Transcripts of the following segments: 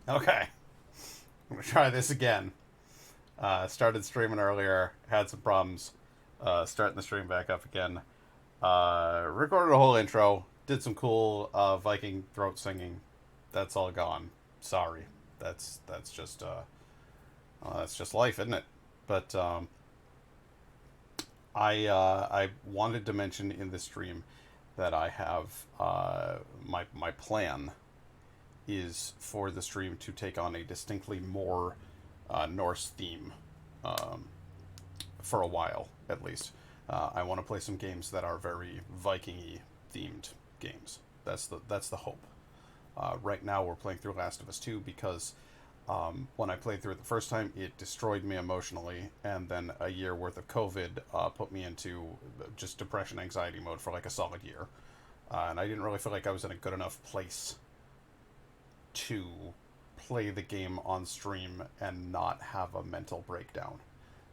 Okay, I'm gonna try this again. Started streaming earlier, had some problems. Starting the stream back up again. Recorded a whole intro, did some cool Viking throat singing. That's all gone. Sorry. That's just life, isn't it? But I wanted to mention in the stream that I have my plan is for the stream to take on a distinctly more Norse theme um, for a while, at least. I want to play some games that are very Viking-y themed games. That's the hope. Right now, we're playing through Last of Us 2 because when I played through it the first time, it destroyed me emotionally, and then a year worth of COVID put me into just depression, anxiety mode for like a solid year. And I didn't really feel like I was in a good enough place to play the game on stream and not have a mental breakdown.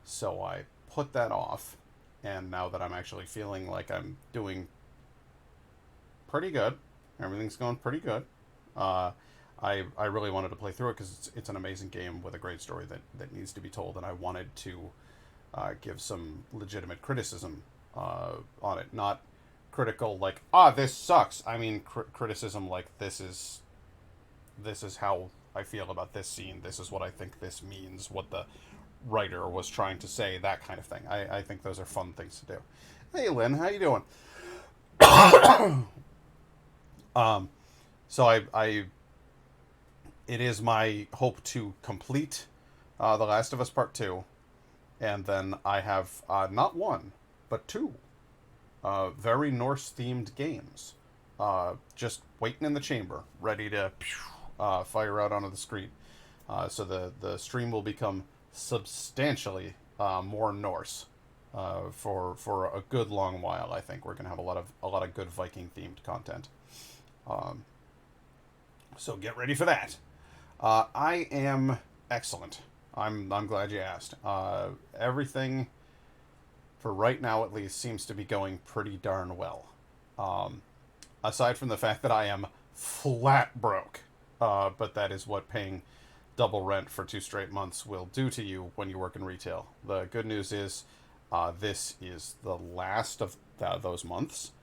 So I put that off, and now that I'm actually feeling like I'm doing pretty good, everything's going pretty good. Uh, I really wanted to play through it because it's an amazing game with a great story that needs to be told, and I wanted to give some legitimate criticism on it, not critical like this sucks. I mean criticism like this is how I feel about this scene. This is what I think this means. What the writer was trying to say. That kind of thing. I think those are fun things to do. Hey, Lynn, how you doing? um, so I it is my hope to complete The Last of Us Part Two, and then I have not one but two very Norse themed games. Just waiting in the chamber, ready to fire out onto the screen. So the stream will become substantially more Norse for a good long while. I think we're gonna have a lot of good Viking themed content. Um, so get ready for that. I am excellent. I'm glad you asked. Everything for right now at least seems to be going pretty darn well. Um, Aside from the fact that I am flat broke, but that is what paying double rent for 2 straight months will do to you when you work in retail. The good news is this is the last of those months,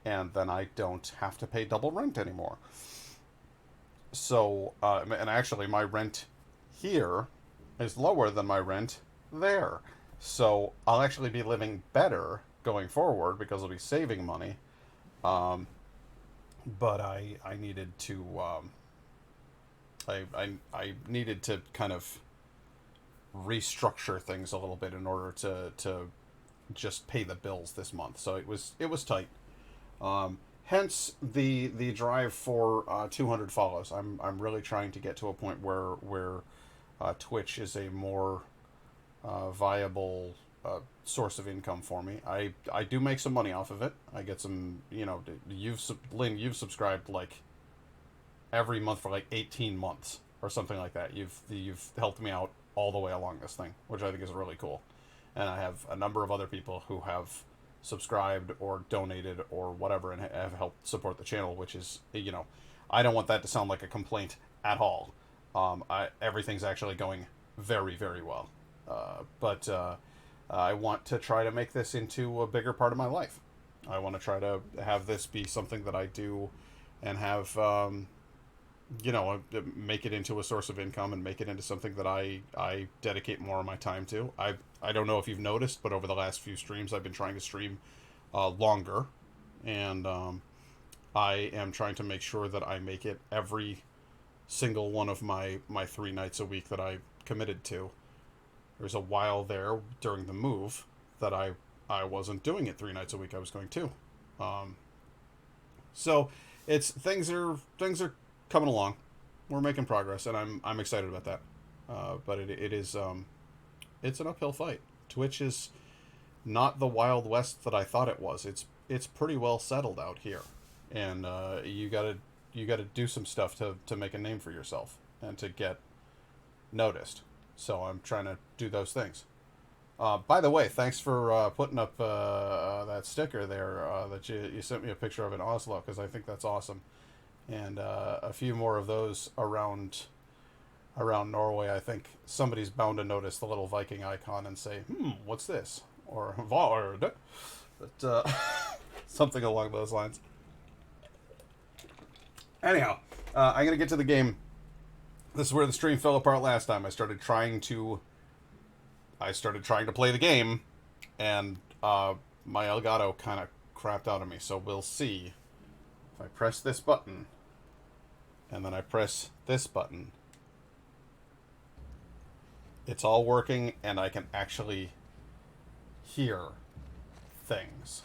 and then I don't have to pay double rent anymore. So, and actually, my rent here is lower than my rent there. So, I'll actually be living better going forward because I'll be saving money. Um, but I needed to I needed to kind of restructure things a little bit in order to just pay the bills this month. So it was tight. Hence the drive for 200 follows. I'm really trying to get to a point where Twitch is a more viable source of income for me. I do make some money off of it. I get some, Lynn, you've subscribed like every month for like 18 months or something like that. You've helped me out all the way along this thing, which I think is really cool. And I have a number of other people who have subscribed or donated or whatever and have helped support the channel, which is, I don't want that to sound like a complaint at all. Everything's actually going very, very well. But I want to try to make this into a bigger part of my life. I want to try to have this be something that I do and have, make it into a source of income and make it into something that I dedicate more of my time to. I don't know if you've noticed, but over the last few streams, I've been trying to stream longer, and I am trying to make sure that I make it every single one of my 3 nights a week that I committed to. There's a while there during the move that I wasn't doing it 3 nights a week. I was going two. Um, so it's things are coming along. We're making progress, and I'm excited about that. But it is it's an uphill fight. Twitch is not the Wild West that I thought it was. It's pretty well settled out here, and you gotta do some stuff to make a name for yourself and to get noticed. So I'm trying to do those things. By the way, thanks for putting up that sticker there that you sent me a picture of in Oslo, because I think that's awesome. And a few more of those around around Norway, I think somebody's bound to notice the little Viking icon and say, what's this? Or Vard. But, something along those lines. Anyhow, I'm going to get to the game. This is where the stream fell apart last time. I started trying to play the game, and my Elgato kind of crapped out of me. So we'll see. If I press this button, and then I press this button, it's all working, and I can actually hear things.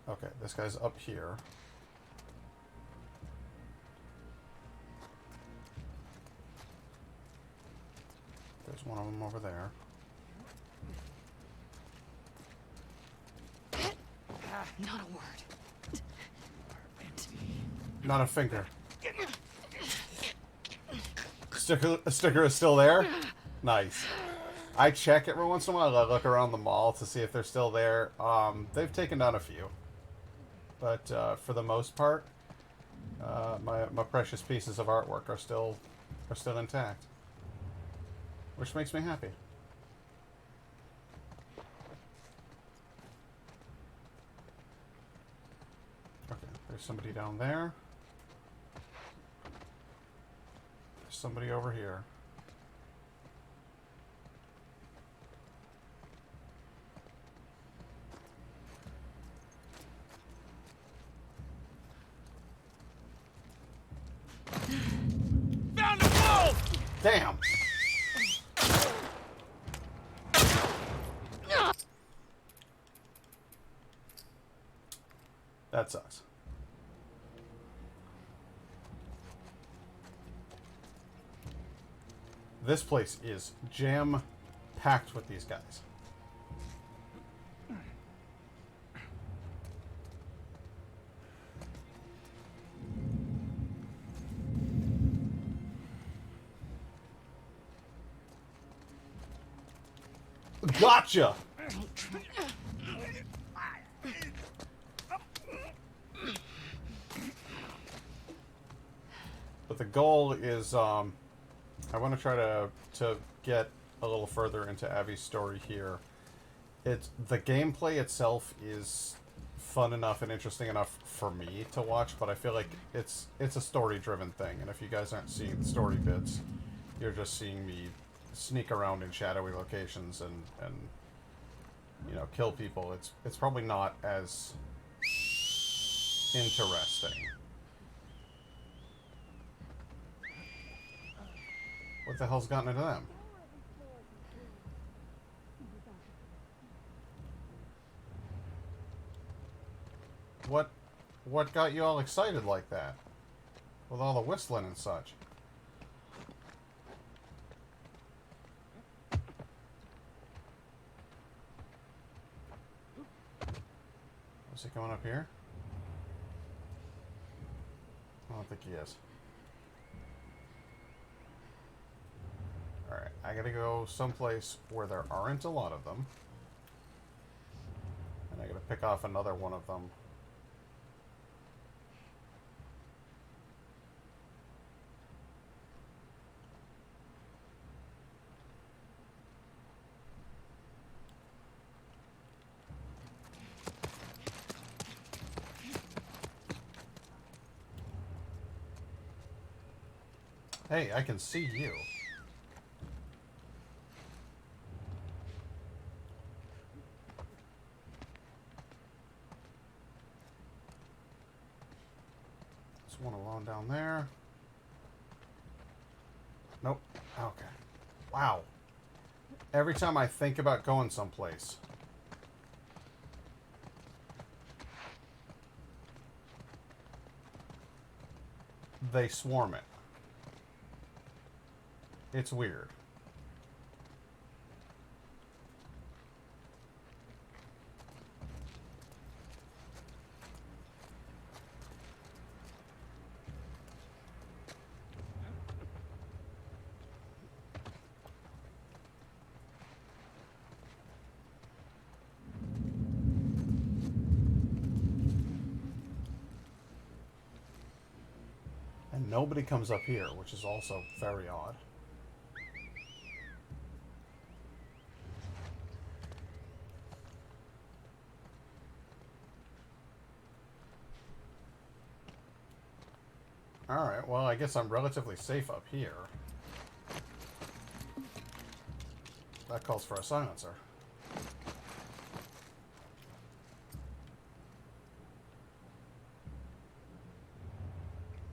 Okay, this guy's up here. There's one of them over there. Not a word. Not a finger. Sticker is still there? Nice. I check every once in a while. I look around the mall to see if they're still there. They've taken down a few. But for the most part, my precious pieces of artwork are still intact. Which makes me happy. Okay, there's somebody down there. There's somebody over here. Found a goal! Damn! That sucks. This place is jam-packed with these guys. Gotcha! But the goal is, I want to try to get a little further into Abby's story here. The gameplay itself is fun enough and interesting enough for me to watch, but I feel like it's a story-driven thing, and if you guys aren't seeing the story bits, you're just seeing me sneak around in shadowy locations and you know, kill people. It's probably not as interesting. What the hell's gotten into them? What got you all excited like that? With all the whistling and such. Is he coming up here? I don't think he is. Alright, I gotta go someplace where there aren't a lot of them. And I gotta pick off another one of them. Hey, I can see you. There's one alone down there. Nope. Okay. Wow. Every time I think about going someplace, they swarm it. It's weird. nobody comes up here, which is also very odd. Alright, well, I guess I'm relatively safe up here. That calls for a silencer.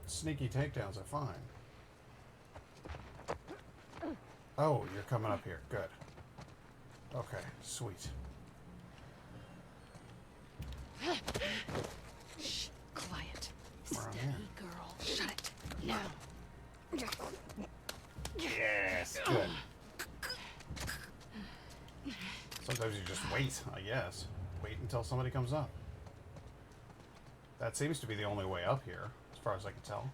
Sneaky takedowns are fine. Oh, you're coming up here. Good. Okay, sweet. Shh, quiet. We're on Steady, here. girl. Shut it. Now. Yes, good. Sometimes you just wait, I guess. Wait until somebody comes up. That seems to be the only way up here, as far as I can tell.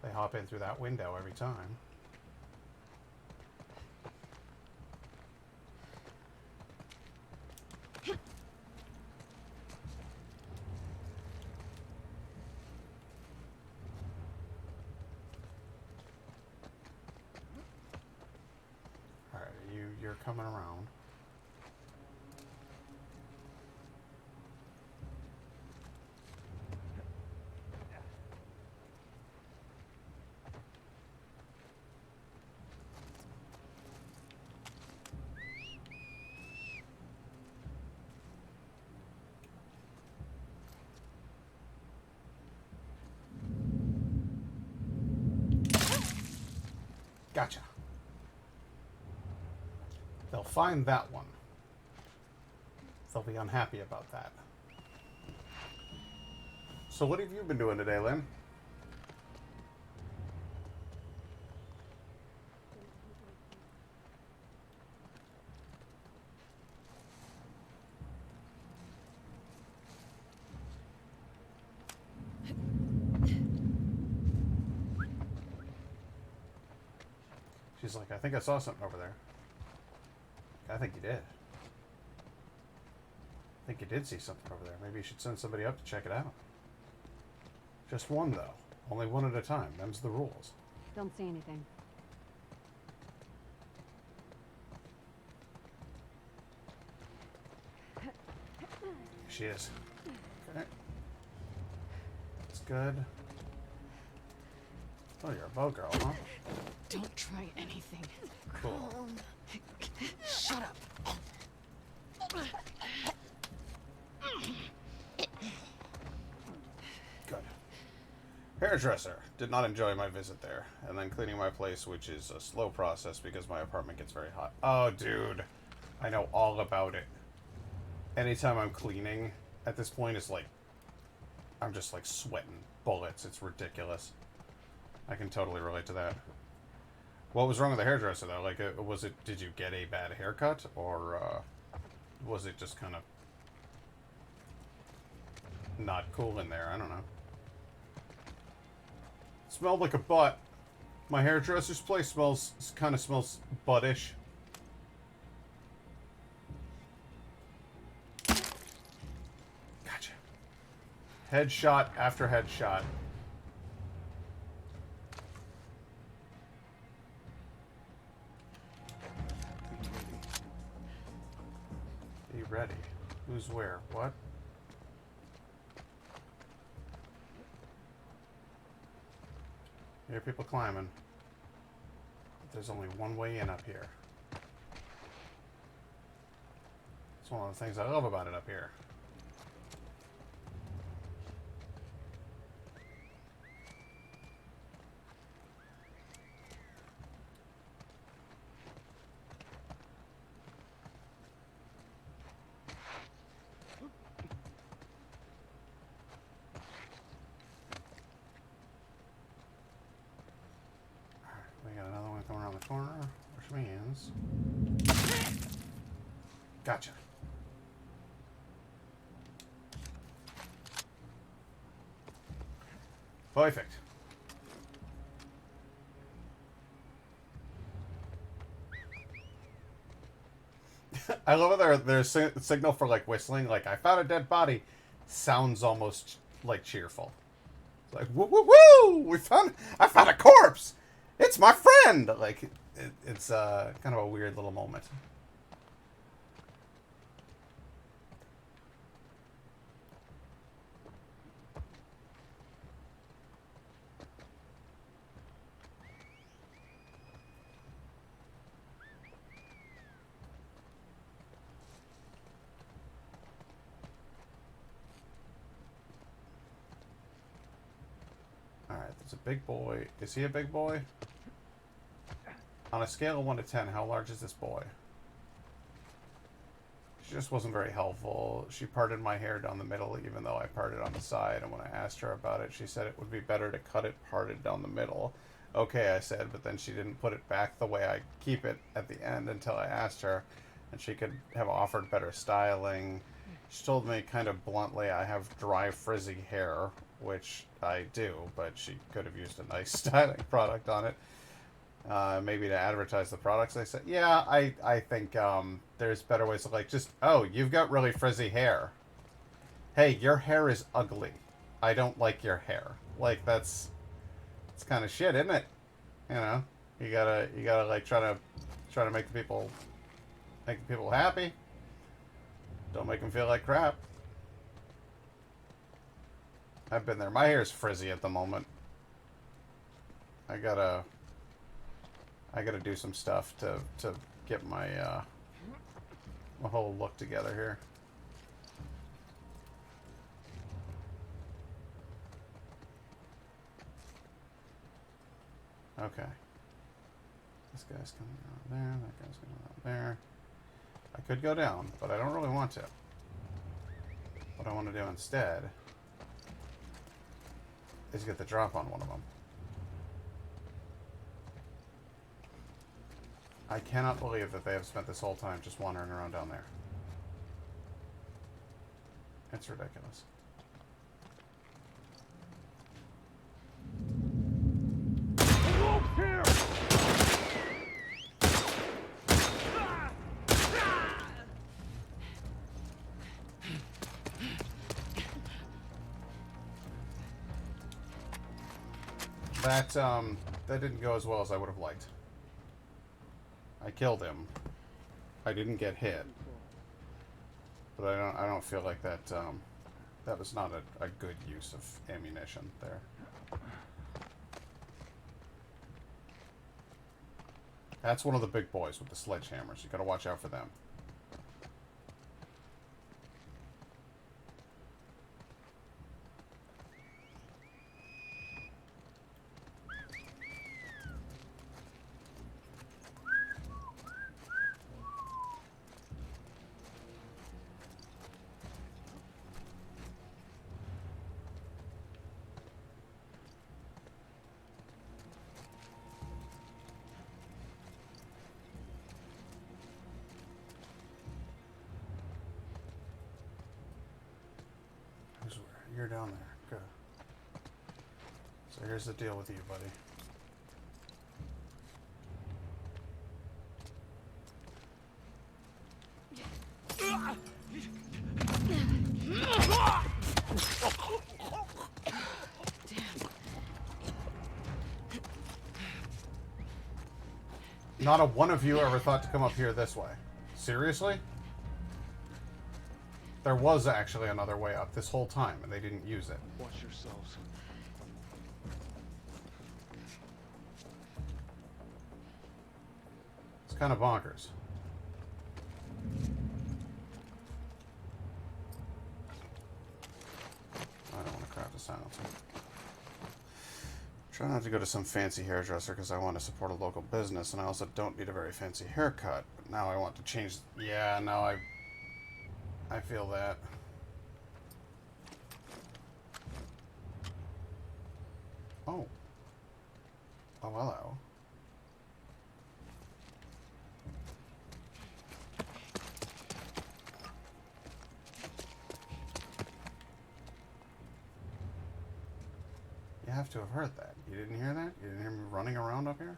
They hop in through that window every time. Alright, you're coming around. Gotcha. They'll find that one. They'll be unhappy about that. So what have you been doing today, Lynn? She's like, I think I saw something over there. I think you did. I think you did see something over there. Maybe you should send somebody up to check it out. Just one, though. Only one at a time. Them's the rules. Don't see anything. She is. Okay. That's good. Oh, you're a bow girl, huh? Don't try anything. Cool. Shut up. Good. Hairdresser. Did not enjoy my visit there. And then cleaning my place, which is a slow process because my apartment gets very hot. Oh, dude. I know all about it. Anytime I'm cleaning, at this point, it's like... I'm just, like, sweating bullets. It's ridiculous. I can totally relate to that. What was wrong with the hairdresser, though? Like, was it... Did you get a bad haircut? Or, was it just kind of... not cool in there? I don't know. It smelled like a butt. My hairdresser's place kind of smells buttish. Gotcha. Headshot after headshot. Be ready. Who's where? What? I hear people climbing. But there's only one way in up here. It's one of the things I love about it up here. We got another one coming around the corner, which means... Gotcha. Perfect. I love it. There's signal for like whistling. Like, I found a dead body. Sounds almost like cheerful. It's like, woo woo woo! I found a corpse. It's my friend. Like, it's kind of a weird little moment. Alright, there's a big boy. Is he a big boy? On a scale of 1 to 10, how large is this boy? She just wasn't very helpful. She parted my hair down the middle, even though I parted on the side. And when I asked her about it, she said it would be better to cut it parted down the middle. Okay, I said, but then she didn't put it back the way I keep it at the end until I asked her. And she could have offered better styling. She told me kind of bluntly I have dry, frizzy hair, which I do, but she could have used a nice styling product on it. Maybe to advertise the products. I said, yeah, I think there's better ways to, like, just, oh, you've got really frizzy hair. Hey, your hair is ugly. I don't like your hair. Like, it's kind of shit, isn't it? You know, you gotta like try to make people happy. Don't make them feel like crap. I've been there. My hair's frizzy at the moment. I gotta do some stuff to get my my whole look together here. Okay. This guy's coming around there. That guy's coming around there. I could go down, but I don't really want to. What I want to do instead is get the drop on one of them. I cannot believe that they have spent this whole time just wandering around down there. It's ridiculous. Here! That didn't go as well as I would have liked. I killed him. I didn't get hit. But I don't feel like that that was not a good use of ammunition there. That's one of the big boys with the sledgehammers. You gotta watch out for them. You're down there. Good. So here's the deal with you, buddy. Not a one of you ever thought to come up here this way. Seriously? There was actually another way up this whole time, and they didn't use it. Watch yourselves. It's kind of bonkers. I don't want to craft a silencer. Try not to go to some fancy hairdresser because I want to support a local business, and I also don't need a very fancy haircut. But now I want to change. Yeah, now I feel that. Oh. Oh, hello. You have to have heard that. You didn't hear that? You didn't hear me running around up here?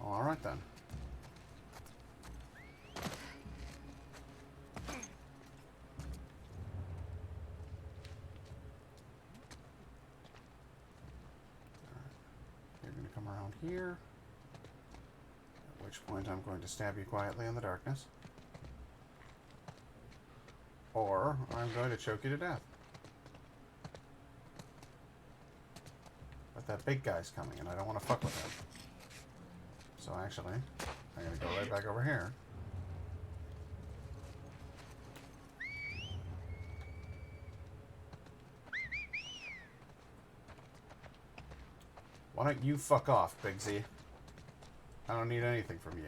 Oh, all right then. here. At which point I'm going to stab you quietly in the darkness. Or I'm going to choke you to death. But that big guy's coming and I don't want to fuck with him. So actually, I'm going to go right back over here. Why don't you fuck off, Big Z? I don't need anything from you.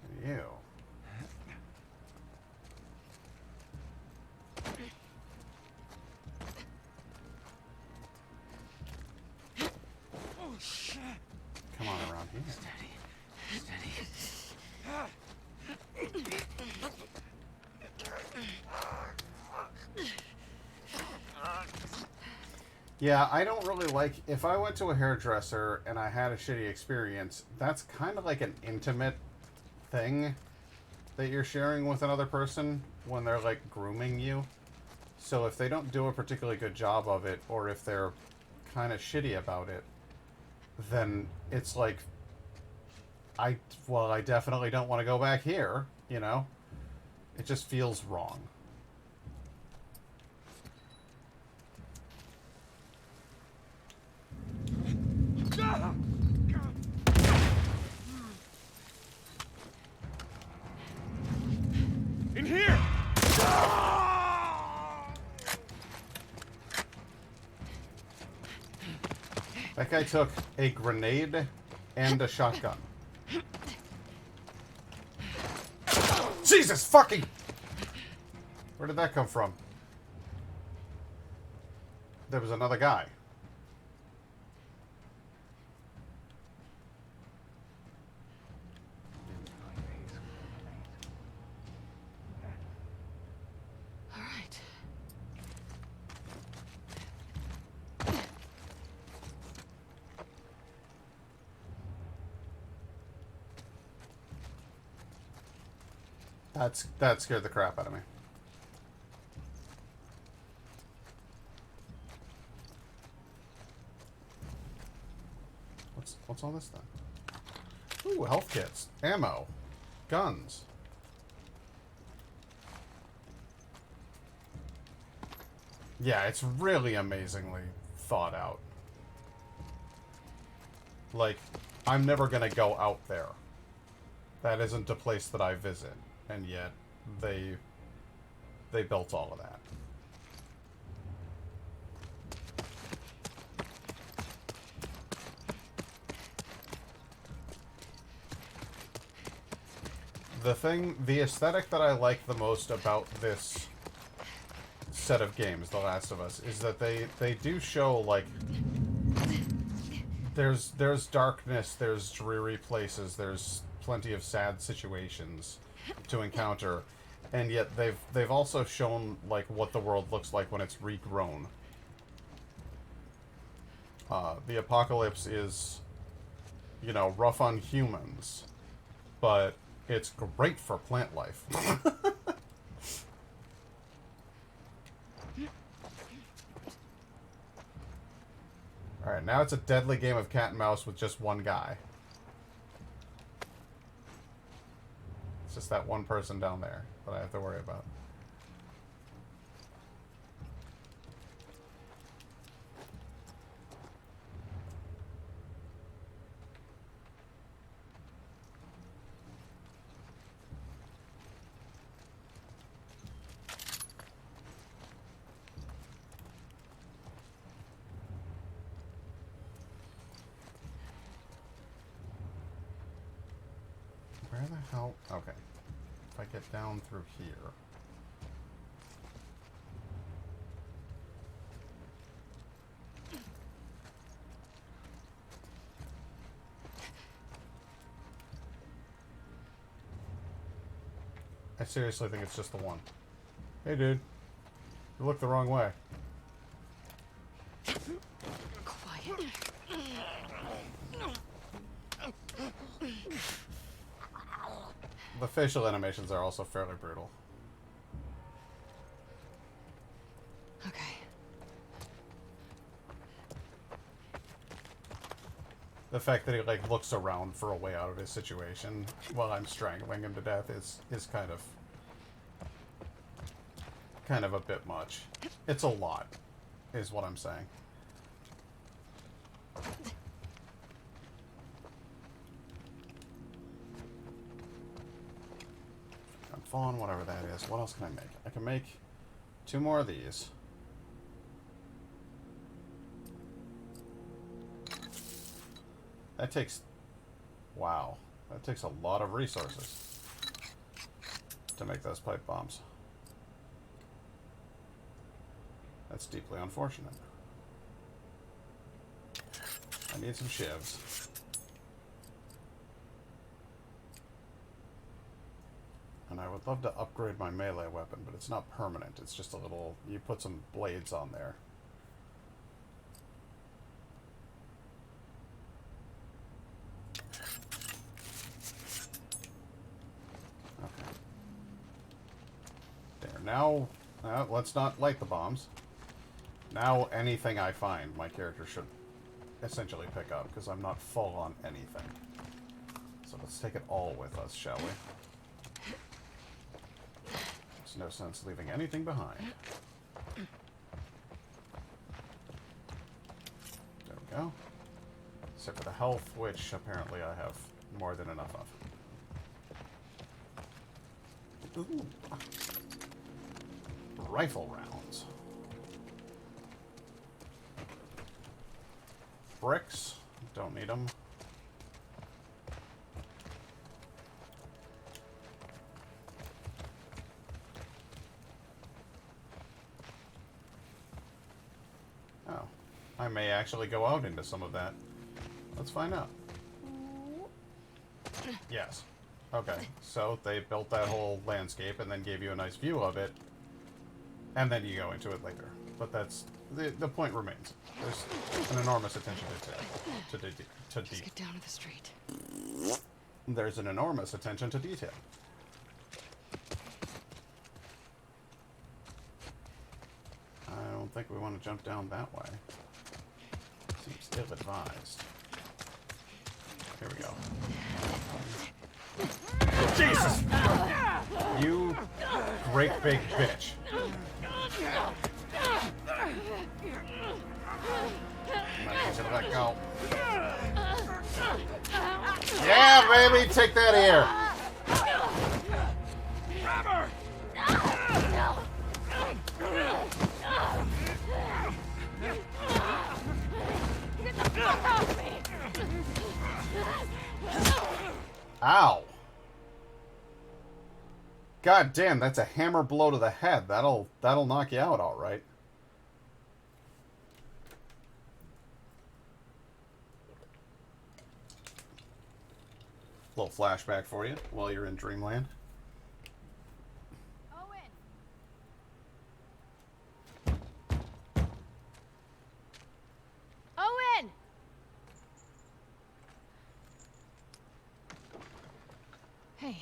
And you. Oh, shit. Come on around here. Steady. Steady. Yeah, I don't really like... If I went to a hairdresser and I had a shitty experience, that's kind of like an intimate thing that you're sharing with another person when they're, like, grooming you. So if they don't do a particularly good job of it, or if they're kind of shitty about it, then it's like... I definitely don't want to go back here, you know? It just feels wrong. In here! That guy took a grenade and a shotgun. Jesus fucking... Where did that come from? There was another guy. All right. That scared the crap out of me. What's all this then? Ooh, health kits, ammo, guns. Yeah, it's really amazingly thought out. Like, I'm never gonna go out there. That isn't a place that I visit, and yet they built all of that. The aesthetic that I like the most about this set of games, The Last of Us, is that they do show, like, there's darkness, there's dreary places, there's plenty of sad situations to encounter, and yet they've also shown, like, what the world looks like when it's regrown. The apocalypse is, you know, rough on humans, but it's great for plant life. Alright, now it's a deadly game of cat and mouse with just one guy. It's just that one person down there that I have to worry about. Where the hell? Okay. If I get down through here. I seriously think it's just the one. Hey, dude. You look the wrong way. Quiet. The facial animations are also fairly brutal. Okay. The fact that he like looks around for a way out of his situation while I'm strangling him to death is kind of a bit much. It's a lot, is what I'm saying. I'm falling, whatever that is. What else can I make? I can make 2 more of these. That takes... Wow. That takes a lot of resources to make those pipe bombs. That's deeply unfortunate. I need some shivs. And I would love to upgrade my melee weapon, but it's not permanent. It's just a little... You put some blades on there. Okay. There. Now, let's not light the bombs. Now, anything I find, my character should essentially pick up, because I'm not full on anything. So let's take it all with us, shall we? There's no sense leaving anything behind. There we go. Except for the health, which apparently I have more than enough of. Ooh. Rifle rounds. Bricks. Don't need them. Oh. I may actually go out into some of that. Let's find out. Yes. Okay. So they built that whole landscape and then gave you a nice view of it. And then you go into it later. But that's... The point remains. There's an enormous attention to detail. Just get down to the street. There's an enormous attention to detail. I don't think we want to jump down that way. Seems ill-advised. Here we go. Jesus! You great big bitch. Might as well let go. Yeah, baby, take that here. Ow. God damn, that's a hammer blow to the head. That'll knock you out all right. Little flashback for you while you're in Dreamland. Owen! Hey.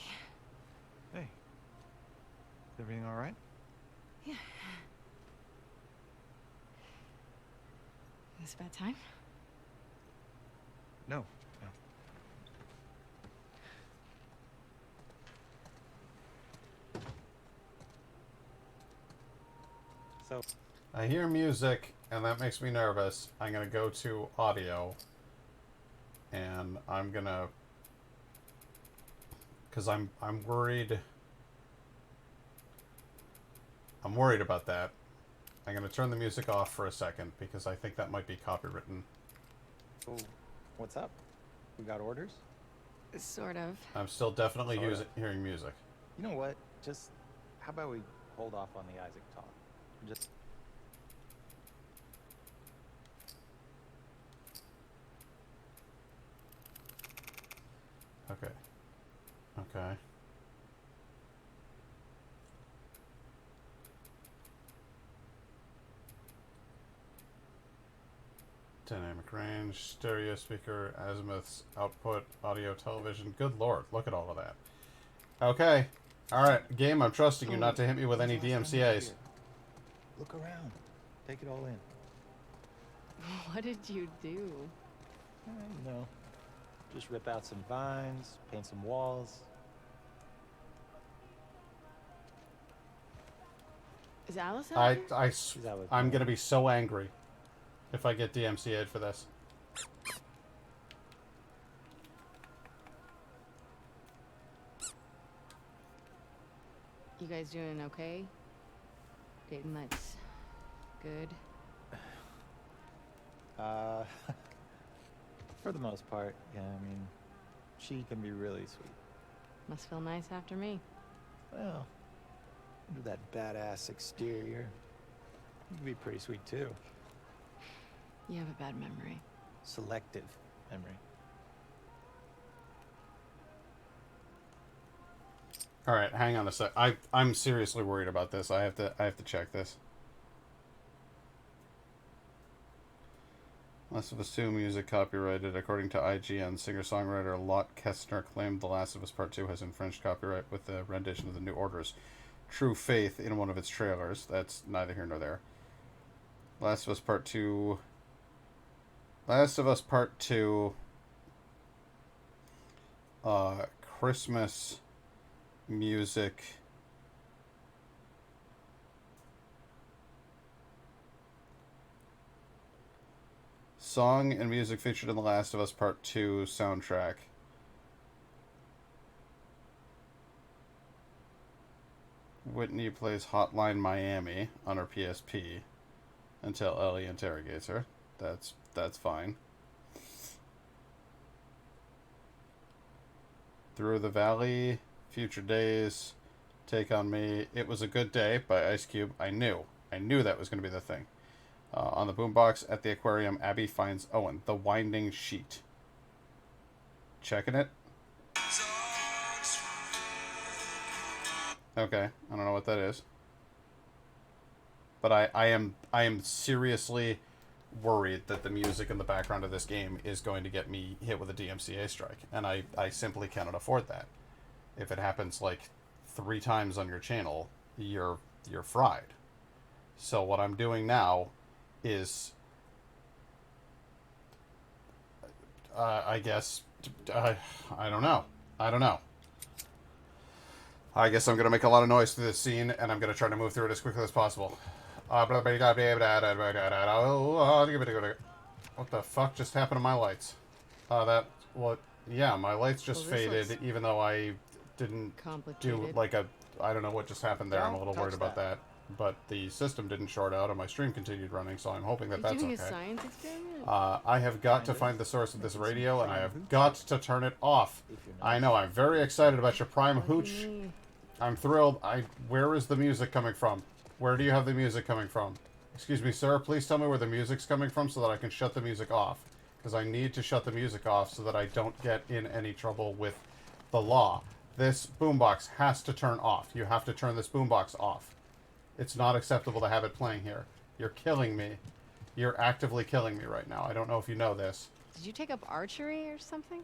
Hey. Is everything all right? Yeah. Is this a bad time? No. No. So, I hear music, and that makes me nervous. I'm gonna go to audio, and I'm gonna, because I'm worried. I'm worried about that. I'm gonna turn the music off for a second because I think that might be copywritten. oh, what's up? We got orders? Sort of. I'm still definitely Sorta. hearing music. You know what? Just, how about we hold off on the Isaac talk? Just... Okay. Okay. Dynamic range, stereo speaker, azimuths, output, audio, television. Good lord, look at all of that. Okay. Alright, game, I'm trusting you not to hit me with any DMCAs. Look around. Take it all in. What did you do? You know, Just rip out some vines, paint some walls. Is Alice out here? She's out with I'm me. gonna be so angry if I get DMCA'd for this. You guys doing okay? Dating that's good. For the most part, yeah, I mean, she can be really sweet. Must feel nice after me. Well, under that badass exterior, you can be pretty sweet too. You have a bad memory. Selective memory. All right, hang on a sec. I'm seriously worried about this. I have to check this. Last of Us 2 music copyrighted. According to IGN, singer-songwriter Lot Kestner claimed The Last of Us Part 2 has infringed copyright with the rendition of the New Order's True Faith in one of its trailers. That's neither here nor there. Last of Us Part 2... Christmas music... Song and music featured in The Last of Us Part 2 soundtrack. Whitney plays Hotline Miami on her PSP until Ellie interrogates her. That's fine. Through the Valley, Future Days, Take on Me, It Was a Good Day by Ice Cube. I knew that was going to be the thing. On the boombox at the aquarium, Abby finds Owen. The Winding Sheet. Checking it. Okay, I don't know what that is. But I am seriously worried that the music in the background of this game is going to get me hit with a DMCA strike. And I simply cannot afford that. If it happens like 3 times on your channel, you're fried. So what I'm doing now is, I guess, I don't know. I guess I'm going to make a lot of noise through this scene, and I'm going to try to move through it as quickly as possible. What the fuck just happened to my lights? Yeah, my lights just Well, this faded, looks even though I didn't do complicated. like a... I don't know what just happened there. I'm a Don't little touch worried about that. But the system didn't short out, and my stream continued running, so I'm hoping that Are you that's doing okay. a science experiment? I have got to find the source of this radio, and I have got to turn it off. I know, I'm very excited about your Prime What do you Hooch. mean? I'm thrilled. Where is the music coming from? Where do you have the music coming from? Excuse me, sir, please tell me where the music's coming from so that I can shut the music off. Because I need to shut the music off so that I don't get in any trouble with the law. This boombox has to turn off. You have to turn this boombox off. It's not acceptable to have it playing here. You're killing me. You're actively killing me right now. I don't know if you know this. Did you take up archery or something?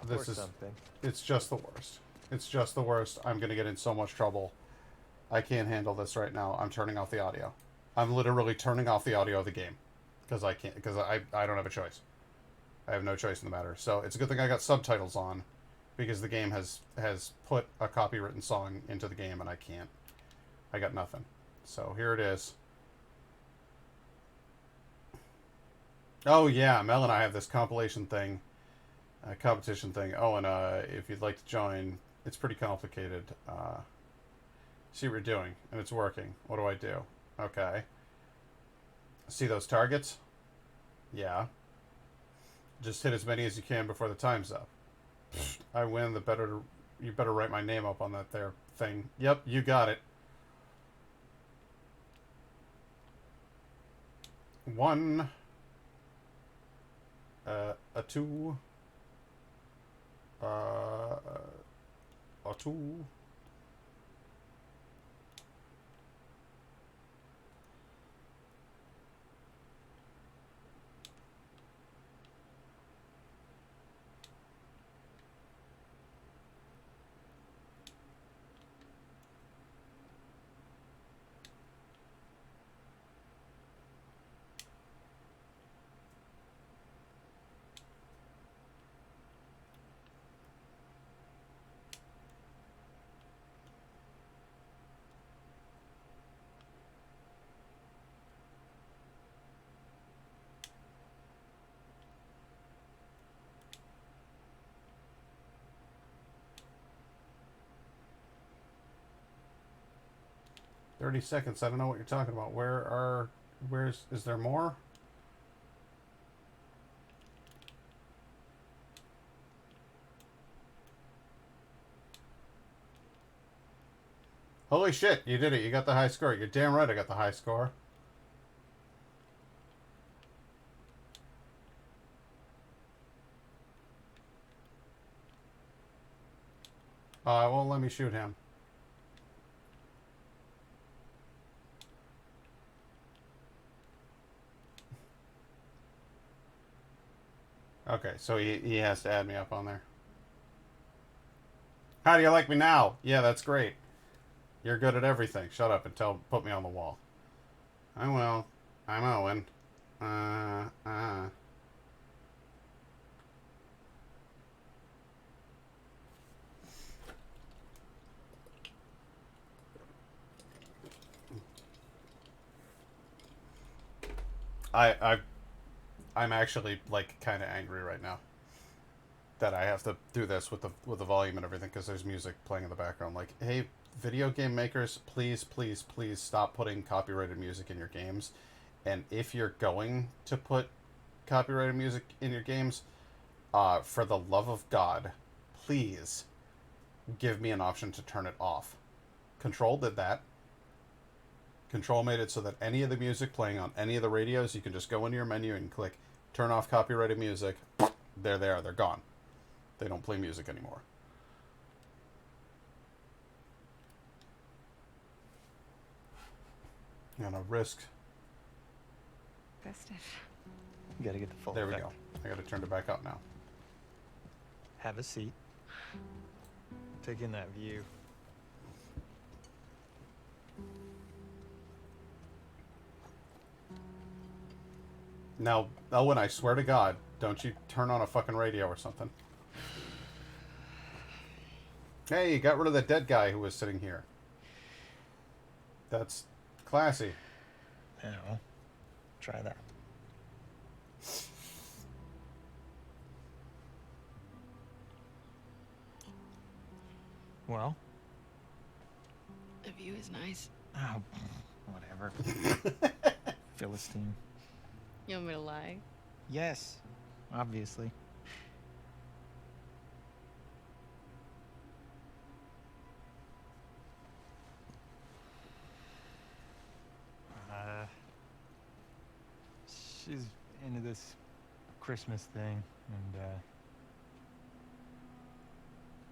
This is... something. It's just the worst. It's just the worst. I'm going to get in so much trouble. I can't handle this right now. I'm turning off the audio. I'm literally turning off the audio of the game. Because I can't... Because I don't have a choice. I have no choice in the matter. So it's a good thing I got subtitles on. Because the game has put a copywritten song into the game and I can't. I got nothing. So here it is. Oh yeah, Mel and I have this compilation thing. Competition thing. Oh, and if you'd like to join, it's pretty complicated. See what you're doing, and it's working. What do I do? Okay. See those targets? Yeah. Just hit as many as you can before the time's up. I win, you better write my name up on that there thing. Yep, you got it. 1, a 2, a 2. 30 seconds. I don't know what you're talking about. Is there more? Holy shit, you did it. You got the high score. You're damn right I got the high score. It won't let me shoot him. Okay, so he has to add me up on there. How do you like me now? Yeah, that's great. You're good at everything. Shut up and put me on the wall. I will. I'm Owen. I'm actually like kind of angry right now that I have to do this with the volume and everything because there's music playing in the background. Like, hey, video game makers, please, please, please stop putting copyrighted music in your games. And if you're going to put copyrighted music in your games, for the love of God, please give me an option to turn it off. Control did that. Control made it so that any of the music playing on any of the radios, you can just go into your menu and click turn off copyrighted music. There they are. They're gone. They don't play music anymore. And a risk. Festive. You gotta get the full There we effect. go. I gotta turn it back up now. Have a seat. Take in that view. Now, Owen, I swear to God, don't you turn on a fucking radio or something. Hey, you got rid of the dead guy who was sitting here. That's classy. Now, try that. Well? The view is nice. Oh, whatever. Philistine. You want me to lie? Yes, obviously. She's into this Christmas thing, and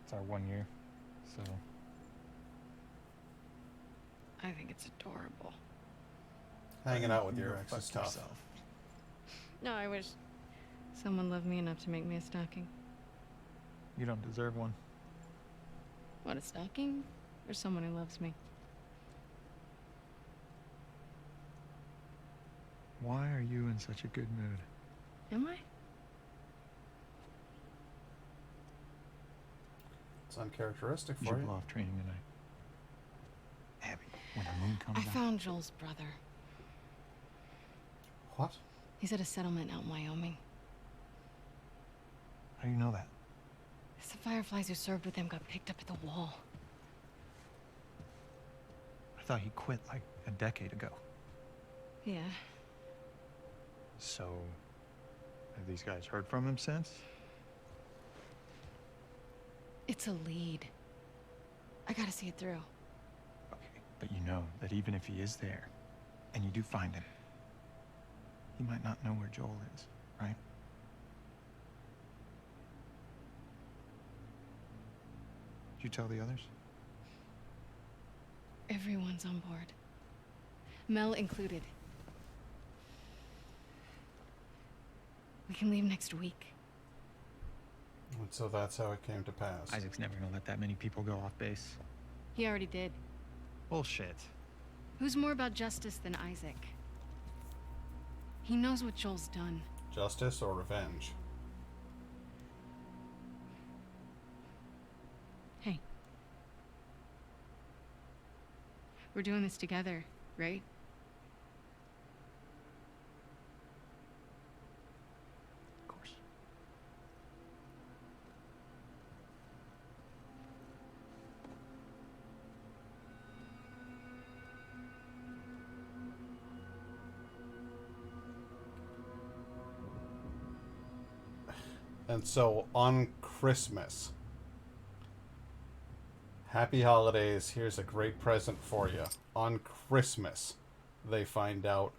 it's our 1 year, so. I think it's adorable. Hanging out with your Go ex fuck is tough. yourself. No, I wish someone loved me enough to make me a stocking. You don't deserve one. What, a stocking? Or someone who loves me? Why are you in such a good mood? Am I? It's uncharacteristic You for should you. blow off training tonight. Abby, when the moon comes I out. found Joel's brother. What? He's at a settlement out in Wyoming. How do you know that? The Fireflies who served with him got picked up at the wall. I thought he quit like a decade ago. Yeah. So, have these guys heard from him since? It's a lead. I gotta see it through. Okay, but you know that even if he is there, and you do find him, he might not know where Joel is, right? Did you tell the others? Everyone's on board. Mel included. We can leave next week. And so that's how it came to pass. Isaac's never gonna let that many people go off base. He already did. Bullshit. Who's more about justice than Isaac? He knows what Joel's done. Justice or revenge? Hey. We're doing this together, right? Of course. And so on Christmas, happy holidays, here's a great present for you. On Christmas, they find out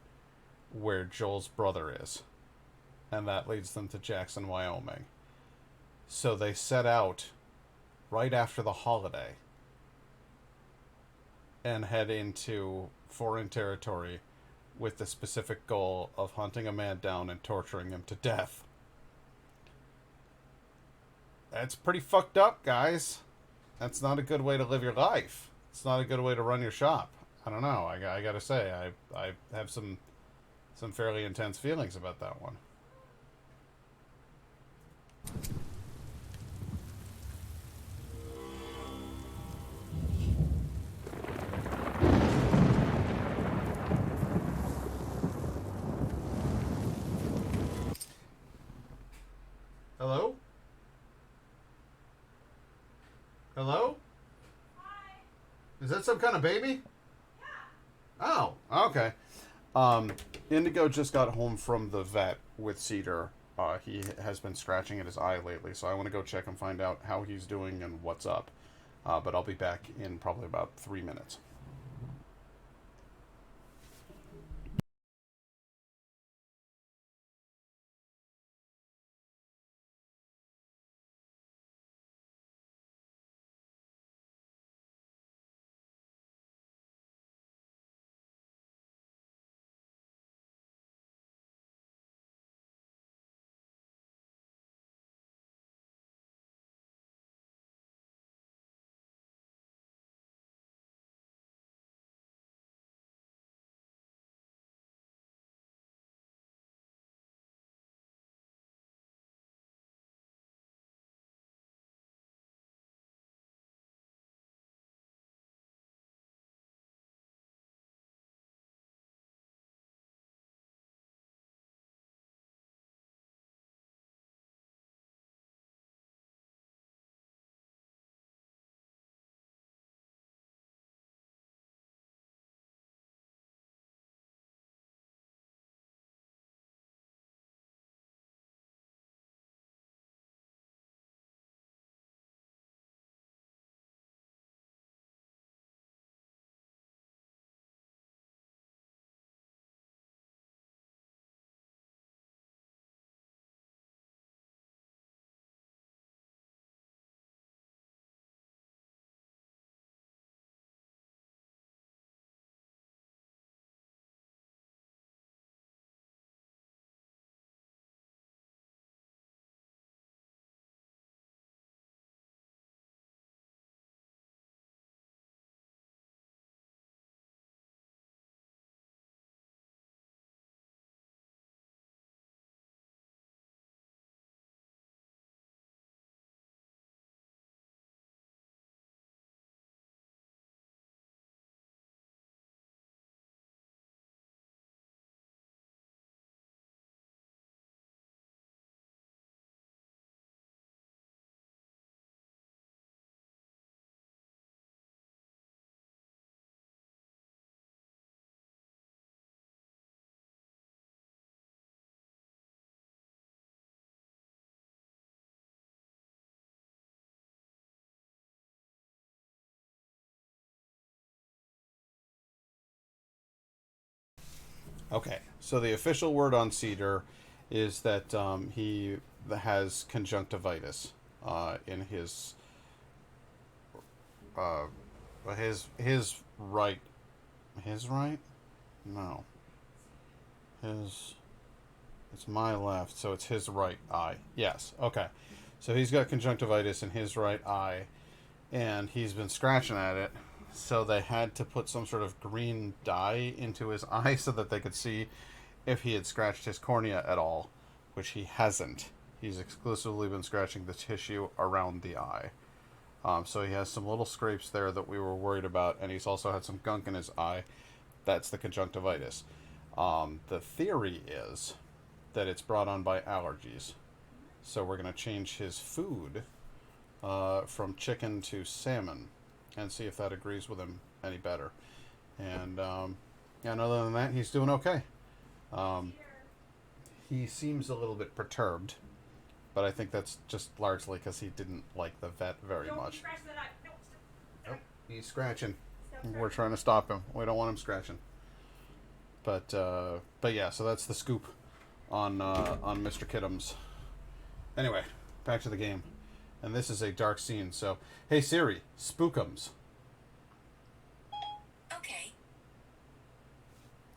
where Joel's brother is. And that leads them to Jackson, Wyoming. So they set out right after the holiday and head into foreign territory with the specific goal of hunting a man down and torturing him to death. That's pretty fucked up, guys. That's not a good way to live your life. It's not a good way to run your shop. I don't know. I gotta say, I have some fairly intense feelings about that one. Hello? Hello? Hi. Is that some kind of baby? Oh, okay. Indigo just got home from the vet with Cedar. He has been scratching at his eye lately, so I want to go check and find out how he's doing and what's up. But I'll be back in probably about 3 minutes. Okay, so the official word on Cedar is that he has conjunctivitis in uh, right his right no his it's my left, so it's his right eye. Yes, okay. So he's got conjunctivitis in his right eye, and he's been scratching at it. So they had to put some sort of green dye into his eye so that they could see if he had scratched his cornea at all, which he hasn't. He's exclusively been scratching the tissue around the eye. So he has some little scrapes there that we were worried about, and he's also had some gunk in his eye. That's the conjunctivitis. The theory is that it's brought on by allergies. So we're going to change his food from chicken to salmon and see if that agrees with him any better. And other than that, he's doing okay. He seems a little bit perturbed, but I think that's just largely because he didn't like the vet very much. Nope, he's scratching. We're trying to stop him. We don't want him scratching. But yeah, so that's the scoop on Mr. Kiddums. Anyway, back to the game. And this is a dark scene, so... Hey Siri, spookums. Okay.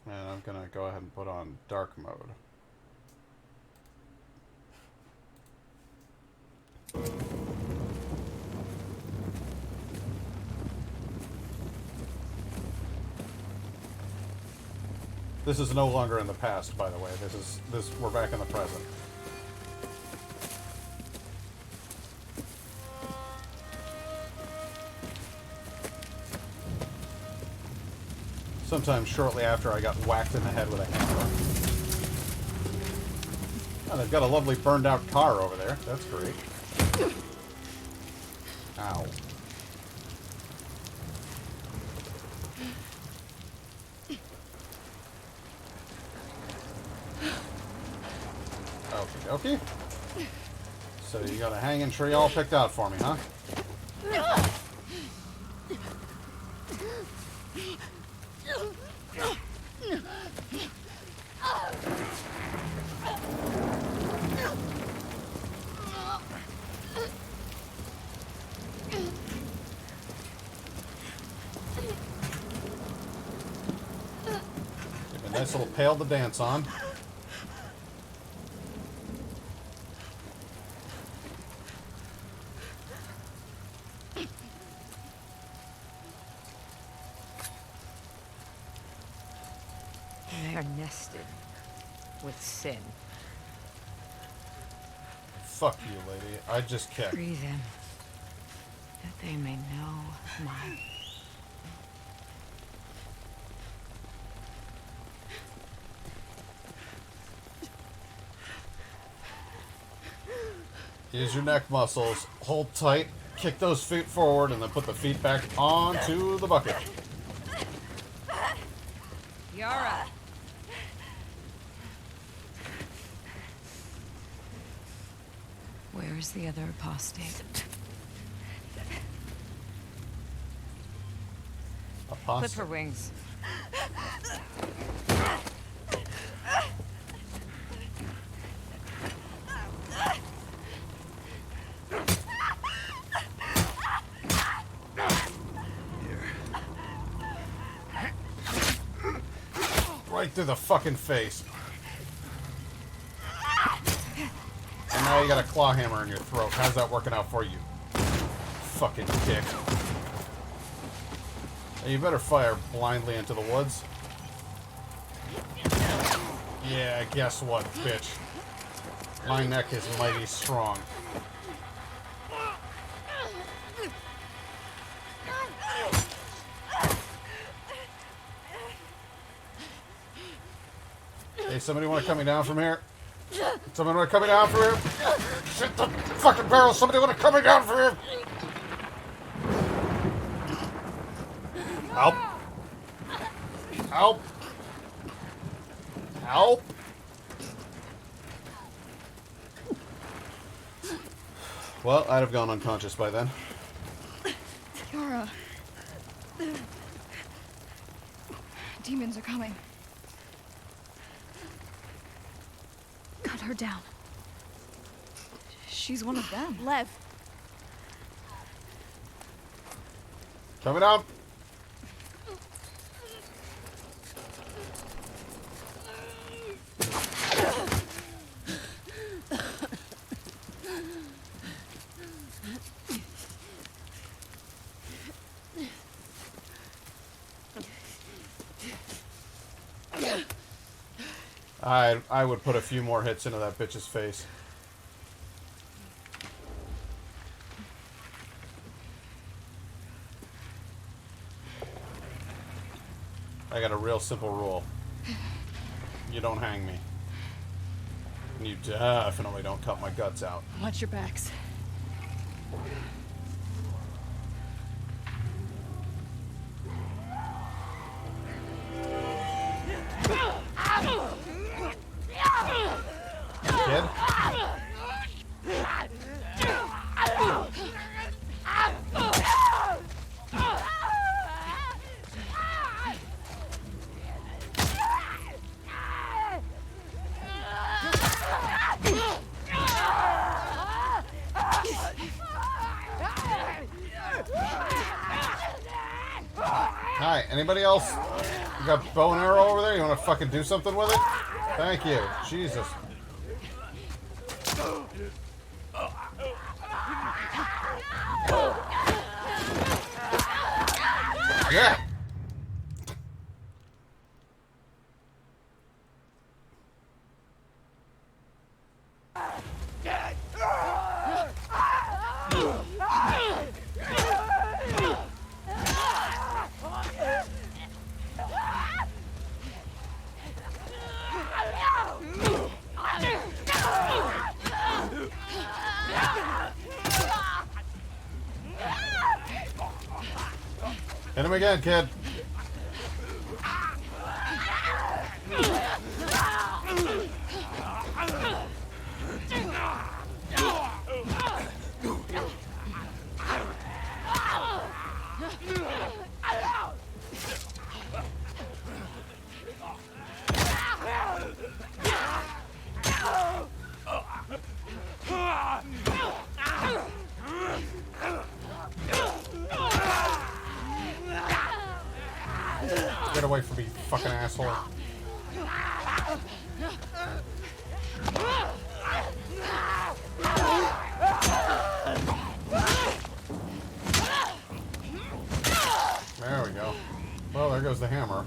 And I'm gonna go ahead and put on dark mode. This is no longer in the past, by the way. We're back in the present. Sometime shortly after I got whacked in the head with a hammer. Oh, they've got a lovely burned out car over there. That's great. Ow. Okie dokie. So you got a hanging tree all picked out for me, huh? Give me a nice little pail to dance on. They are nested with sin. Fuck you, lady. I just kicked. Free them, that they may know my... Use your neck muscles. Hold tight. Kick those feet forward and then put the feet back onto the bucket. Yara! Where is the other apostate? Clip Apostate. her wings. Right through the fucking face. And now you got a claw hammer in your throat. How's that working out for you? Fucking dick. Hey, you better fire blindly into the woods. Yeah, guess what, bitch? My neck is mighty strong. Hey, somebody want to cut me down from here? Somebody want to cut me down from here? Shit the fucking barrel! Somebody want to cut me down from here? Help! Help! Help! Well, I'd have gone unconscious by then. Yara. Demons are coming. Cut her down. She's one of them. Lev. Coming out. I would put a few more hits into that bitch's face. I got a real simple rule. You don't hang me. And you definitely don't cut my guts out. Watch your backs. Kid? Anybody else? You got bow and arrow over there? You want to fucking do something with it? Thank you. Jesus. Yeah. Hit him again, kid. Get away from me, you fucking asshole. There we go. Well, there goes the hammer.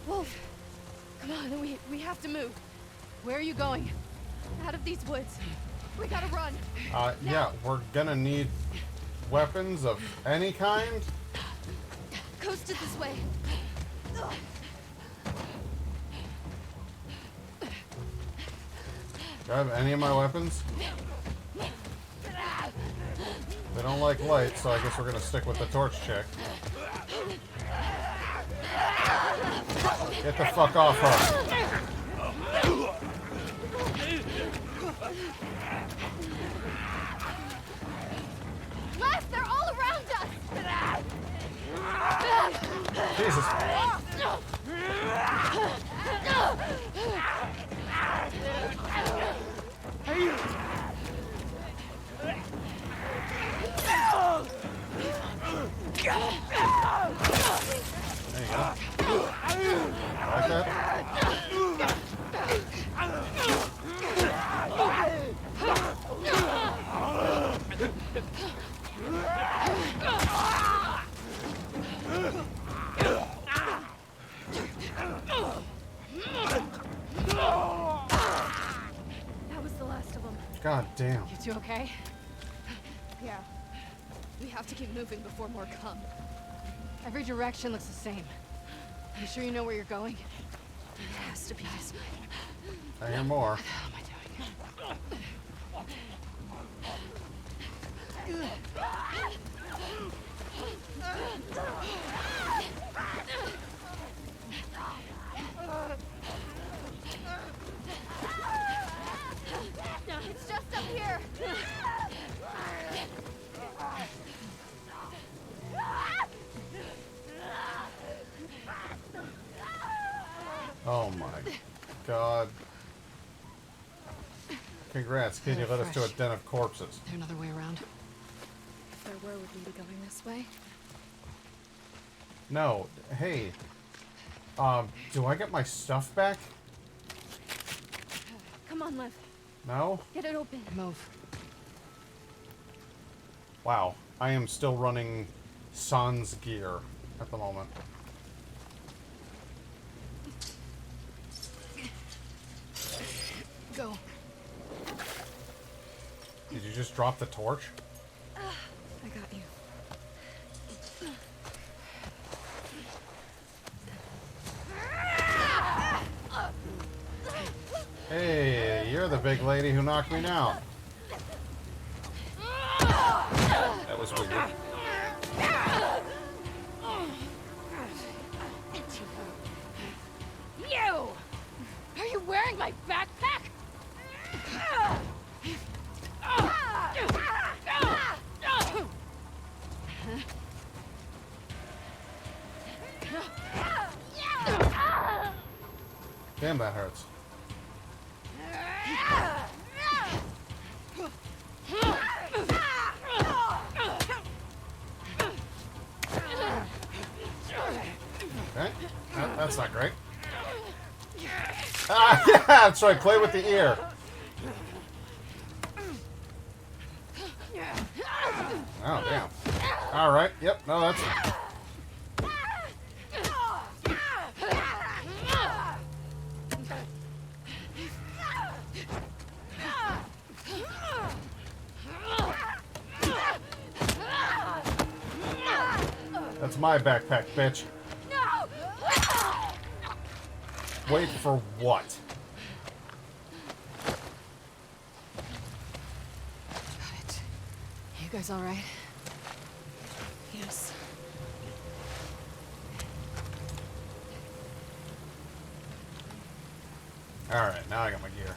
Wolf, come on, we have to move. Where are you going? Out of these woods. We gotta run. Yeah, we're gonna need weapons of any kind. Coast it this way. Do I have any of my weapons? They don't like light, so I guess we're gonna stick with the torch chick. Get the fuck off her. Les, they're all around us. Jesus. There you go. Like that? That was the last of them. God damn. You two okay? Yeah. We have to keep moving before more come. Every direction looks the same. You sure you know where you're going? It has to be this way. I hear more. How am I doing? It's just up here. Oh my god. Congrats, kid. You led us to a den of corpses. Is there another way around? If there were, would we be going this way? No. Hey. Do I get my stuff back? Come on, Lev. No? Get it open. Move. Wow. I am still running sans gear at the moment. Go. Did you just drop the torch? I got you. Hey, you're the big lady who knocked me down. That was weird. You! Are you wearing my backpack? Damn, that hurts. Okay. That's not great. Ah, yeah, that's right. Play with the ear. Oh, damn. All right. Yep. No, that's... That's my backpack, bitch. Wait for what? Got it. You guys all right? Yes. All right, now I got my gear.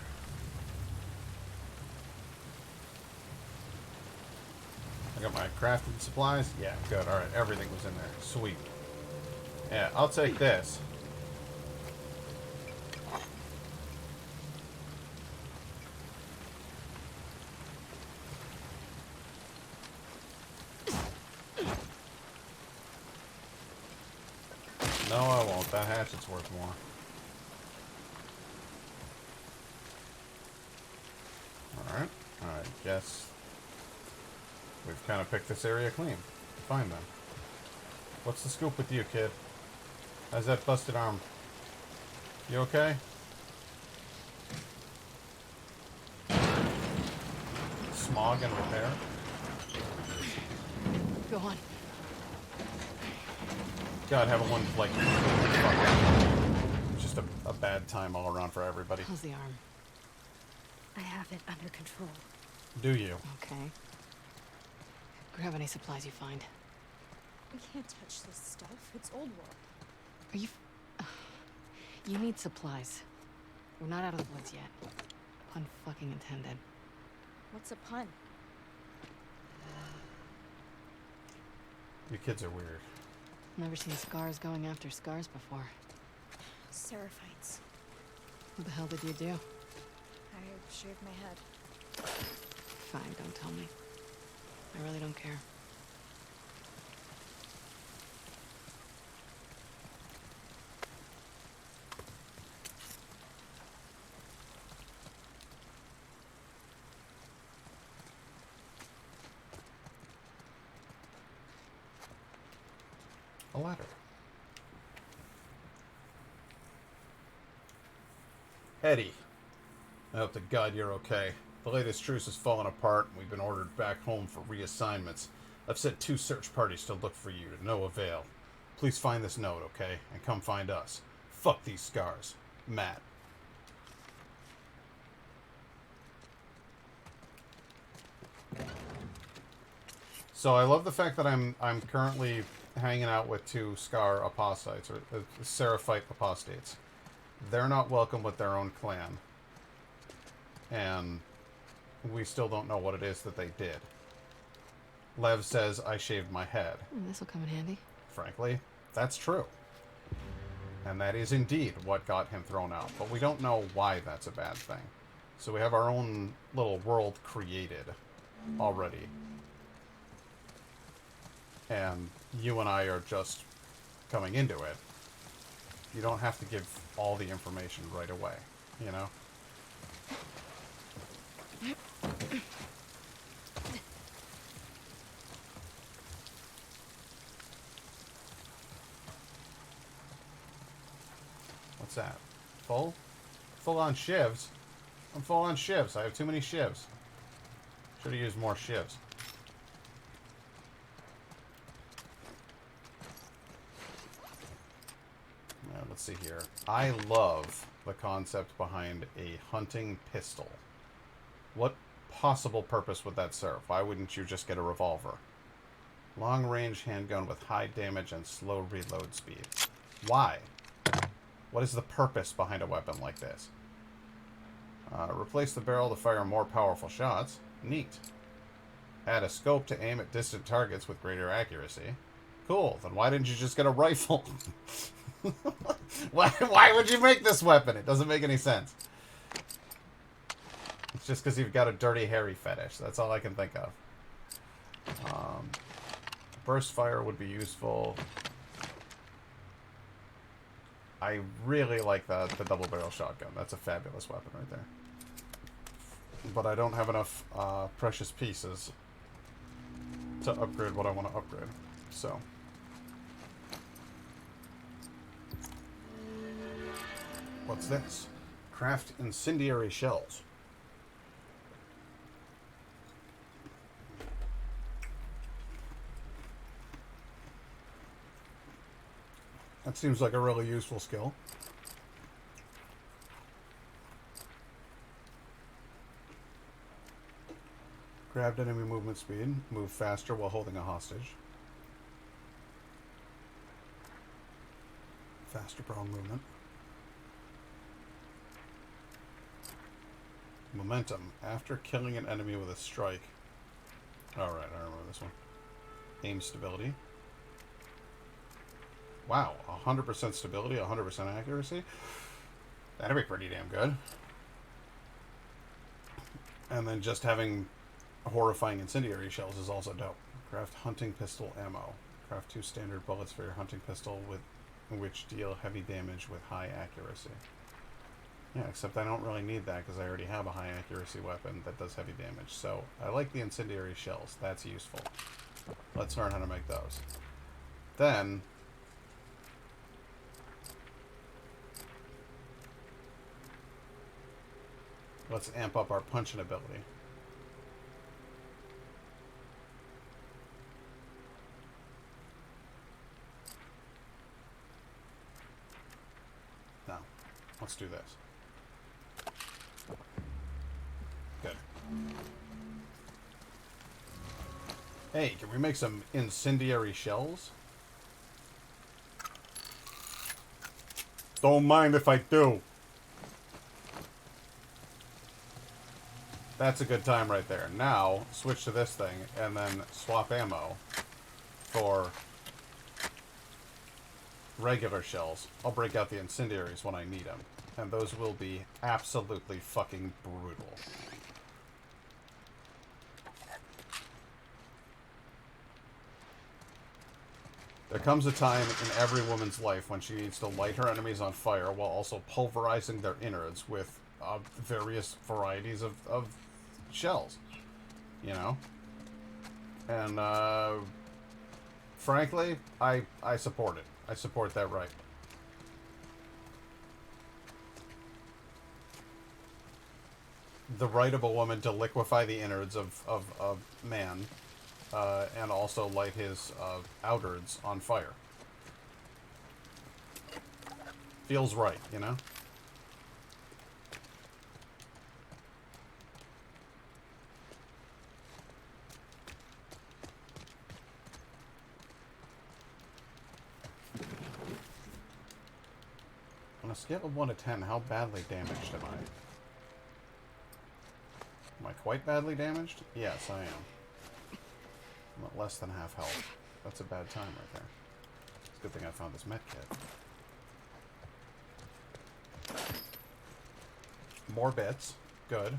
I got my crafting supplies. Yeah, good. All right, everything was in there. Sweet. Yeah, I'll take this. No, I won't. That hatchet's worth more. Alright. Alright, guess we've kind of picked this area clean. Fine then. What's the scoop with you, kid? How's that busted arm? You okay? Smog and repair? Go on. God, having one, like, it's just a bad time all around for everybody. How's the arm? I have it under control. Do you? Okay. Grab any supplies you find. We can't touch this stuff. It's old world. Are you... You need supplies. We're not out of the woods yet. Pun fucking intended. What's a pun? You kids are weird. Never seen scars going after scars before. Seraphites. What the hell did you do? I shaved my head. Fine, don't tell me. I really don't care. A ladder. Eddie, I hope to God you're okay. The latest truce has fallen apart, and we've been ordered back home for reassignments. I've sent 2 search parties to look for you, to no avail. Please find this note, okay? And come find us. Fuck these scars. Matt. So I love the fact that I'm currently hanging out with 2 Scar apostates, or Seraphite apostates. They're not welcome with their own clan. And we still don't know what it is that they did. Lev says, I shaved my head. This'll come in handy. Frankly, that's true. And that is indeed what got him thrown out. But we don't know why that's a bad thing. So we have our own little world created already. And you and I are just coming into it. You don't have to give all the information right away, you know? What's that? Full? Full on shivs? I'm full on shivs. I have too many shivs. Should have used more shivs. Let's see here. I love the concept behind a hunting pistol. What possible purpose would that serve? Why wouldn't you just get a revolver? Long-range handgun with high damage and slow reload speed. Why? What is the purpose behind a weapon like this? Replace the barrel to fire more powerful shots. Neat. Add a scope to aim at distant targets with greater accuracy. Cool. Then why didn't you just get a rifle? Why would you make this weapon? It doesn't make any sense. It's just because you've got a dirty, hairy fetish. That's all I can think of. Burst fire would be useful. I really like the double barrel shotgun. That's a fabulous weapon right there. But I don't have enough precious pieces to upgrade what I want to upgrade. So. What's this? Craft Incendiary Shells. That seems like a really useful skill. Grabbed enemy movement speed. Move faster while holding a hostage. Faster prone movement. Momentum. After killing an enemy with a strike. Alright, I remember this one. Aim stability. Wow, 100% stability, 100% accuracy. That'd be pretty damn good. And then just having horrifying incendiary shells is also dope. Craft hunting pistol ammo. Craft 2 standard bullets for your hunting pistol which deal heavy damage with high accuracy. Yeah, except I don't really need that because I already have a high accuracy weapon that does heavy damage. So I like the incendiary shells. That's useful. Let's learn how to make those. Then let's amp up our punching ability. Now, let's do this. Good. Hey, can we make some incendiary shells? Don't mind if I do. That's a good time right there. Now, switch to this thing, and then swap ammo for regular shells. I'll break out the incendiaries when I need them. And those will be absolutely fucking brutal. There comes a time in every woman's life when she needs to light her enemies on fire while also pulverizing their innards with various varieties of shells, you know? And, frankly, I support it. I support that right. The right of a woman to liquefy the innards of man, and also light his outards on fire. Feels right, you know? On a scale of 1 to 10, how badly damaged am I? Am I quite badly damaged? Yes, I am. I'm at less than half health. That's a bad time right there. It's a good thing I found this med kit. More bits. Good.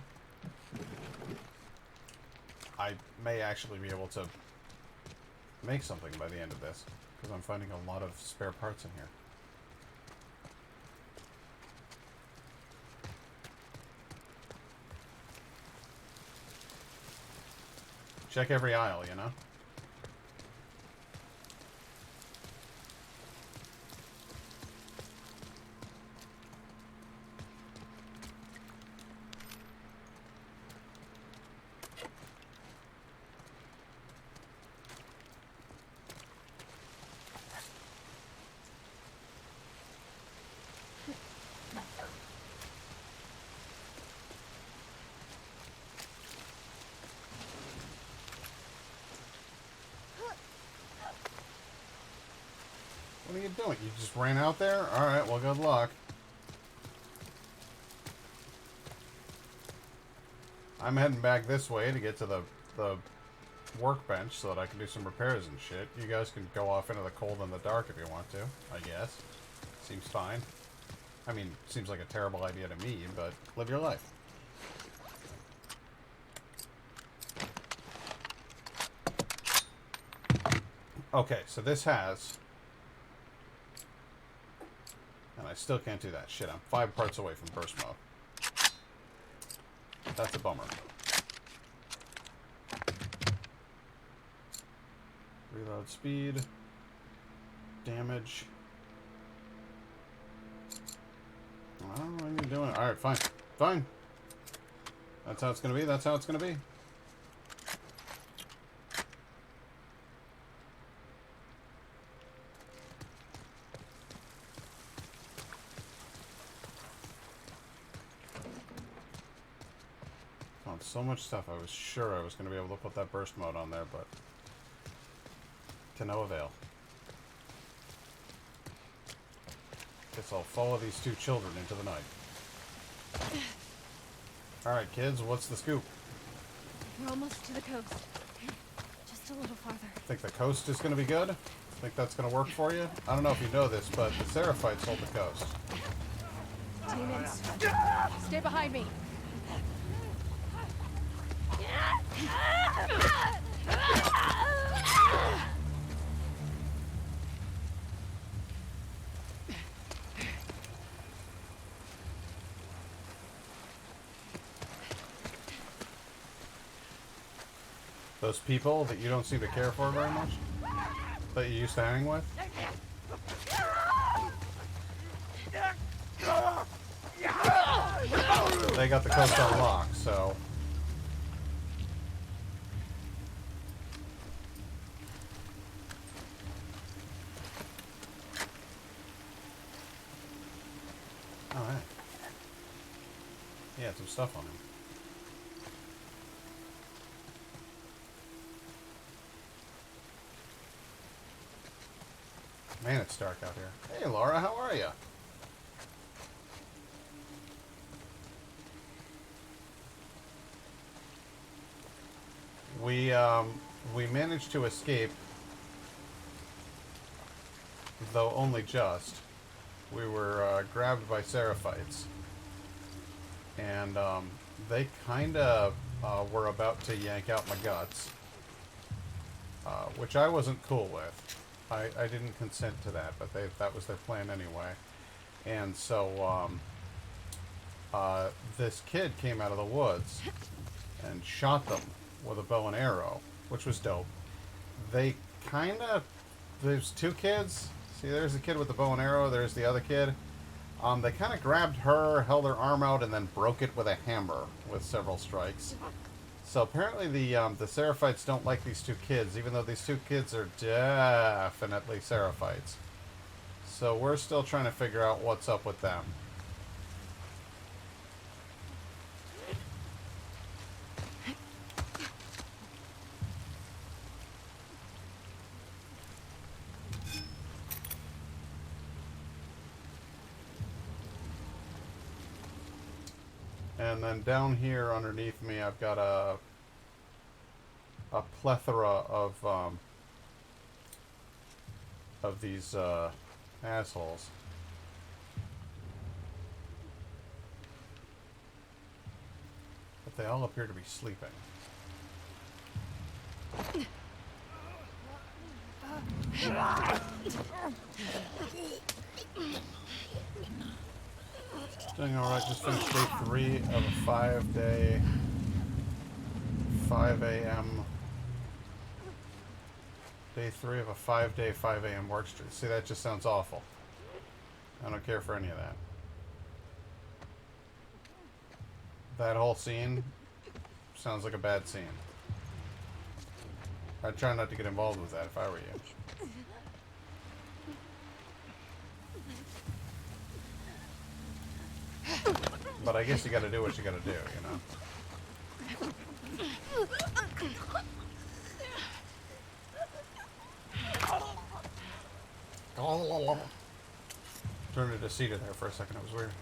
I may actually be able to make something by the end of this, because I'm finding a lot of spare parts in here. Check every aisle, you know? What are you doing? You just ran out there? Alright, well, good luck. I'm heading back this way to get to the workbench so that I can do some repairs and shit. You guys can go off into the cold and the dark if you want to, I guess. Seems fine. I mean, seems like a terrible idea to me, but live your life. Okay, so this has And I still can't do that. Shit, I'm 5 parts away from burst mode. That's a bummer. Reload speed. Damage. I don't know what you're doing. Alright, fine. Fine. That's how it's gonna be. That's how it's gonna be. Found so much stuff. I was sure I was gonna be able to put that burst mode on there, but to no avail. Guess I'll follow these 2 children into the night. Alright, kids, what's the scoop? We're almost to the coast. Just a little farther. Think the coast is going to be good? Think that's going to work for you? I don't know if you know this, but the Seraphites hold the coast. Demons. Stay behind me. Those people that you don't seem to care for very much? That you used to hang with? They got the coast on lock, so... Alright. He had some stuff on him. Man, it's dark out here. Hey, Laura, how are you? We managed to escape, though only just. We were grabbed by Seraphites, and they kind of were about to yank out my guts, which I wasn't cool with. I didn't consent to that, but that was their plan anyway. And so this kid came out of the woods and shot them with a bow and arrow, which was dope. They kind of... There's 2 kids. See, there's the kid with the bow and arrow. There's the other kid. They kind of grabbed her, held her arm out, and then broke it with a hammer with several strikes. So apparently the Seraphites don't like these 2 kids, even though these 2 kids are definitely Seraphites. So we're still trying to figure out what's up with them. And then down here underneath me, I've got a plethora of these assholes. But they all appear to be sleeping. Doing alright, just finished day 3 of a 5-day, 5 a.m. Day 3 of a 5-day, 5 a.m. work streak. See, that just sounds awful. I don't care for any of that. That whole scene sounds like a bad scene. I'd try not to get involved with that if I were you. But I guess you gotta do what you gotta do, you know? Turned into Cedar there for a second, it was weird.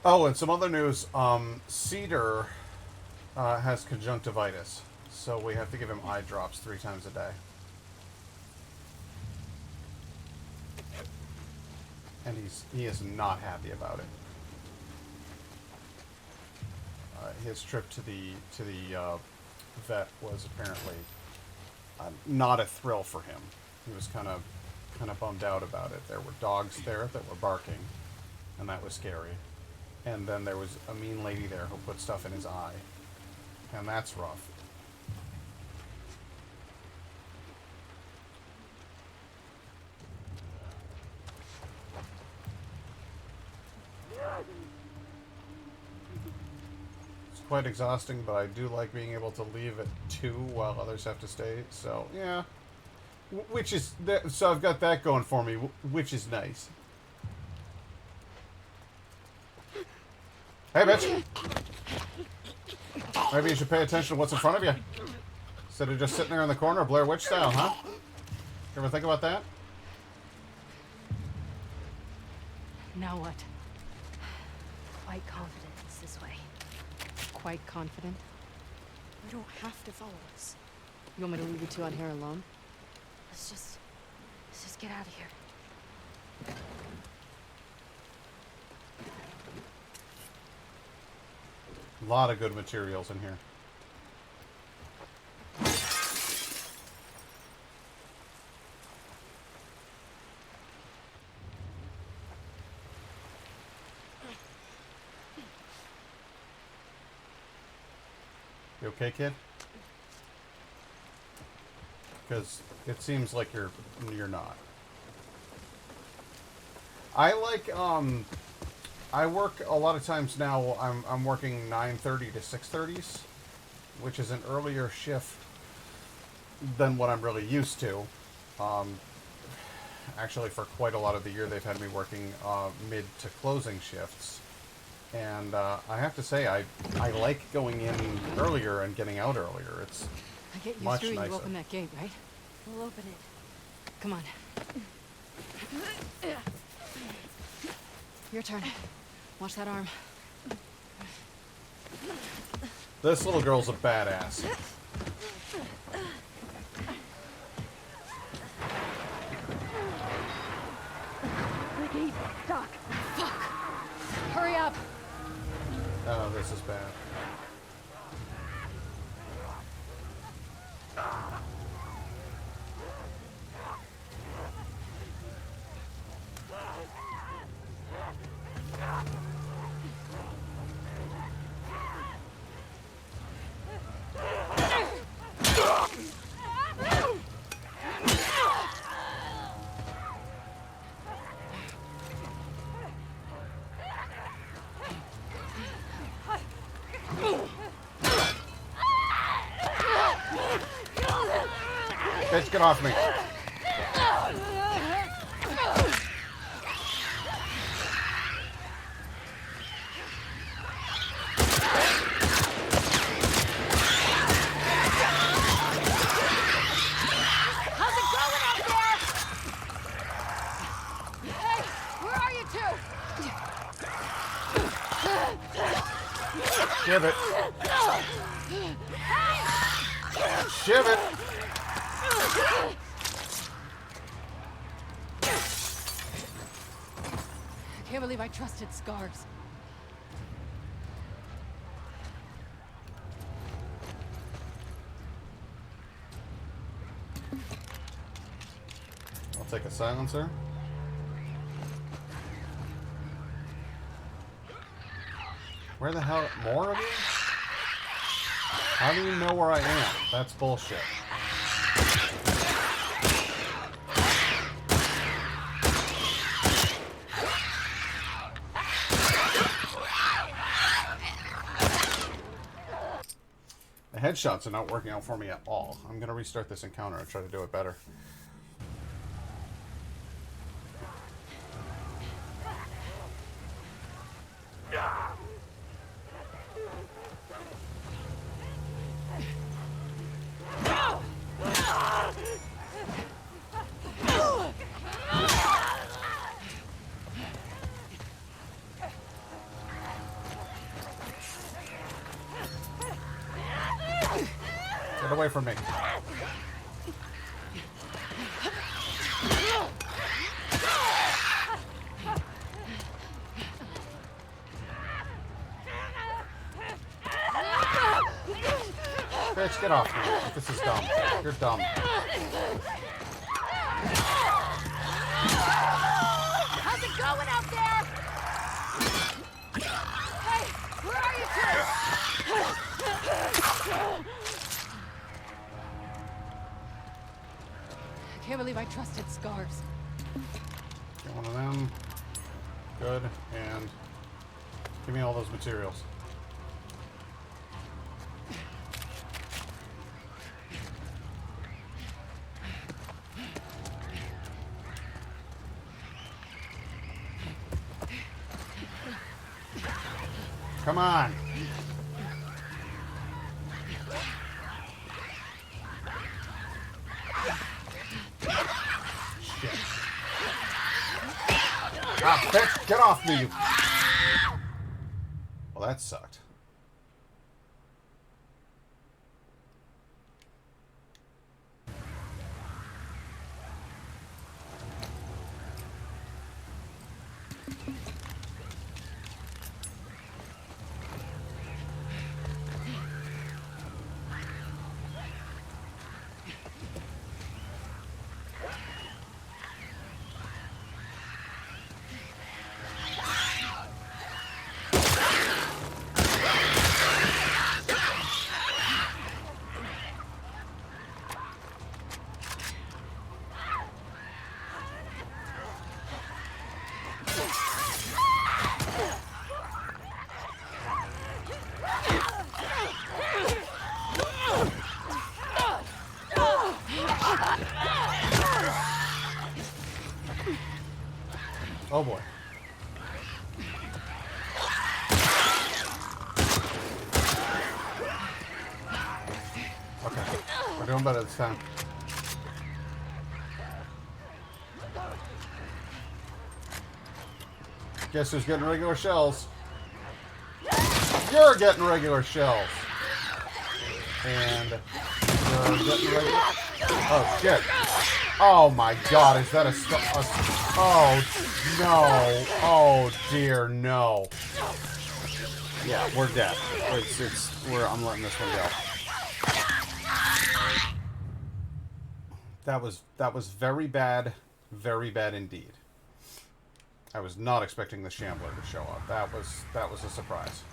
Oh, and some other news. Cedar has conjunctivitis, so we have to give him eye drops 3 times a day. And he is not happy about it. His trip to the vet was apparently not a thrill for him. He was kind of kind of bummed out about it. There were dogs there that were barking, and that was scary. And then there was a mean lady there who put stuff in his eye, and that's rough. It's quite exhausting, but I do like being able to leave at 2 while others have to stay. So yeah, which is so I've got that going for me, which is nice. Hey, bitch! Maybe you should pay attention to what's in front of you instead of just sitting there in the corner, Blair Witch style, huh? You ever think about that? Now what? Quite confident it's this way. Quite confident? You don't have to follow us. You want me to leave you two out here alone? Let's just get out of here. A lot of good materials in here. You okay, kid? Because it seems like you're not. I like I work a lot of times now. I'm working 9:30 to 6:30s, which is an earlier shift than what I'm really used to. Actually, for quite a lot of the year, they've had me working mid to closing shifts, and I have to say I like going in earlier and getting out earlier. It's I get used much to it, nicer. you open that gate, right? We'll open it. Come on. Your turn. Watch that arm. This little girl's a badass. The gate's stuck. Hurry up! Oh, this is bad. Bitch, get off me. How's it going out there? Hey, where are you two? Shiv it. Shiv it. I can't believe I trusted Scars. I'll take a silencer. Where the hell? More of you? How do you know where I am? That's bullshit. The headshots are not working out for me at all. I'm going to restart this encounter and try to do it better. Get away from me. Bitch, get off me. This is dumb. You're dumb. can't believe I trusted Scars. Get one of them. Good. And give me all those materials. Come on. Shit. Ah, bitch, get off me, you... Well, that sucked. Oh boy. Okay. We're doing better this time. Guess who's getting regular shells? You're getting regular shells. And you're getting regular... Oh, shit. Oh my god, is that a... Oh, no. Oh, dear, no. Yeah, we're dead. I'm letting this one go. That was very bad indeed. I was not expecting the Shambler to show up. That was a surprise.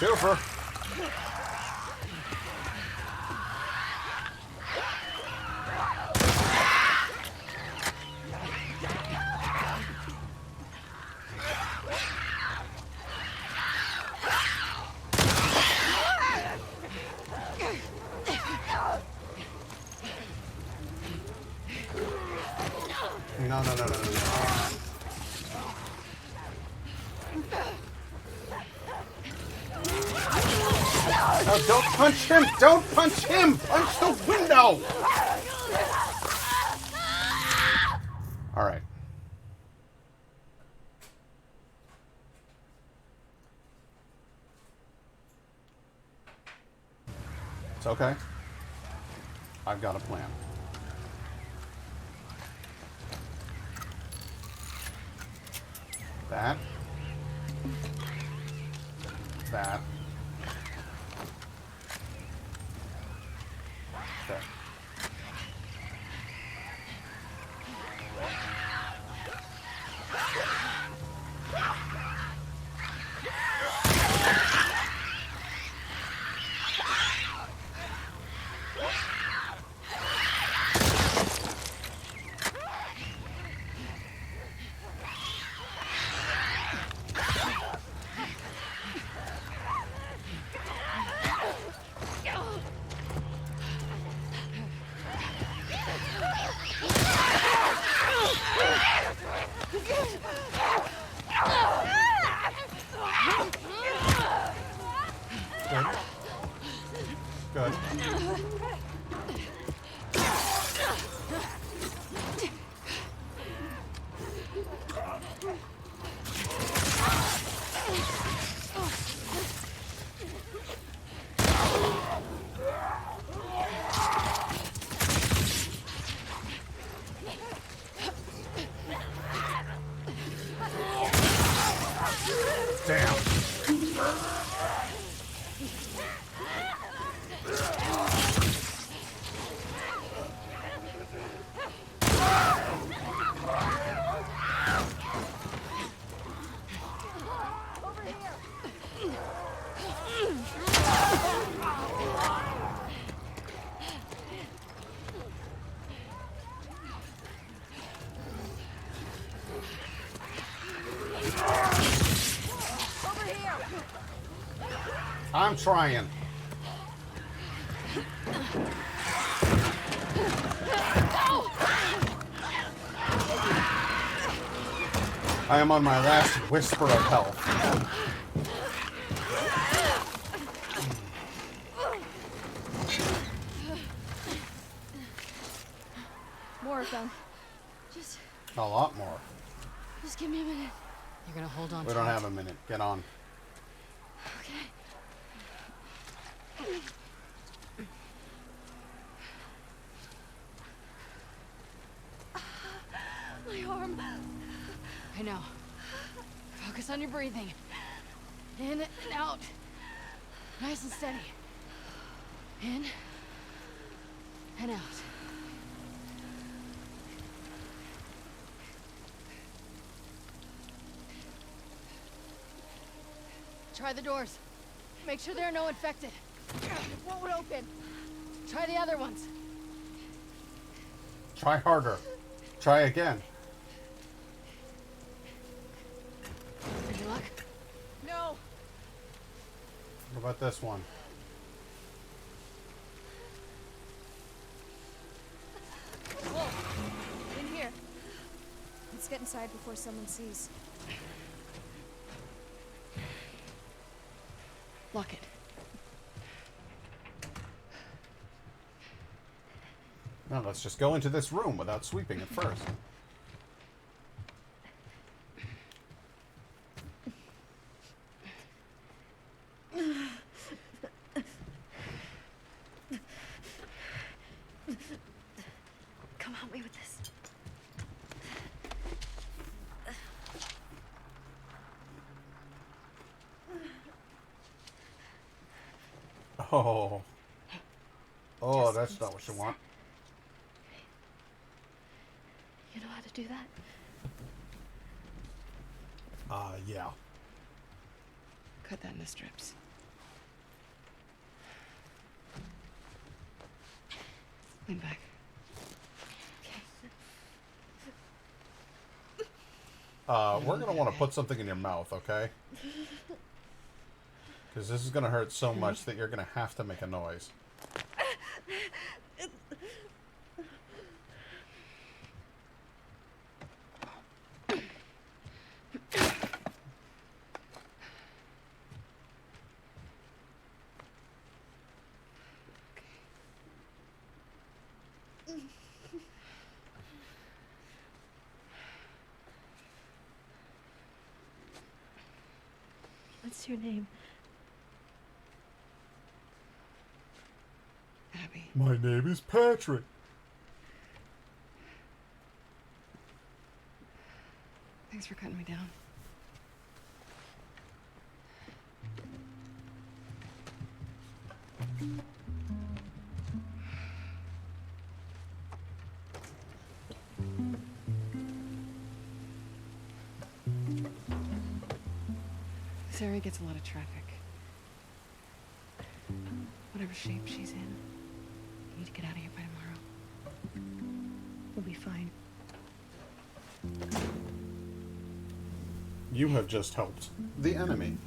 Twofer. No. No, don't punch him! Don't punch him! Punch the window! Alright. It's okay. I've got a plan. That. That. Okay. I'm trying. I am on my last whisper of health. More of them. Just A lot more. give me a minute. You're gonna hold on We to don't it. have a minute. Get on. Okay. My arm. I know. Focus on your breathing. In and out. Nice and steady. In and out. Try the doors. Make sure there are no infected. What would open? Try the other ones. Try harder. Try again. Any luck? No. What about this one? Whoa. In here. Let's get inside before someone sees. Lock it. Now let's just go into this room without sweeping it first. Come help me with this. Oh. Oh, that's not what you want. You know how to do that? Yeah. Cut that into strips. Lean back. We're gonna want to put something in your mouth, okay? Because this is gonna hurt so much that you're gonna have to make a noise. What's your name? Abby. My name is Patrick. Thanks for cutting me down. This area gets a lot of traffic. Whatever shape she's in, you need to get out of here by tomorrow. We'll be fine. You have just helped the enemy.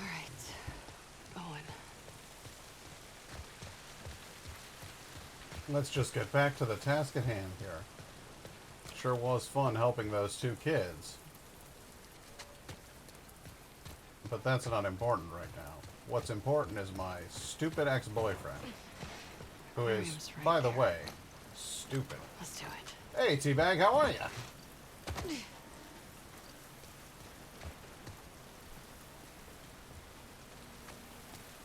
All right, Owen. Let's just get back to the task at hand here. Sure was fun helping those two kids. But that's not important right now. What's important is my stupid ex-boyfriend. Who is, Miriam's right by the there. way, stupid. Let's do it. Hey, Teabag, how are ya?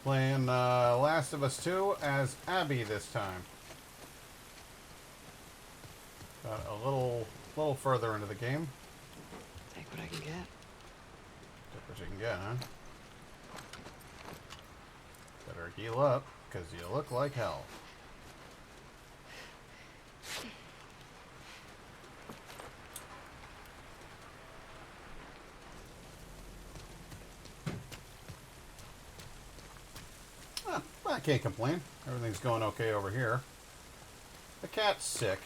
Playing Last of Us 2 as Abby this time. Got a little further into the game. Take what I can get. Take what you can get, huh? Better heal up, because you look like hell. can't complain. Everything's going okay over here. The cat's sick,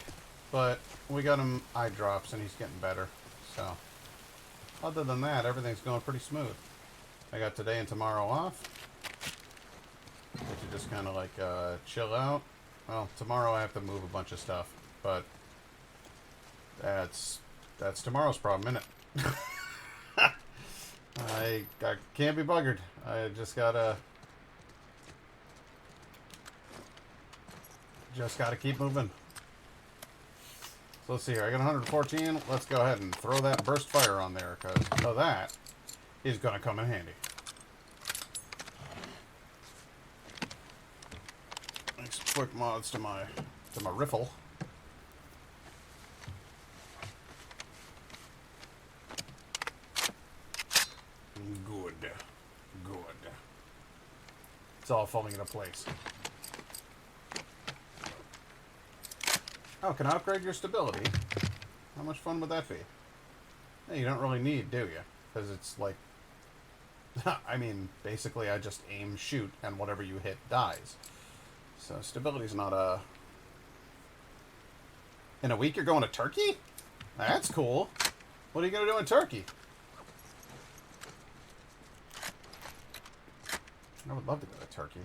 but we got him eye drops and he's getting better. So, other than that, everything's going pretty smooth. I got today and tomorrow off. Get to just kind of like chill out. Well, tomorrow I have to move a bunch of stuff, but that's tomorrow's problem, isn't it? I can't be buggered. I just gotta keep moving. So let's see here. I got 114. Let's go ahead and throw that burst fire on there, because that is gonna come in handy. Make some quick mods to my riffle. Good. It's all falling into place. Oh, can I upgrade your stability? How much fun would that be? Hey, you don't really need, do you? Because it's like... I mean, basically I just aim, shoot, and whatever you hit dies. So stability's not a... In a week you're going to Turkey? That's cool. What are you going to do in Turkey? I would love to go to Turkey.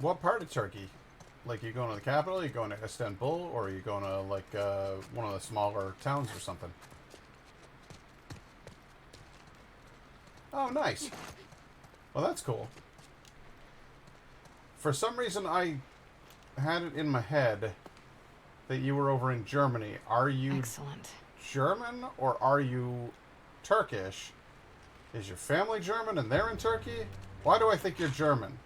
What part of Turkey? Like, you going to the capital, you going to Istanbul, or are you going to, like, one of the smaller towns or something? Oh, nice. Well, that's cool. For some reason, I had it in my head that you were over in Germany. Are you Excellent. German, or are you Turkish? Is your family German and they're in Turkey? Why do I think you're German?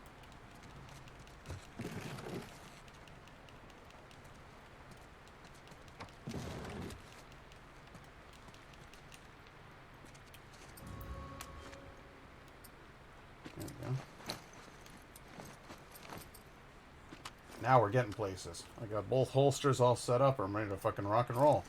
Now we're getting places. I got both holsters all set up. I'm ready to fucking rock and roll.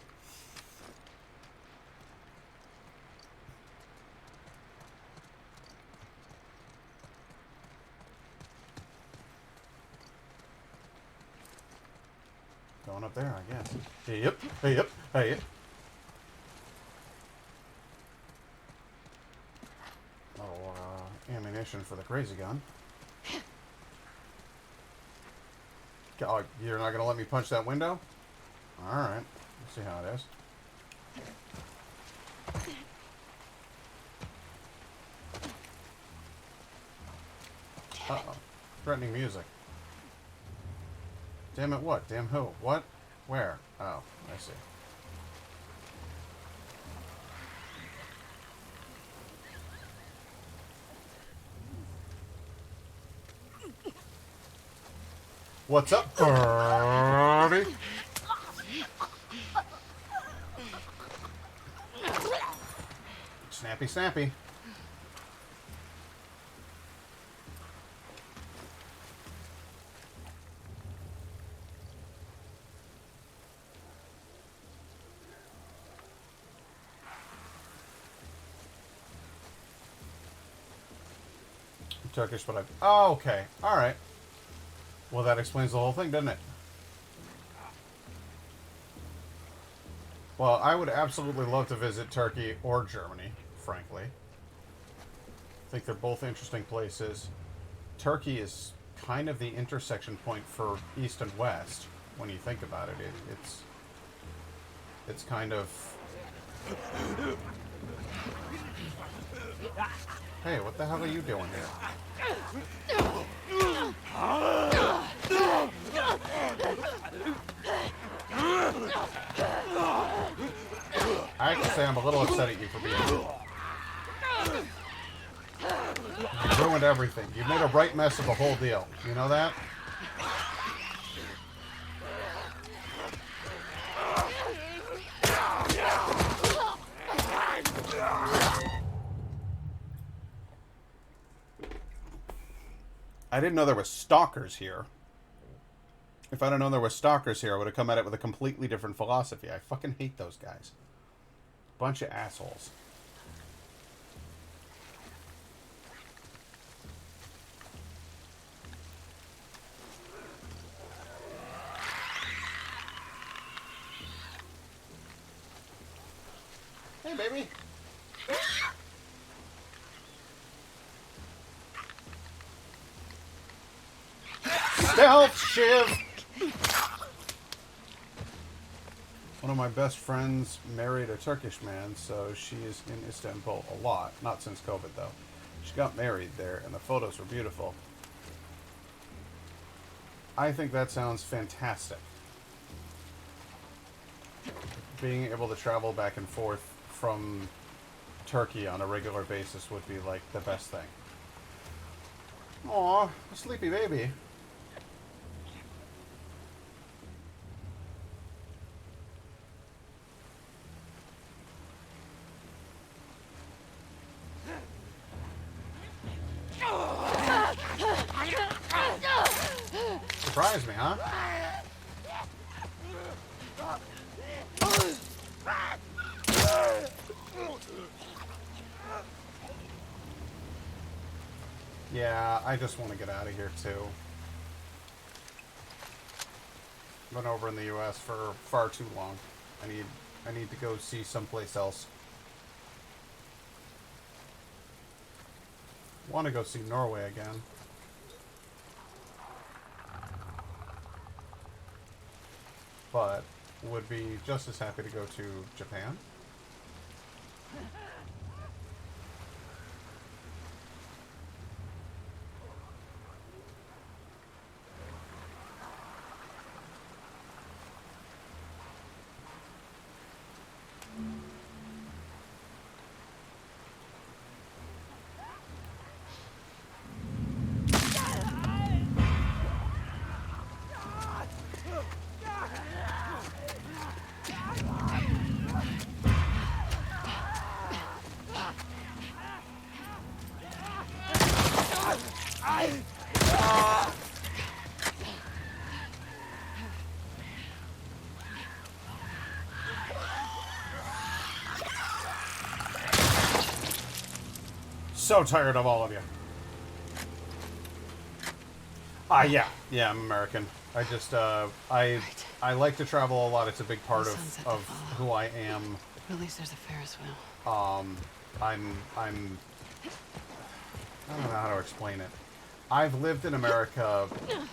Going up there, I guess. Yep, yep, yep. Oh, ammunition for the crazy gun. Oh, you're not going to let me punch that window? Alright. Let's see how it is. Uh-oh. Threatening music. Damn it, what? Damn who? What? Where? Oh, I see. What's up, Birdie? Snappy, snappy. Turkish, but I've... Oh, okay. All right. Well, that explains the whole thing, doesn't it? Well, I would absolutely love to visit Turkey or Germany, frankly. I think they're both interesting places. Turkey is kind of the intersection point for East and West, when you think about it. It's kind of... Hey, what the hell are you doing here? I have to say I'm a little upset at you for being here. You ruined everything. You made a right mess of the whole deal. You know that? I didn't know there was stalkers here. If I'd have known there were stalkers here, I would have come at it with a completely different philosophy. I fucking hate those guys. Bunch of assholes. Hey, baby. Stealth shiv! One of my best friends married a Turkish man, so she is in Istanbul a lot. Not since COVID, though. She got married there, and the photos were beautiful. I think that sounds fantastic. Being able to travel back and forth from Turkey on a regular basis would be, like, the best thing. Aw, a sleepy baby. Surprise me, huh? Yeah, I just want to get out of here too. Been over in the US for far too long. I need to go see someplace else. Want to go see Norway again. But would be just as happy to go to Japan. So tired of all of you. Yeah, I'm American. I just, I like to travel a lot. It's a big part of who I am. At least there's a Ferris wheel. I don't know how to explain it. I've lived in America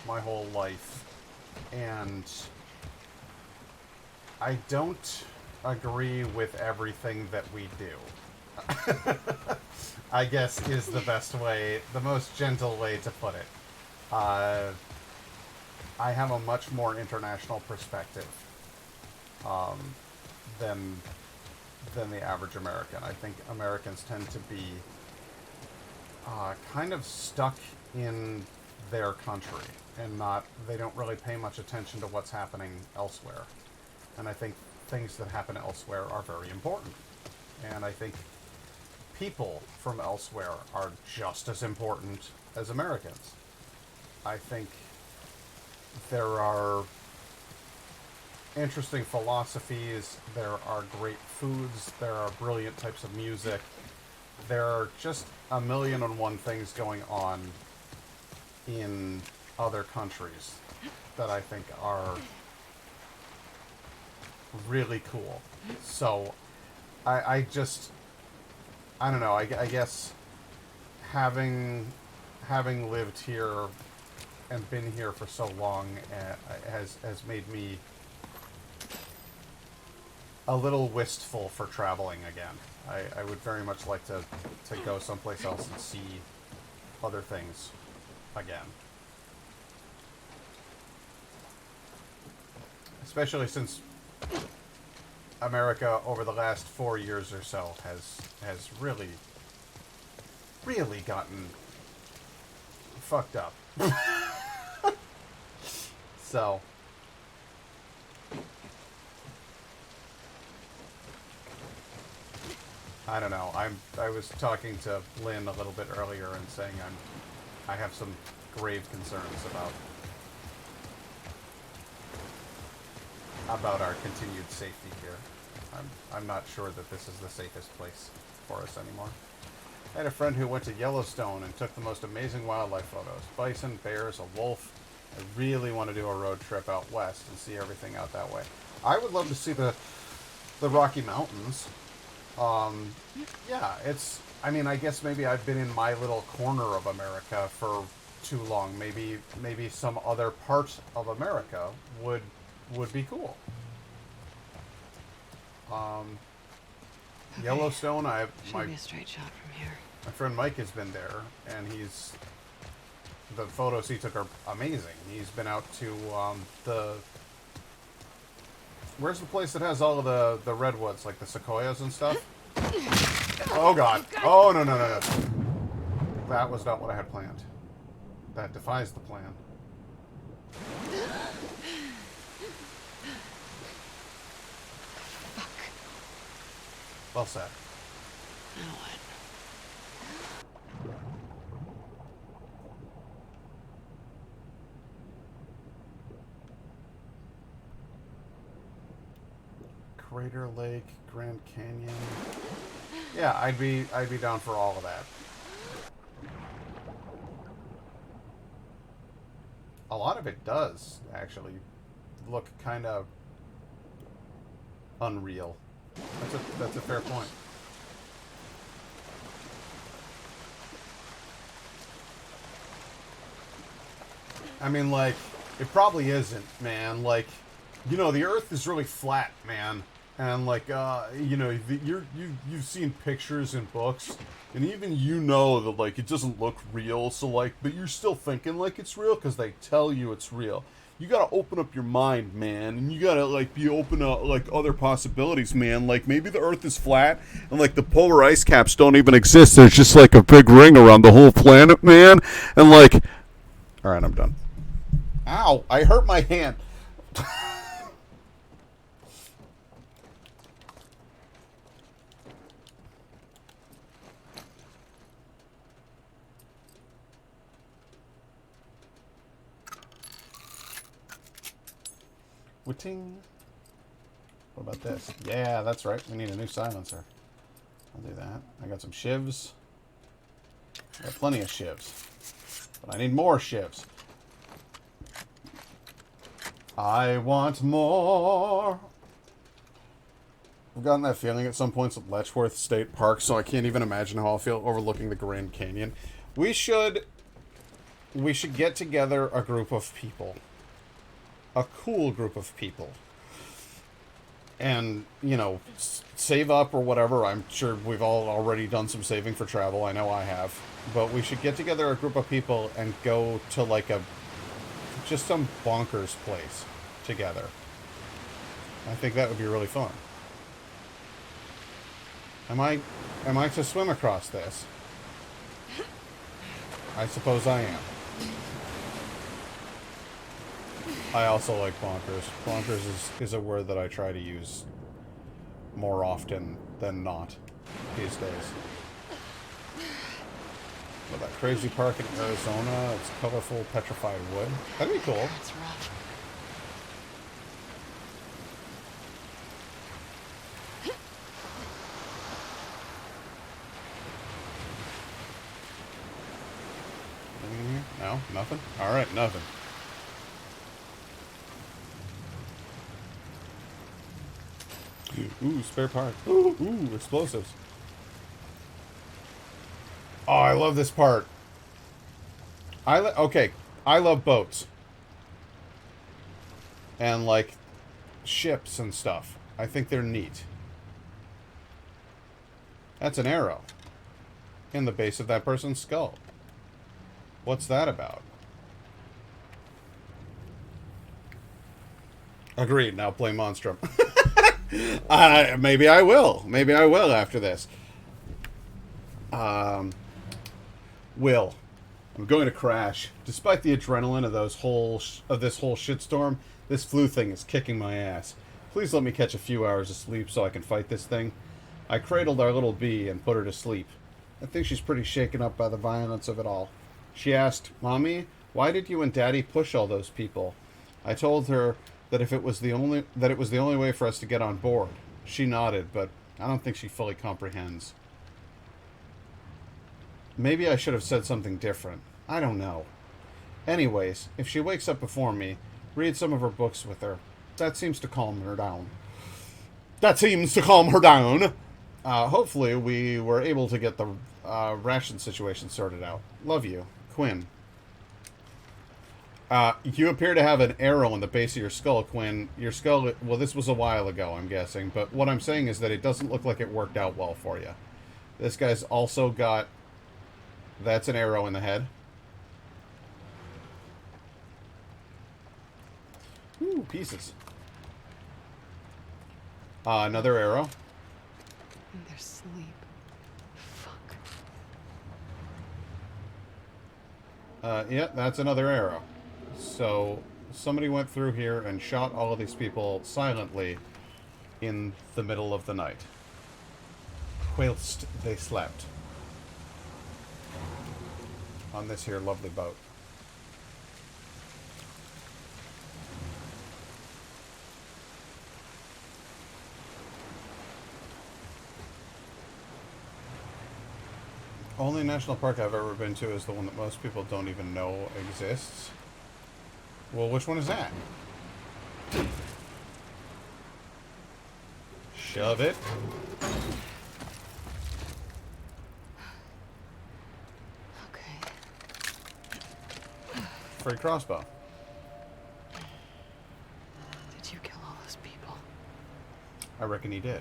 my whole life, and I don't agree with everything that we do. I guess is the best way, the most gentle way to put it. I have a much more international perspective than the average American. I think Americans tend to be kind of stuck in their country and they don't really pay much attention to what's happening elsewhere. And I think things that happen elsewhere are very important. And I think people from elsewhere are just as important as Americans. I think there are interesting philosophies, there are great foods, there are brilliant types of music. There are just a million and one things going on in other countries that I think are really cool. So I don't know, I guess having lived here and been here for so long has made me a little wistful for traveling again. I would very much like to go someplace else and see other things again. Especially since America over the last 4 years or so has really gotten fucked up. So I don't know. I was talking to Lynn a little bit earlier and saying I have some grave concerns about our continued safety here. I'm not sure that this is the safest place for us anymore. I had a friend who went to Yellowstone and took the most amazing wildlife photos. Bison, bears, a wolf. I really want to do a road trip out west and see everything out that way. I would love to see the Rocky Mountains. Yeah, it's... I mean, I guess maybe I've been in my little corner of America for too long. Maybe some other part of America would be cool. Yellowstone, Should be a straight shot from here. my friend Mike has been there, and the photos he took are amazing. He's been out to where's the place that has all of the redwoods, like the sequoias and stuff? Oh god. Oh no. That was not what I had planned. That defies the plan. Fuck. Well said. Now what? Crater Lake, Grand Canyon. Yeah, I'd be down for all of that. A lot of it does actually look kind of unreal. That's a fair point. I mean, like, it probably isn't, man. Like, you know, the Earth is really flat, man. And like, you know, you've seen pictures in books, and even you know that like it doesn't look real. So like, but you're still thinking like it's real because they tell you it's real. You gotta open up your mind, man, and you gotta like be open to like other possibilities, man. Like maybe the Earth is flat, and like the polar ice caps don't even exist. There's just like a big ring around the whole planet, man. And like, all right, I'm done. Ow! I hurt my hand. Ting. What about this? Yeah, that's right. We need a new silencer. I'll do that. I got some shivs. I got plenty of shivs. But I need more shivs. I want more. I've gotten that feeling at some points at Letchworth State Park, so I can't even imagine how I'll feel overlooking the Grand Canyon. We should get together a group of people. A cool group of people. And, you know, save up or whatever. I'm sure we've all already done some saving for travel. I know I have. But we should get together a group of people and go to like just some bonkers place together. I think that would be really fun. Am I to swim across this? I suppose I am. I also like bonkers. Bonkers is a word that I try to use more often than not these days. But that crazy park in Arizona, it's colorful petrified wood. That'd be cool. That's rough. Anything in here? No? Nothing? Alright, nothing. Ooh, spare part. Ooh, explosives. Oh, I love this part. Okay, I love boats. And, like, ships and stuff. I think they're neat. That's an arrow. In the base of that person's skull. What's that about? Agreed, now play Monstrum. Maybe I will. Maybe I will after this. Will. I'm going to crash. Despite the adrenaline of this whole shitstorm, this flu thing is kicking my ass. Please let me catch a few hours of sleep so I can fight this thing. I cradled our little bee and put her to sleep. I think she's pretty shaken up by the violence of it all. She asked, "Mommy, Why did you and Daddy push all those people? I told her that it was the only way for us to get on board. She nodded, but I don't think she fully comprehends. Maybe I should have said something different. I don't know. Anyways, if she wakes up before me, read some of her books with her. That seems to calm her down. Hopefully we were able to get the ration situation sorted out. Love you, Quinn. You appear to have an arrow in the base of your skull, Quinn. Your skull, well, this was a while ago, I'm guessing, but what I'm saying is that it doesn't look like it worked out well for you. This guy's also got... That's an arrow in the head. Ooh, pieces. Another arrow. In their sleep. Fuck. Yeah, that's another arrow. So, somebody went through here and shot all of these people silently in the middle of the night. Whilst they slept. On this here lovely boat. Only national park I've ever been to is the one that most people don't even know exists. Well, which one is that? Shove it. Okay. Free crossbow. Did you kill all those people? I reckon he did.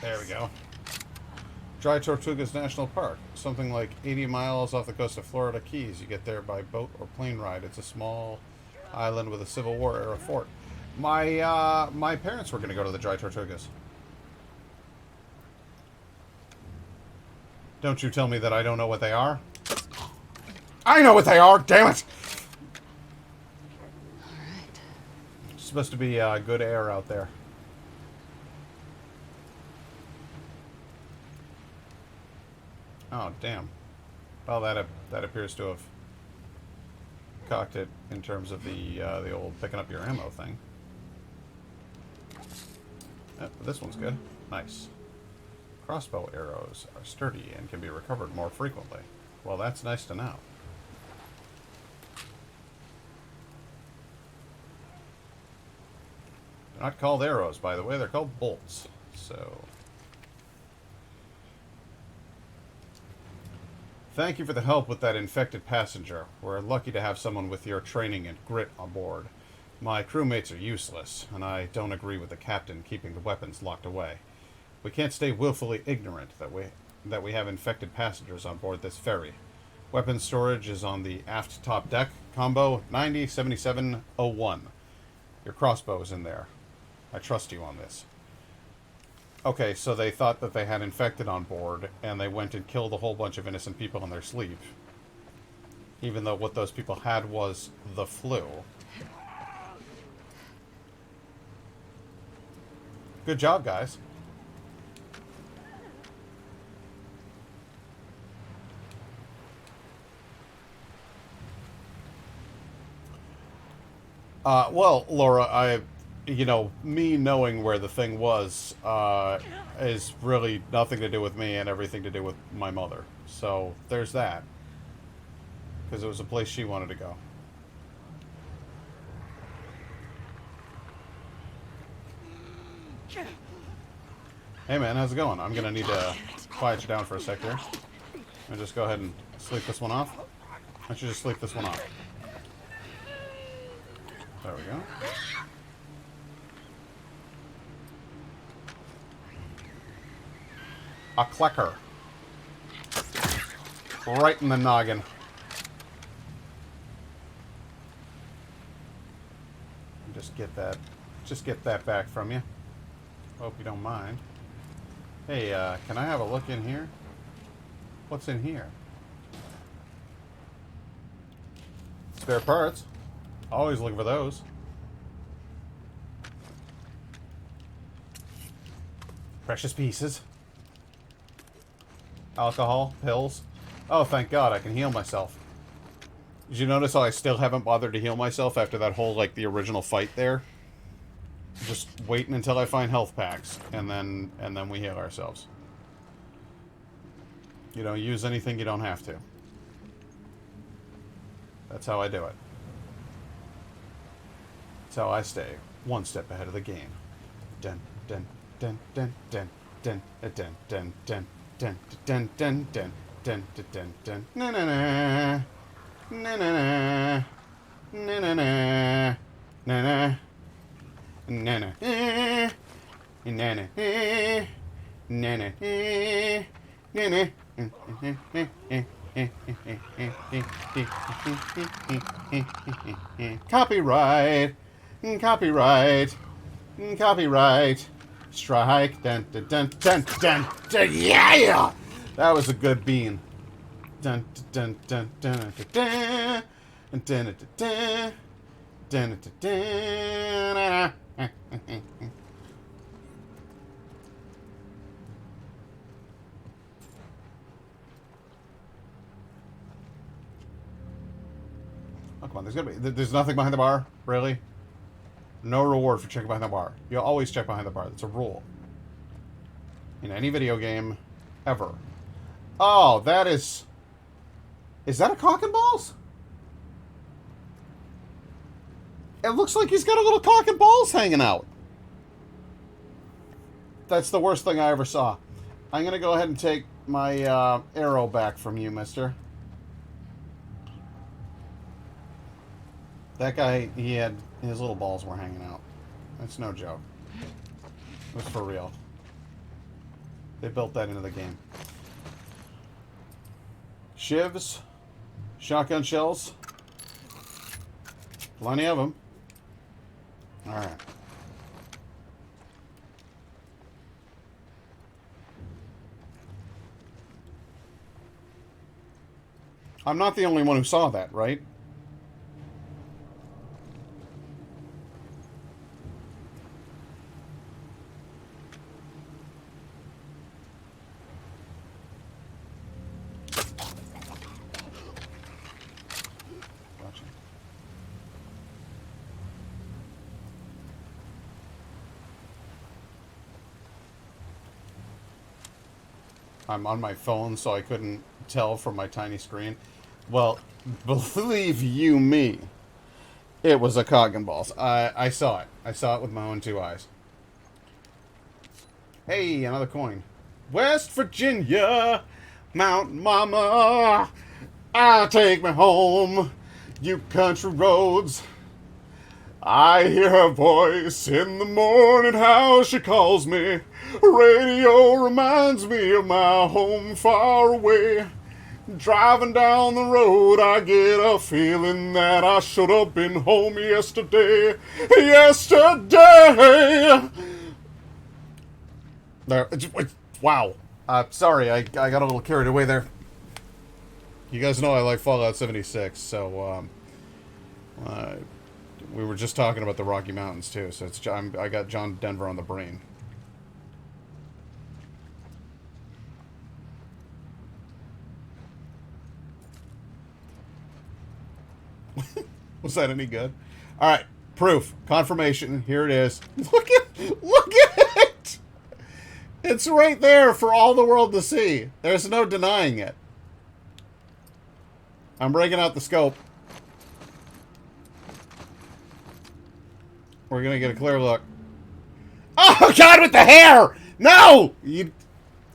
There we go. Dry Tortugas National Park. Something like 80 miles off the coast of Florida Keys. You get there by boat or plane ride. It's a small island with a Civil War era fort. My parents were going to go to the Dry Tortugas. Don't you tell me that I don't know what they are. I know what they are, damn it! Alright. It's supposed to be good air out there. Oh, damn. Well, that appears to have cocked it in terms of the old picking up your ammo thing. Yep, this one's good. Nice. Crossbow arrows are sturdy and can be recovered more frequently. Well, that's nice to know. They're not called arrows, by the way. They're called bolts. So... Thank you for the help with that infected passenger. We're lucky to have someone with your training and grit on board. My crewmates are useless, and I don't agree with the captain keeping the weapons locked away. We can't stay willfully ignorant that we have infected passengers on board this ferry. Weapons storage is on the aft top deck. Combo 907701. Your crossbow is in there. I trust you on this. Okay, so they thought that they had infected on board, and they went and killed a whole bunch of innocent people in their sleep. Even though what those people had was the flu. Good job, guys. Well, Laura, you know, me knowing where the thing was, is really nothing to do with me and everything to do with my mother. So, there's that. Because it was a place she wanted to go. Hey man, how's it going? I'm gonna need to quiet you down for a sec here. And just go ahead and sleep this one off. Why don't you just sleep this one off? There we go. A clicker. Right in the noggin. Just get that back from you. Hope you don't mind. Hey, can I have a look in here? What's in here? Spare parts. Always looking for those. Precious pieces. Alcohol, pills. Oh, thank God, I can heal myself. Did you notice how I still haven't bothered to heal myself after that whole, like, the original fight there? Just waiting until I find health packs, and then we heal ourselves. You don't use anything you don't have to. That's how I do it. That's how I stay one step ahead of the game. Dun dun dun dun dun dun dun dun dun dun dun dun dun dun dun dun. Na na na na na na na na na na na na na na na. Copyright, copyright, copyright. Strike, dun dun dun dun dun dun. Yeah, that was a good bean. Dun dun dun dun dun dun dun dun dun dun. Oh, come on, there's nothing behind the bar? Really? No reward for checking behind the bar. You'll always check behind the bar. That's a rule. In any video game, ever. Oh, that is... Is that a cock and balls? It looks like he's got a little cock and balls hanging out. That's the worst thing I ever saw. I'm going to go ahead and take my arrow back from you, mister. That guy, his little balls were hanging out. That's no joke. It was for real. They built that into the game. Shivs. Shotgun shells. Plenty of them. Alright. I'm not the only one who saw that, right? I'm on my phone, so I couldn't tell from my tiny screen. Well, believe you me, it was a cock and balls. I saw it. I saw it with my own two eyes. Hey, another coin. West Virginia, Mountain Mama, I'll take me home, you country roads. I hear her voice in the morning, how she calls me. Radio reminds me of my home far away. Driving down the road, I get a feeling that I should have been home yesterday. Yesterday! There, wow. Sorry, I got a little carried away there. You guys know I like Fallout 76, so, we were just talking about the Rocky Mountains, too, so I got John Denver on the brain. Was that any good? Alright, proof. Confirmation. Here it is. Look at it! It's right there for all the world to see. There's no denying it. I'm breaking out the scope. We're gonna get a clear look. Oh God, with the hair! No!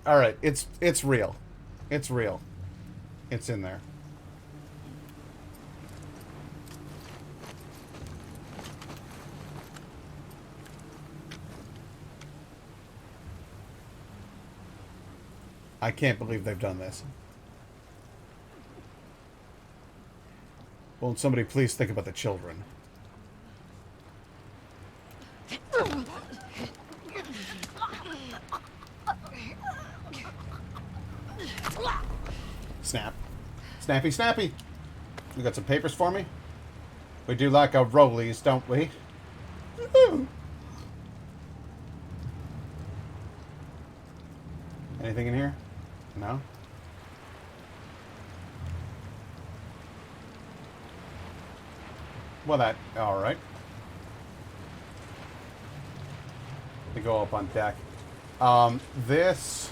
Alright, it's real. It's real. It's in there. I can't believe they've done this. Won't somebody please think about the children? Snap. Snappy, snappy. You got some papers for me? We do like our rollies, don't we? Woo-hoo. Anything in here? No? Well, that... Alright. We go up on deck. This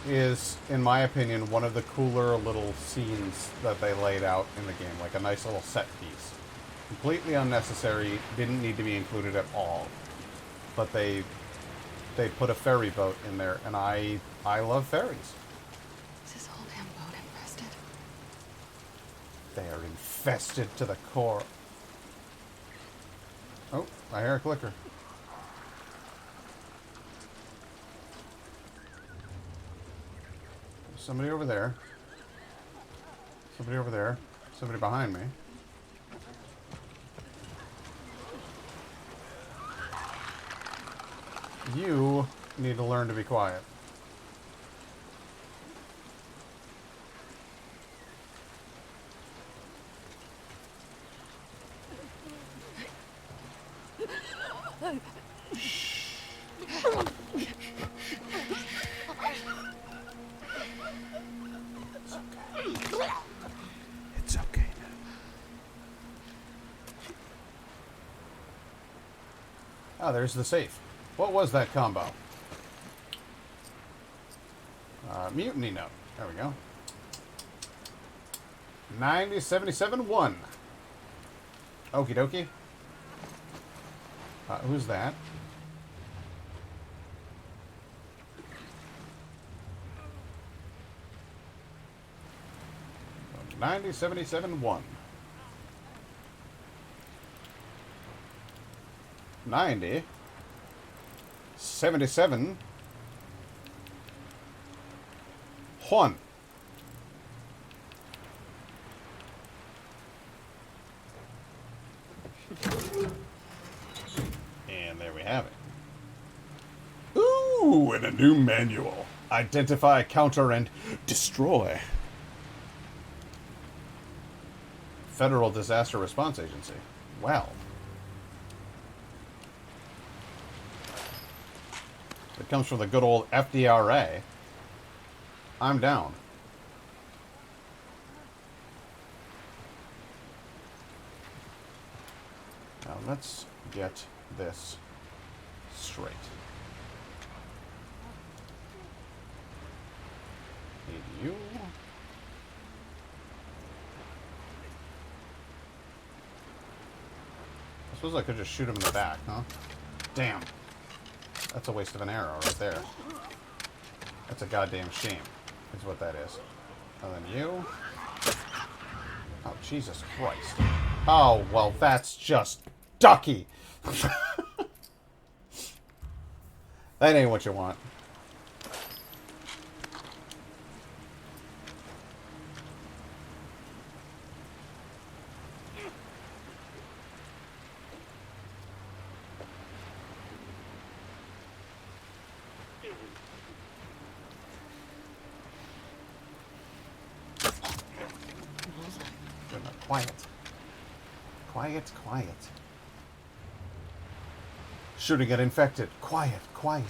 is, in my opinion, one of the cooler little scenes that they laid out in the game. Like a nice little set piece. Completely unnecessary. Didn't need to be included at all. But they put a ferry boat in there, and I love ferries. Is this whole damn boat infested? They are infested to the core. Oh, I hear a clicker. There's somebody over there. Somebody over there. Somebody behind me. You need to learn to be quiet. It's okay now. Ah, there's the safe. What was that combo? Mutiny note. There we go. 9077-1. Okie dokie. Who's that? So 9077-1. 9077 1. And there we have it. Ooh, and a new manual. Identify, counter, and destroy. Federal Disaster Response Agency. Well. It comes from the good old FDRA. I'm down. Now let's get this straight. Need you. I suppose I could just shoot him in the back, huh? Damn. That's a waste of an arrow right there. That's a goddamn shame, is what that is. And then you. Oh, Jesus Christ. Oh, well, that's just ducky. That ain't what you want. Quiet. Quiet, quiet. Shooting at infected. Quiet, quiet.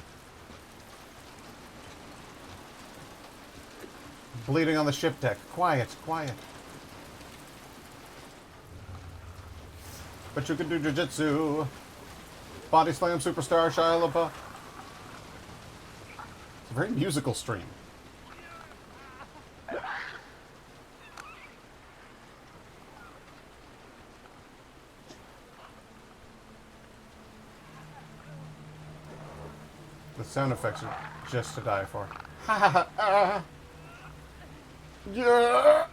Bleeding on the ship deck. Quiet, quiet. But you can do jujitsu. Body slam superstar Shia LaBeouf. It's a very musical stream. The sound effects are just to die for. Yeah.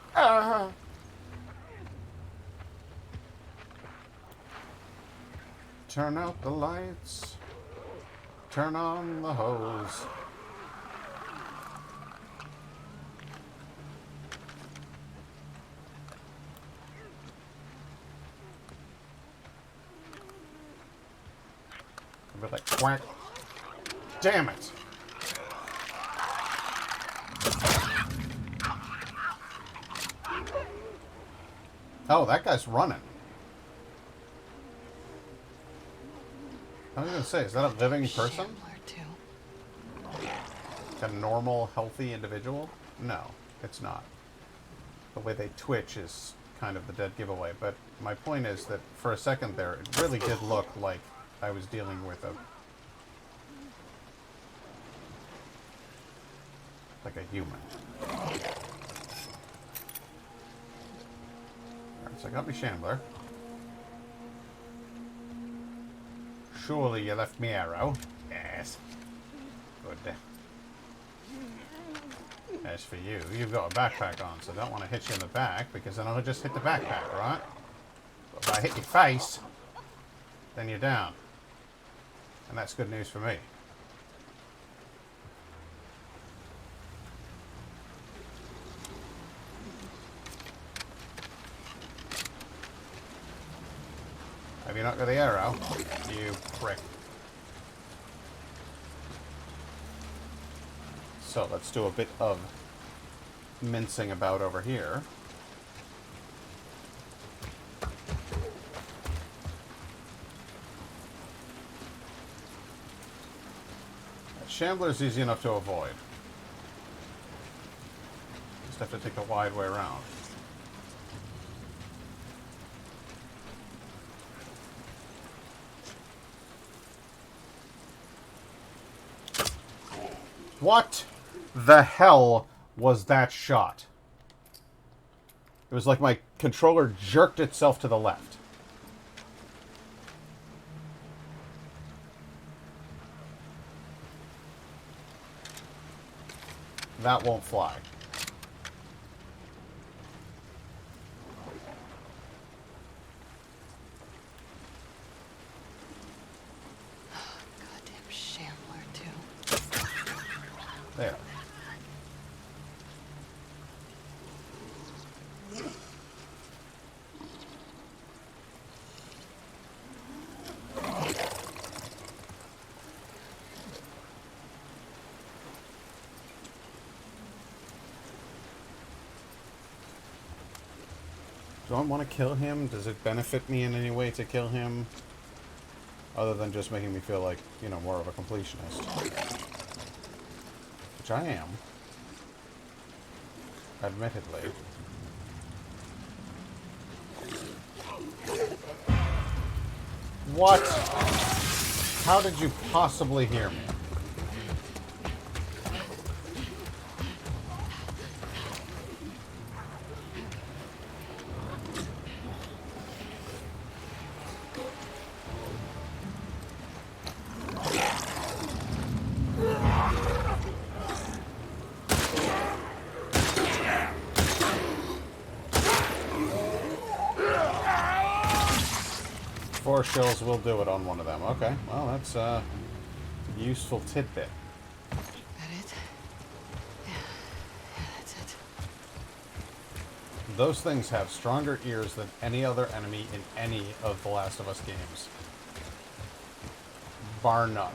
Turn out the lights. Turn on the hose. A bit like quack. Damn it! Oh, that guy's running. I was going to say, is that a living person? Shambler, too. A normal, healthy individual? No, it's not. The way they twitch is kind of the dead giveaway, but my point is that for a second there, it really did look like I was dealing with like a human. Alright, so I got my Shambler. Surely you left me arrow. Yes. Good. As for you, you've got a backpack on, so I don't want to hit you in the back, because then I'll just hit the backpack, right? But if I hit your face, then you're down. And that's good news for me. Have you not got the arrow? You prick. So let's do a bit of mincing about over here. Shambler's easy enough to avoid. Just have to take the wide way around. What the hell was that shot? It was like my controller jerked itself to the left. That won't fly. Goddamn Shambler, too. There. Do I want to kill him? Does it benefit me in any way to kill him? Other than just making me feel like, you know, more of a completionist. Which I am. Admittedly. What? How did you possibly hear me? Four shells will do it on one of them. Okay, well, that's a useful tidbit. That it? Yeah, that's it. Those things have stronger ears than any other enemy in any of the Last of Us games. Bar none.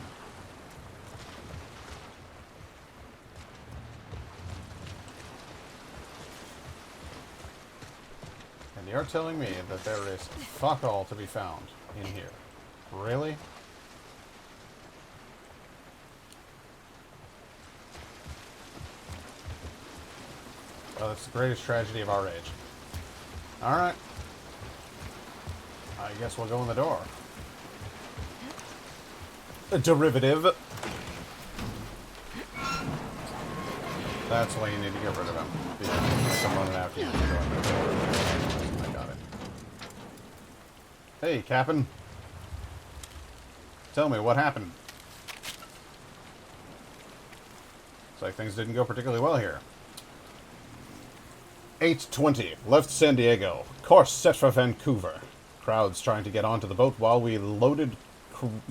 And you're telling me that there is fuck all to be found in here. Really? Well, that's the greatest tragedy of our age. Alright. I guess we'll go in the door. A derivative. That's why you need to get rid of him. Because I'm running after you. I got it. Hey, Captain. Tell me, what happened? Looks like things didn't go particularly well here. 8:20. Left San Diego. Course set for Vancouver. Crowds trying to get onto the boat while we loaded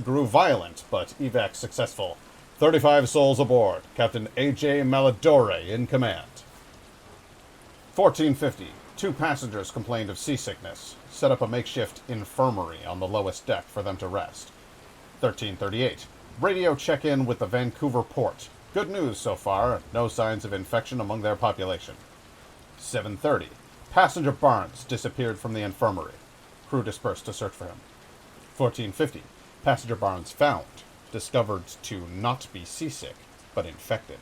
grew violent, but evac successful. 35 souls aboard. Captain A.J. Maladore in command. 14:50. 2 passengers complained of seasickness. Set up a makeshift infirmary on the lowest deck for them to rest. 13:38. Radio check-in with the Vancouver port. Good news so far. No signs of infection among their population. 7:30. Passenger Barnes disappeared from the infirmary. Crew dispersed to search for him. 14:50. Passenger Barnes found. Discovered to not be seasick, but infected.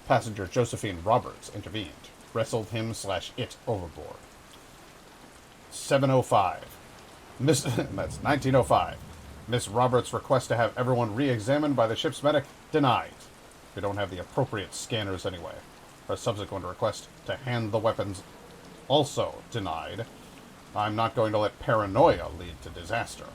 Passenger Josephine Roberts intervened. Wrestled him/it overboard. 7:05. That's 1905. Miss Roberts' request to have everyone re-examined by the ship's medic denied. We don't have the appropriate scanners anyway. Her subsequent request to hand the weapons also denied. I'm not going to let paranoia lead to disaster.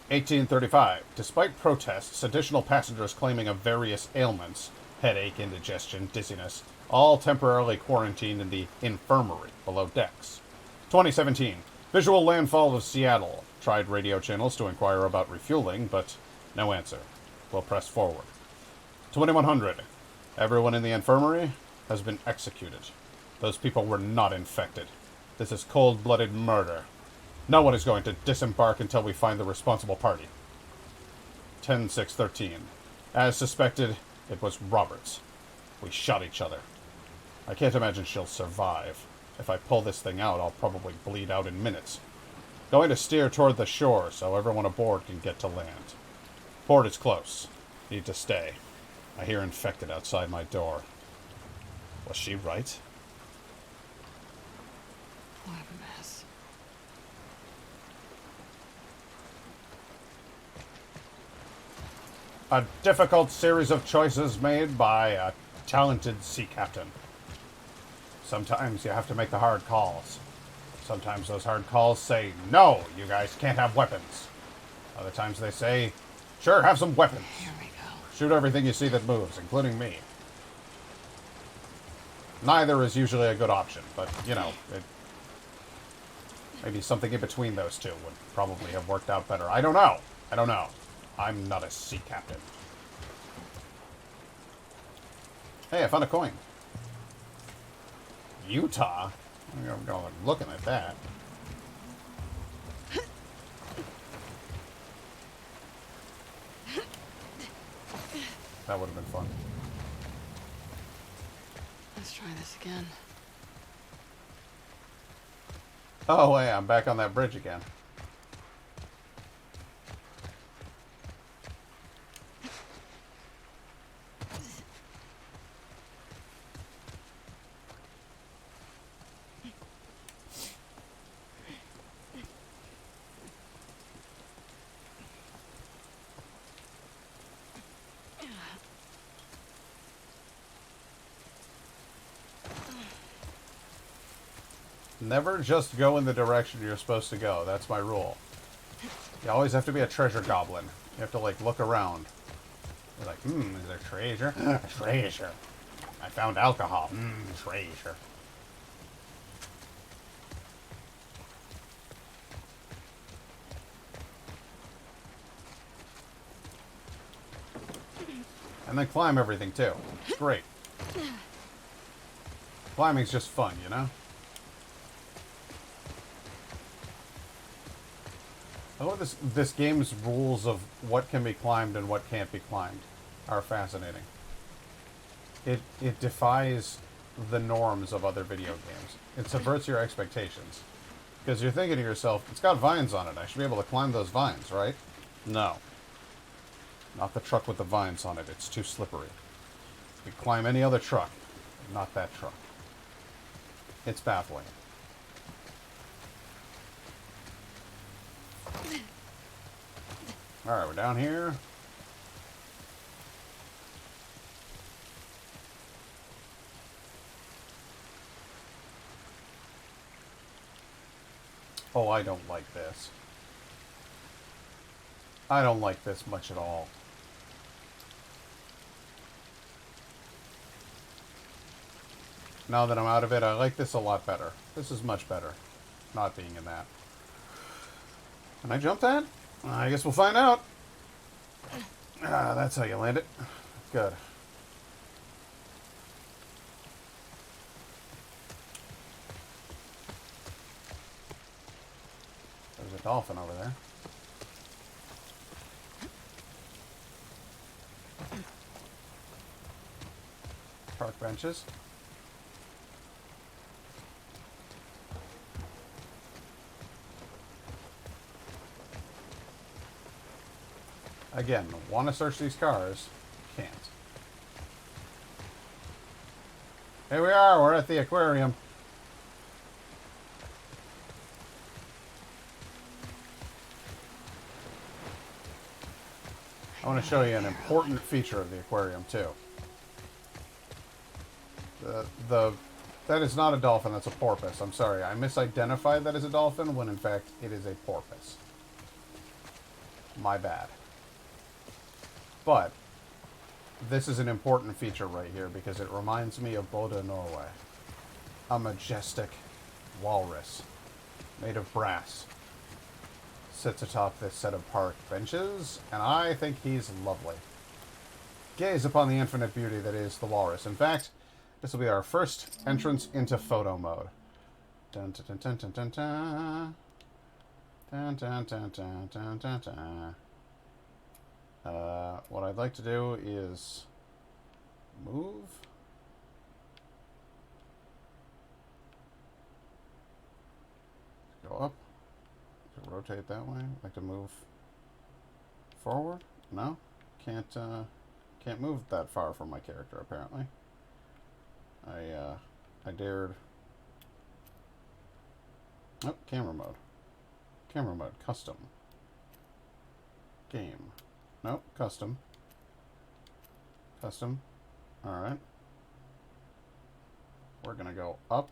1835. Despite protests, additional passengers claiming of various ailments, headache, indigestion, dizziness, all temporarily quarantined in the infirmary below decks. 2017. Visual landfall of Seattle. Tried radio channels to inquire about refueling, but no answer. We'll press forward. 2100. Everyone in the infirmary has been executed. Those people were not infected. This is cold-blooded murder. No one is going to disembark until we find the responsible party. 10-6-13. As suspected, it was Roberts. We shot each other. I can't imagine she'll survive. If I pull this thing out, I'll probably bleed out in minutes. Going to steer toward the shore so everyone aboard can get to land. Port is close. Need to stay. I hear infected outside my door. Was she right? What a mess. A difficult series of choices made by a talented sea captain. Sometimes you have to make the hard calls. Sometimes those hard calls say, no, you guys can't have weapons. Other times they say, sure, have some weapons. Here we go. Shoot everything you see that moves, including me. Neither is usually a good option, but, you know, maybe something in between those two would probably have worked out better. I don't know. I'm not a sea captain. Hey, I found a coin. Utah? I'm going looking at that. That would have been fun. Let's try this again. Oh, hey, I'm back on that bridge again. Never just go in the direction you're supposed to go. That's my rule. You always have to be a treasure goblin. You have to, like, look around. You're like, is there treasure? Treasure. I found alcohol. Treasure. And then climb everything, too. It's great. Climbing's just fun, you know? Oh, this game's rules of what can be climbed and what can't be climbed are fascinating. It defies the norms of other video games. It subverts your expectations. Because you're thinking to yourself, it's got vines on it. I should be able to climb those vines, right? No. Not the truck with the vines on it. It's too slippery. You can climb any other truck, not that truck. It's baffling. Alright, we're down here. Oh, I don't like this. I don't like this much at all. Now that I'm out of it, I like this a lot better. This is much better, not being in that. Can I jump that? I guess we'll find out. That's how you land it. Good. There's a dolphin over there. Park benches. Again, want to search these cars, can't. Here we are, we're at the aquarium. I want to show you an important feature of the aquarium, too. That is not a dolphin, that's a porpoise. I'm sorry, I misidentified that as a dolphin when in fact it is a porpoise. My bad. But this is an important feature right here because it reminds me of Bodø, Norway. A majestic walrus made of brass sits atop this set of park benches, and I think he's lovely. Gaze upon the infinite beauty that is the walrus. In fact, this will be our first entrance into photo mode. Dun dun dun dun dun dun. Dun dun dun dun dun dun dun. What I'd like to do is move. Go up. Rotate that way. I'd like to move forward. No, can't move that far from my character apparently. I dared. Oh, camera mode. Camera mode. Custom. Game. Nope. Custom. Custom. Alright. We're gonna go up.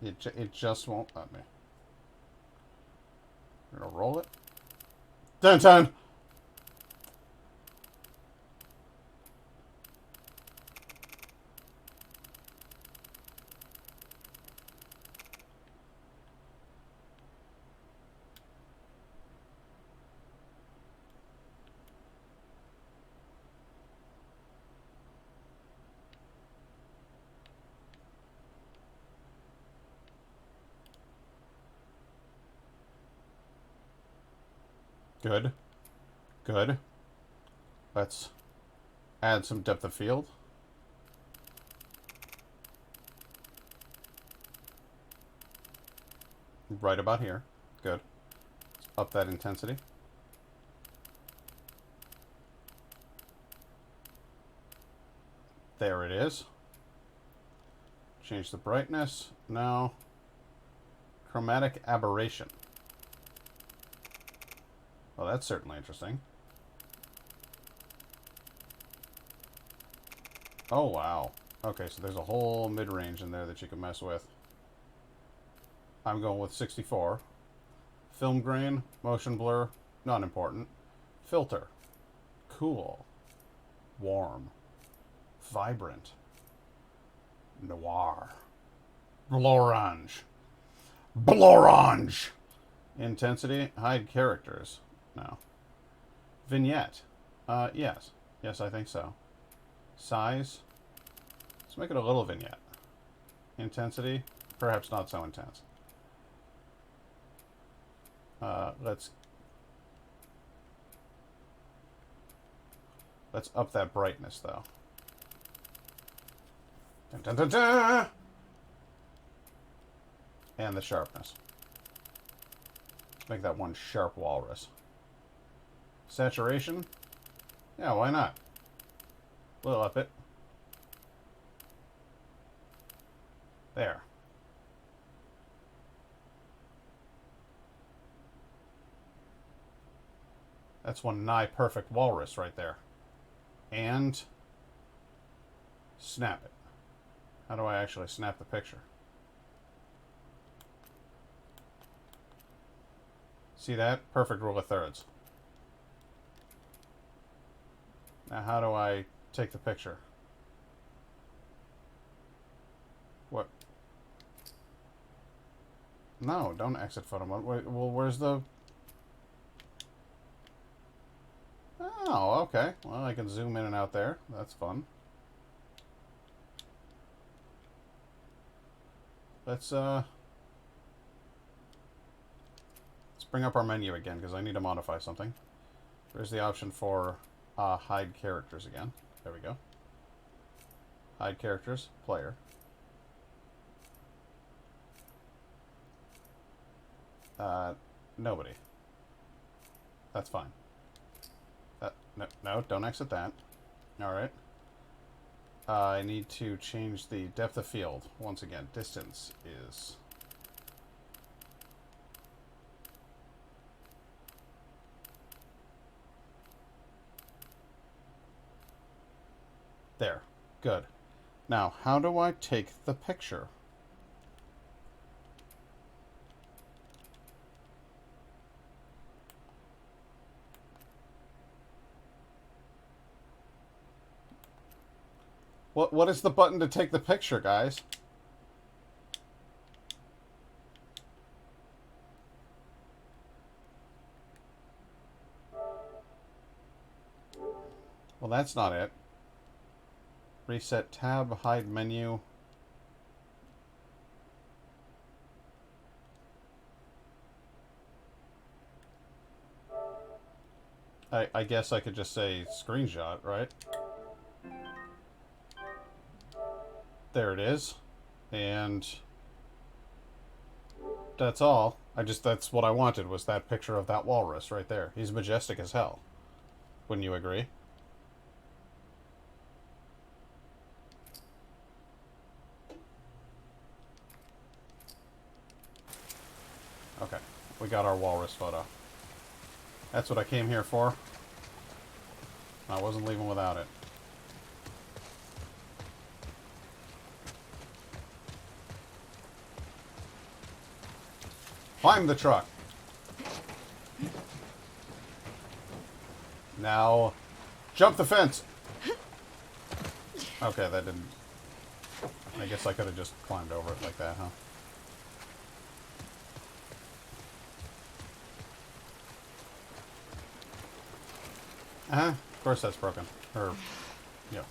It just won't let me. We're gonna roll it. Dun dun! Good. Good. Let's add some depth of field. Right about here. Good. Let's up that intensity. There it is. Change the brightness. Now, Chromatic Aberration. Well, that's certainly interesting. Oh, wow. Okay, so there's a whole mid-range in there that you can mess with. I'm going with 64. Film grain, motion blur, not important. Filter. Cool. Warm. Vibrant. Noir. Blorange. Blorange! Intensity, hide characters. No. Vignette. Yes. Yes, I think so. Size. Let's make it a little vignette. Intensity. Perhaps not so intense. Let's up that brightness, though. Dun, dun, dun, dun! And the sharpness. Let's make that one sharp walrus. Saturation? Yeah, why not? We'll up it. There. That's one nigh perfect walrus right there. And snap it. How do I actually snap the picture? See that? Perfect rule of thirds. Now how do I take the picture? What? No, don't exit photo mode. Wait, well, where's the... Oh, okay. Well, I can zoom in and out there. That's fun. Let's bring up our menu again, because I need to modify something. There's the option for hide characters again. There we go. Hide characters, player. Nobody. That's fine. no, no, don't exit that. Alright. I need to change the depth of field. Once again, distance is... There. Good. Now, how do I take the picture? What is the button to take the picture, guys? Well, that's not it. Reset tab, hide menu. I guess I could just say screenshot, right? There it is. And that's all. That's what I wanted, was that picture of that walrus right there. He's majestic as hell. Wouldn't you agree? Okay, we got our walrus photo. That's what I came here for. I wasn't leaving without it. Climb the truck. Now, jump the fence. Okay, that didn't... I guess I could have just climbed over it like that, huh? Of course that's broken. Or, yeah.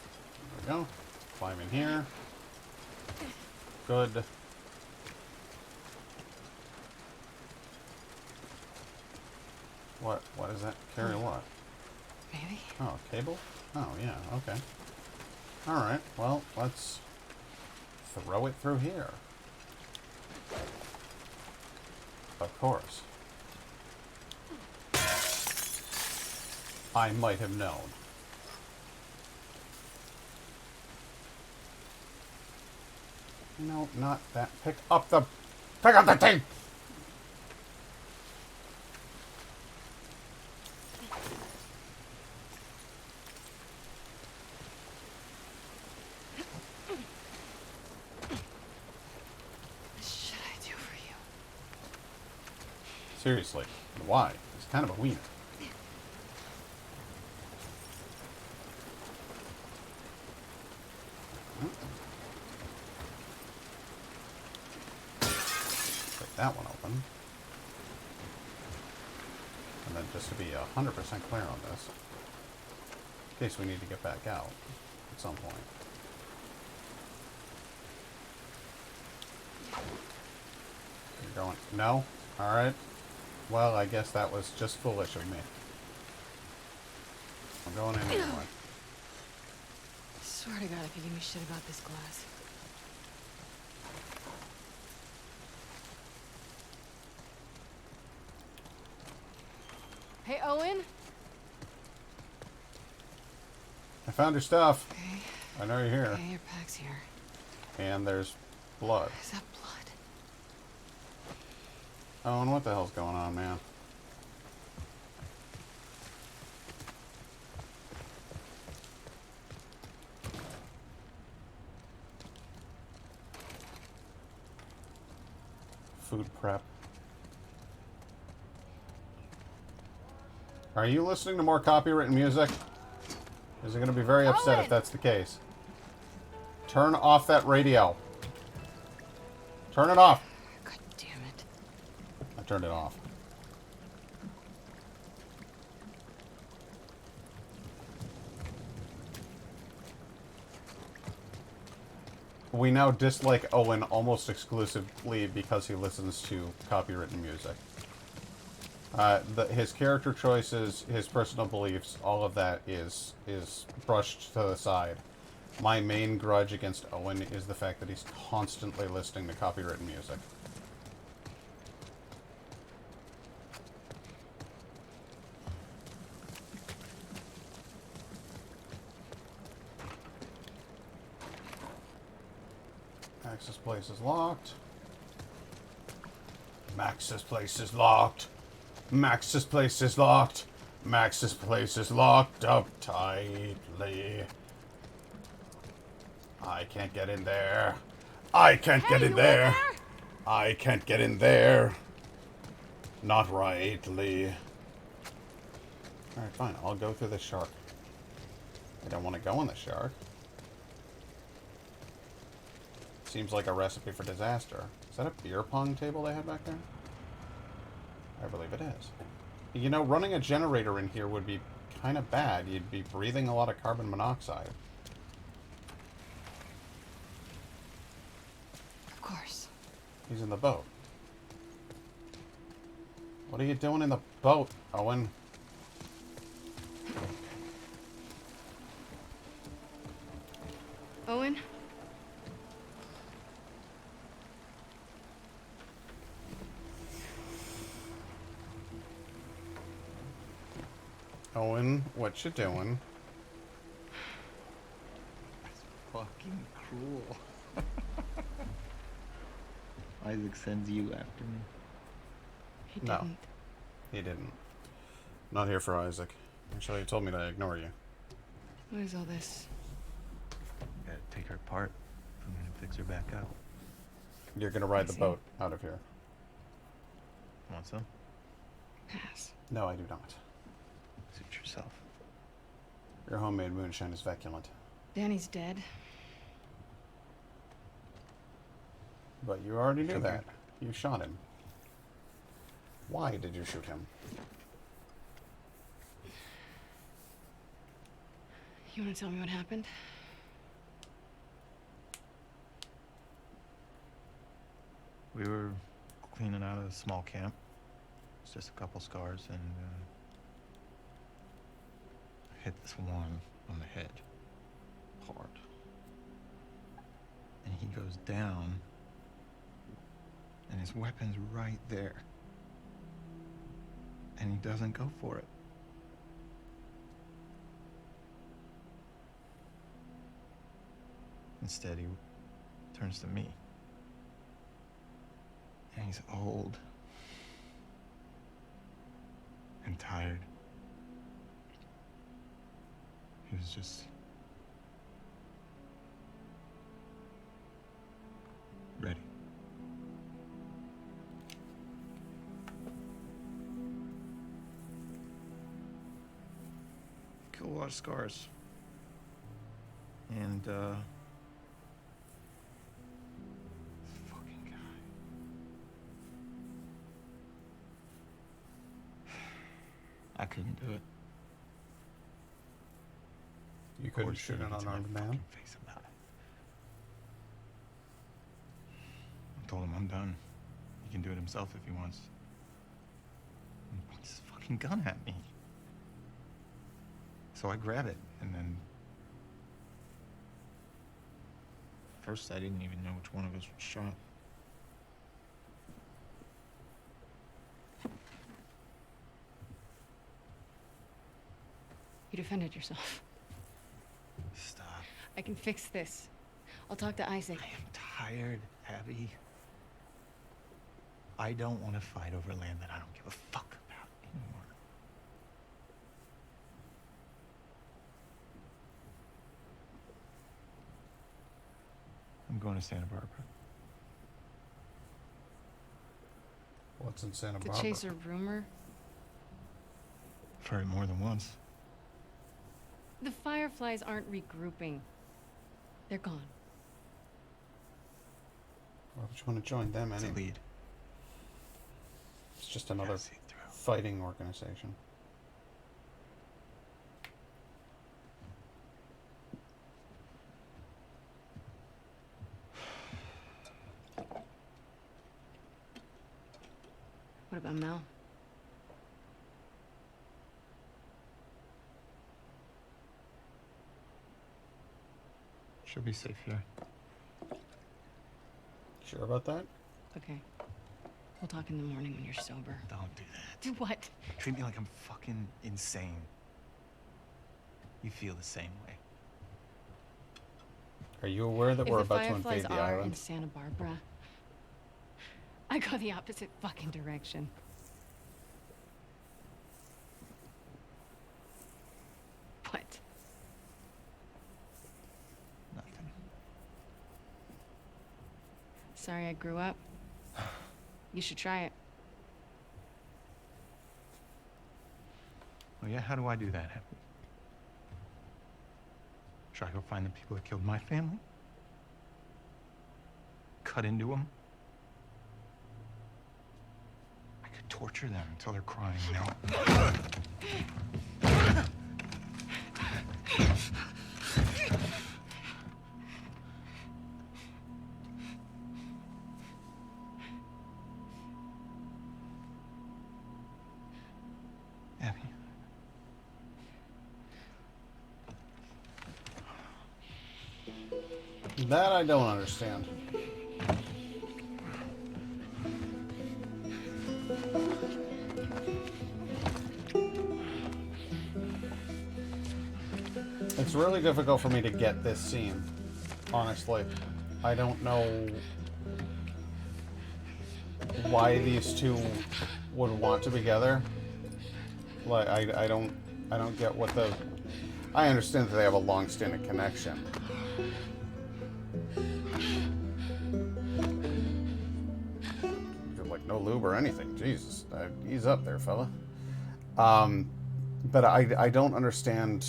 There we go. Climb in here. Good. What is that? Carry what? Maybe? Oh, cable? Oh, yeah, okay. Alright, well, let's throw it through here. Of course. I might have known. No, not that. Pick up the thing! Seriously, why? He's kind of a wiener. Break that one open. And then just to be 100% clear on this, in case we need to get back out at some point. You're going, no? Alright. Well, I guess that was just foolish of me. I'm going in anyway. I swear to God, if you give me shit about this glass. Hey, Owen? I found your stuff. Okay. I know you're here. Okay, your pack's here. And there's blood. Is that blood? Oh, and what the hell's going on, man? Food prep. Are you listening to more copywritten music? Is it going to be very upset if that's the case? Turn off that radio. Turn it off. God damn it. I turned it off. We now dislike Owen almost exclusively because he listens to copywritten music. His character choices, his personal beliefs, all of that is brushed to the side. My main grudge against Owen is the fact that he's constantly listening to copywritten music. Max's place is locked. Max's place is locked. Max's place is locked. Max's place is locked up tightly. I can't get in there. I can't get in there. I can't get in there. Not rightly. Alright, fine. I'll go through the shark. I don't want to go in the shark. Seems like a recipe for disaster. Is that a beer pong table they had back there? I believe it is. You know, running a generator in here would be kind of bad. You'd be breathing a lot of carbon monoxide. Of course. He's in the boat. What are you doing in the boat, Owen? Owen? Owen, what you doing? That's fucking cruel. Isaac sends you after me. He No. didn't. He didn't. Not here for Isaac. Actually, he told me to ignore you. What is all this? Gotta take her apart. I'm gonna fix her back up. You're gonna ride the see. boat out of here. Want some? Pass. No, I do not. Suit yourself. Your homemade moonshine is feculent. Danny's dead. But you already knew Sugar. that. You shot him. Why did you shoot him? You want to tell me what happened? We were cleaning out a small camp. It's just a couple scars, and I hit this one on the head hard. And he goes down, and his weapon's right there. And he doesn't go for it. Instead, he turns to me. And he's old. And tired. He was just ready. Killed a lot of scars. And fucking guy. I couldn't do it. You couldn't Course, shoot he an gets in my unarmed man? fucking face about it. I told him I'm done. He can do it himself if he wants. And he points his fucking gun at me. So I grab it, and then... First, I didn't even know which one of us was shot. You defended yourself. Stop. I can fix this. I'll talk to Isaac. I am tired, Abby. I don't want to fight over land that I don't give a fuck about anymore. I'm going to Santa Barbara. What's in Santa To Barbara? chase a rumor. I've heard it more than once. The Fireflies aren't regrouping. They're gone. Why would you want to join them It's a anyway? lead. It's just Gotta another see it through. fighting organization. What about Mel? She'll be safe here. Sure about that? Okay. We'll talk in the morning when you're sober. Don't do that. Do what? Treat me like I'm fucking insane. You feel the same way. Are you aware that If we're the about to Fireflies invade the are in island? Santa Barbara, I go the opposite fucking direction. What? Nothing. Sorry I grew up. You should try it. Oh yeah, how do I do that, Abby? Should I go find the people that killed my family? Cut into them? I could torture them until they're crying, you know? Abby. That I don't understand. It's really difficult for me to get this scene, honestly. I don't know why these two would want to be together. Like I don't get what the. I understand that they have a long-standing connection. You're like no lube or anything. Jesus, ease up there, fella. But I don't understand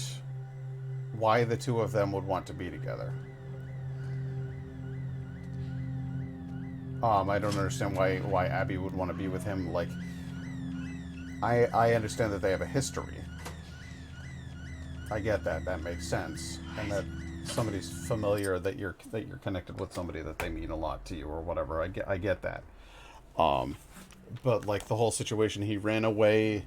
why the two of them would want to be together. I don't understand why Abby would want to be with him. Like, I understand that they have a history. I get that. That makes sense, and that somebody's familiar, that you're connected with somebody, that they mean a lot to you or whatever. I get that. But like the whole situation, he ran away.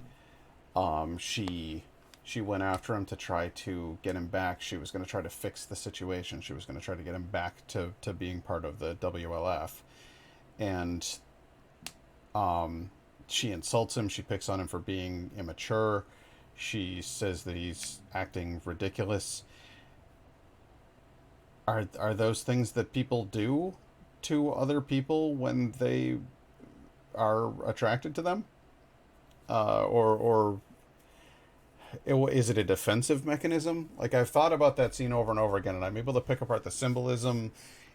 She went after him to try to get him back. She was going to try to fix the situation. She was going to try to get him back to being part of the WLF. And she insults him. She picks on him for being immature. She says that he's acting ridiculous. Are those things that people do to other people when they are attracted to them? Or is it a defensive mechanism? Like, I've thought about that scene over and over again, and I'm able to pick apart the symbolism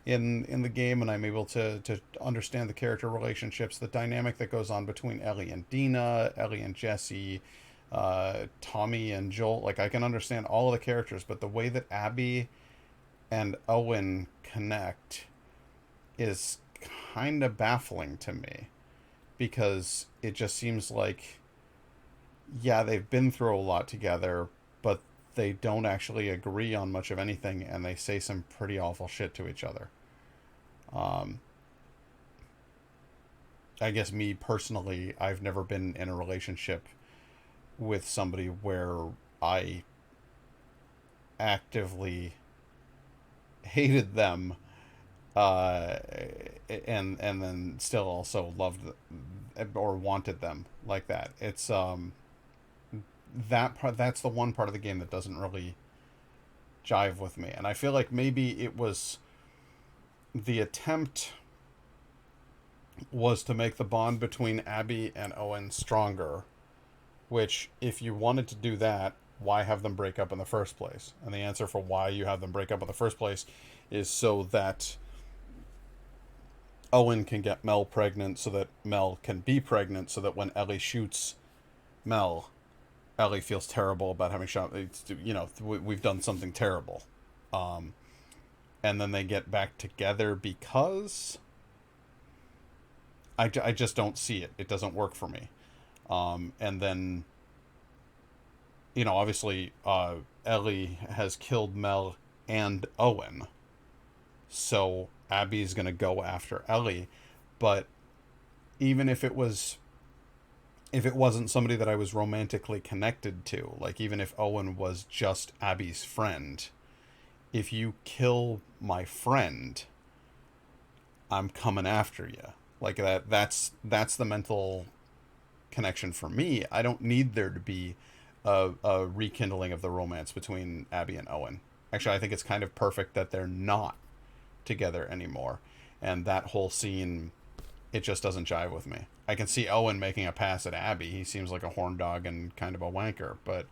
in the game, and I'm able to understand the character relationships, the dynamic that goes on between Ellie and Dina, Ellie and Jesse, Tommy and Joel. Like, I can understand all of the characters, but the way that Abby and Owen connect is kind of baffling to me, because it just seems like, yeah, they've been through a lot together, but they don't actually agree on much of anything, and they say some pretty awful shit to each other. I guess me personally, I've never been in a relationship with somebody where I actively hated them, and then still also loved or wanted them like that. It's that part, that's the one part of the game that doesn't really jive with me. And I feel like maybe it was the attempt was to make the bond between Abby and Owen stronger, which, if you wanted to do that, why have them break up in the first place? And the answer for why you have them break up in the first place is so that Owen can get Mel pregnant, so that Mel can be pregnant, so that when Ellie shoots Mel, Ellie feels terrible about having shot. You know, we've done something terrible. And then they get back together because I just don't see it. It doesn't work for me. And then, you know, obviously, Ellie has killed Mel and Owen. So Abby's going to go after Ellie. But even if it wasn't somebody that I was romantically connected to, like even if Owen was just Abby's friend, if you kill my friend, I'm coming after you. Like that's the mental connection for me. I don't need there to be a rekindling of the romance between Abby and Owen. Actually, I think it's kind of perfect that they're not together anymore. And that whole scene, it just doesn't jive with me. I can see Owen making a pass at Abby. He seems like a horn dog and kind of a wanker, but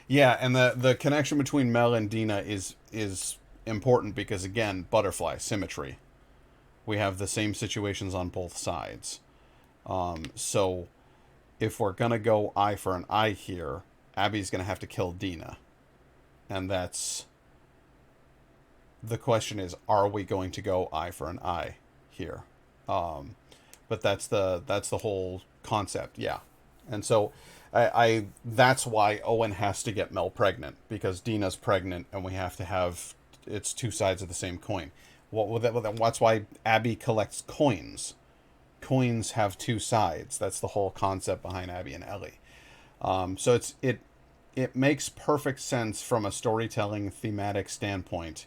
yeah, and the connection between Mel and Dina is important because, again, butterfly symmetry. We have the same situations on both sides. So if we're gonna go eye for an eye here, Abby's gonna have to kill Dina, and that's the question: is, are we going to go eye for an eye here? But that's the whole concept, yeah. And so I that's why Owen has to get Mel pregnant, because Dina's pregnant, and we have to have, it's two sides of the same coin. That's why Abby collects coins. Coins have two sides. That's the whole concept behind Abby and Ellie. So it makes perfect sense from a storytelling thematic standpoint,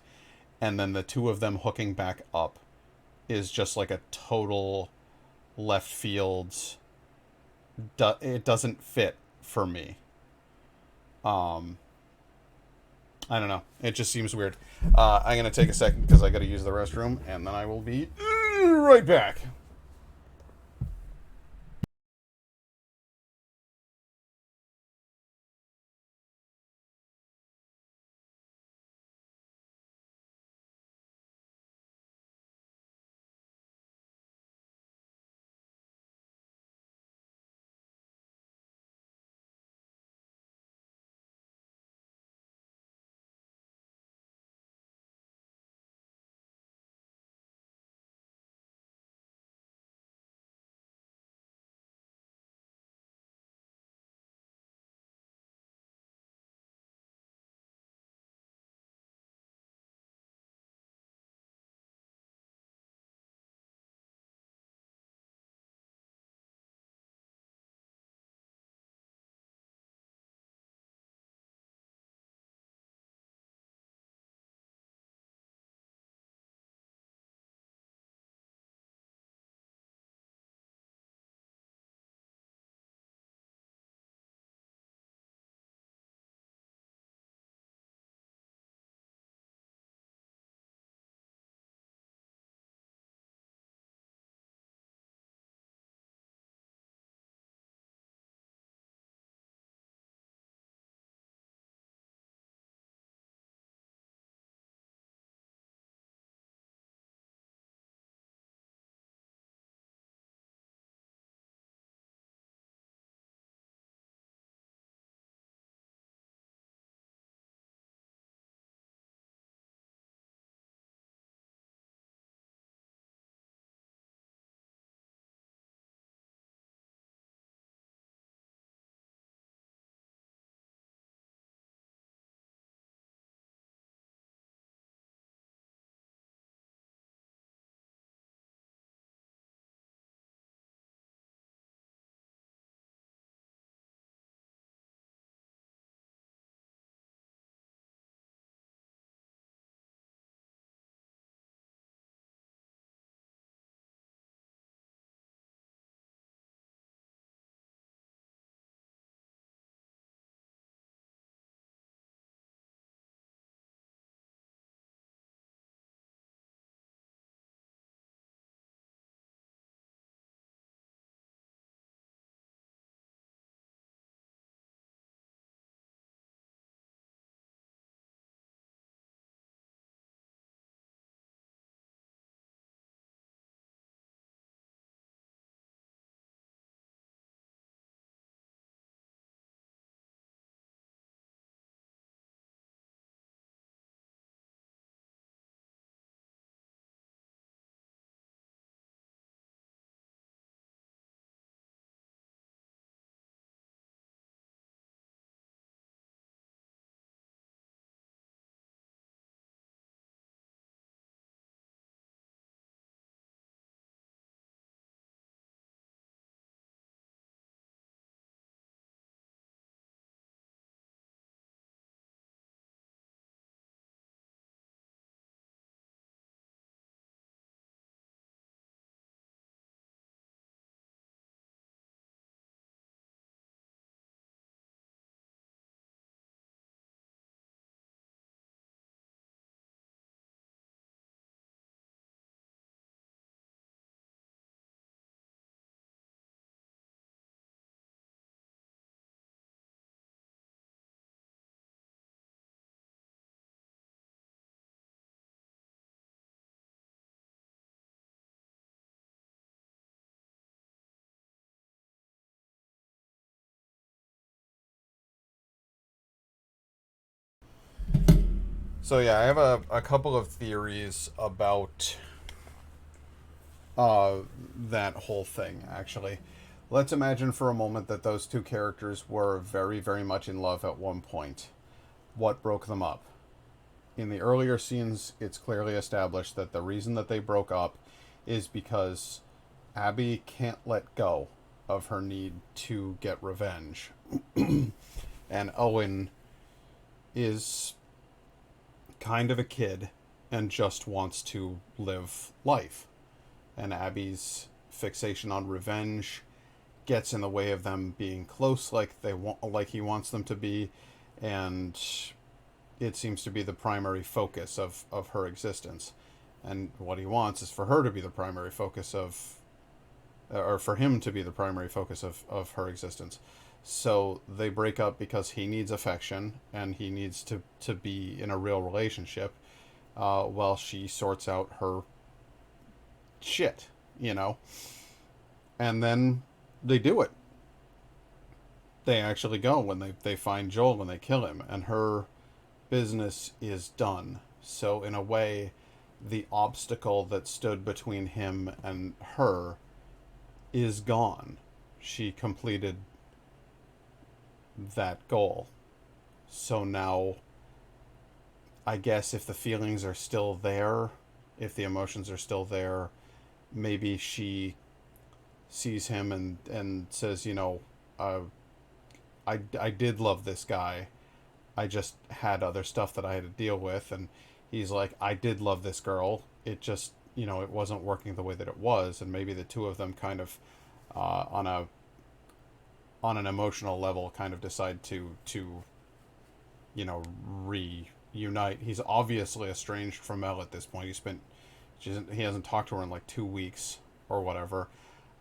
and then the two of them hooking back up is just like a total left field. It doesn't fit for me. I don't know. It just seems weird. I'm gonna take a second because I got to use the restroom, and then I will be right back. So yeah, I have a couple of theories about that whole thing, actually. Let's imagine for a moment that those two characters were very, very much in love at one point. What broke them up? In the earlier scenes, it's clearly established that the reason that they broke up is because Abby can't let go of her need to get revenge. And Owen is kind of a kid and just wants to live life. And Abby's fixation on revenge gets in the way of them being close like he wants them to be, and it seems to be the primary focus of her existence. And what he wants is for her to be the primary focus or for him to be the primary focus of her existence. So they break up because he needs affection and he needs to be in a real relationship, while she sorts out her shit, you know? And then they do it. They actually go when they find Joel and they kill him, and her business is done. So in a way, the obstacle that stood between him and her is gone. She completed that goal. So now, I guess if the feelings are still there, if the emotions are still there, maybe she sees him and says, you know, I did love this guy. I just had other stuff that I had to deal with. And he's like, I did love this girl. It just, you know, it wasn't working the way that it was. And maybe the two of them kind of, on an emotional level, kind of decide to you know, reunite. He's obviously estranged from Mel at this point. He hasn't talked to her in like 2 weeks or whatever.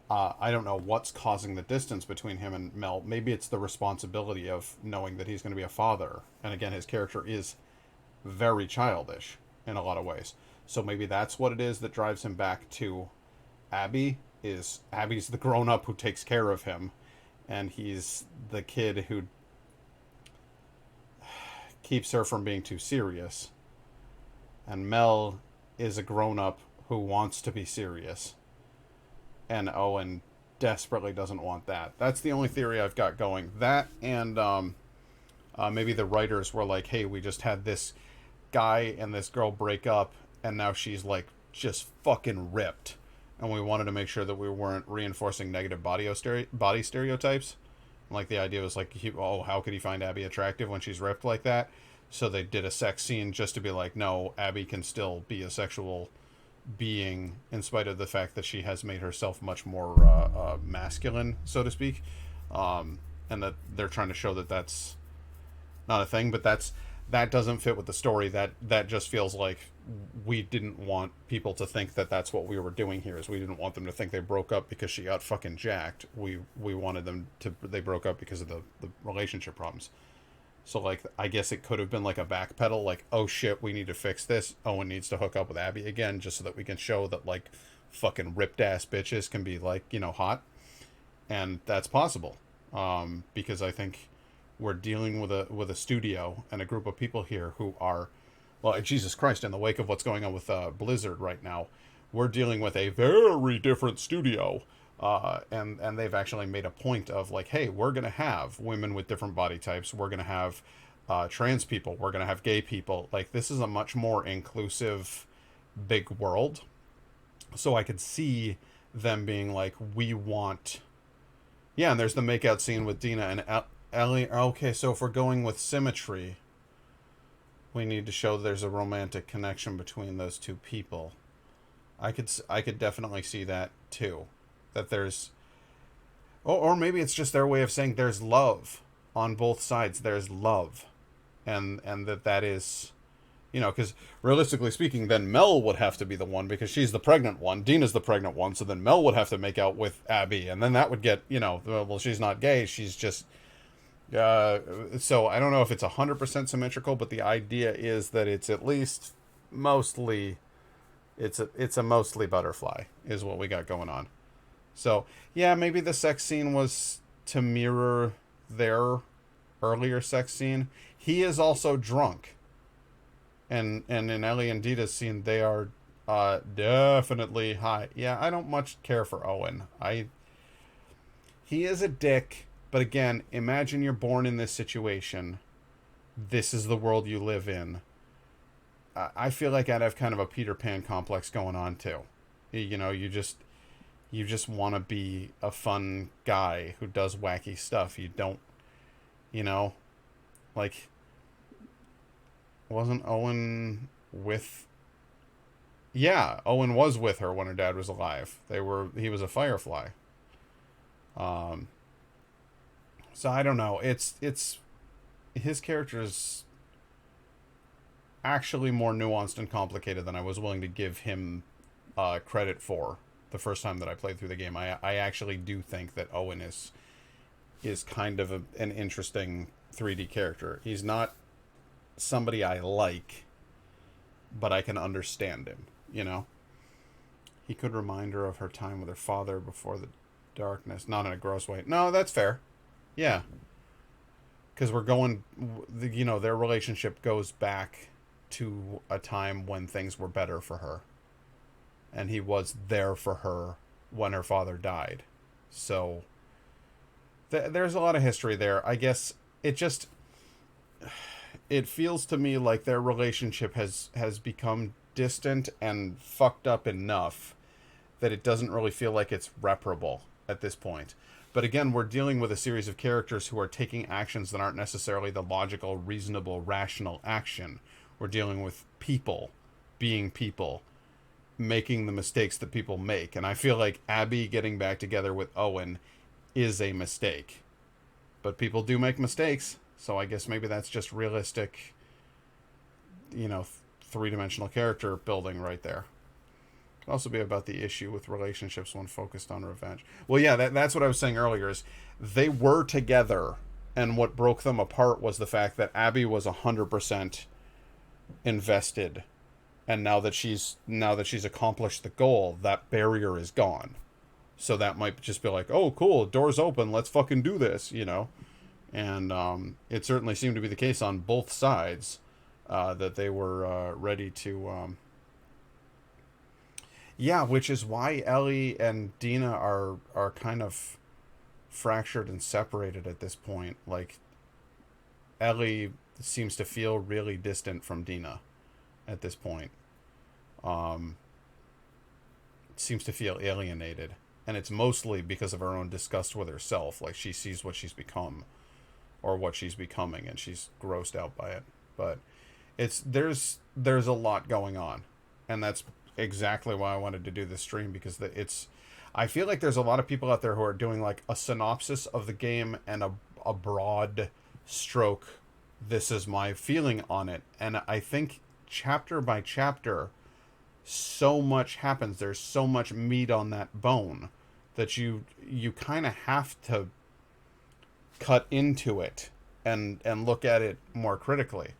I don't know what's causing the distance between him and Mel. Maybe it's the responsibility of knowing that he's going to be a father. And again, his character is very childish in a lot of ways. So maybe that's what it is that drives him back to Abby. Is Abby's the grown-up who takes care of him, and he's the kid who keeps her from being too serious. And Mel is a grown-up who wants to be serious. And Owen desperately doesn't want that. That's the only theory I've got going. That and maybe the writers were like, hey, we just had this guy and this girl break up, and now she's like just fucking ripped. And we wanted to make sure that we weren't reinforcing negative body stereotypes. Like the idea was like, how could he find Abby attractive when she's ripped like that? So they did a sex scene just to be like, no, Abby can still be a sexual being in spite of the fact that she has made herself much more masculine, so to speak. And that they're trying to show that that's not a thing, but that doesn't fit with the story. That just feels like we didn't want people to think that that's what we were doing here. Is we didn't want them to think they broke up because she got fucking jacked. We wanted them to, they broke up because of the relationship problems. So like, I guess it could have been like a backpedal, like, oh shit, we need to fix this. Owen needs to hook up with Abby again, just so that we can show that like fucking ripped ass bitches can be like, you know, hot. And that's possible. Because I think we're dealing with a studio and a group of people here who are, well, Jesus Christ, in the wake of what's going on with Blizzard right now, we're dealing with a very different studio. And they've actually made a point of like, hey, we're going to have women with different body types. We're going to have trans people. We're going to have gay people. Like, this is a much more inclusive, big world. So I could see them being like, we want... Yeah, and there's the makeout scene with Dina and Ellie. Okay, so if we're going with symmetry, we need to show there's a romantic connection between those two people. I could definitely see that too. That there's, or maybe it's just their way of saying there's love on both sides. There's love, and that is, you know, because realistically speaking, then Mel would have to be the one because she's the pregnant one. Dina's the pregnant one, so then Mel would have to make out with Abby, and then that would get, you know, well, she's not gay, she's just. So I don't know if it's 100% symmetrical, but the idea is that it's at least mostly, it's a mostly butterfly is what we got going on. So, yeah, maybe the sex scene was to mirror their earlier sex scene. He is also drunk. And in Ellie and Dita's scene, they are definitely high. Yeah, I don't much care for Owen. He is a dick, but again, imagine you're born in this situation. This is the world you live in. I feel like I'd have kind of a Peter Pan complex going on too. You know, you just want to be a fun guy who does wacky stuff. You don't, you know, like, wasn't Owen with... Yeah, Owen was with her when her dad was alive. He was a Firefly. So I don't know. It's his character is actually more nuanced and complicated than I was willing to give him credit for the first time that I played through the game. I actually do think that Owen is kind of an interesting 3D character. He's not somebody I like, but I can understand him, you know? He could remind her of her time with her father before the darkness. Not in a gross way. No, that's fair. Yeah. Because we're going... You know, their relationship goes back to a time when things were better for her. And he was there for her when her father died. So... there's a lot of history there. I guess it just... It feels to me like their relationship has become distant and fucked up enough that it doesn't really feel like it's reparable at this point. But again, we're dealing with a series of characters who are taking actions that aren't necessarily the logical, reasonable, rational action. We're dealing with people, being people, making the mistakes that people make. And I feel like Abby getting back together with Owen is a mistake. But people do make mistakes, so I guess maybe that's just realistic, you know, three-dimensional character building right there. Could also be about the issue with relationships when focused on revenge. Well, yeah, that's what I was saying earlier, is they were together, and what broke them apart was the fact that Abby was 100% invested, and now that she's accomplished the goal, that barrier is gone. So that might just be like, oh, cool, door's open, let's fucking do this, you know? And it certainly seemed to be the case on both sides, that they were ready to... Yeah, which is why Ellie and Dina are kind of fractured and separated at this point. Like, Ellie seems to feel really distant from Dina at this point. Seems to feel alienated. And it's mostly because of her own disgust with herself. Like, she sees what she's become, or what she's becoming, and she's grossed out by it. But there's a lot going on, and that's exactly why I wanted to do this stream, because I feel like there's a lot of people out there who are doing like a synopsis of the game and a broad stroke, this is my feeling on it. And I think chapter by chapter, so much happens. There's so much meat on that bone that you kind of have to cut into it and look at it more critically.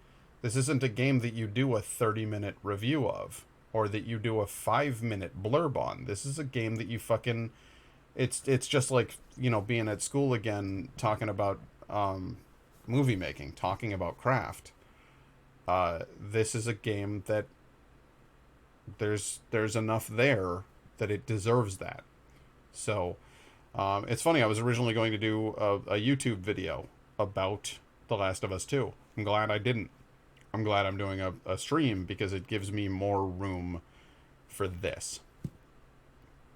This isn't a game that you do a 30-minute review of, or that you do a 5-minute blurb on. This is a game that you fucking... It's just like, you know, being at school again, talking about movie making, talking about craft. This is a game that there's enough there that it deserves that. So, it's funny, I was originally going to do a YouTube video about The Last of Us 2. I'm glad I didn't. I'm glad I'm doing a stream, because it gives me more room for this.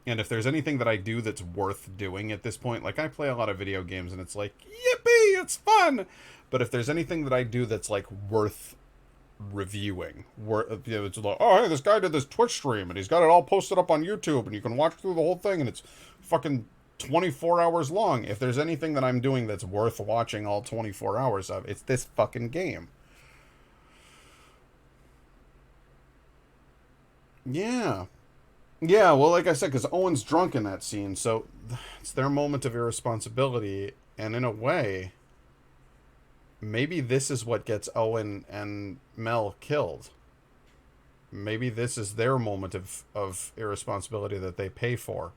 And if there's anything that I do that's worth doing at this point, like I play a lot of video games and it's like, yippee, it's fun. But if there's anything that I do that's like worth reviewing, it's like, oh, hey, this guy did this Twitch stream and he's got it all posted up on YouTube and you can watch through the whole thing and it's fucking 24 hours long. If there's anything that I'm doing that's worth watching all 24 hours of, it's this fucking game. Yeah. Yeah, well, like I said, because Owen's drunk in that scene, so it's their moment of irresponsibility, and in a way, maybe this is what gets Owen and Mel killed. Maybe this is their moment of irresponsibility that they pay for.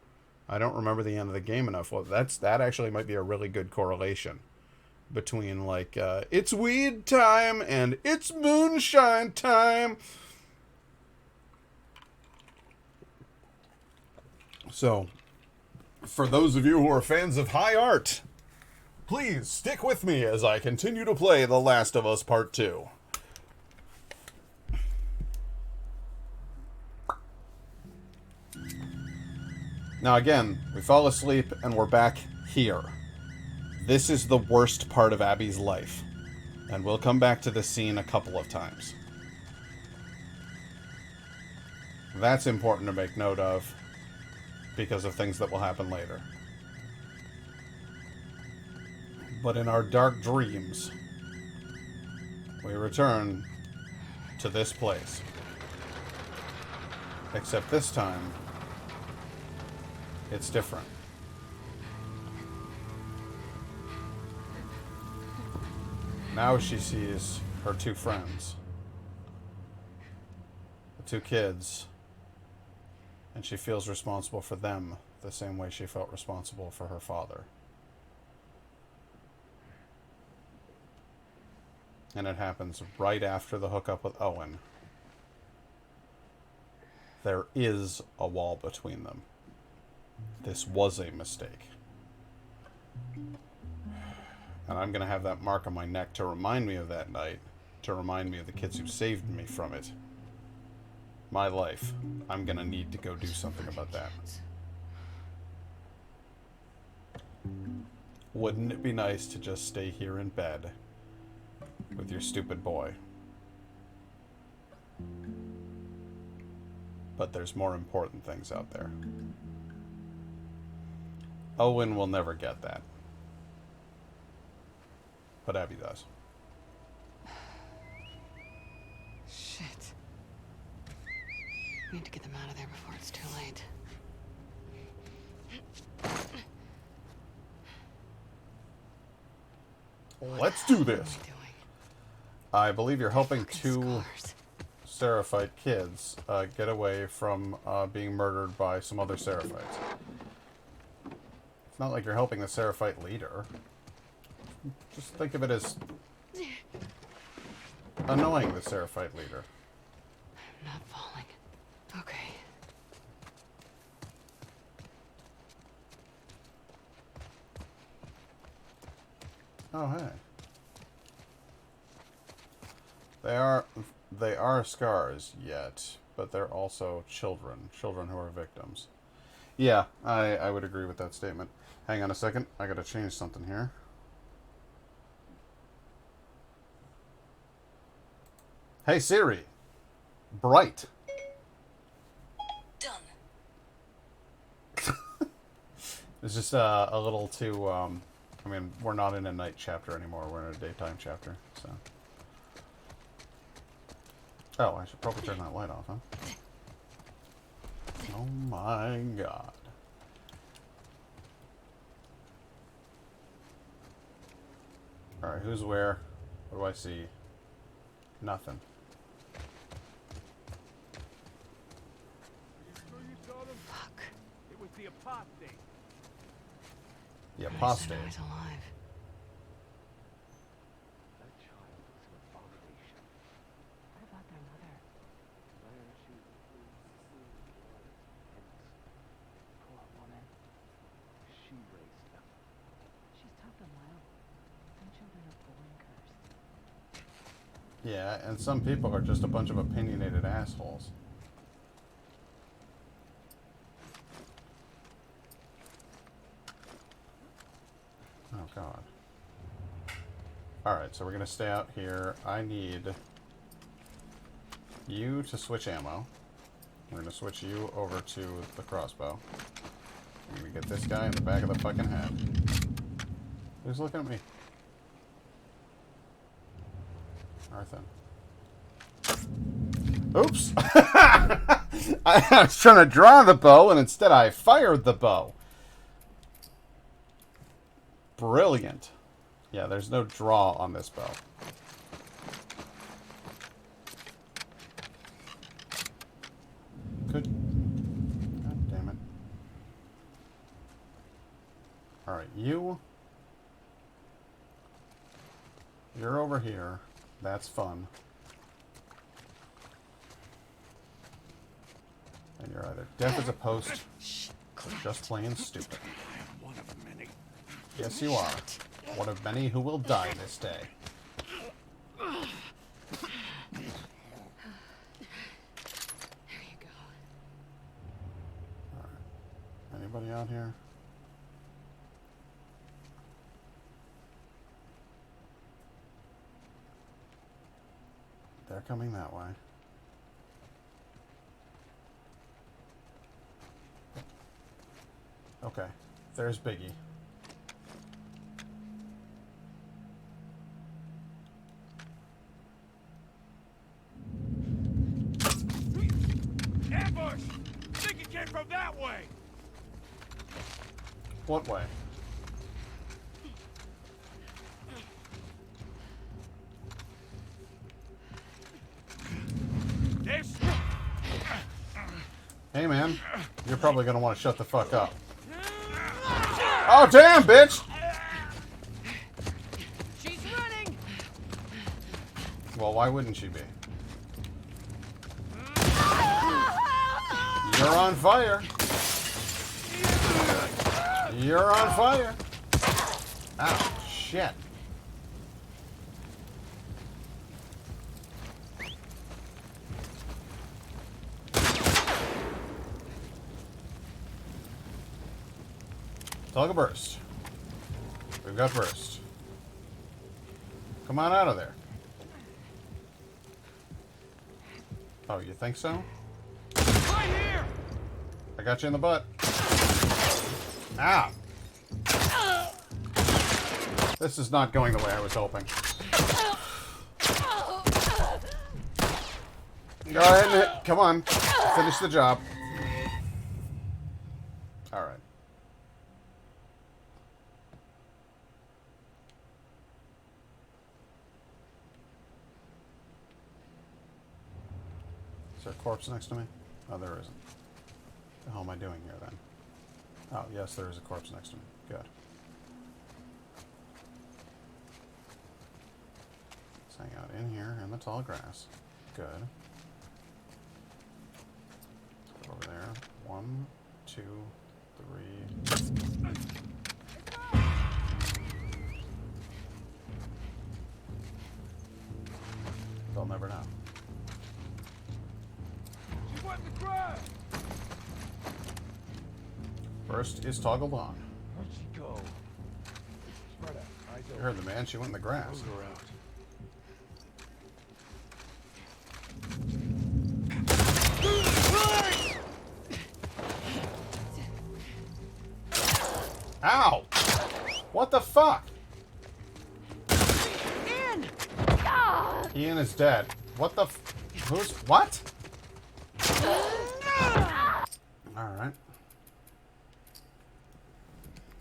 I don't remember the end of the game enough. Well, that actually might be a really good correlation. between, like, it's weed time and it's moonshine time. So, for those of you who are fans of high art, please stick with me as I continue to play The Last of Us Part 2. Now again, we fall asleep and we're back here. This is the worst part of Abby's life. And we'll come back to this scene a couple of times. That's important to make note of because of things that will happen later. But in our dark dreams, we return to this place. Except this time, it's different. Now she sees her two friends, the two kids, and she feels responsible for them the same way she felt responsible for her father. And it happens right after the hookup with Owen. There is a wall between them. This was a mistake. And I'm going to have that mark on my neck to remind me of that night, to remind me of the kids who saved me from it. My life. I'm going to need to go do something about that. Wouldn't it be nice to just stay here in bed with your stupid boy? But there's more important things out there. Owen will never get that. But Abby does. Shit. We need to get them out of there before it's too late. Let's do What this. am I doing? I believe you're helping Fucking two scars. Seraphite kids get away from being murdered by some other Seraphites. It's not like you're helping the Seraphite leader. Just think of it as annoying the Seraphite leader. I'm not falling. Okay. Oh, hey. They are scars yet, but they're also children who are victims. Yeah, I would agree with that statement. Hang on a second, I gotta change something here. Hey Siri, bright. Done. It's just a little too, I mean, we're not in a night chapter anymore, we're in a daytime chapter, so. Oh, I should probably turn that light off, huh? Oh my god. Alright, who's where? What do I see? Nothing. Fuck. It was the apostate. The I said apostate. I was alive. That child was an abomination. What about their mother? Poor woman. She raised them. She's taught them well. Some children are born cursed. Yeah, and some people are just a bunch of opinionated assholes. Oh god. Alright, so we're gonna stay out here. I need you to switch ammo. We're gonna switch you over to the crossbow. I'm gonna get this guy in the back of the fucking head. Who's looking at me? Arthur. Oops! I was trying to draw the bow, and instead I fired the bow. Brilliant. Yeah, there's no draw on this bow. Good. God damn it. Alright, you You're over here. That's fun. And you're either deaf as a post or just plain stupid. I am one of many. Yes, you are. One of many who will die this day. There you go. Alright. Anybody out here? They're coming that way. Okay. There's Biggie. Ambush! Think it came from that way! What way? This... Hey, man. You're probably going to want to shut the fuck up. Oh, damn, bitch! She's running! Well, why wouldn't she be? You're on fire. You're on fire. Ow, shit. Tug a burst. We've got burst. Come on out of there. Oh, you think so? Right here! I got you in the butt. Ow. This is not going the way I was hoping. Go ahead and hit. Come on. Finish the job. Alright. Is there a corpse next to me? Oh, there isn't. What the hell am I doing here, then? Oh, yes, there is a corpse next to me. Good. Let's hang out in here in the tall grass. Good. Let's go over there. 1, 2, 3. They'll never know. She went to grab! First is toggled on. Where'd she go? Spread out. Eyes You open. heard the man. She went in the grass. Close her out. Ow! What the fuck? Ian! Ian is dead. What the who's what? Alright.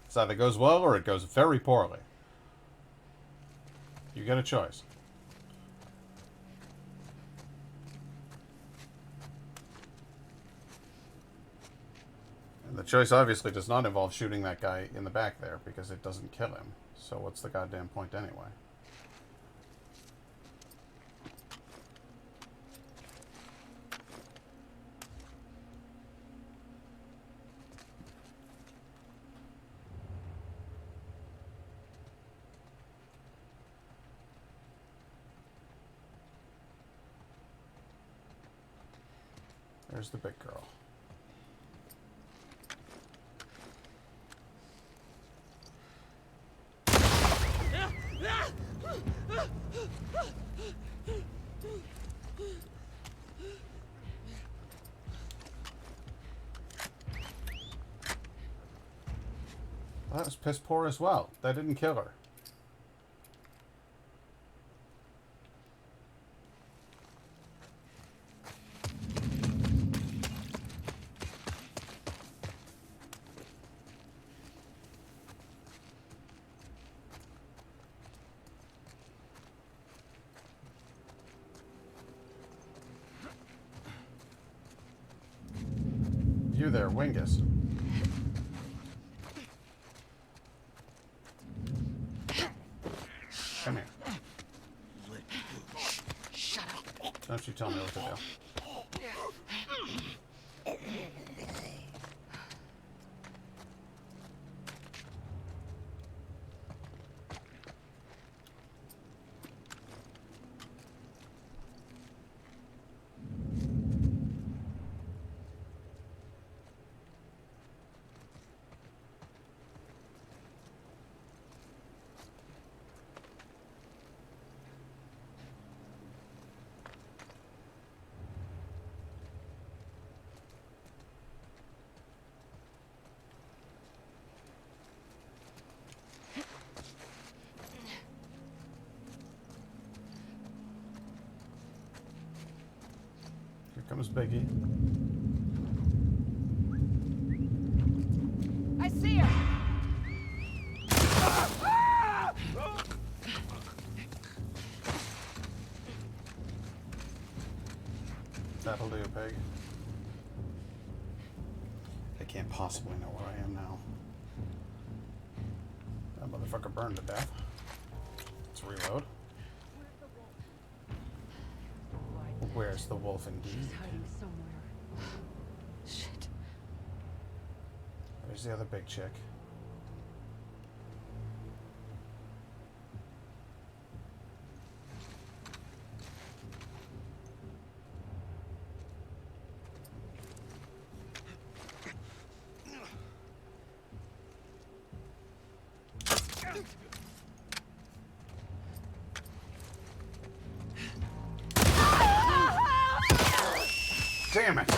This either goes well or it goes very poorly. You get a choice. And the choice obviously does not involve shooting that guy in the back there because it doesn't kill him. So what's the goddamn point anyway? There's the big girl. Well, that was piss poor as well. That didn't kill her. You there, Wingus. Come here. Don't you tell me what to do. Here comes Biggie. I see her! That'll do, Peg. They can't possibly know where I am now. That motherfucker burned to death. Let's reload. Where's the wolf indeed? She's hiding somewhere. Shit. There's the other big chick. Damn it!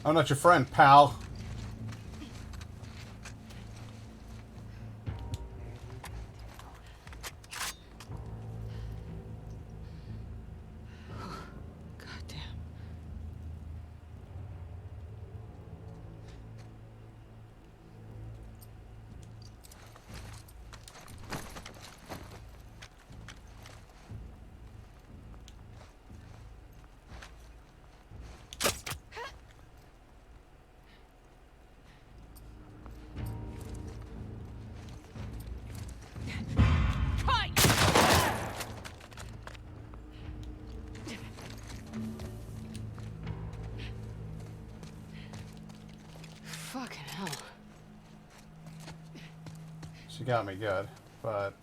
I'm not your friend, pal. Goddamn. Fucking hell. She got me good, but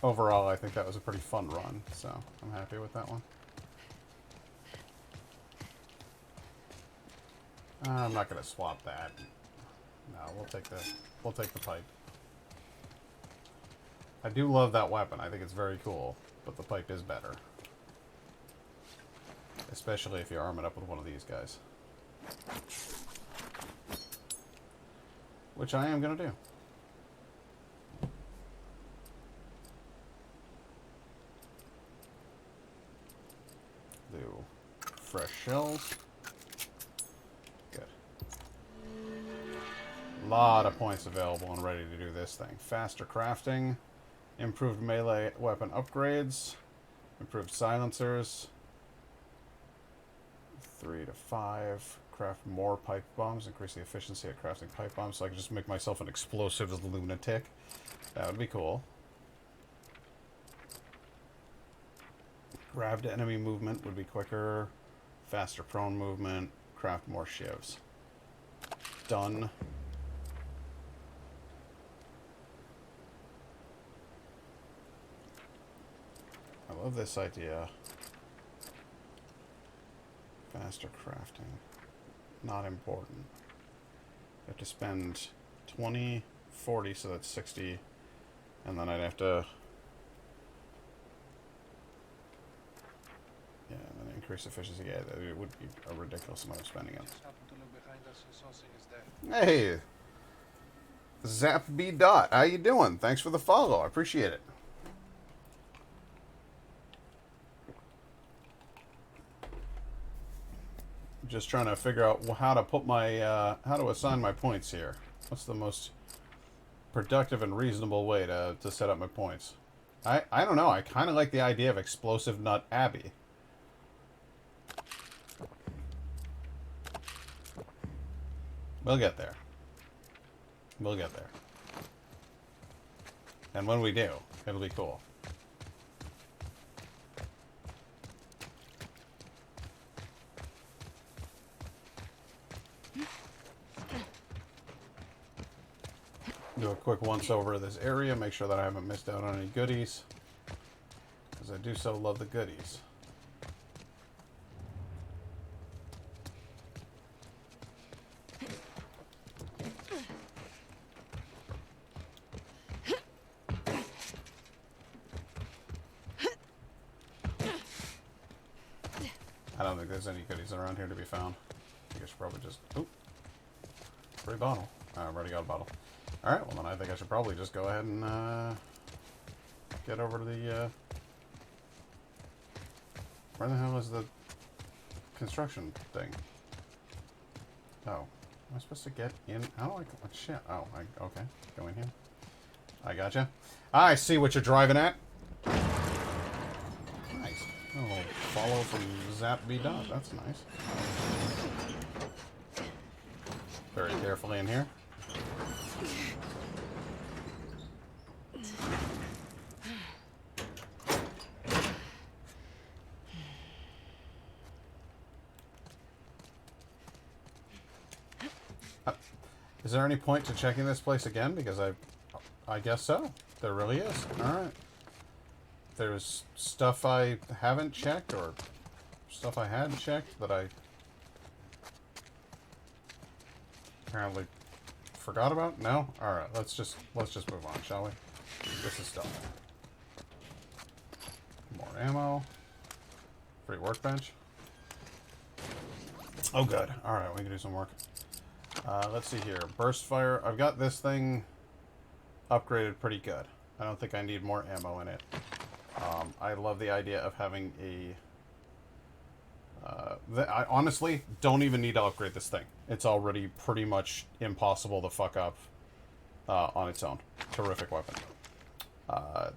overall I think that was a pretty fun run, so I'm happy with that one. I'm not gonna swap that. No, we'll take the pipe. I do love that weapon. I think it's very cool, but the pipe is better. Especially if you arm it up with one of these guys. Which I am gonna do. Do fresh shells. Good. A lot of points available and ready to do this thing. Faster crafting, improved melee weapon upgrades, improved silencers, 3 to 5. Craft more pipe bombs, increase the efficiency of crafting pipe bombs, so I can just make myself an explosive lunatic. That would be cool. Grabbed enemy movement would be quicker. Faster prone movement. Craft more shivs. Done. I love this idea. Faster crafting. Not important. I have to spend 20, 40, so that's 60. And then I'd have to... Yeah, and then increase efficiency. Yeah, it would be a ridiculous amount of spending it. Hey! ZapB Dot, how you doing? Thanks for the follow. I appreciate it. Just trying to figure out how to put my how to assign my points here. What's the most productive and reasonable way to set up my points? I don't know. I kind of like the idea of Explosive Nut Abbey. We'll get there. We'll get there. And when we do, it'll be cool. Do a quick once over of this area, make sure that I haven't missed out on any goodies. Because I do so love the goodies. I don't think there's any goodies around here to be found. I think I should probably just... Oop. Free bottle. I've already got a bottle. Alright, well then I think I should probably just go ahead and get over to the... Where the hell is the construction thing? Oh. Am I supposed to get in? How do I... What shit? Oh, okay. Go in here. I gotcha. I see what you're driving at. Nice. Oh, follow from Zap B Dot. That's nice. Very carefully in here. Is there any point to checking this place again? Because I guess so. There really is. Alright. There's stuff I haven't checked, or stuff I had checked that I apparently forgot about? No? Alright, let's just move on, shall we? This is stuff. More ammo. Free workbench. Oh good. Alright, we can do some work. Let's see here. Burst fire. I've got this thing upgraded pretty good. I don't think I need more ammo in it. I love the idea of having a... I honestly don't even need to upgrade this thing. It's already pretty much impossible to fuck up on its own. Terrific weapon.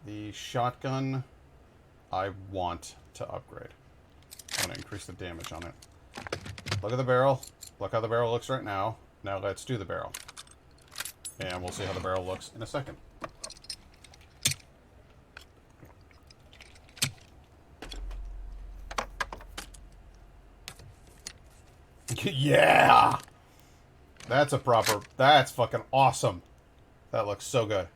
The shotgun, I want to upgrade. I want to increase the damage on it. Look at the barrel. Look how the barrel looks right now. Now let's do the barrel. And we'll see how the barrel looks in a second. Yeah! That's fucking awesome. That looks so good.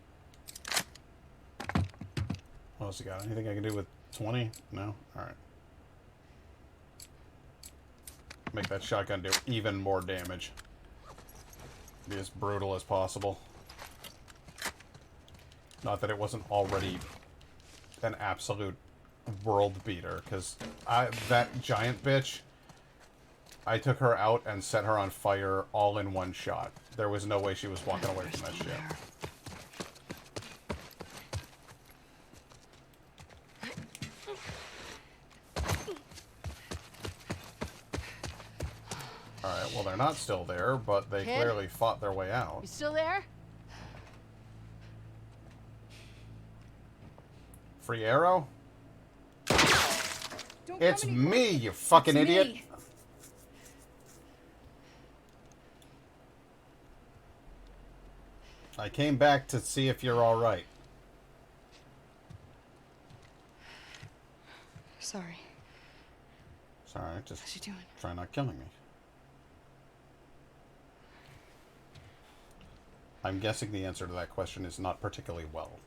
What else you got? Anything I can do with 20? No? Alright. Make that shotgun do even more damage. Be as brutal as possible. Not that it wasn't already an absolute world beater, because that giant bitch, I took her out and set her on fire all in one shot. There was no way she was walking away from that shit. Alright, well they're not still there, but they clearly fought their way out. You still there? Free arrow? Don't It's come any me, closer. you fucking It's idiot! me. I came back to see if you're alright. Sorry. It's alright, just How's she doing? try not killing me. I'm guessing the answer to that question is not particularly well.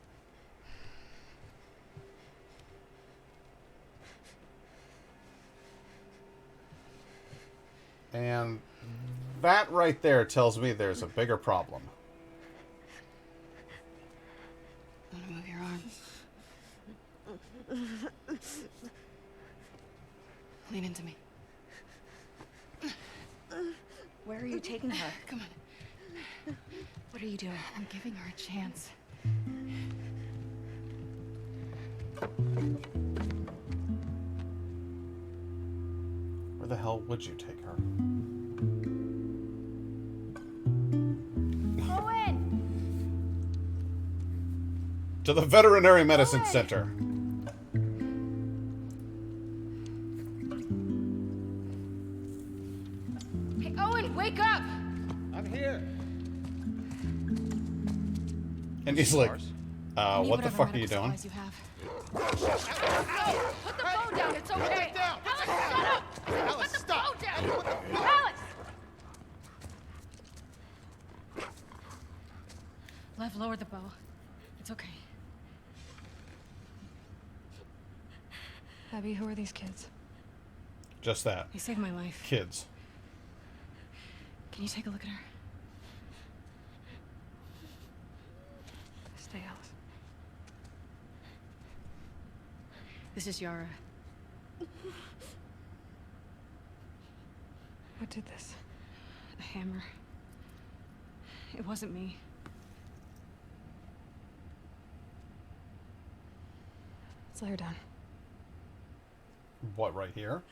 And that right there tells me there's a bigger problem. I'm gonna move your arm. Lean into me. Where are you taking her? Come on. What are you doing? I'm giving her a chance. Where the hell would you take her? Oh, To the Veterinary Medicine Center. Hey, Owen, wake up! I'm here. And he's like, Stars? I need what the whatever fuck are you medical doing? supplies you have. Put the phone down, it's okay! down. Alice, shut up! Alice, Put the stop. phone down! Alice! Lev, lower the bow. It's okay. Abby, who are these kids? Just that. They saved my life. Kids. Can you take a look at her? Stay, Alice. This is Yara. What did this? A hammer. It wasn't me. Let's lay her down. What, right here?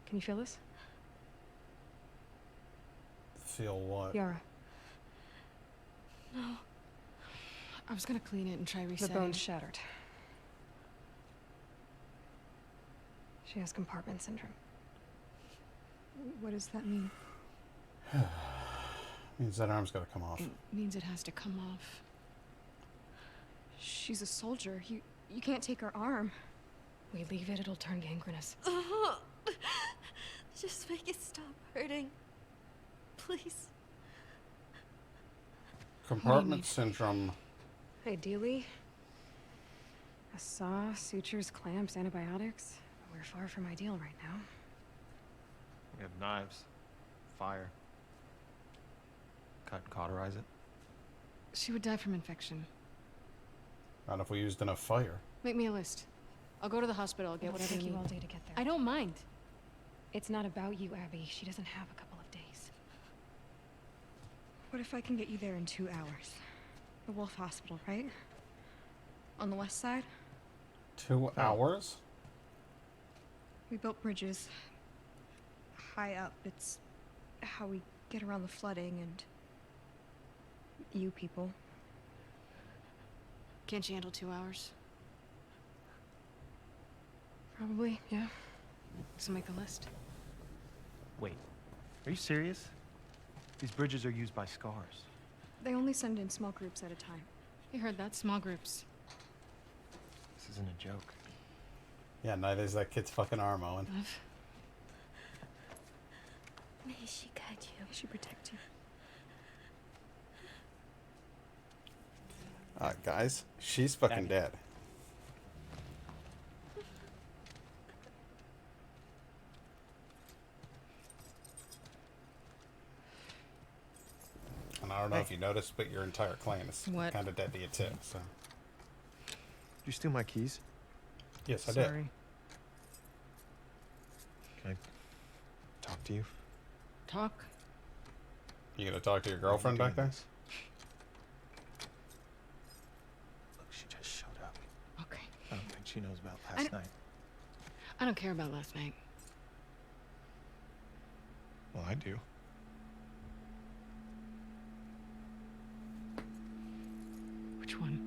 Can you feel this? Feel what? Yara, I was gonna clean it and try the resetting. bone's shattered. She has compartment syndrome. What does that mean? Means that arm's gotta come off. It means it has to come off. She's a soldier. You can't take her arm. We leave it, it'll turn gangrenous. Just make it stop hurting. Please. Compartment syndrome. Ideally, a saw, sutures, clamps, antibiotics. We're far from ideal right now. We have knives, fire. Cut and cauterize it. She would die from infection. Not if we used enough fire. Make me a list. I'll go to the hospital, get It'll whatever take you you need. all day to get there. I don't mind. It's not about you, Abby. She doesn't have a couple of days. What if I can get you there in 2 hours? The Wolf Hospital, right? On the west side? 2 hours? We built bridges. High up. It's how we get around the flooding and... you people. Can't you handle 2 hours? Probably, yeah. So make the list. Wait, are you serious? These bridges are used by scars. They only send in small groups at a time. You heard that? Small groups. This isn't a joke. Yeah, neither is that kid's fucking arm, Owen. Lev? May she guide you. May she protect you. Guys, she's fucking Abby. dead. And I don't know if you noticed, but your entire clan is What? kind of dead to you too. So Did you steal my keys? yes, I did. Sorry. Can I talk to you? Talk? You gonna talk to your girlfriend back there? Look, she just showed up. Okay. I don't think she knows about I last don't- night. I don't care about last night. Well, I do. Which one?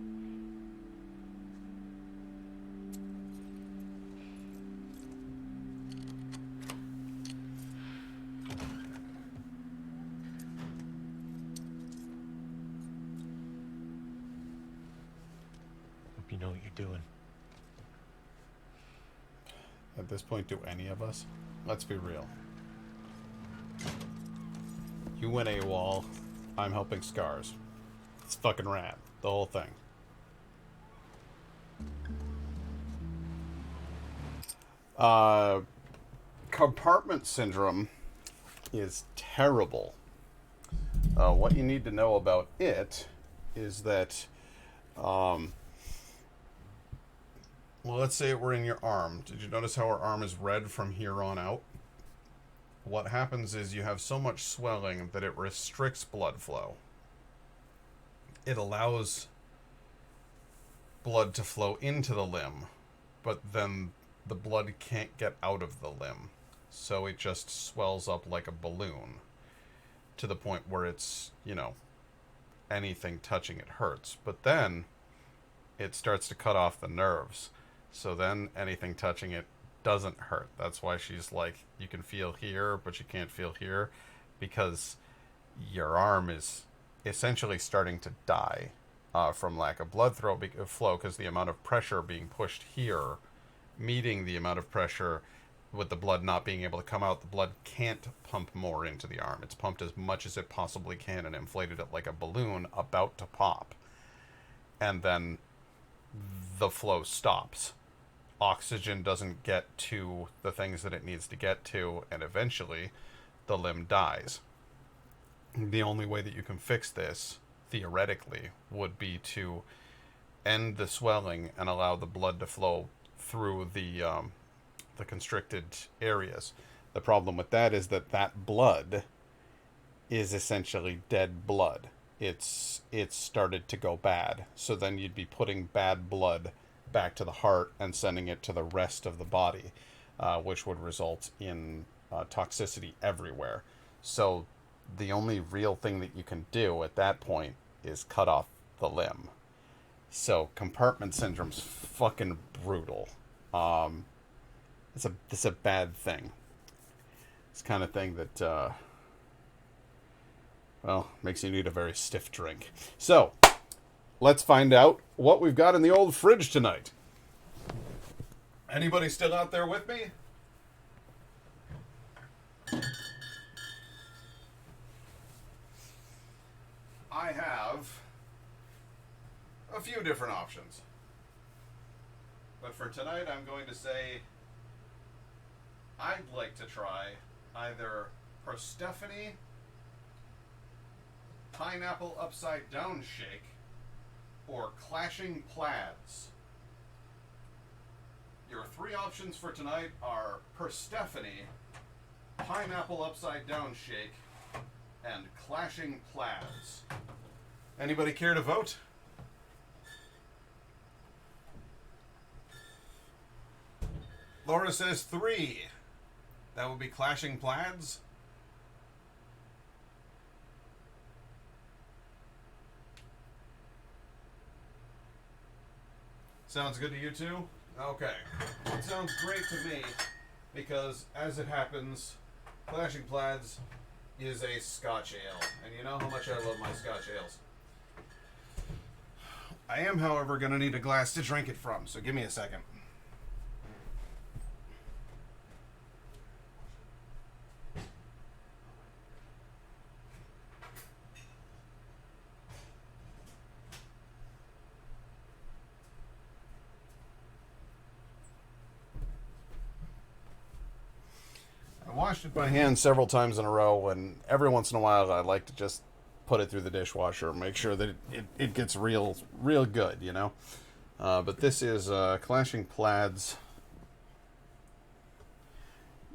Hope you know what you're doing. At this point, do any of us? Let's be real. You went AWOL. I'm helping Scars. It's fucking rad. The whole thing. Compartment Syndrome is terrible. What you need to know about it is that, well, let's say it were in your arm. Did you notice how her arm is red from here on out? What happens is you have so much swelling that it restricts blood flow. It allows blood to flow into the limb, but then the blood can't get out of the limb. So it just swells up like a balloon to the point where it's, you know, anything touching it hurts. But then it starts to cut off the nerves. So then anything touching it doesn't hurt. That's why she's like, you can feel here, but you can't feel here, because your arm is essentially starting to die from lack of blood flow, because the amount of pressure being pushed here, meeting the amount of pressure with the blood not being able to come out, the blood can't pump more into the arm. It's pumped as much as it possibly can and inflated it like a balloon about to pop. And then the flow stops. Oxygen doesn't get to the things that it needs to get to, and eventually the limb dies. The only way that you can fix this, theoretically, would be to end the swelling and allow the blood to flow through the constricted areas. The problem with that is that that blood is essentially dead blood. It's started to go bad. So then you'd be putting bad blood back to the heart and sending it to the rest of the body, which would result in toxicity everywhere. So the only real thing that you can do at that point is cut off the limb. So compartment syndrome's fucking brutal. It's a bad thing. It's the kind of thing that well, makes you need a very stiff drink. So let's find out what we've got in the old fridge tonight. Anybody still out there with me? I have a few different options. But for tonight, I'm going to say I'd like to try either Persephone, Pineapple Upside Down Shake, or Clashing Plaids. Your three options for tonight are Persephone, Pineapple Upside Down Shake, and Clashing Plaids. Anybody care to vote? Laura says 3. That would be Clashing Plaids. Sounds good to you too? Okay. It sounds great to me because, as it happens, Clashing Plaids is a Scotch ale. And you know how much I love my Scotch ales. I am, however, going to need a glass to drink it from, so give me a second. I washed it by hand several times in a row, and every once in a while I like to just put it through the dishwasher, make sure that it gets real good, you know. But this is Clashing Plaids.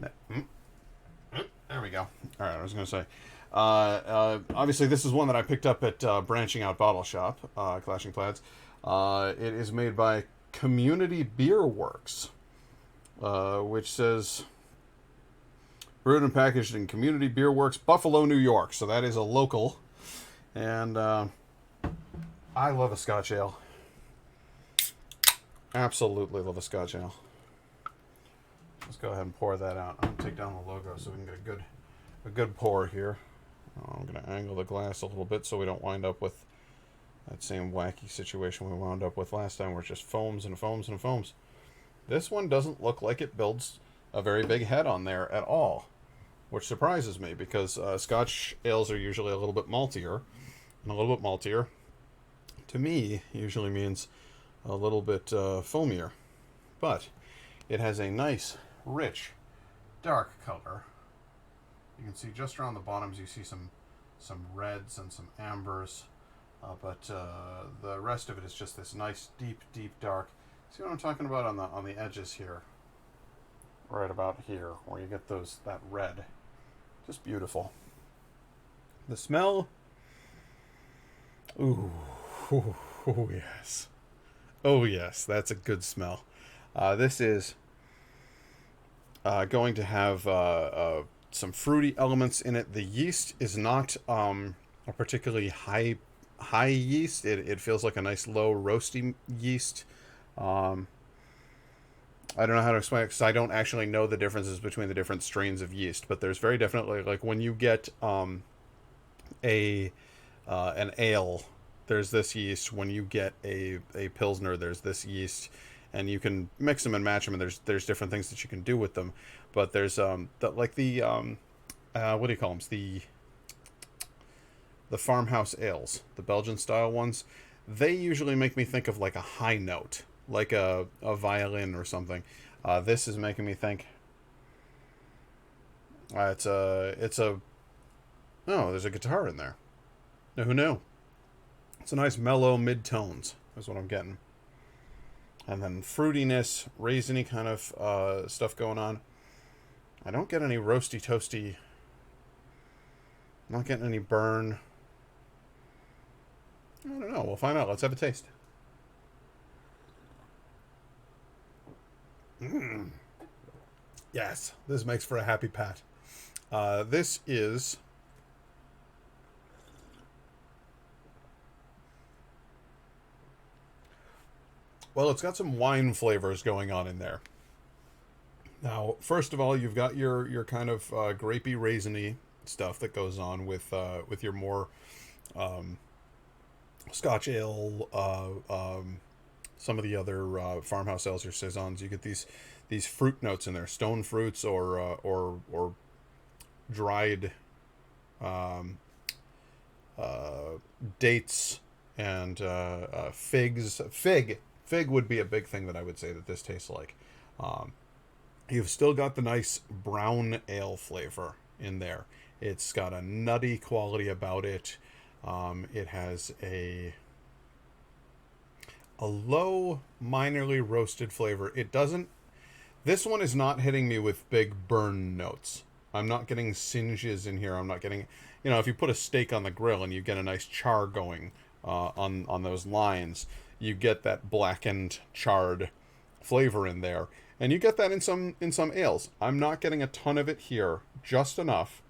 There we go. All right, I was going to say. Obviously, this is one that I picked up at Branching Out Bottle Shop, Clashing Plaids. It is made by Community Beer Works, which says brewed and packaged in Community Beer Works, Buffalo, New York. So that is a local. And I love a Scotch ale. Absolutely love a Scotch ale. Let's go ahead and pour that out. I'm gonna take down the logo so we can get a good pour here. I'm gonna angle the glass a little bit so we don't wind up with that same wacky situation we wound up with last time, where it's just foams and foams and foams. This one doesn't look like it builds a very big head on there at all, which surprises me because Scotch ales are usually a little bit maltier, and a little bit maltier to me usually means a little bit foamier. But it has a nice, rich, dark color. You can see just around the bottoms you see some reds and some ambers, but the rest of it is just this nice, deep dark. See what I'm talking about on the edges here? Right about here, where you get that red. Just beautiful. The smell. Ooh, yes. Oh yes, that's a good smell. This is going to have some fruity elements in it. The yeast is not a particularly high yeast. It feels like a nice low roasty yeast. I don't know how to explain it because I don't actually know the differences between the different strains of yeast. But there's very definitely, like, when you get a an ale, there's this yeast. When you get a pilsner, there's this yeast, and you can mix them and match them. And there's different things that you can do with them. But there's what do you call them? The farmhouse ales, the Belgian style ones. They usually make me think of like a high note, like a violin or something. This is making me think. It's a. Oh, there's a guitar in there. Now, who knew? It's a nice mellow mid-tones, is what I'm getting. And then fruitiness, raisiny kind of stuff going on. I don't get any roasty toasty. I'm not getting any burn. I don't know. We'll find out. Let's have a taste. Yes, this makes for a happy pat. This is... Well, it's got some wine flavors going on in there. Now, first of all, you've got your kind of grapey, raisiny stuff that goes on with your more Scotch ale, some of the other farmhouse ales or saisons. You get these fruit notes in there, stone fruits or dried dates and figs. Fig would be a big thing that I would say that this tastes like. You've still got the nice brown ale flavor in there. It's got a nutty quality about it. It has a low, minorly roasted flavor. It doesn't... This one is not hitting me with big burn notes. I'm not getting singes in here. I'm not getting... You know, if you put a steak on the grill and you get a nice char going on those lines, you get that blackened, charred flavor in there. And you get that in some ales. I'm not getting a ton of it here. Just enough.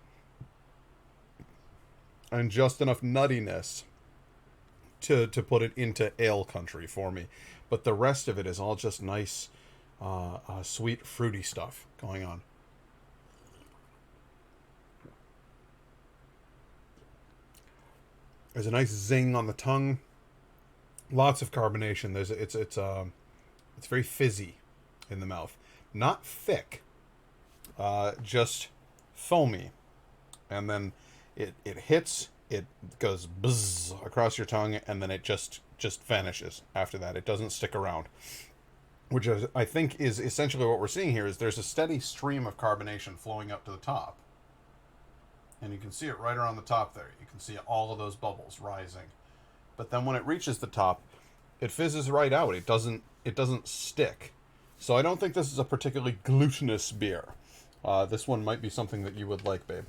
And just enough nuttiness to put it into ale country for me. But the rest of it is all just nice, sweet, fruity stuff going on. There's a nice zing on the tongue. Lots of carbonation. It's very fizzy in the mouth. Not thick. Just foamy. And then it hits, it goes buzz across your tongue, and then it just vanishes after that. It doesn't stick around. Which I think is essentially what we're seeing here, is there's a steady stream of carbonation flowing up to the top. And you can see it right around the top there. You can see all of those bubbles rising. But then when it reaches the top, it fizzes right out. It doesn't stick. So I don't think this is a particularly glutinous beer. This one might be something that you would like, babe.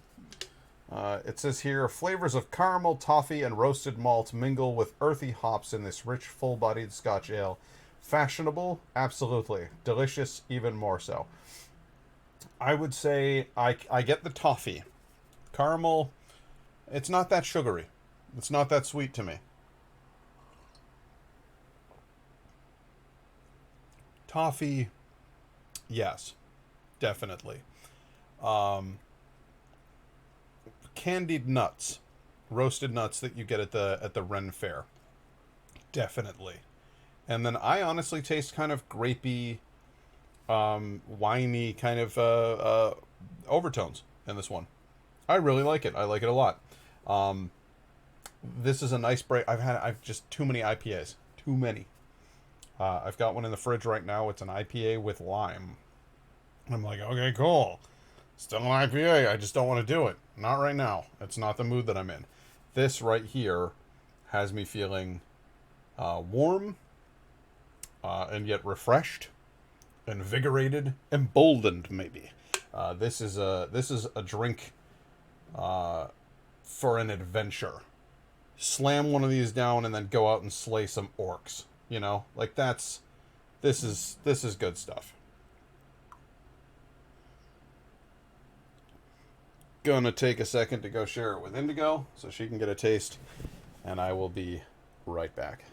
It says here, flavors of caramel, toffee, and roasted malt mingle with earthy hops in this rich, full-bodied Scotch ale. Fashionable? Absolutely. Delicious? Even more so. I would say I get the toffee. Caramel, it's not that sugary. It's not that sweet to me. Toffee, yes, definitely. Candied nuts, roasted nuts that you get at the Ren Fair, definitely. And then I honestly taste kind of grapey, winey kind of overtones in this one. I really like it. I like it a lot. This is a nice break. I've just too many IPAs. Too many. I've got one in the fridge right now. It's an IPA with lime. I'm like, okay, cool. Still an IPA. I just don't want to do it. Not right now. It's not the mood that I'm in. This right here has me feeling warm and yet refreshed, invigorated, emboldened maybe. This is a drink for an adventure. Slam one of these down and then go out and slay some orcs. You know, like this is good stuff. gonna take a second to go share it with Indigo so she can get a taste, and I will be right back.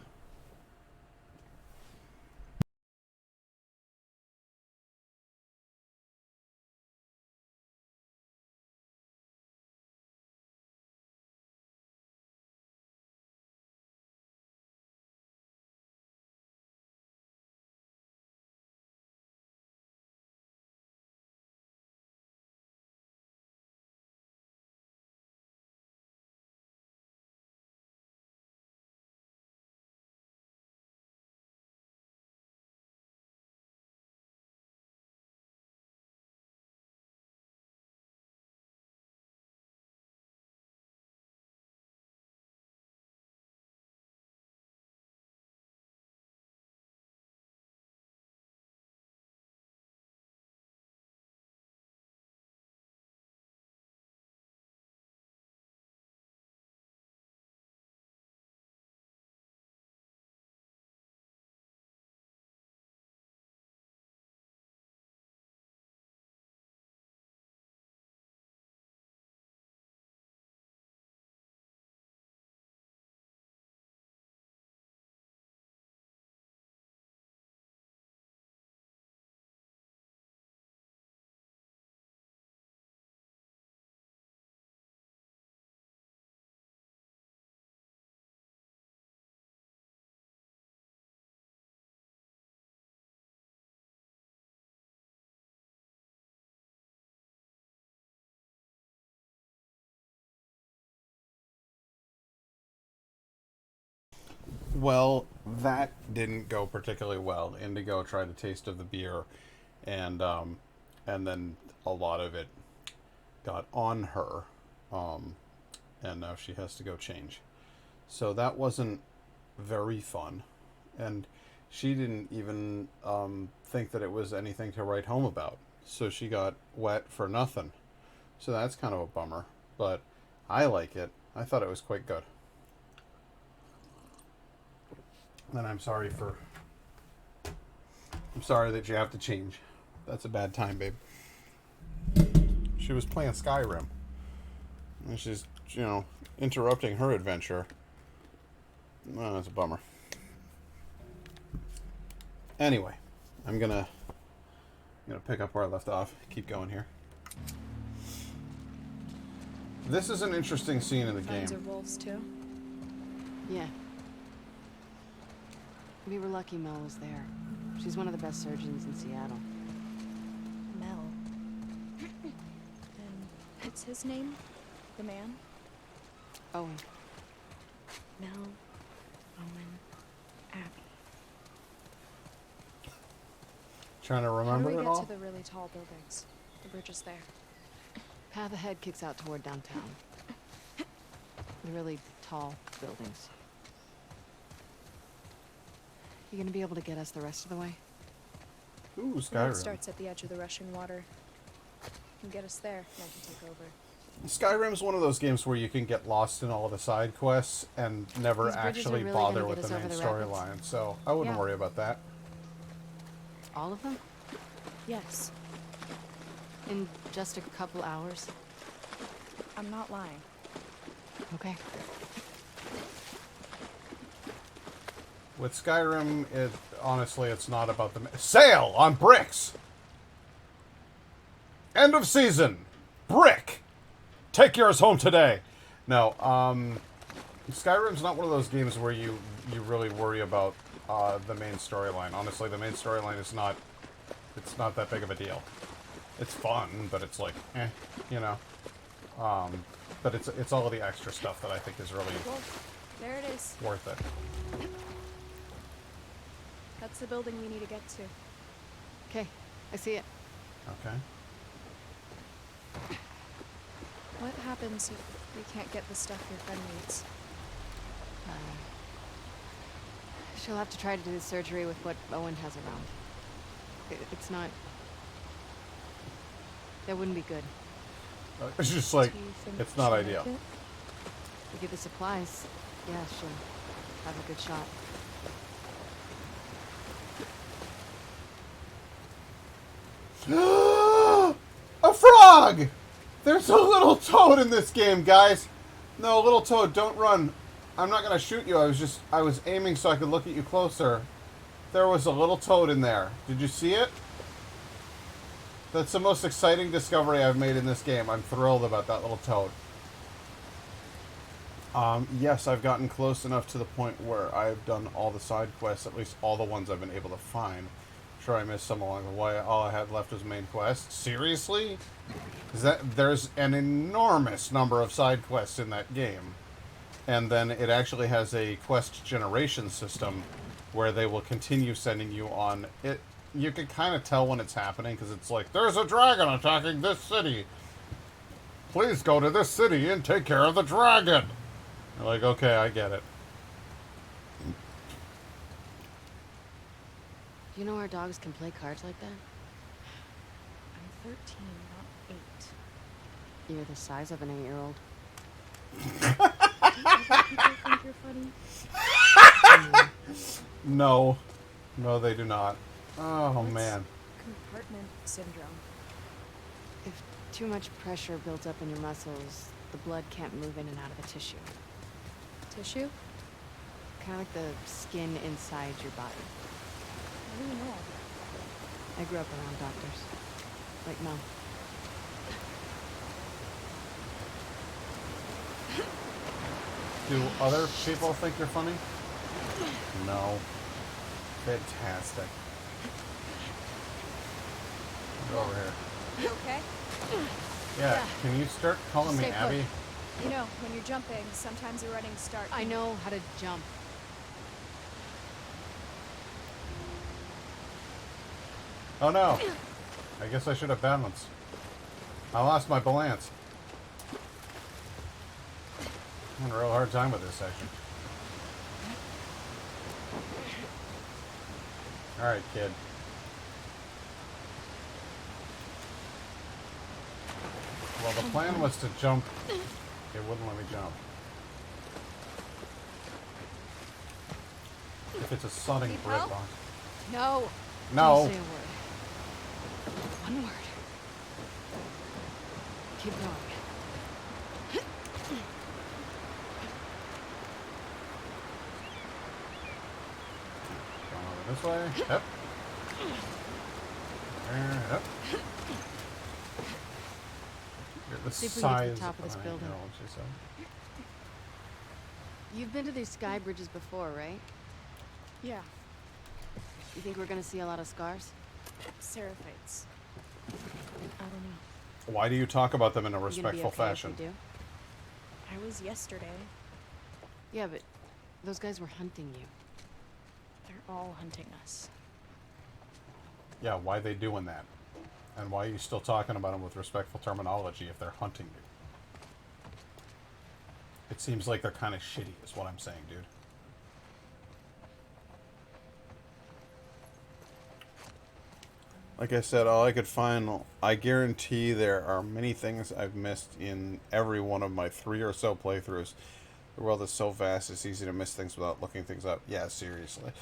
Well, that didn't go particularly well. Indigo tried a taste of the beer, and then a lot of it got on her, and now she has to go change. So that wasn't very fun, and she didn't even think that it was anything to write home about. So she got wet for nothing. So that's kind of a bummer, but I like it. I thought it was quite good. And I'm sorry that you have to change. That's a bad time, babe. She was playing Skyrim. And she's, interrupting her adventure. Oh, that's a bummer. Anyway, I'm gonna pick up where I left off. Keep going here. This is an interesting scene in the game. Those are wolves too. Yeah. We were lucky Mel was there. She's one of the best surgeons in Seattle. Mel. And what's his name? The man? Owen. Mel, Owen, Abby. Trying to How do remember we it get all? to the really tall buildings? The bridge is there. Path ahead kicks out toward downtown. The really tall buildings. You gonna be able to get us the rest of the way? Ooh, The road Skyrim. starts at the edge of the rushing water. You can get us there, and I can take over. Skyrim's one of those games where you can get lost in all the side quests and never These bridges are actually really bother gonna with get the us main over the rapids? storyline. So I wouldn't Yeah. worry about that. All of them? Yes, In just a couple hours? I'm not lying. Okay. With Skyrim, honestly, it's not about the... Sale on bricks! End of season! Brick! Take yours home today! No, Skyrim's not one of those games where you really worry about the main storyline. Honestly, the main storyline is not... It's not that big of a deal. It's fun, but it's like, but it's all of the extra stuff that I think is really Well, there it is. worth it. That's the building we need to get to. Okay, I see it. Okay. What happens if we can't get the stuff your friend needs? She'll have to try to do the surgery with what Owen has around. It's not... That wouldn't be good. It's just like, Do you think it's not she'll make ideal. it? We get the supplies. Yeah, she'll have a good shot. A frog! There's a little toad in this game, guys. No, little toad, don't run. I'm not gonna shoot you. I was aiming so I could look at you closer. There was a little toad in there. Did you see it? That's the most exciting discovery I've made in this game. I'm thrilled about that little toad. Yes, I've gotten close enough to the point where I've done all the side quests, at least all the ones I've been able to find. Sure, I missed some along the way. All I had left was main quest. Seriously? There's an enormous number of side quests in that game. And then it actually has a quest generation system where they will continue sending you on it. You can kind of tell when it's happening because it's like, there's a dragon attacking this city. Please go to this city and take care of the dragon. You're like, okay, I get it. Do you know our dogs can play cards like that? I'm 13, not 8. You're the size of an 8-year-old. People think you're funny. No. No, they do not. Oh, What's man. Compartment Syndrome. If too much pressure builds up in your muscles, the blood can't move in and out of the tissue. Tissue? Kind of like the skin inside your body. How do you know? I grew up around doctors. Like Mom. Do other people think you're funny? No. Fantastic. Go over here. You okay? Yeah, can you start calling me Stay put. Abby? You know, when you're jumping, sometimes the running starts. I know how to jump. Oh no. I guess I should have balanced. I lost my balance. I'm having a real hard time with this section. Alright, kid. Well, the plan was to jump. It wouldn't let me jump. If it's a sodding Need brick help? box. No. No. Don't say a word. One word. Keep going. Going over this way. Yep. There, yep. You're the See if we can get to the size top of this I building. know what she said. You've been to these sky bridges before, right? Yeah, You think we're gonna see a lot of scars? seraphites. I don't know. Why do you talk about them in a You gonna be respectful okay if fashion? we do? I was yesterday. Yeah, but those guys were hunting you. They're all hunting us. Yeah, why they doing that? And why are you still talking about them with respectful terminology if they're hunting you? It seems like they're kind of shitty, is what I'm saying, dude. Like I said, all I could find, I guarantee there are many things I've missed in every one of my 3 or so playthroughs. The world is so vast, it's easy to miss things without looking things up. Yeah, seriously.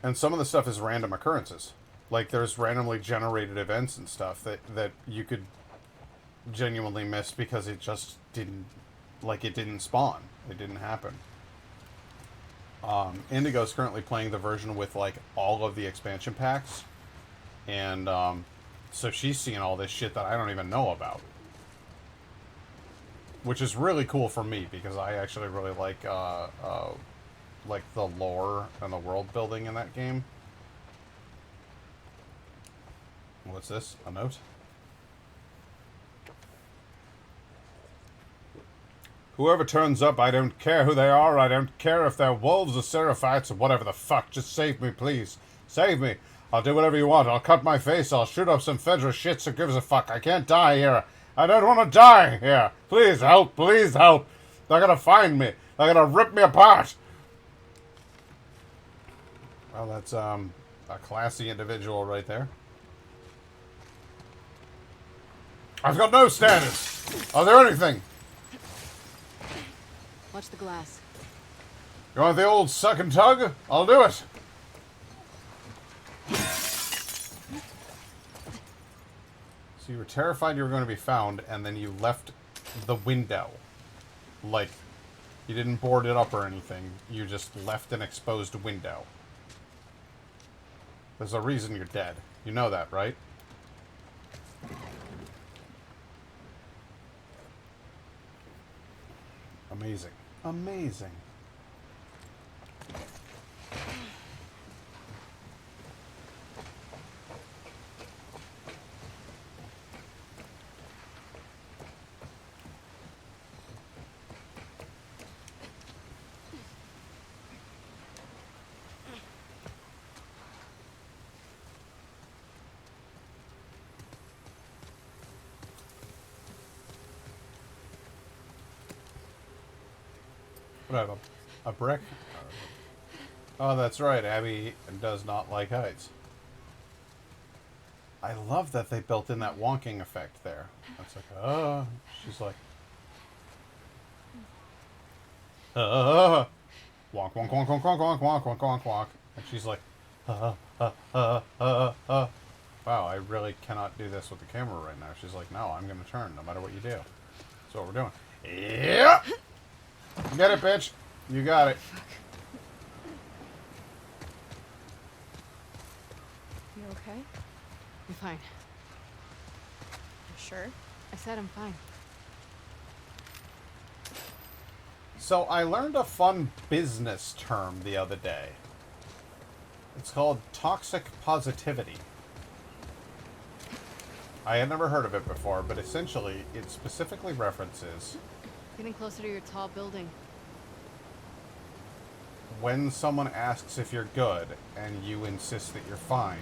And some of the stuff is random occurrences. Like, there's randomly generated events and stuff that you could genuinely miss because it just didn't, like, it didn't spawn. It didn't happen. Indigo's currently playing the version with, like, all of the expansion packs. And, so she's seeing all this shit that I don't even know about. Which is really cool for me, because I actually really like the lore and the world building in that game. What's this? A note? Whoever turns up, I don't care who they are. I don't care if they're wolves or seraphites or whatever the fuck. Just save me, please. Save me. I'll do whatever you want. I'll cut my face. I'll shoot up some federal shit. Who gives a fuck? I can't die here. I don't want to die here. Please help. Please help. They're going to find me. They're going to rip me apart. Well, that's a classy individual right there. I've got no standards. Are there anything? Watch the glass. You want the old suck and tug? I'll do it. So So you were terrified you were going to be found, and then you left the window. Like, you didn't board it up or anything. You just left an exposed window. There's a reason you're dead. You know that, right? Amazing. Amazing. What, I have a brick? Oh, that's right. Abby does not like heights. I love that they built in that wonking effect there. It's like, oh. She's like, wonk, wonk, wonk, wonk, wonk, wonk, wonk, wonk, wonk, wonk. And she's like, Wow, I really cannot do this with the camera right now. She's like, no, I'm going to turn no matter what you do. That's what we're doing. Yeah! Get it, bitch. You got it. You okay? I'm fine. You sure? I said I'm fine. So I learned a fun business term the other day. It's called toxic positivity. I had never heard of it before, but essentially it specifically references Getting closer to your tall building. when someone asks if you're good and you insist that you're fine,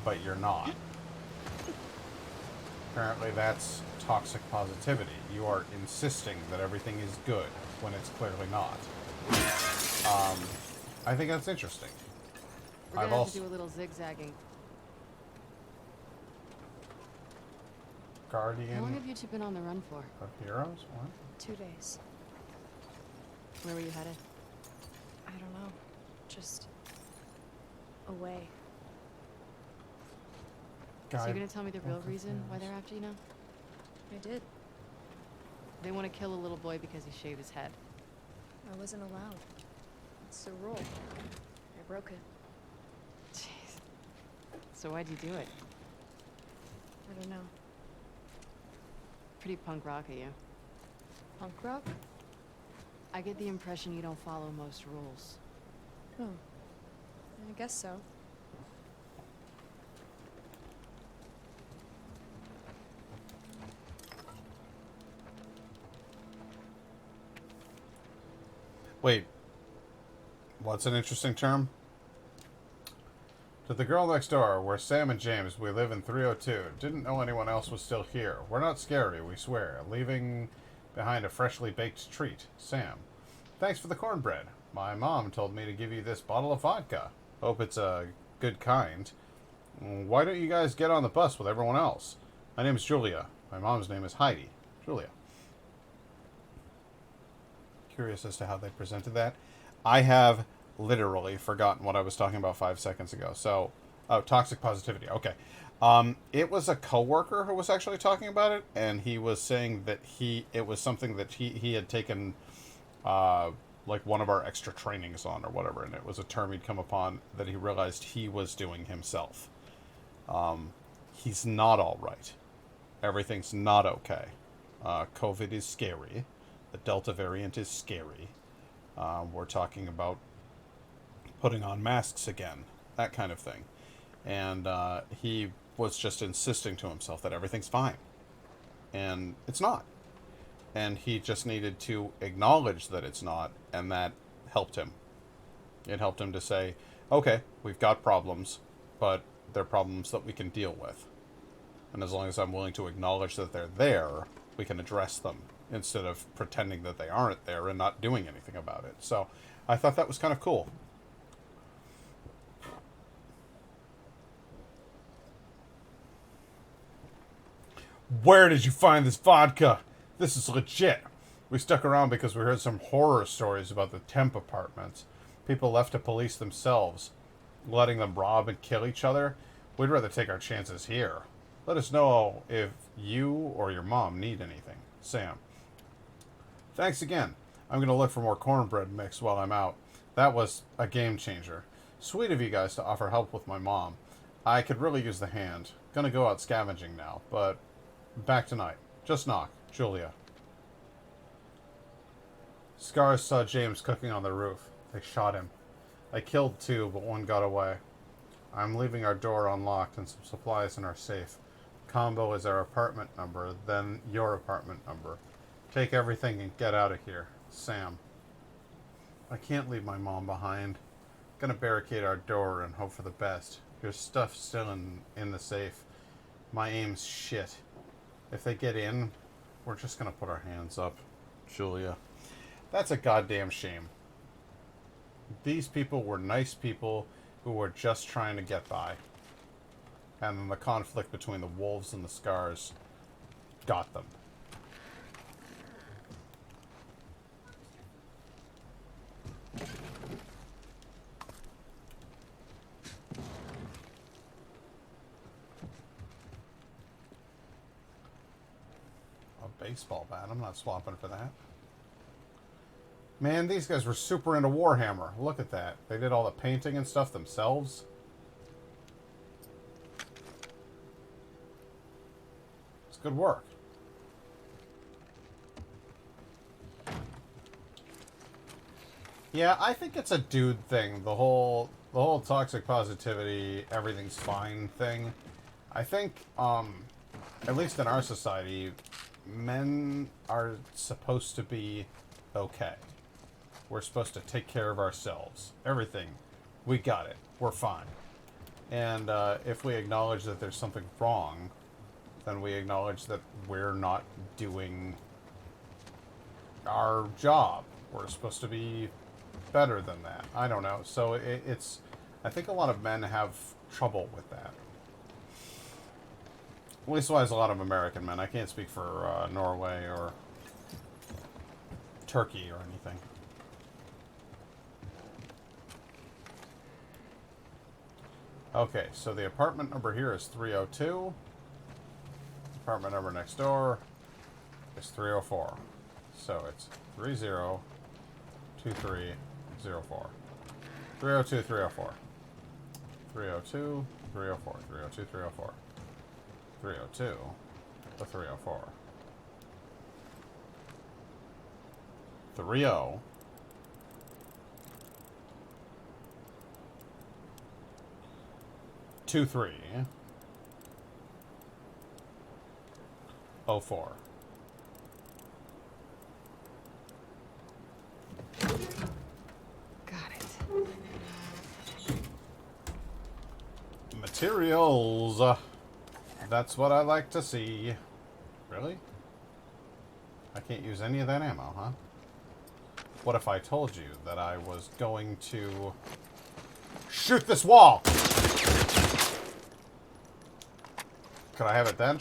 but you're not. Apparently that's toxic positivity. You are insisting that everything is good when it's clearly not. I think that's interesting. We're gonna have to do a little zigzagging. How long Guardian have you two been on the run for? of Heroes? What? 2 days. Where were you headed? I don't know. Just away. So Guy- you're gonna tell me the real of reason why Heroes. they're after you now? I did. They want to kill a little boy because he shaved his head. I wasn't allowed. It's the rule. I broke it. Jeez. So why'd you do it? I don't know. Pretty punk rock of you. Punk rock? I get the impression you don't follow most rules. Oh. I guess so. Wait. What's an interesting term? To the girl next door, we're Sam and James. We live in 302. Didn't know anyone else was still here. We're not scary, we swear. Leaving behind a freshly baked treat. Sam. Thanks for the cornbread. My mom told me to give you this bottle of vodka. Hope it's a good kind. Why don't you guys get on the bus with everyone else? My name's Julia. My mom's name is Heidi. Julia. Curious as to how they presented that. I have literally forgotten what I was talking about 5 seconds ago. So, oh, toxic positivity. Okay. It was a coworker who was actually talking about it, and he was saying that it was something that he had taken, like one of our extra trainings on or whatever, and it was a term he'd come upon that he realized he was doing himself. He's not all right. Everything's not okay. COVID is scary. The Delta variant is scary. We're talking about putting on masks again, that kind of thing. And he was just insisting to himself that everything's fine. And it's not. And he just needed to acknowledge that it's not, and that helped him. It helped him to say, okay, we've got problems, but they're problems that we can deal with. And as long as I'm willing to acknowledge that they're there, we can address them, instead of pretending that they aren't there and not doing anything about it. So I thought that was kind of cool. Where did you find this vodka? This is legit. We stuck around because we heard some horror stories about the temp apartments. People left to police themselves, letting them rob and kill each other. We'd rather take our chances here. Let us know if you or your mom need anything. Sam. Thanks again. I'm going to look for more cornbread mix while I'm out. That was a game changer. Sweet of you guys to offer help with my mom. I could really use the hand. Gonna go out scavenging now, but back tonight. Just knock. Julia. Scars saw James cooking on the roof. They shot him. I killed 2, but 1 got away. I'm leaving our door unlocked and some supplies in our safe. Combo is our apartment number, then your apartment number. Take everything and get out of here. Sam. I can't leave my mom behind. Gonna barricade our door and hope for the best. Your stuff's still in the safe. My aim's shit. If they get in, we're just gonna put our hands up. Julia. That's a goddamn shame. These people were nice people who were just trying to get by. And then the conflict between the wolves and the scars got them. A baseball bat. I'm not swapping for that. Man, these guys were super into Warhammer. Look at that. They did all the painting and stuff themselves. It's good work. Yeah, I think it's a dude thing. The whole toxic positivity, everything's fine thing. I think, at least in our society, men are supposed to be okay. We're supposed to take care of ourselves. Everything. We got it. We're fine. And if we acknowledge that there's something wrong, then we acknowledge that we're not doing our job. We're supposed to be better than that. I don't know. So it's... I think a lot of men have trouble with that. At least wise a lot of American men. I can't speak for Norway or Turkey or anything. Okay, so the apartment number here is 302. Apartment number next door is 304. So it's 302304. 302, 304. 302, 304. 302, 304. 302 to 304. 30. 23. 04. Got it. Materials. That's what I like to see. Really? I can't use any of that ammo, huh? What if I told you that I was going to shoot this wall? Could I have it then?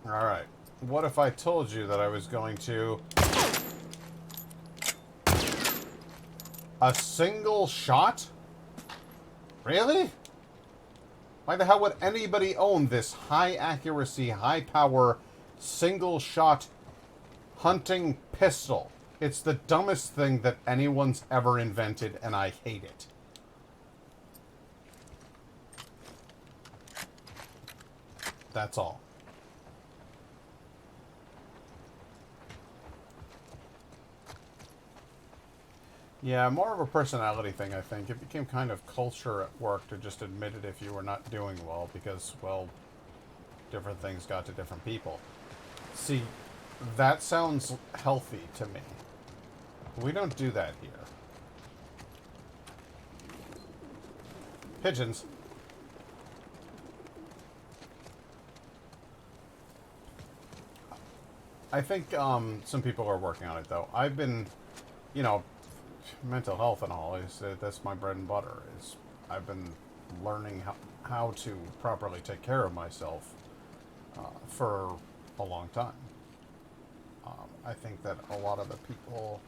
Alright. What if I told you that I was going to... A single shot? Really? Why the hell would anybody own this high accuracy, high power, single shot hunting pistol? It's the dumbest thing that anyone's ever invented, and I hate it. That's all. Yeah, more of a personality thing, I think. It became kind of culture at work to just admit it if you were not doing well because, well, different things got to different people. See, that sounds healthy to me. We don't do that here. Pigeons. I think some people are working on it, though. I've been, you know, mental health and all, that's my bread and butter. I've been learning how to properly take care of myself for a long time. I think that a lot of the people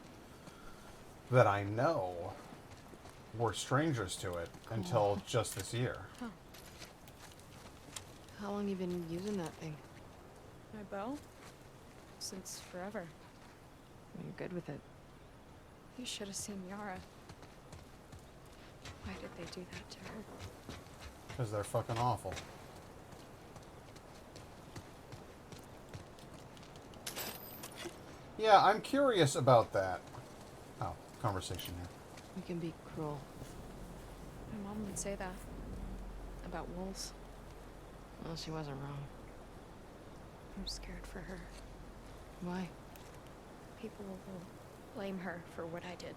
that I know were strangers to it until just this year. How long you been using that thing? My bow? Since forever. You're good with it. You should have seen Yara. Why did they do that to her? Because they're fucking awful. Yeah, I'm curious about that. Oh, conversation here. We can be cruel. My mom would say that. About wolves. Well, she wasn't wrong. I'm scared for her. Why? People will blame her for what I did.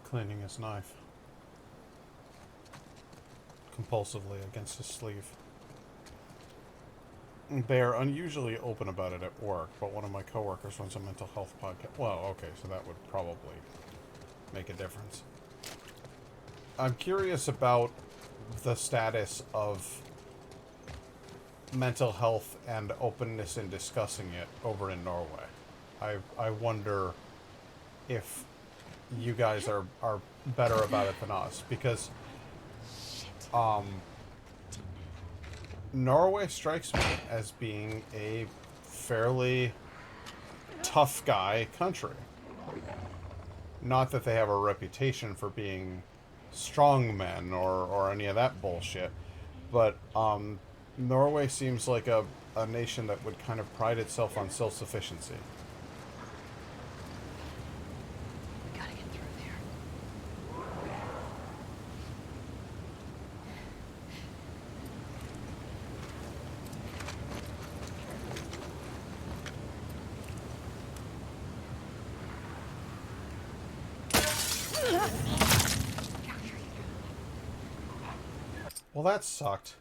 Cleaning his knife. Compulsively against his sleeve. They're unusually open about it at work, but one of my coworkers runs a mental health podcast. Well, okay, so that would probably make a difference. I'm curious about the status of mental health and openness in discussing it over in Norway. I wonder if you guys are better about it than us, because Norway strikes me as being a fairly tough guy country. Not that they have a reputation for being strong men or any of that bullshit, but Norway seems like a nation that would kind of pride itself on self-sufficiency. We gotta get through there. Well, that sucked.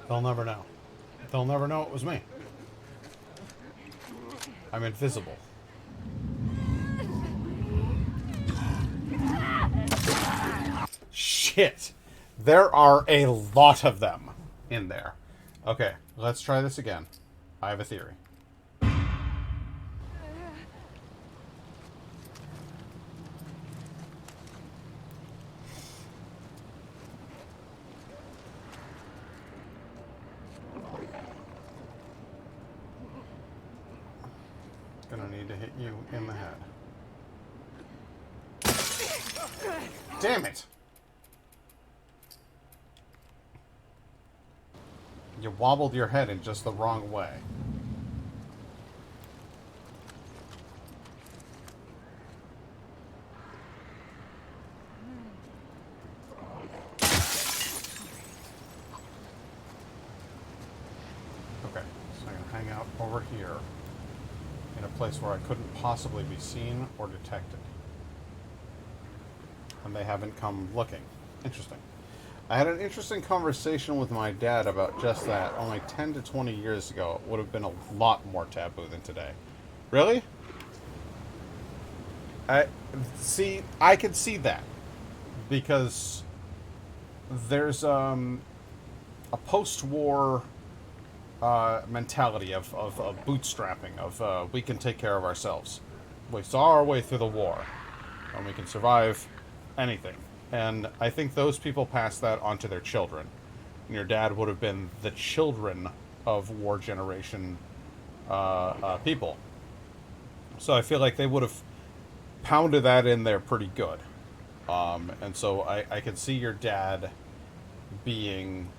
They'll never know. They'll never know it was me. I'm invisible. Shit. There are a lot of them in there. Okay, let's try this again. I have a theory. Gonna need to hit you in the head. Damn it! You wobbled your head in just the wrong way. Okay, so I'm gonna hang out over here in a place where I couldn't possibly be seen or detected. And they haven't come looking. Interesting. I had an interesting conversation with my dad about just that only 10 to 20 years ago. It would have been a lot more taboo than today. Really? I could see that. Because there's a post-war mentality of bootstrapping, of we can take care of ourselves. We saw our way through the war, and we can survive anything. And I think those people pass that on to their children. And your dad would have been the children of war generation people. So I feel like they would have pounded that in there pretty good. And so I could see your dad being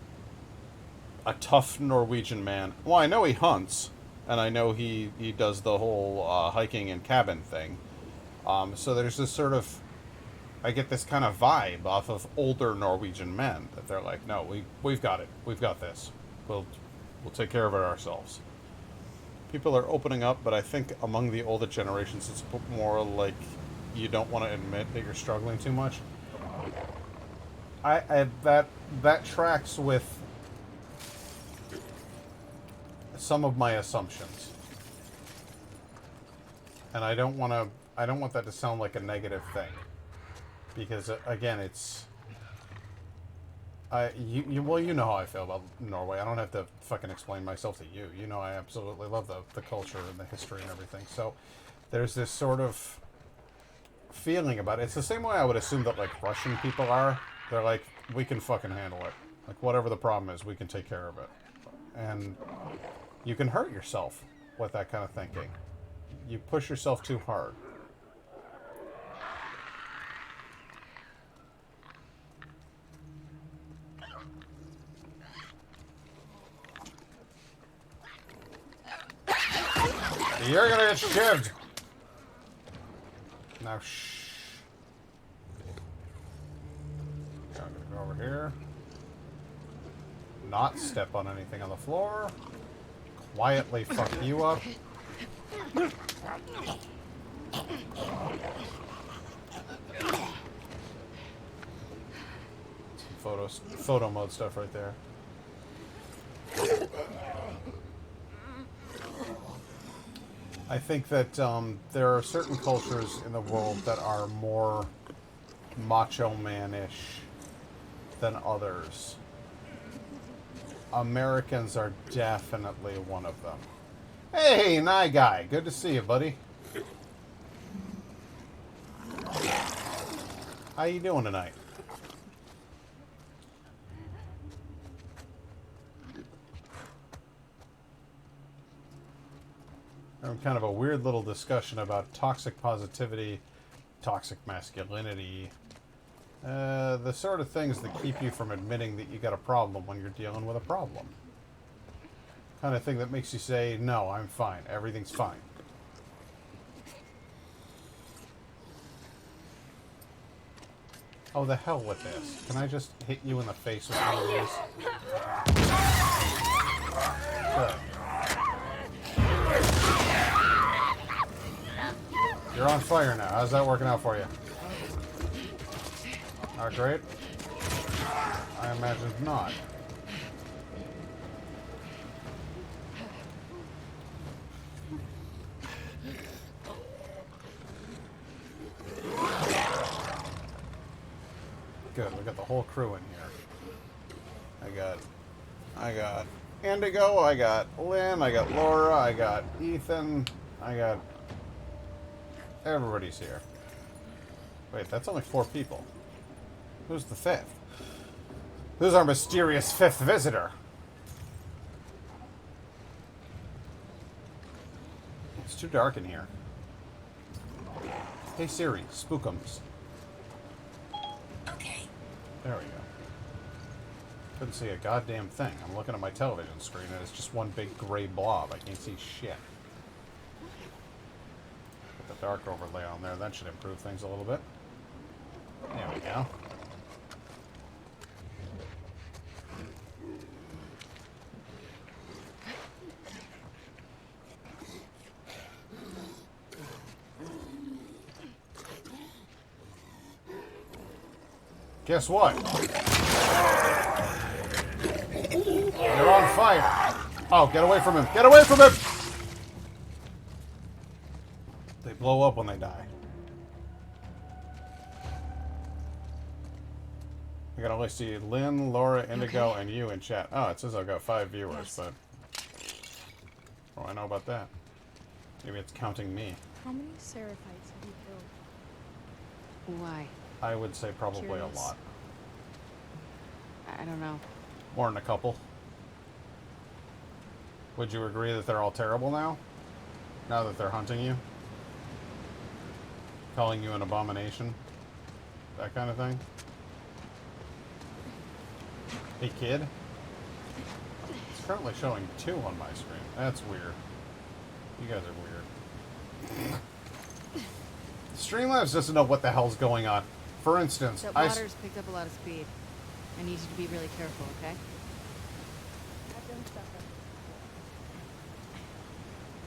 a tough Norwegian man. Well, I know he hunts, and I know he does the whole hiking and cabin thing. So there's this sort of, I get this kind of vibe off of older Norwegian men that they're like, no, we've got it. We've got this. We'll take care of it ourselves. People are opening up, but I think among the older generations, it's more like you don't want to admit that you're struggling too much. That tracks with some of my assumptions. And I don't want that to sound like a negative thing. Because, again, it's... well, you know how I feel about Norway. I don't have to fucking explain myself to you. You know I absolutely love the culture and the history and everything. So there's this sort of feeling about it. It's the same way I would assume that, like, Russian people are. They're like, we can fucking handle it. Like, whatever the problem is, we can take care of it. And you can hurt yourself with that kind of thinking. You push yourself too hard. You're gonna get shivved! Now, shh. I'm gonna go over here. Not step on anything on the floor. Quietly fuck you up. Some photo mode stuff right there. I think that there are certain cultures in the world that are more macho man-ish than others. Americans are definitely one of them. Hey, Nye Guy. Good to see you, buddy. How you doing tonight? Kind of a weird little discussion about toxic positivity, toxic masculinity, the sort of things that keep you from admitting that you got a problem when you're dealing with a problem. Kind of thing that makes you say, no, I'm fine, everything's fine. Oh, the hell with this. Can I just hit you in the face with one of these? Good. You're on fire now. How's that working out for you? Not great? I imagine not. Good, we got the whole crew in here. I got Indigo, I got Lynn, I got Laura, I got Ethan, I got... Everybody's here. Wait, that's only 4 people. Who's the 5th? Who's our mysterious 5th visitor? It's too dark in here. Hey Siri, spookums. Okay. There we go. Couldn't see a goddamn thing. I'm looking at my television screen and it's just one big gray blob. I can't see shit. Put the dark overlay on there. That should improve things a little bit. There we go. Guess what? You're on fire. Oh, get away from him. Get away from him! They blow up when they die. I can only see Lynn, Laura, Indigo, and you in chat. Oh, it says I've got 5 viewers, but... What do I know about that? Maybe it's counting me. How many seraphites have you killed? Why? I would say probably Curious. a lot. I don't know. More than a couple. Would you agree that they're all terrible now? Now that they're hunting you? Calling you an abomination? That kind of thing? Hey kid? It's currently showing 2 on my screen. That's weird. You guys are weird. Streamlabs doesn't know what the hell's going on. For instance, That water's picked up a lot of speed. I need you to be really careful, okay? I've done stuff like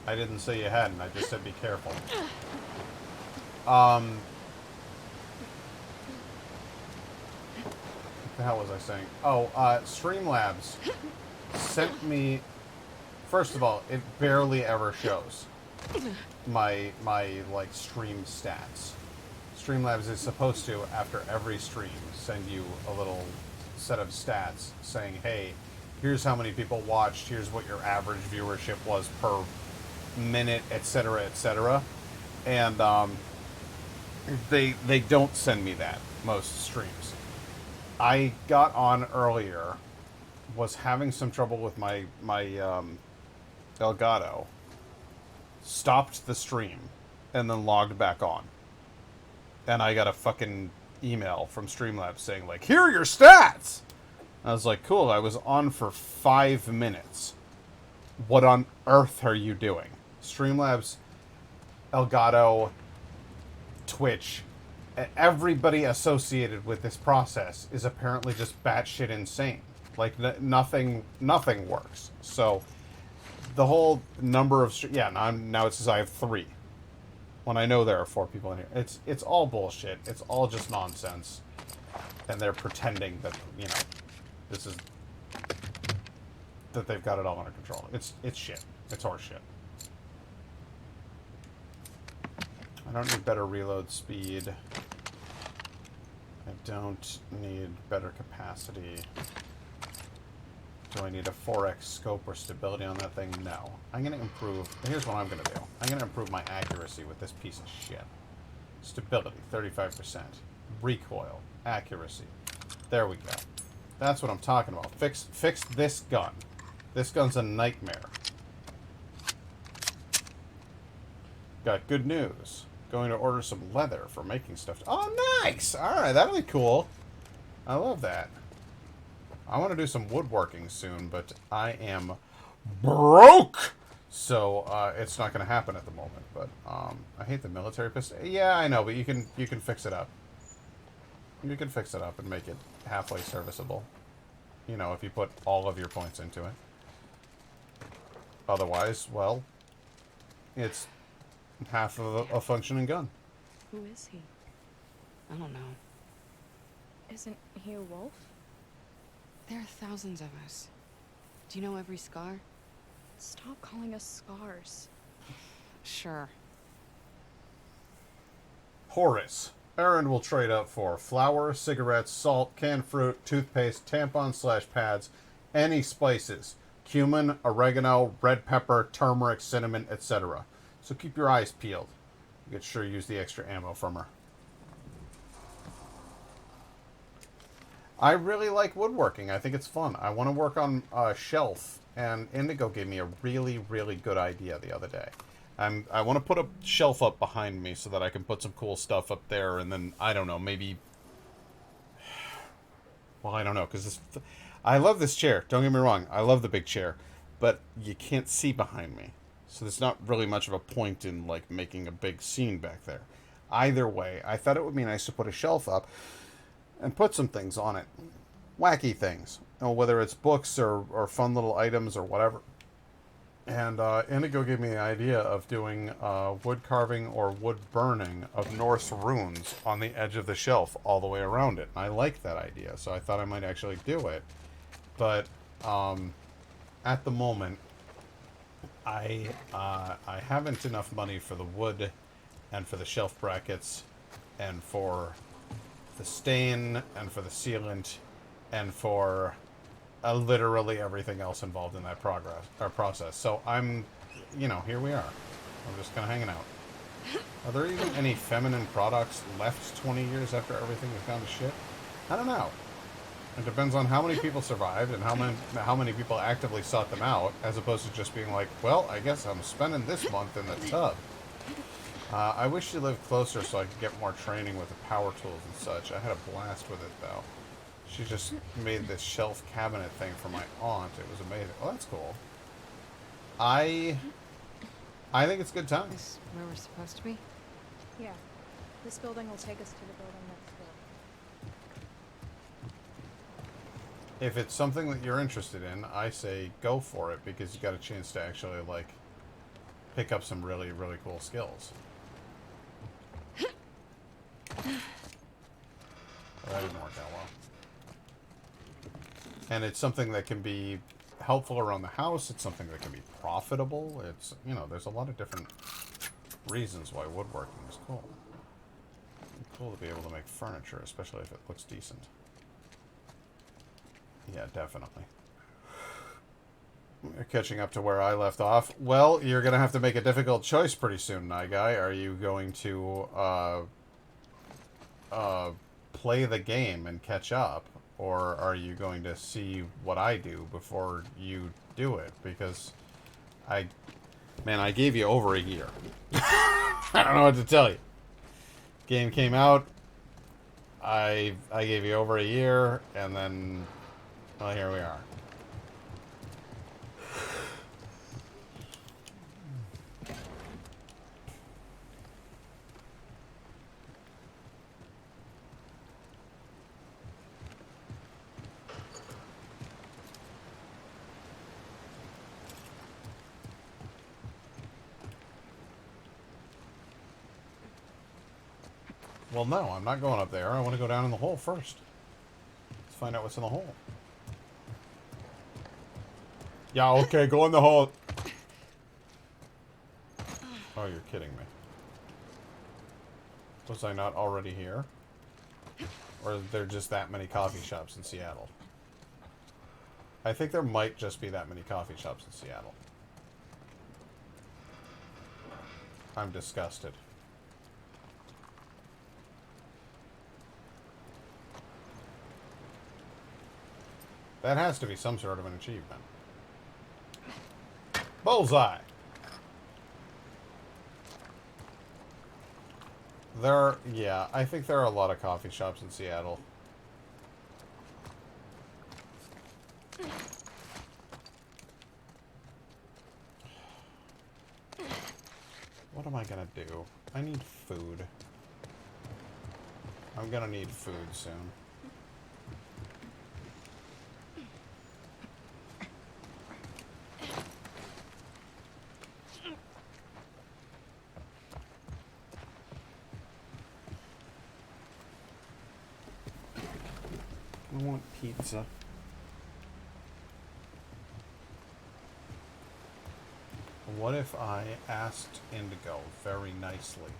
this I didn't say you hadn't. I just said be careful. What the hell was I saying? Oh, Streamlabs sent me... First of all, it barely ever shows. my like stream stats. Streamlabs is supposed to, after every stream, send you a little set of stats saying, hey, here's how many people watched, here's what your average viewership was per minute, etc., etc. And they don't send me that most streams. I got on earlier, was having some trouble with my Elgato, stopped the stream, and then logged back on. And I got a fucking email from Streamlabs saying, like, here are your stats! I was like, cool, I was on for 5 minutes. What on earth are you doing? Streamlabs, Elgato, Twitch, everybody associated with this process is apparently just batshit insane. Like, nothing works. So, the whole number of... Yeah, now it says I have 3. When I know there are 4 people in here. It's all bullshit. It's all just nonsense. And they're pretending that, you know, this is... that they've got it all under control. It's shit. It's horse shit. I don't need better reload speed. I don't need better capacity. Do I need a 4x scope or stability on that thing? No. I'm going to improve... Here's what I'm going to do. I'm going to improve my accuracy with this piece of shit. Stability, 35%. Recoil, accuracy. There we go. That's what I'm talking about. Fix this gun. This gun's a nightmare. Got good news. Going to order some leather for making stuff. Oh, nice! Alright, that'll be cool. I love that. I want to do some woodworking soon, but I am broke! So, it's not going to happen at the moment. But, I hate the military pistol. Yeah, I know, but you can fix it up. You can fix it up and make it halfway serviceable. You know, if you put all of your points into it. Otherwise, well, it's half of a functioning gun. Who is he? I don't know. Isn't he a wolf? There are thousands of us. Do you know every scar? Stop calling us scars. Sure. Horace. Aaron will trade up for flour, cigarettes, salt, canned fruit, toothpaste, tampons/pads, any spices. Cumin, oregano, red pepper, turmeric, cinnamon, etc. So keep your eyes peeled. You could sure use the extra ammo from her. I really like woodworking. I think it's fun. I want to work on a shelf, and Indigo gave me a really, really good idea the other day. I want to put a shelf up behind me so that I can put some cool stuff up there, and then, I don't know, maybe... Well, I don't know, because I love this chair. Don't get me wrong. I love the big chair. But you can't see behind me. So there's not really much of a point in, like, making a big scene back there. Either way, I thought it would be nice to put a shelf up and put some things on it. Wacky things. You know, whether it's books or fun little items or whatever. And Indigo gave me the idea of doing wood carving or wood burning of Norse runes on the edge of the shelf all the way around it. I like that idea, so I thought I might actually do it. But at the moment, I haven't enough money for the wood and for the shelf brackets and for the stain and for the sealant and for literally everything else involved in that process. So I'm, you know, here we are. I'm just kind of hanging out. Are there even any feminine products left 20 years after everything has gone to shit? I don't know. It depends on how many people survived and how many people actively sought them out, as opposed to just being like, well, I guess I'm spending this month in the tub. I wish you lived closer so I could get more training with the power tools and such. I had a blast with it, though. She just made this shelf cabinet thing for my aunt. It was amazing. Oh, that's cool. I think it's a good time. Is where we're supposed to be? Yeah. This building will take us to the building next door. If it's something that you're interested in, I say go for it, because you got a chance to actually, like, pick up some really, really cool skills. Well, that didn't work out well. And it's something that can be helpful around the house. It's something that can be profitable. It's, you know, there's a lot of different reasons why woodworking is cool. It's cool to be able to make furniture, especially if it looks decent. Yeah, definitely. Catching up to where I left off. Well, you're going to have to make a difficult choice pretty soon, Guy. Are you going to play the game and catch up? Or are you going to see what I do before you do it? Because I gave you over a year. I don't know what to tell you. Game came out. I gave you over a year, and then, well, here we are. Well, no, I'm not going up there. I want to go down in the hole first. Let's find out what's in the hole. Yeah, okay, go in the hole. Oh, you're kidding me. Was I not already here? Or are there just that many coffee shops in Seattle? I think there might just be that many coffee shops in Seattle. I'm disgusted. That has to be some sort of an achievement. Bullseye! Yeah, I think there are a lot of coffee shops in Seattle. What am I gonna do? I need food. I'm gonna need food soon. I want pizza. What if I asked Indigo very nicely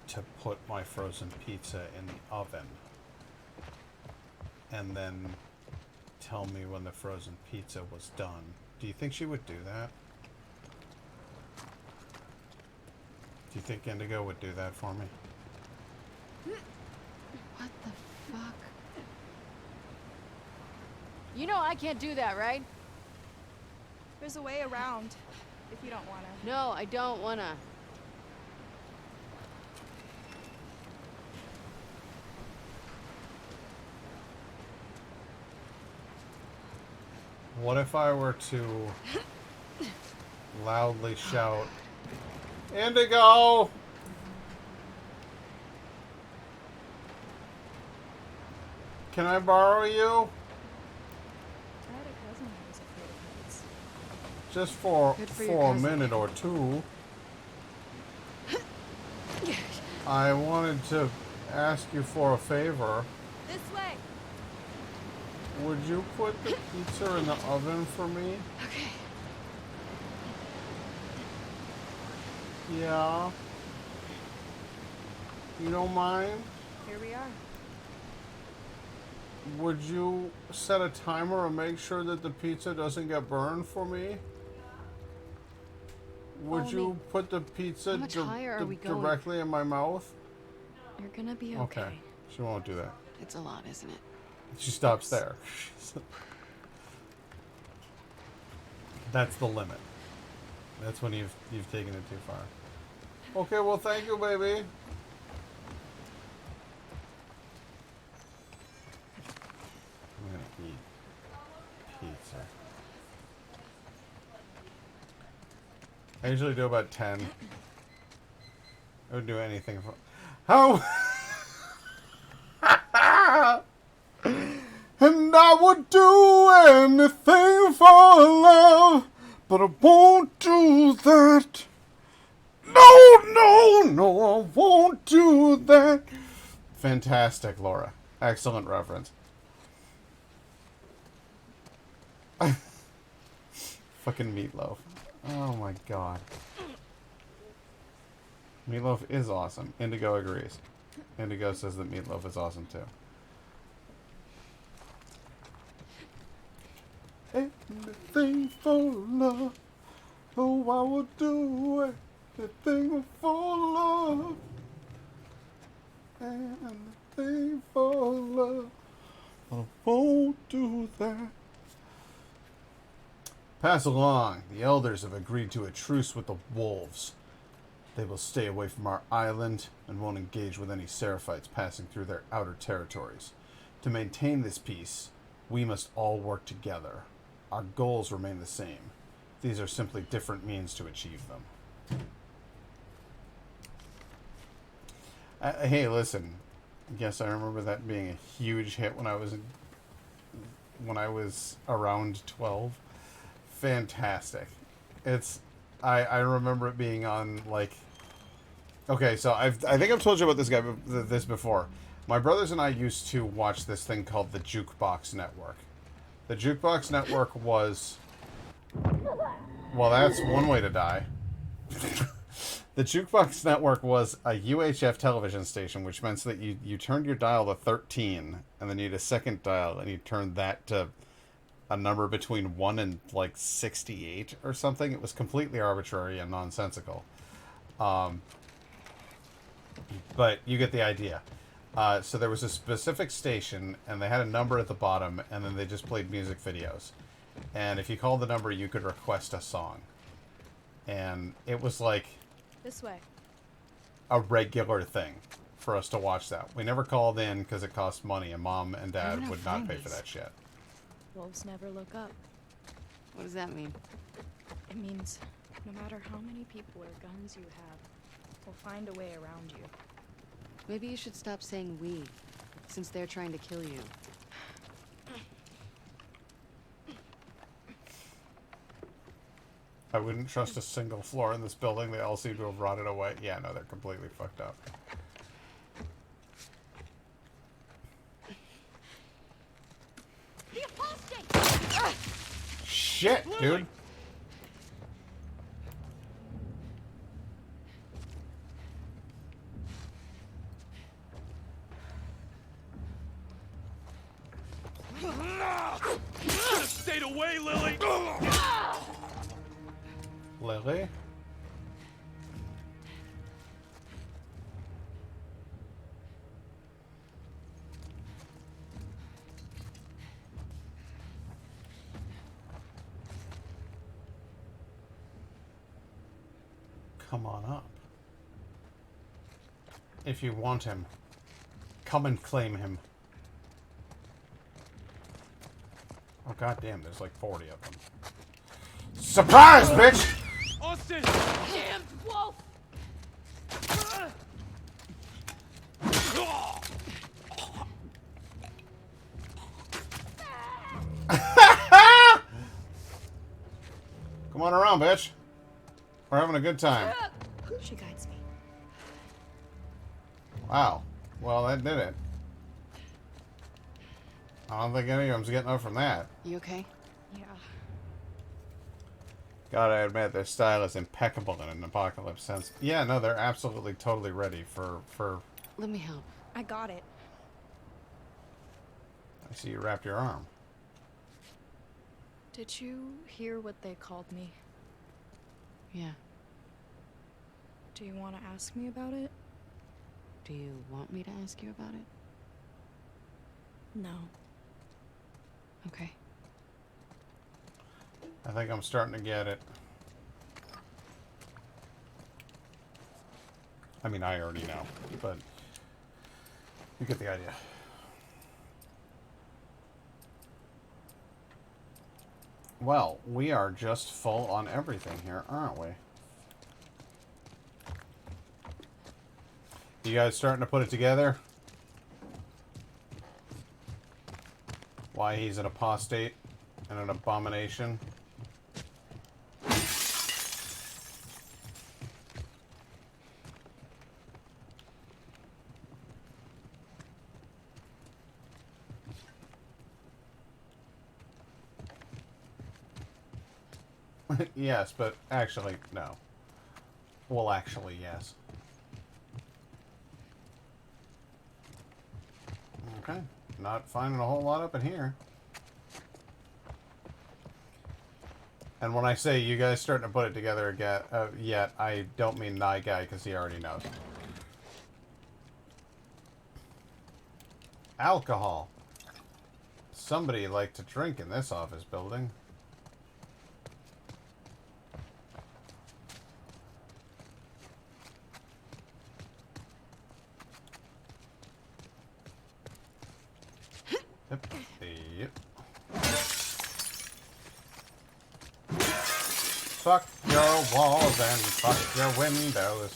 to put my frozen pizza in the oven and then tell me when the frozen pizza was done? Do you think she would do that? Do you think Indigo would do that for me? What the fuck? You know I can't do that, right? There's a way around, if you don't want to. No, I don't wanna. What if I were to loudly shout, Indigo! Can I borrow you? I had a cousin who was afraid of heights. Just for Good for your a cousin. minute or two. I wanted to ask you for a favor. This way! Would you put the pizza in the oven for me? Okay. Yeah. You don't mind? Here we are. Would you set a timer and make sure that the pizza doesn't get burned for me? Would Follow you me. put the pizza How much higher are we going? directly in my mouth? You're gonna be okay. Okay. She won't do that. It's a lot, isn't it? She stops there. That's the limit. That's when you've taken it too far. Okay, well, thank you, baby. I'm gonna eat pizza. I usually do about 10. I would do anything for... How? And I would do anything for love, but I won't do that. No, no, no, I won't do that. Fantastic, Laura. Excellent reference. Fucking Meatloaf. Oh my god. Meatloaf is awesome. Indigo agrees. Indigo says that Meatloaf is awesome too. Anything for love. Oh, I would do anything for love. Anything for love. I won't do that. Pass along. The elders have agreed to a truce with the wolves. They will stay away from our island and won't engage with any Seraphites passing through their outer territories. To maintain this peace, we must all work together. Our goals remain the same. These are simply different means to achieve them. Hey, listen. Yes, I remember that being a huge hit when I was around 12. Fantastic. I remember it being on, like... Okay, so I think I've told you about this before. My brothers and I used to watch this thing called the Jukebox Network. The Jukebox Network was... Well, that's one way to die. The Jukebox Network was a UHF television station, which meant that you turned your dial to 13, and then you had a second dial, and you turned that to a number between 1 and, like, 68 or something. It was completely arbitrary and nonsensical. But you get the idea. So there was a specific station, and they had a number at the bottom, and then they just played music videos. And if you called the number, you could request a song. And it was like... This way. a regular thing for us to watch that. We never called in because it cost money, and Mom and Dad would not pay for that shit. Wolves never look up. What does that mean? It means no matter how many people or guns you have, we'll find a way around you. Maybe you should stop saying we, since they're trying to kill you. I wouldn't trust a single floor in this building. They all seem to have rotted away. Yeah, no, they're completely fucked up. The apostate! Shit, dude. Stayed away, Lily! Lily? Come on up. If you want him, come and claim him. Oh, goddamn, there's like 40 of them. Surprise, bitch! Austin! Damn wolf! Come on around, bitch. We're having a good time. She guides me. Wow. Well, that did it. I don't think any of them's getting up from that. You okay? Yeah. Gotta admit, their style is impeccable in an apocalypse sense. Yeah, no, they're absolutely, totally ready for... Let me help. I got it. I see you wrapped your arm. Did you hear what they called me? Yeah. Do you want to ask me about it? Do you want me to ask you about it? No. Okay. I think I'm starting to get it. I mean, I already know, but you get the idea. Well, we are just full on everything here, aren't we? You guys starting to put it together? Why he's an apostate and an abomination? Yes, but actually, no. Well, actually, yes. Okay. Not finding a whole lot up in here. And when I say you guys starting to put it together again, yet, I don't mean Nye Guy, because he already knows. Alcohol. Somebody liked to drink in this office building. Yep. Yep. Fuck your walls and fuck your windows.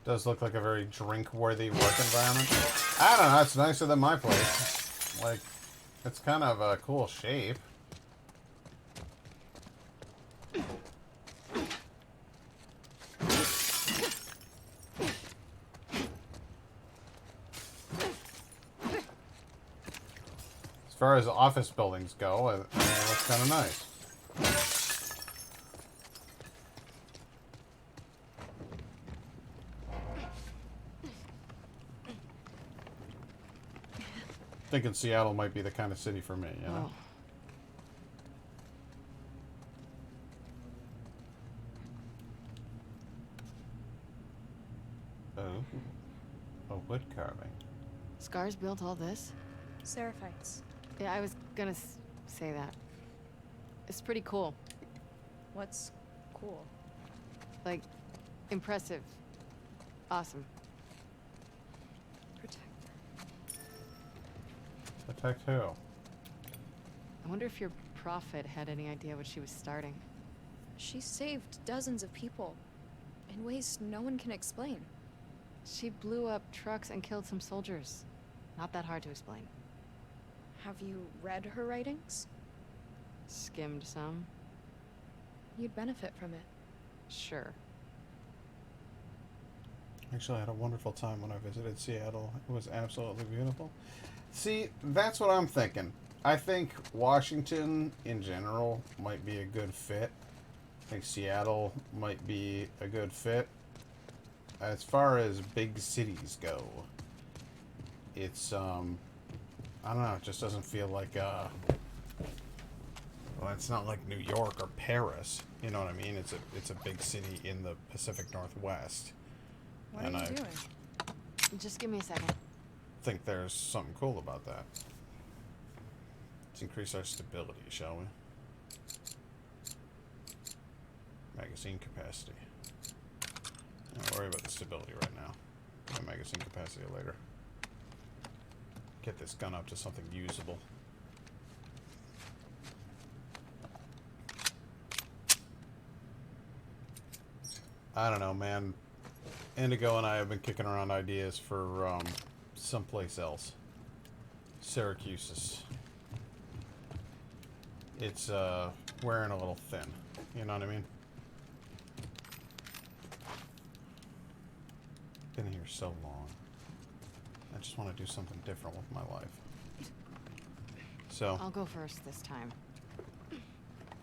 Does look like a very drink-worthy work environment. I don't know, it's nicer than my place. Like, it's kind of a cool shape. As far as office buildings go, it looks kind of nice. Thinking Seattle might be the kind of city for me, you know? Oh. A wood carving. Scars built all this? Seraphites. Yeah, I was gonna say that. It's pretty cool. What's cool? Like, impressive. Awesome. Protect. Protect who? I wonder if your prophet had any idea what she was starting. She saved dozens of people in ways no one can explain. She blew up trucks and killed some soldiers. Not that hard to explain. Have you read her writings? Skimmed some. You'd benefit from it. Sure. Actually, I had a wonderful time when I visited Seattle. It was absolutely beautiful. See, that's what I'm thinking. I think Washington, in general, might be a good fit. I think Seattle might be a good fit. As far as big cities go, it's, I don't know, it just doesn't feel like, well, it's not like New York or Paris. You know what I mean? It's a big city in the Pacific Northwest. What And are you I doing? Just give me a second. think there's something cool about that. Let's increase our stability, shall we? Magazine capacity. Don't worry about the stability right now. The magazine capacity later. Get this gun up to something usable. I don't know, man. Indigo and I have been kicking around ideas for someplace else. Syracuse. It's wearing a little thin. You know what I mean? Been here so long. I just want to do something different with my life. So I'll go first this time.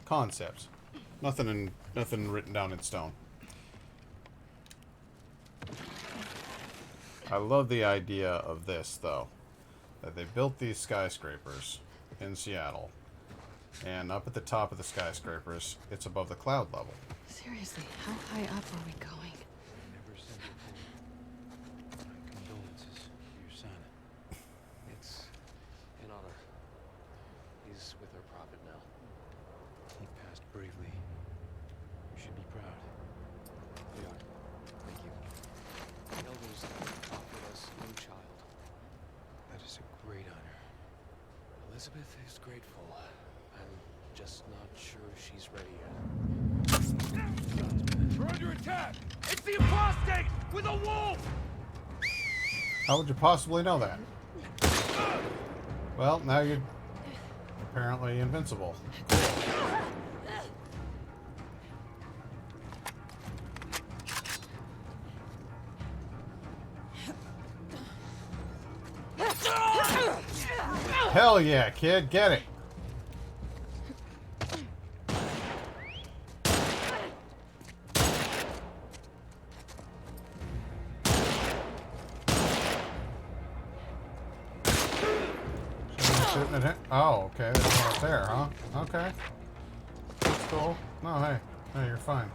concepts. Nothing written down in stone. I love the idea of this, though. That they built these skyscrapers in Seattle. And up at the top of the skyscrapers, it's above the cloud level. Seriously, how high up are we going? Never said before. My condolences to your son. It's an honor. He's with our prophet now. He passed bravely. You should be proud. We are. Thank you. The elders offered us a new child. That is a great honor. Elizabeth is grateful. I'm just not sure she's ready yet. We're under attack! It's the apostate with a wolf! How would you possibly know that? Well, now you're apparently invincible. Hell yeah, kid, get it. Shooting at him. Oh, okay. There's one up there, huh? Okay. That's cool. No, hey. No, you're fine.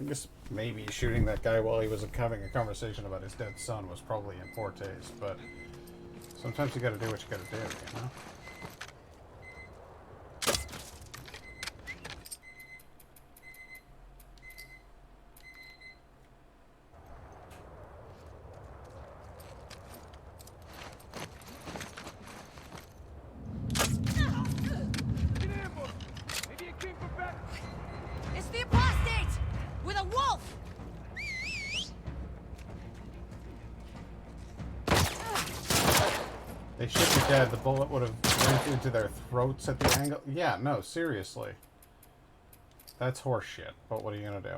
I guess maybe shooting that guy while he was having a conversation about his dead son was probably in poor taste, but sometimes you gotta do what you gotta do, you know? It's the apostate! With a wolf! They should be dead. The bullet would have went into their throats at the angle. Yeah, no, seriously. That's horseshit, but what are you gonna do?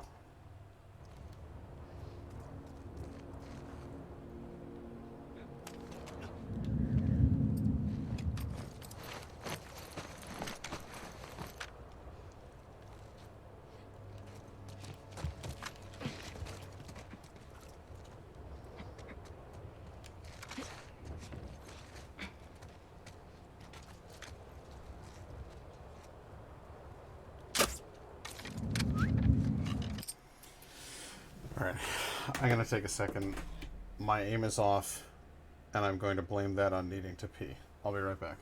Alright, I'm gonna take a second. My aim is off, and I'm going to blame that on needing to pee. I'll be right back.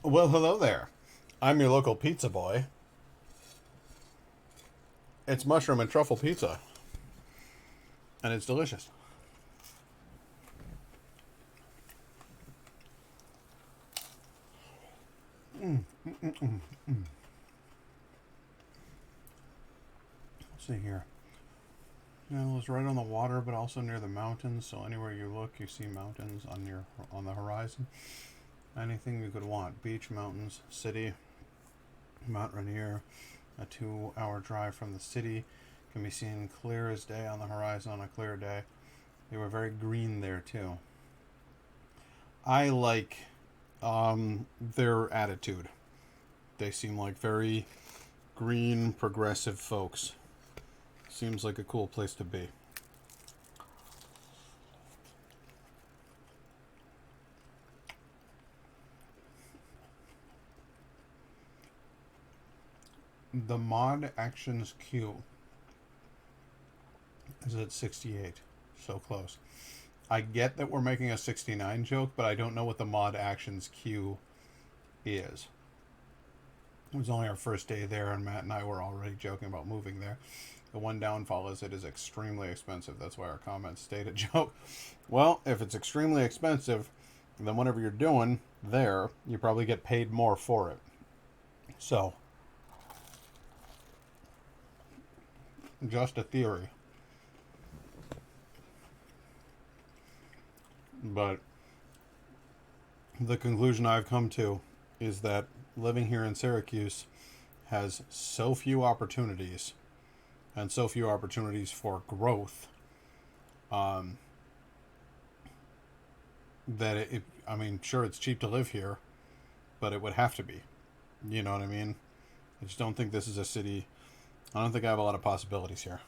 Well, hello there. I'm your local pizza boy. It's mushroom and truffle pizza. And it's delicious. Let's see here. Yeah, it's right on the water, but also near the mountains. So anywhere you look, you see mountains on the horizon. Anything you could want: beach, mountains, city. Mount Rainier, a 2-hour drive from the city, can be seen clear as day on the horizon on a clear day. They were very green there too. I like their attitude. They seem like very green, progressive folks. Seems like a cool place to be. The mod actions queue is at 68. So close. I get that we're making a 69 joke, but I don't know what the mod actions queue is. It was only our first day there, and Matt and I were already joking about moving there. The one downfall is it is extremely expensive. That's why our comments stayed a joke. Well, if it's extremely expensive, then whatever you're doing there, you probably get paid more for it. So, just a theory. But the conclusion I've come to is that living here in Syracuse has so few opportunities, and so few opportunities for growth, that I mean, sure, it's cheap to live here, but it would have to be. You know what I mean? I just don't think this is a city. I don't think I have a lot of possibilities here.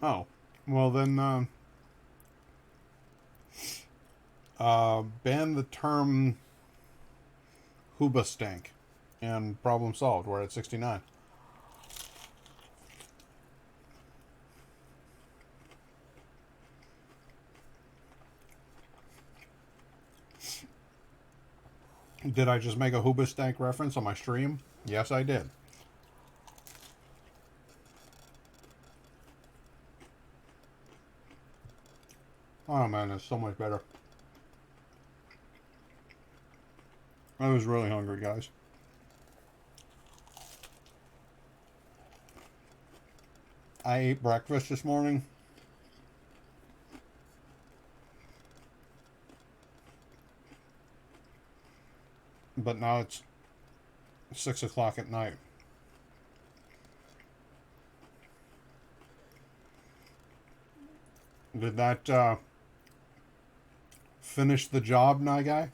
Oh, well then, ban the term hoobastank, and problem solved. We're at 69. Did I just make a hoobastank reference on my stream? Yes, I did. Oh man, it's so much better. I was really hungry, guys. I ate breakfast this morning. But now it's 6 o'clock at night. Did that finish the job, Nye Guy?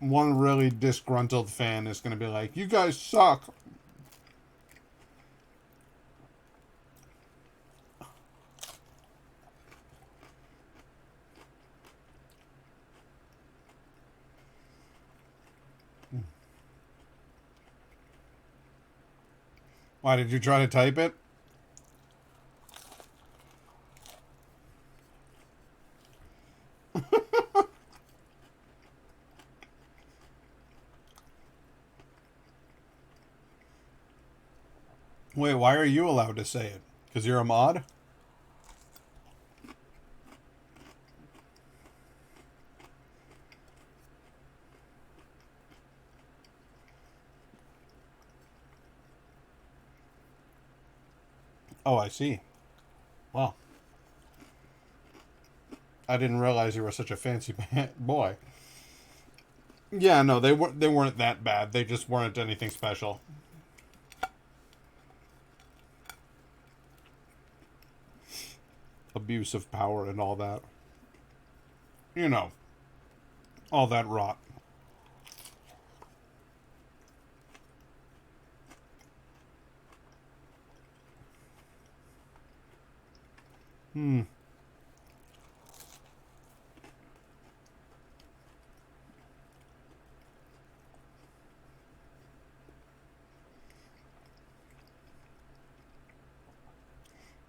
One really disgruntled fan is going to be like, you guys suck. Why, did you try to type it? Wait, why are you allowed to say it? Because you're a mod? Oh, I see. Well, I didn't realize you were such a fancy boy. Yeah, no, they weren't that bad. They just weren't anything special. Abuse of power and all that. You know, all that rot.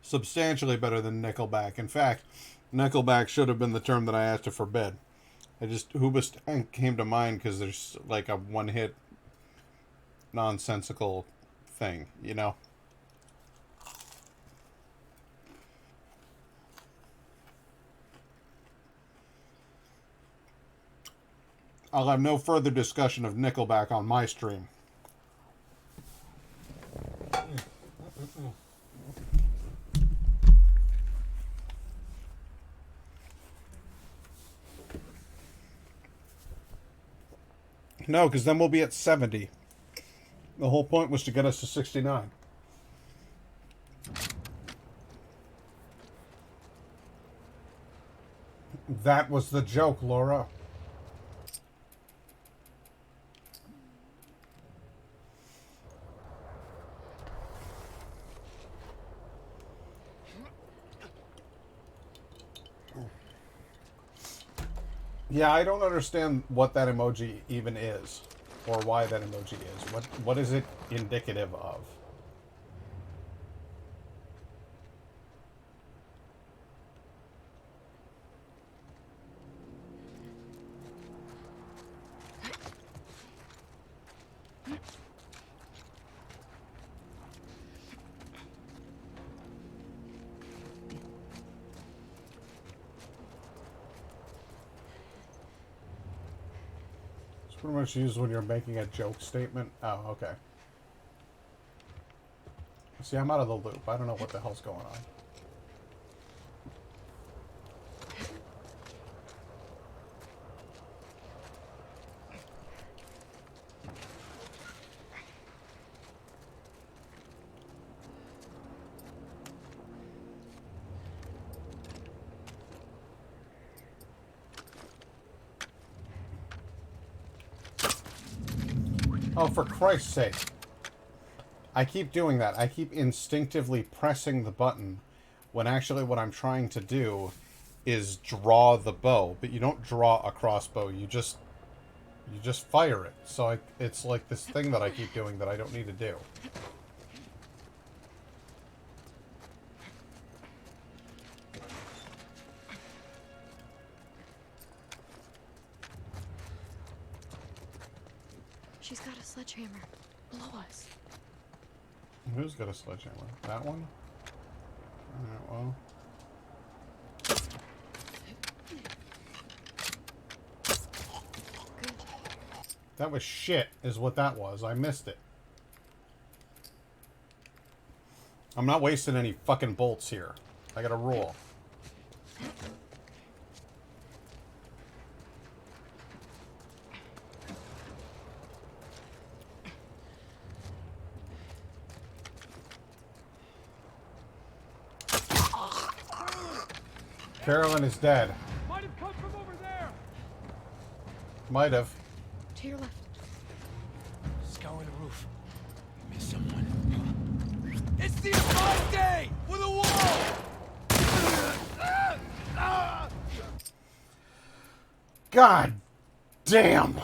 substantially better than Nickelback. In fact, Nickelback should have been the term that I asked to forbid. Hoobastank came to mind because there's like a one-hit nonsensical thing, you know? I'll have no further discussion of Nickelback on my stream. No, because then we'll be at 70. The whole point was to get us to 69. That was the joke, Laura. Yeah, I don't understand what that emoji even is, or why that emoji is. What is it indicative of? Pretty much used when you're making a joke statement. Oh, okay. See, I'm out of the loop. I don't know what the hell's going on. Oh, for Christ's sake. I keep doing that. I keep instinctively pressing the button when actually what I'm trying to do is draw the bow. But you don't draw a crossbow. You just fire it. So it's like this thing that I keep doing that I don't need to do. She's got a sledgehammer below us. Who's got a sledgehammer? That one? Alright, well. Good. That was shit, is what that was. I missed it. I'm not wasting any fucking bolts here. I got a rule. Carolyn is dead. Might have come from over there. Might have. To your left. Scour the roof. Miss someone. It's the Day with a wall. God damn.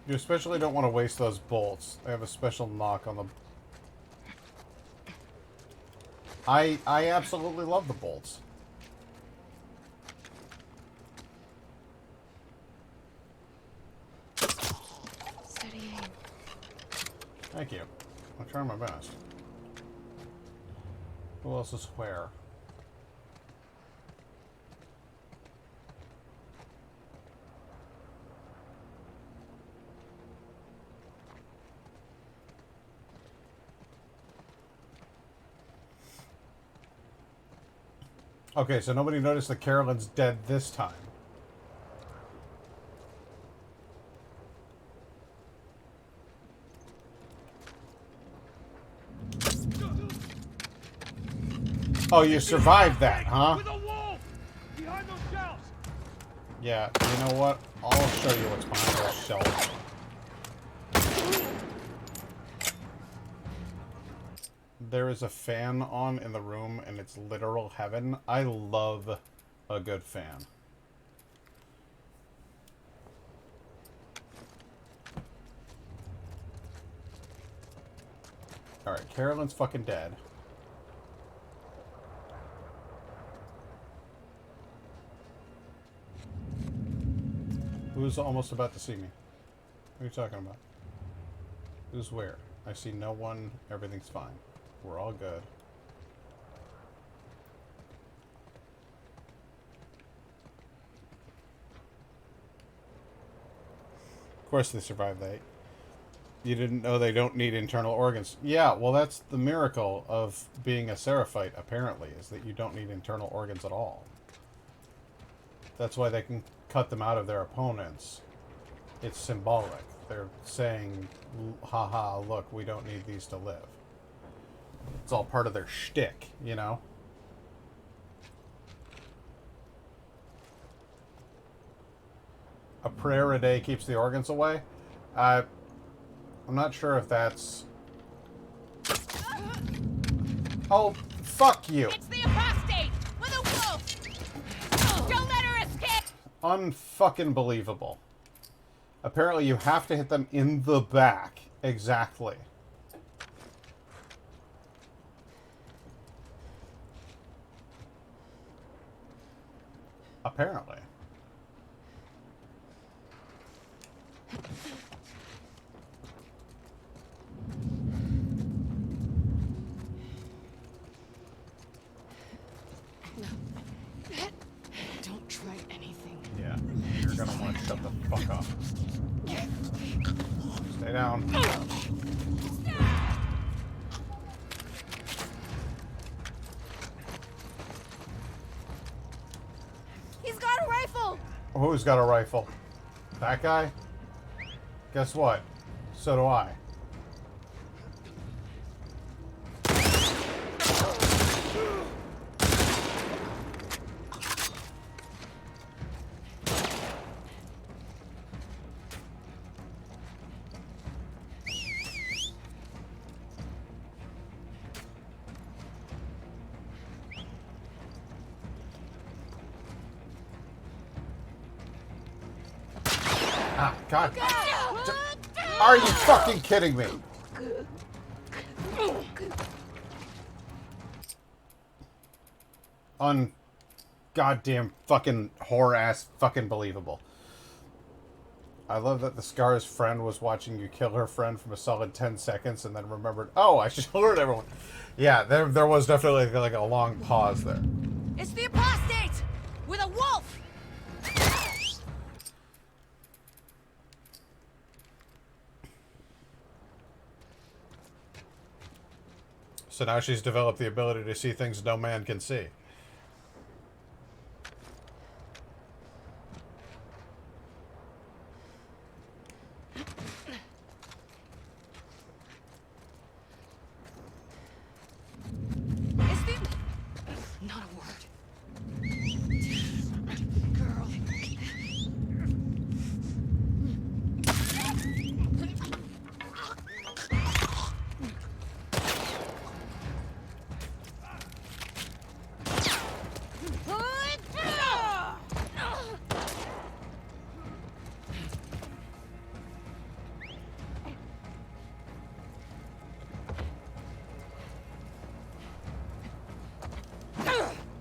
You especially don't want to waste those bolts. They have a special knock on them. I absolutely love the bolts. Steady aim. Thank you. I'm trying my best. Who else is where? Okay, so nobody noticed that Carolyn's dead this time. Oh, you survived that, huh? With a wolf behind those shells. Yeah, you know what? I'll show you what's behind those shelves. There is a fan on in the room, and it's literal heaven. I love a good fan. Alright, Carolyn's fucking dead. Who's almost about to see me? What are you talking about? Who's where? I see no one. Everything's fine. We're all good. Of course they survived that. You didn't know they don't need internal organs. Yeah, well that's the miracle of being a Seraphite, apparently, is that you don't need internal organs at all. That's why they can cut them out of their opponents. It's symbolic. They're saying, haha, look, we don't need these to live. It's all part of their shtick, you know? A prayer a day keeps the organs away? I'm not sure if that's... Oh, fuck you! It's the apostate with a wolf! Don't let her escape! Unfucking believable. Apparently you have to hit them in the back. Exactly. Apparently. Don't try anything. Yeah. You're gonna want to shut the fuck up. Stay down. He's got a rifle! Who's got a rifle? That guy? Guess what? So do I. Ah, God. Are you fucking kidding me? Goddamn fucking whore-ass fucking believable. I love that the Scar's friend was watching you kill her friend from a solid 10 seconds and then remembered, oh, I should alert everyone. Yeah, there was definitely like a long pause there. It's the apostate with a wolf! So now she's developed the ability to see things no man can see. It's the... Not a word. girl.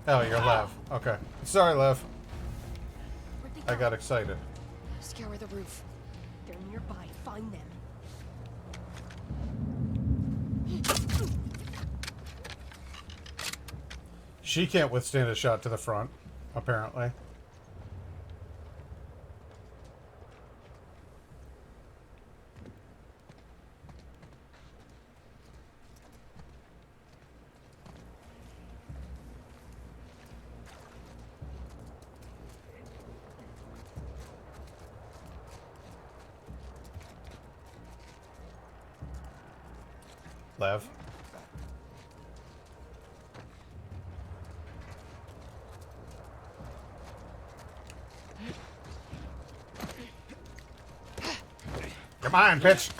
Oh, you're Lev. Okay. Sorry, Lev. I got excited. Scour the roof. They're nearby. Find them. She can't withstand a shot to the front, apparently. Lev. Come on, bitch.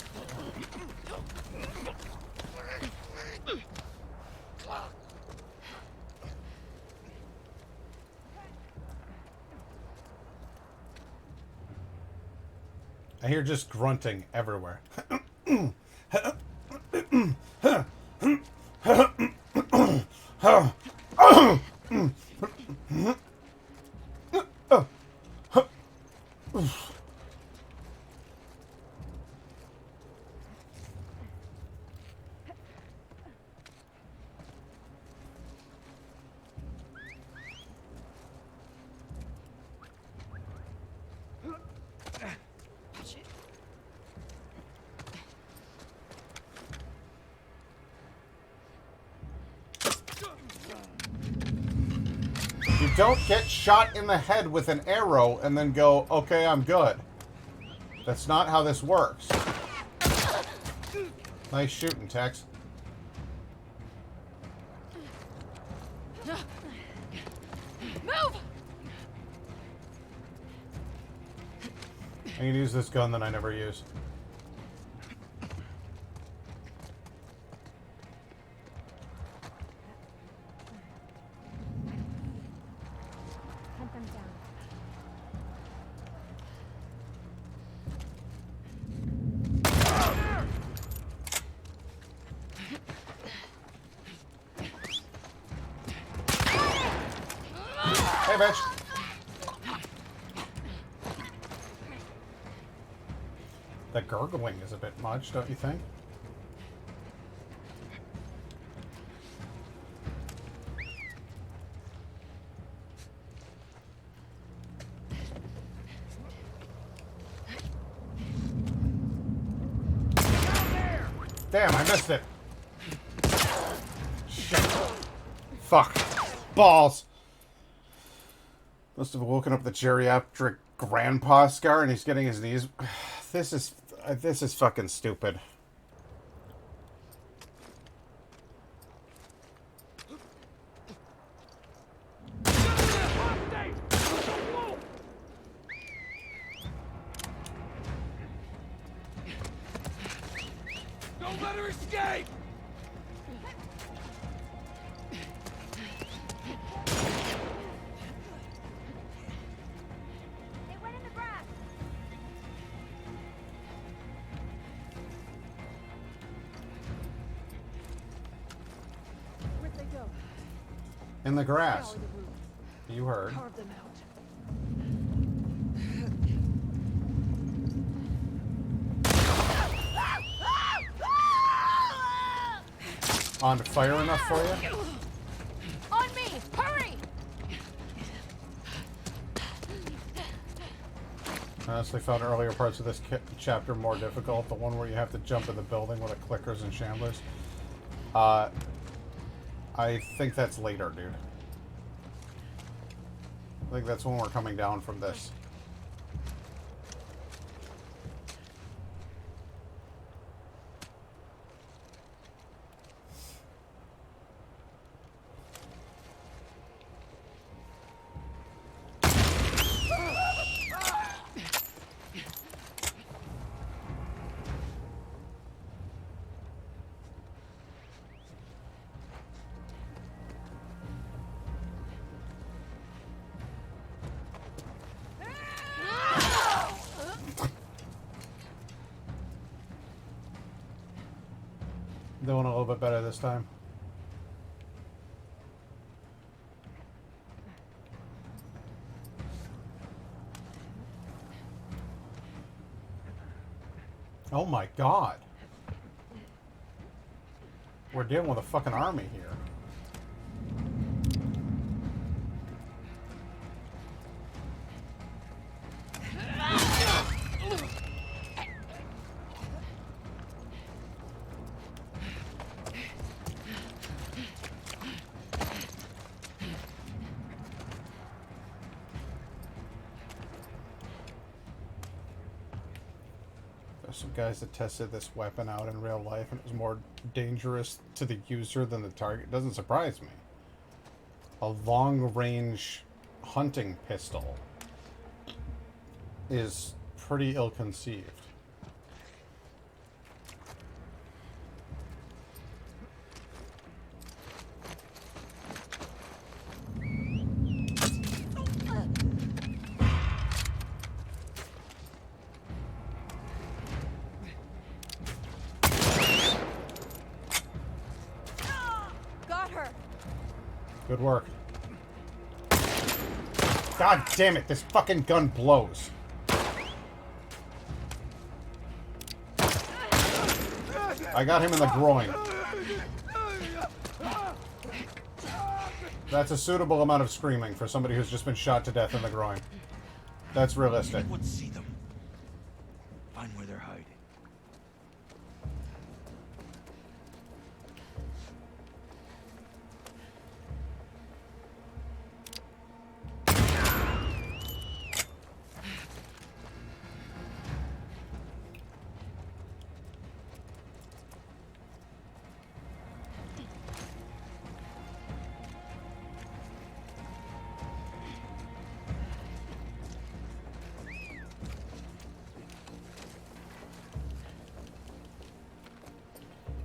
I hear just grunting everywhere. You don't get shot in the head with an arrow and then go, okay, I'm good. That's not how this works. Nice shooting, Tex. Move! I can use this gun that I never use. Hunt them down. Hey, bitch. The gurgling is a bit much, don't you think? Damn, I missed it. Shit. Fuck. Balls. Must have woken up the geriatric grandpa scar and he's getting his knees. This is fucking stupid. Don't let her escape! They went in the grass. Where'd they go? In the grass. Scour the roof. You heard. Carve them out. On fire enough for you? On me! Hurry! I honestly found earlier parts of this chapter more difficult. The one where you have to jump in the building with the clickers and shamblers. I think that's later, dude. I think that's when we're coming down from this. Doing a little bit better this time. Oh my god. We're dealing with a fucking army here. Some guys that tested this weapon out in real life and it was more dangerous to the user than the target. Doesn't surprise me. A long-range hunting pistol is pretty ill-conceived. Good work. God damn it, this fucking gun blows. I got him in the groin. That's a suitable amount of screaming for somebody who's just been shot to death in the groin. That's realistic. Let's see them. Find where they're hiding.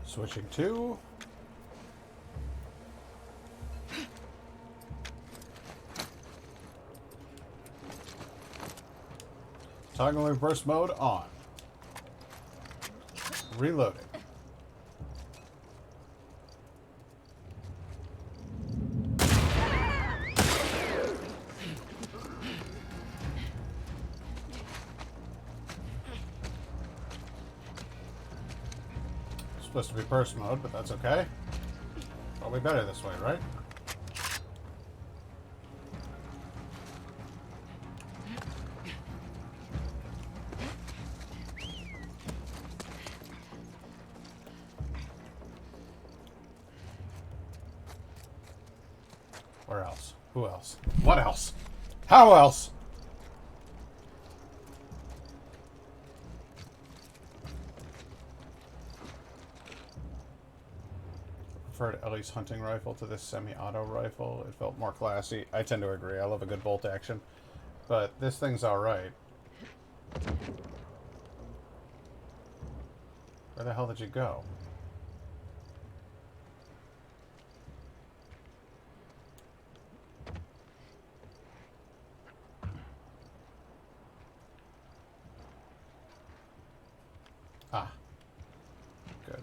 Switching to... toggling burst mode on. Reloading. Supposed to be burst mode, but that's okay. Probably better this way, right? Where else? Who else? What else? How else? Preferred Ellie's hunting rifle to this semi-auto rifle. It felt more classy. I tend to agree. I love a good bolt action. But this thing's alright. Where the hell did you go? Ah. Good.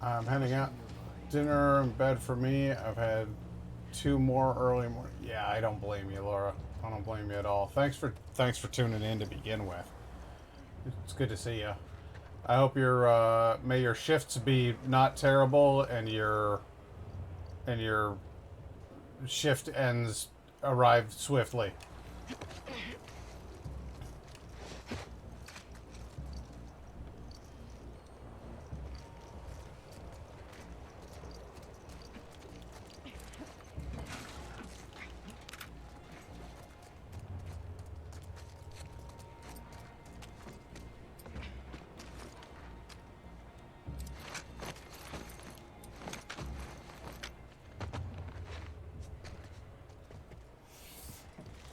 I'm heading out. Dinner in bed for me. I've had 2 more early morning. Yeah, I don't blame you, Laura. I don't blame you at all. Thanks for tuning in to begin with. It's good to see you. I hope your may your shifts be not terrible and your shift ends arrive swiftly.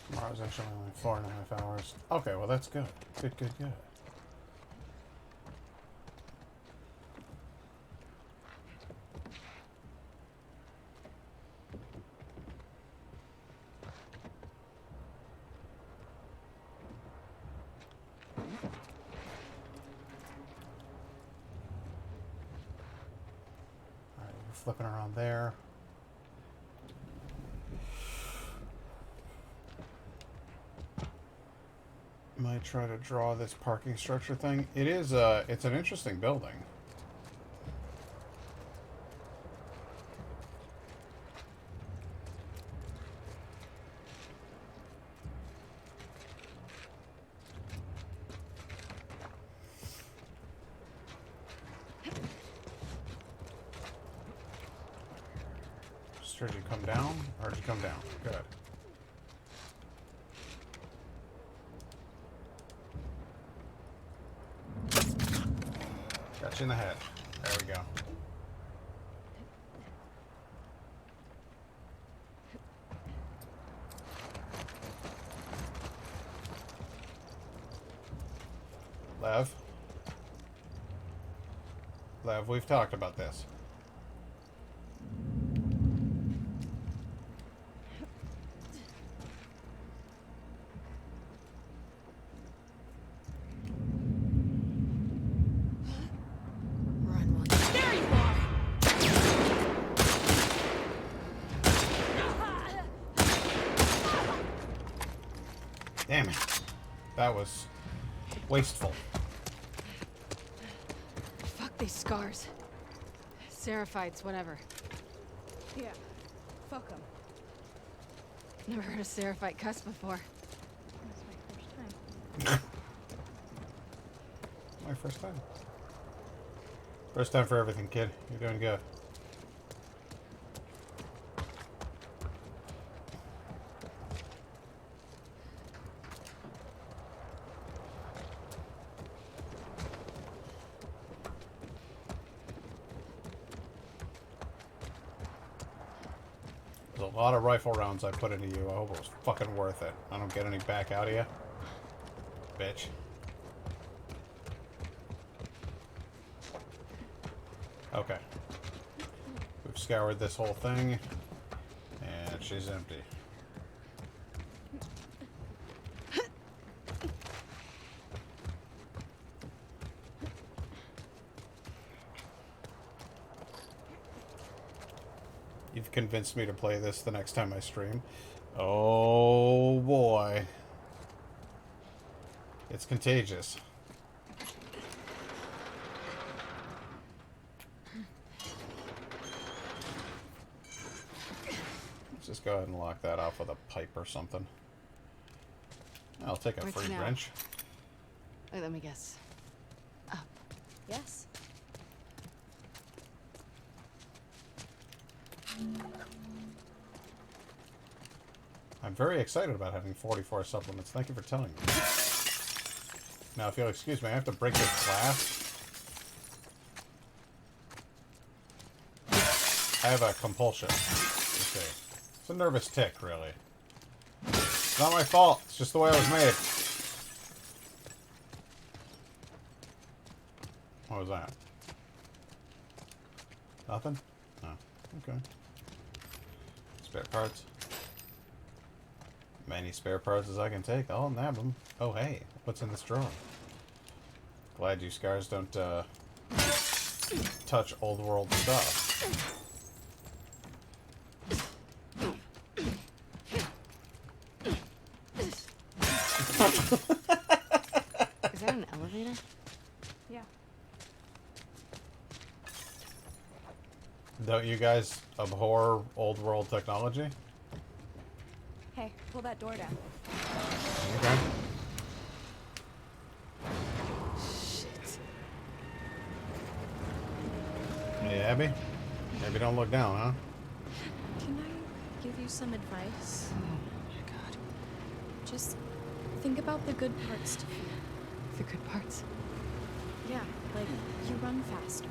Tomorrow's actually only 4.5 hours. Okay, well that's good. Good. Alright, we're flipping around there. Might try to draw this parking structure thing. It is it's an interesting building. Did you come down or did you come down? Good. Got you in the head. There we go. Lev, we've talked about this. Damn it. That was wasteful. Fuck these scars. Seraphites, whatever. Yeah. Fuck them. Never heard a Seraphite cuss before. That's my first time. My first time. First time for everything, kid. You're doing good. There's a lot of rifle rounds I put into you. I hope it was fucking worth it. I don't get any back out of you. Bitch. Okay. We've scoured this whole thing, and she's empty. You've convinced me to play this the next time I stream. Oh boy. It's contagious. Let's just go ahead and lock that off with a pipe or something. I'll take a Where's free now? wrench. Wait, let me guess. Up. Yes. I'm very excited about having 44 supplements. Thank you for telling me. Now, if you'll excuse me, I have to break this glass. I have a compulsion. You see. It's a nervous tick, really. It's not my fault. It's just the way I was made. What was that? Nothing? Oh, okay. Spare parts. Many spare parts as I can take. I'll nab them. Oh, hey. What's in this drawer? Glad you scars don't, touch old world stuff. Is that an elevator? Yeah. Don't you guys abhor old world technology? Hey, pull that door down. Okay. Shit. Hey, Abby? Abby, don't look down, huh? Can I give you some advice? Oh my god. Just think about the good parts to feel. The good parts. Yeah, like you run faster.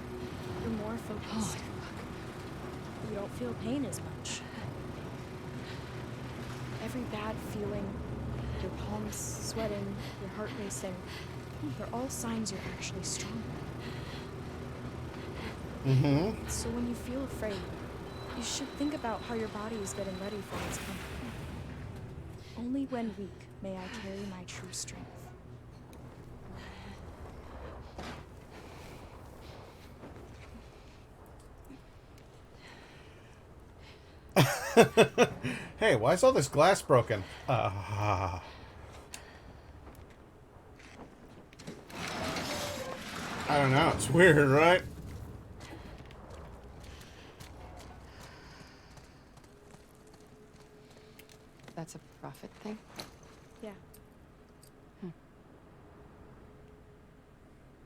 You're more Oh, focused. fuck. You don't feel pain as much. Every bad feeling, your palms sweating, your heart racing, they're all signs you're actually stronger. Mm-hmm. So when you feel afraid, you should think about how your body is getting ready for what's coming. Only when weak may I carry my true strength. Hey, why is all this glass broken? I don't know. It's weird, right? That's a profit thing? Yeah.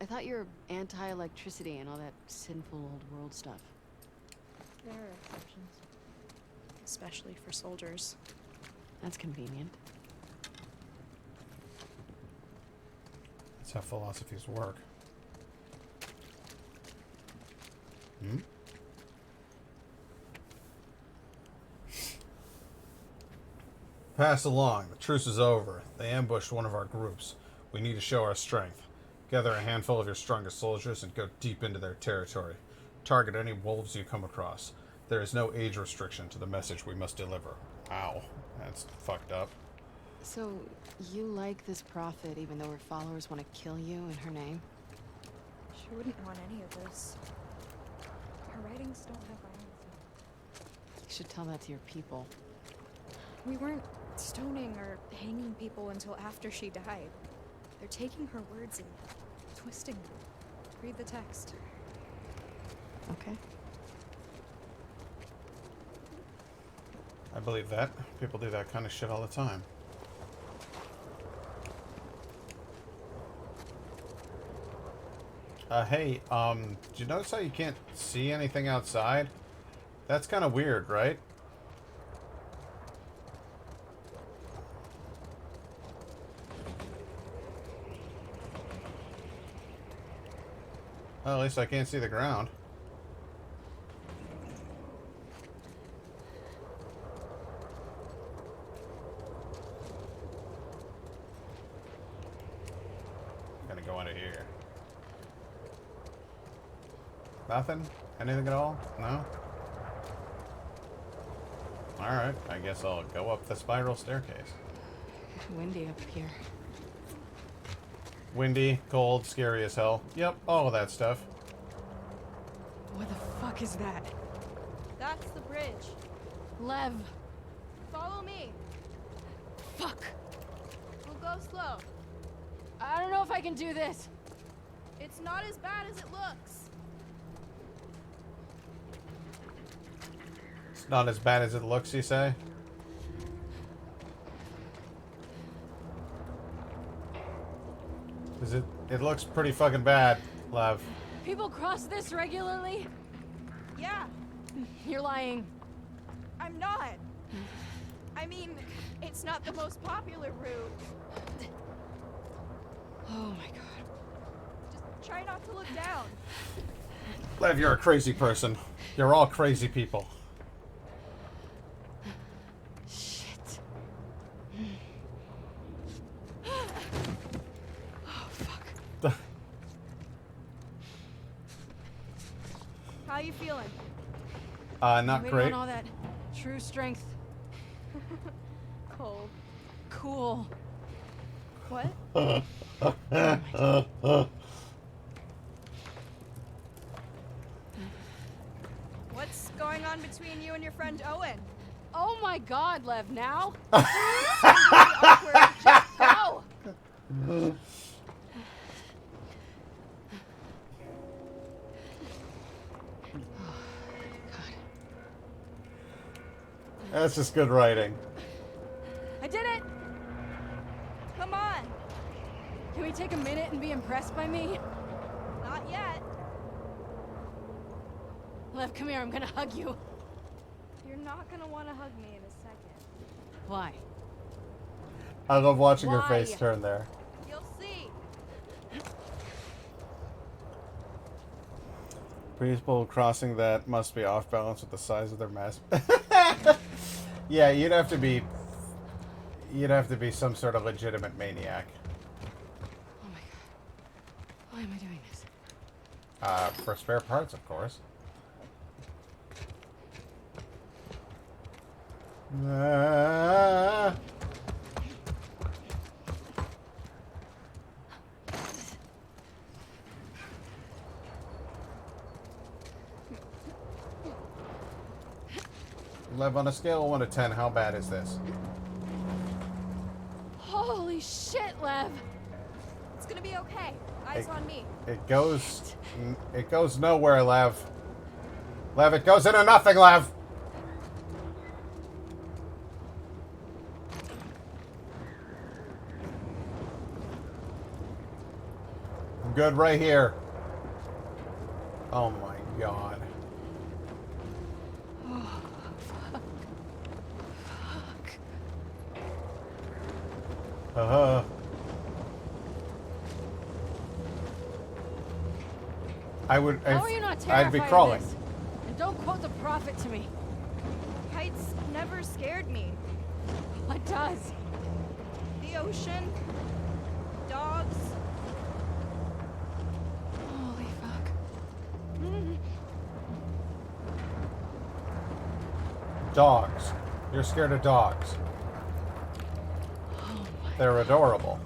I thought you were anti-electricity and all that sinful old world stuff. There are exceptions. Especially for soldiers. That's convenient. That's how philosophies work. Hmm? Pass along. The truce is over. They ambushed one of our groups. We need to show our strength. Gather a handful of your strongest soldiers and go deep into their territory. Target any wolves you come across. There is no age restriction to the message we must deliver. Wow, that's fucked up. So, you like this prophet even though her followers want to kill you in her name? She wouldn't want any of this. Her writings don't have violence. You should tell that to your people. We weren't stoning or hanging people until after she died. They're taking her words and twisting them. Read the text. Okay. I believe that. People do that kind of shit all the time. Hey, did you notice how you can't see anything outside? That's kind of weird, right? Well, at least I can't see the ground. Gonna go under here. Nothing? Anything at all? No? Alright, I guess I'll go up the spiral staircase. Windy up here. Windy, cold, scary as hell. Yep, all of that stuff. What the fuck is that? That's the bridge. Lev! Follow me. Fuck! We'll go slow. I don't know if I can do this. It's not as bad as it looks. It's not as bad as it looks, you say? Is it? It looks pretty fucking bad, Lev. People cross this regularly? Yeah, You're lying. I'm not. I mean, it's not the most popular route. Oh my god. Just try not to look down. Lev, you're a crazy person. You're all crazy people. Shit. Oh fuck. How you feeling? Not Waiting great. on all that true strength. Cold. Cool. What? What's going on between you and your friend Owen? Oh my god, Lev, now? It's gonna be awkward. Just Go! That's just good writing. I did it! come on. Can we take a minute and be impressed by me? Not yet. Lev, come here, I'm gonna hug you. You're not gonna want to hug me in a second. Why? I love watching her Why? face turn there. You'll see. People crossing that must be off balance with the size of their mass. Yeah, you'd have to be some sort of legitimate maniac. Oh my god. Why am I doing this? For spare parts, of course. Lev, on a scale of 1 to 10, how bad is this? Holy shit, Lev! It's gonna be okay. Eyes on me. It goes nowhere, Lev. Lev, it goes into nothing, Lev. I'm good right here. Oh my god. I would. How are you not terrified I'd be crawling. of this? And don't quote the prophet to me. Heights never scared me. What does? The ocean, dogs. Holy fuck. Dogs. You're scared of dogs. Oh my They're adorable.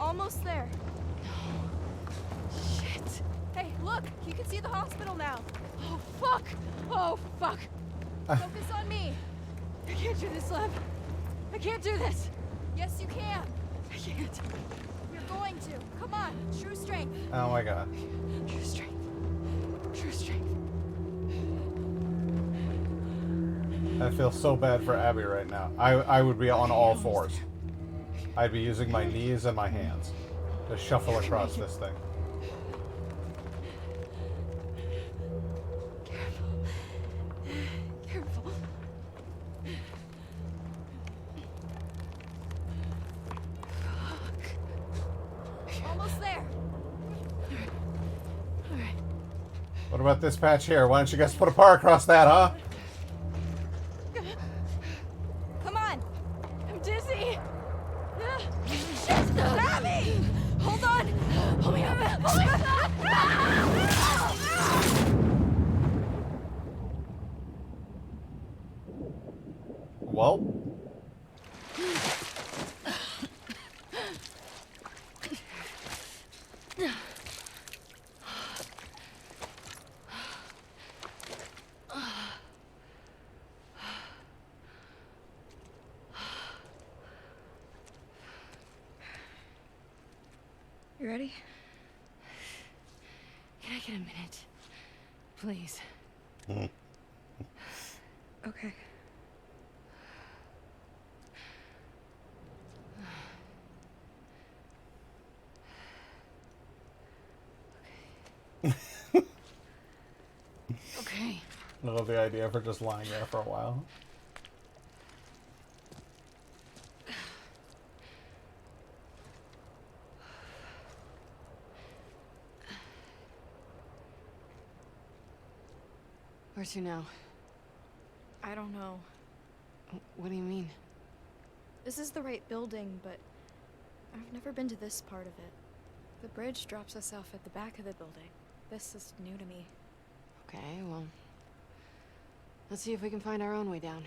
Almost there. shit. Hey, look! You can see the hospital now. Oh fuck. Oh fuck. Focus on me. I can't do this, Lev. I can't do this! Yes, you can. I can't. You're going to. Come on. True strength. Oh my god. True strength. True strength. I feel so bad for Abby right now. I would be on all fours. I'd be using my knees and my hands to shuffle across this thing. Careful. Careful. Almost there. Alright. What about this patch here? Why don't you guys put a bar across that, huh? Come on. I'm dizzy! Shit! Abby! Hold on! Hold me up! Hold me up! Well. You ready? Can I get a minute? Please. Okay. Okay. I love the idea for just lying there for a while. Where to now? I don't know. What do you mean? This is the right building, but I've never been to this part of it. The bridge drops us off at the back of the building. This is new to me. Okay, well... let's see if we can find our own way down.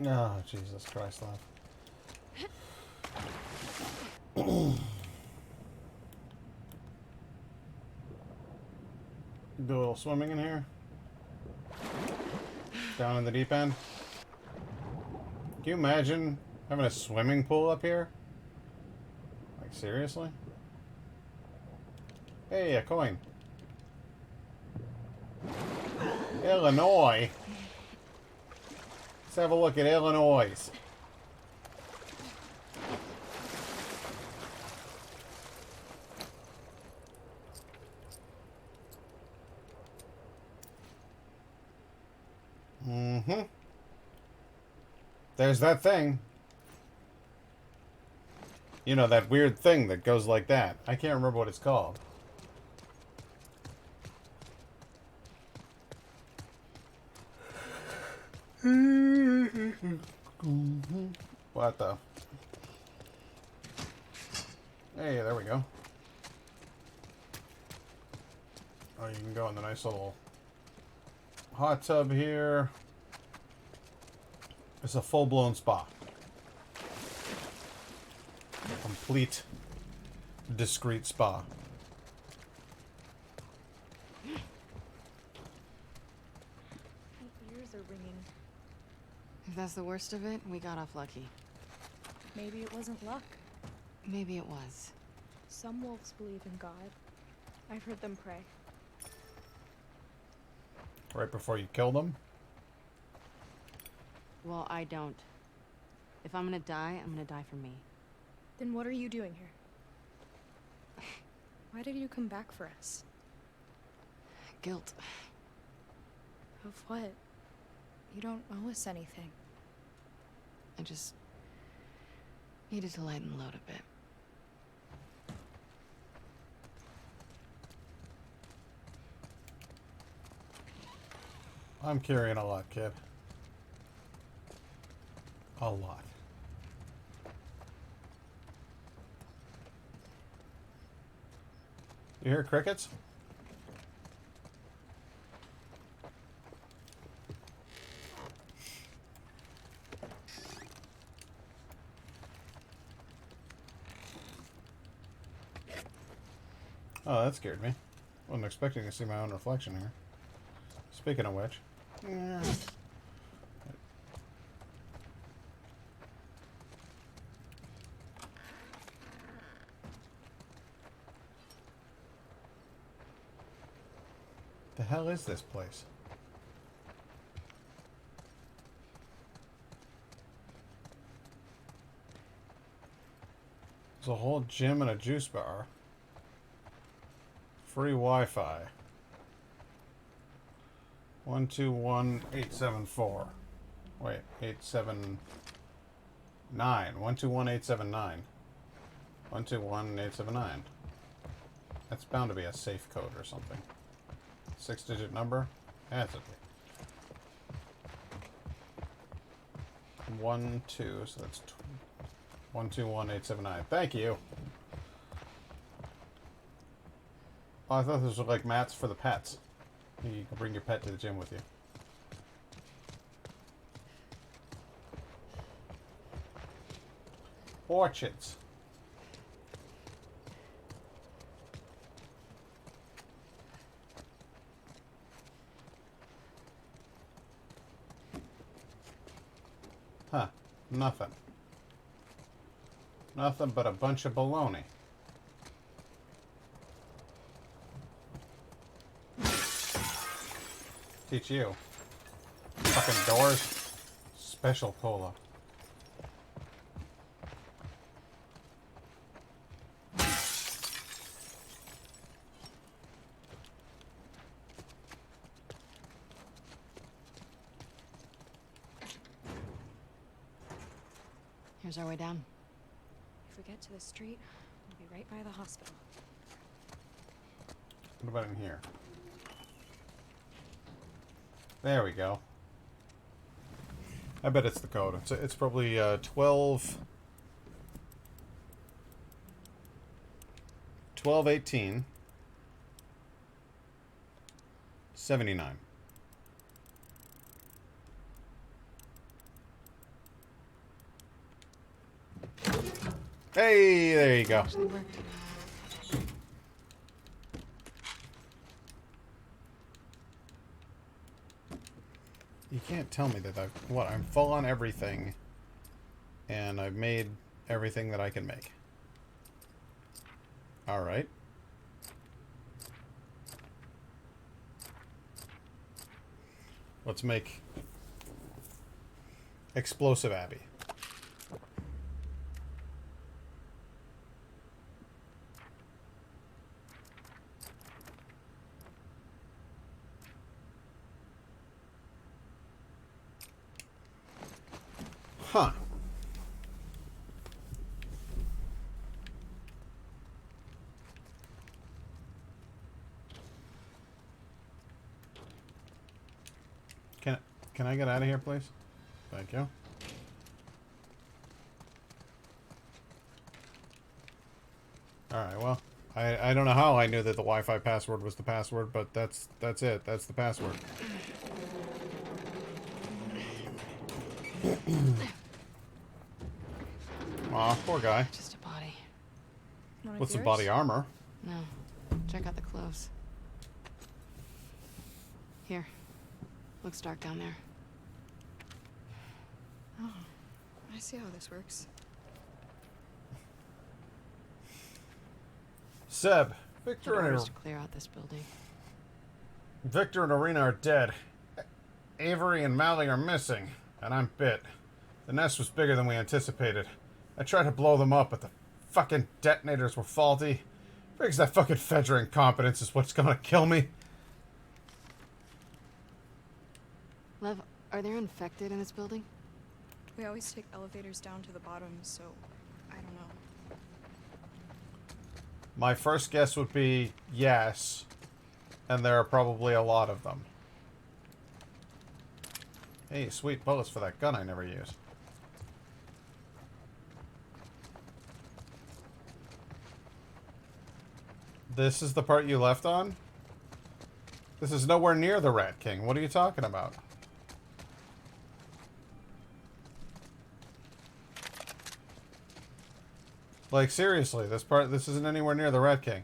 Oh, Jesus Christ, love. Do a little swimming in here. Down in the deep end. Can you imagine having a swimming pool up here? Like, seriously? Hey, a coin. Illinois. Let's have a look at Illinois. Mm-hmm. There's that thing. You know, that weird thing that goes like that. I can't remember what it's called. What the? Hey, there we go. Oh, you can go in the nice little hot tub here. It's a full-blown spa. A complete, discreet spa. My ears are ringing. If that's the worst of it, we got off lucky. Maybe it wasn't luck. Maybe it was. Some wolves believe in God. I've heard them pray. Right before you kill them? Well, I don't. If I'm gonna die, I'm gonna die for me. Then what are you doing here? Why did you come back for us? Guilt. Of what? You don't owe us anything. I just needed to lighten the load a bit. I'm carrying a lot, kid. A lot. You hear crickets? Oh, that scared me. Wasn't expecting to see my own reflection here. Speaking of which. The hell is this place? There's a whole gym and a juice bar. Free Wi-Fi. 121-874. Wait, 879. 121-879. 121-879. That's bound to be a safe code or something. 6-digit number? That's okay. 1, 2, so that's 121-879. Thank you. Oh, I thought those were like mats for the pets. You can bring your pet to the gym with you. Orchids. Huh. Nothing. Nothing but a bunch of baloney. Teach you. Fucking doors. Special cola. Here's our way down. If we get to the street, we'll be right by the hospital. What about in here? There we go. I bet it's the code. It's probably 12... 1218 79. Hey, there you go. Actually worked. You can't tell me that I'm full on everything, and I've made everything that I can make. All right. Let's make Explosive Abby. Huh. Can I get out of here, please? Thank you. Alright, well, I don't know how I knew that the Wi-Fi password was the password, but that's it. That's the password. Aw, poor guy. Just a body. One of With some yours? body armor. No. Check out the clothes. Here. Looks dark down there. Oh, I see how this works. Seb, The Victor orders and to clear out this building. Victor and Arena are dead. Avery and Mally are missing, and I'm bit. The nest was bigger than we anticipated. I tried to blow them up, but the fucking detonators were faulty. Figures that fucking Fedra incompetence is what's gonna kill me. Lev, are there infected in this building? We always take elevators down to the bottom, so I don't know. My first guess would be yes, and there are probably a lot of them. Hey, sweet bullets for that gun I never used. This is the part you left on? This is nowhere near the Rat King. What are you talking about? Like, seriously, this isn't anywhere near the Rat King.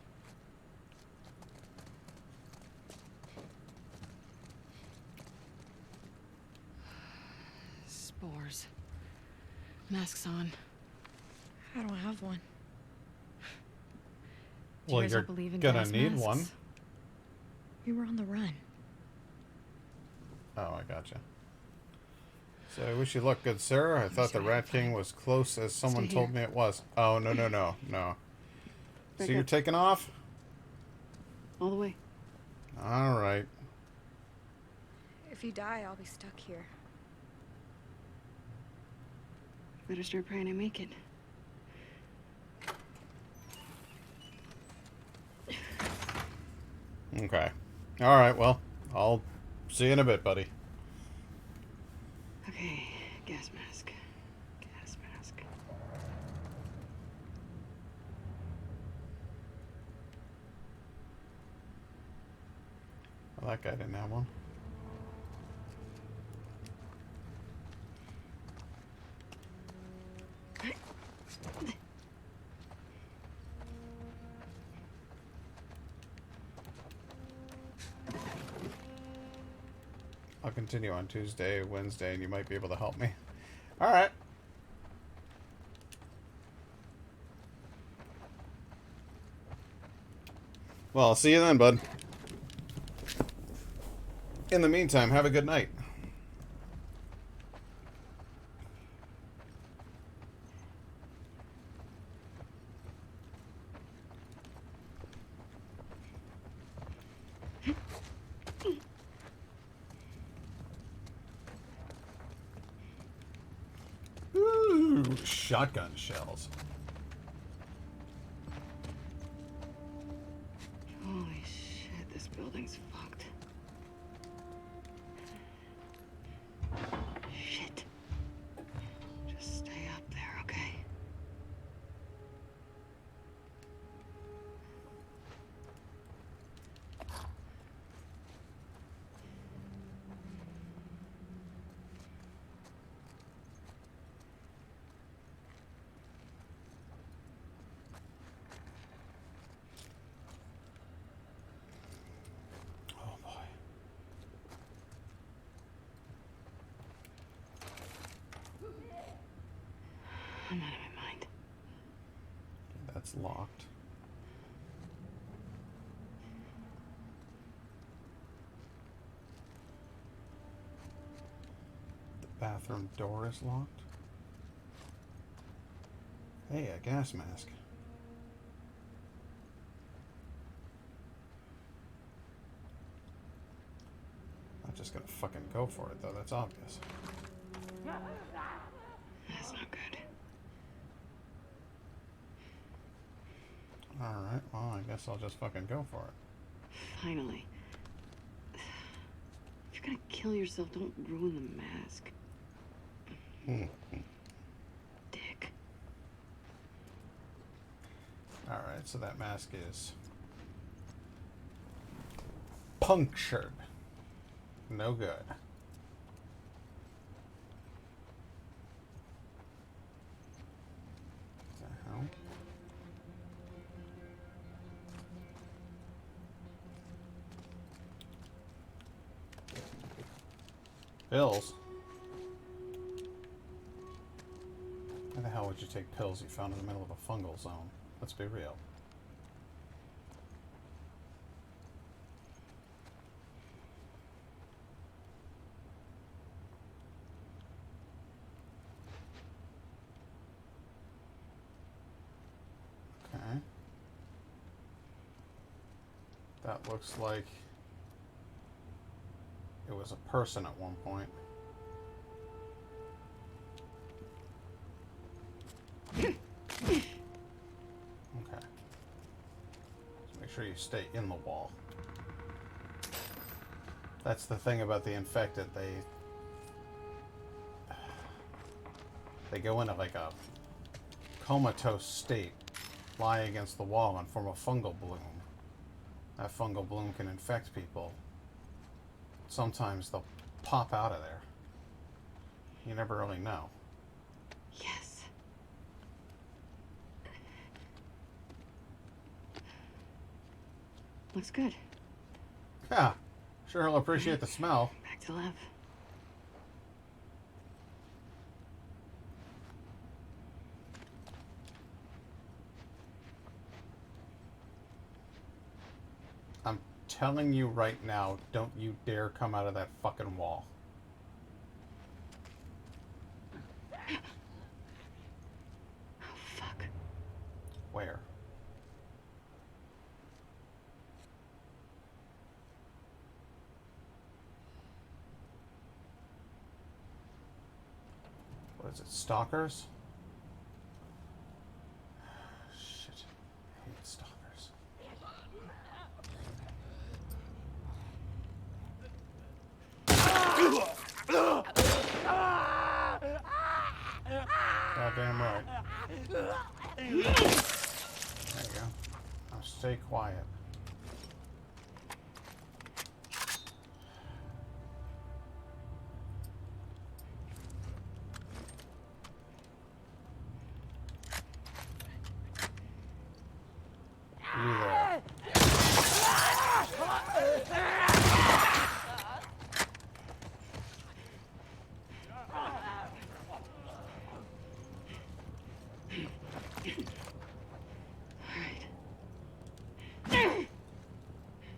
Spores. Masks on. I don't have one. Do you guys Well, you're all believe in gonna gas need one. masks? We were on the run. Oh, I gotcha. So I wish you luck, good sir. I thought the Rat King was close as someone Stay told here. me it was. Oh, no, no, no, no. So Back you're up. taking off? All the way. All right. If you die, I'll be stuck here. Better start praying I make it. Okay. All right, well, I'll see you in a bit, buddy. Okay, gas mask. Gas mask. Well, that guy didn't have one. I'll continue on Tuesday, Wednesday, and you might be able to help me. All right. Well, I'll see you then, bud. In the meantime, have a good night. Ooh, shotgun shells. Holy shit, this building's fucked. Shit. Just stay up there, okay? Oh boy. I'm out of my mind. That's locked. The bathroom door is locked. Hey, a gas mask. Not just gonna fucking go for it, though. That's obvious. That's not good. Alright, well, I guess I'll just fucking go for it. Finally. If you're gonna kill yourself, don't ruin the mask. Dick. Alright, so that mask is punctured. No good. What the hell? Pills? Why the hell would you take pills you found in the middle of a fungal zone? Let's be real. Okay. That looks like it was a person at one point. Okay. Just make sure you stay in the wall. That's the thing about the infected. They go into like a comatose state, lie against the wall and form a fungal bloom. That fungal bloom can infect people. Sometimes they'll pop out of there. You never really know. Yes. Looks good. Yeah, sure he'll appreciate the smell. Back to lab. I'm telling you right now, don't you dare come out of that fucking wall. Oh, fuck. Where? What is it? Stalkers? Shit. I hate stalkers. Goddamn right. There you go. Now stay quiet. You there.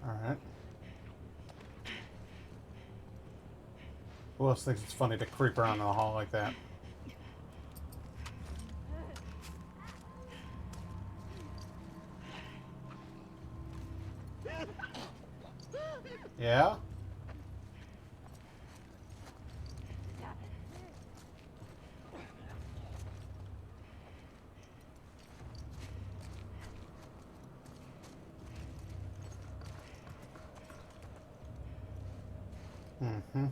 Alright. Who else thinks it's funny to creep around in the hall like that? Yeah? Mm-hmm.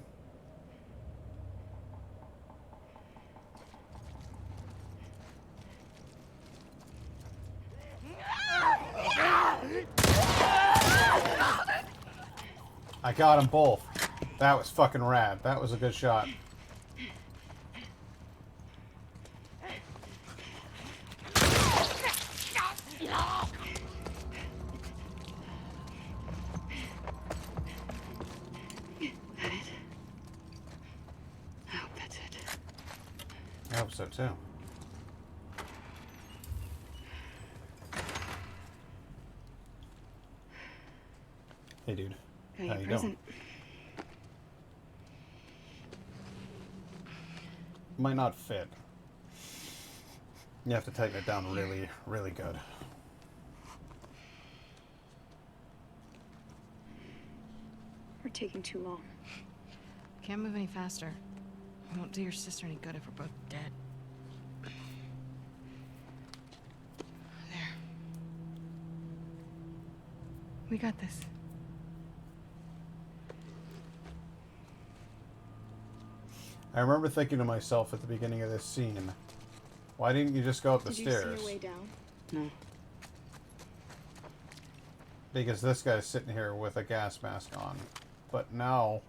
I got them both. That was fucking rad. That was a good shot. I hope that's it. I hope so too. Hey, dude. Got How your you present. Might not fit. You have to tighten it down really, really good. We're taking too long. Can't move any faster. It won't do your sister any good if we're both dead. There. We got this. I remember thinking to myself at the beginning of this scene, why didn't you just go up the Did stairs? you see your way down? No. Because this guy's sitting here with a gas mask on. But now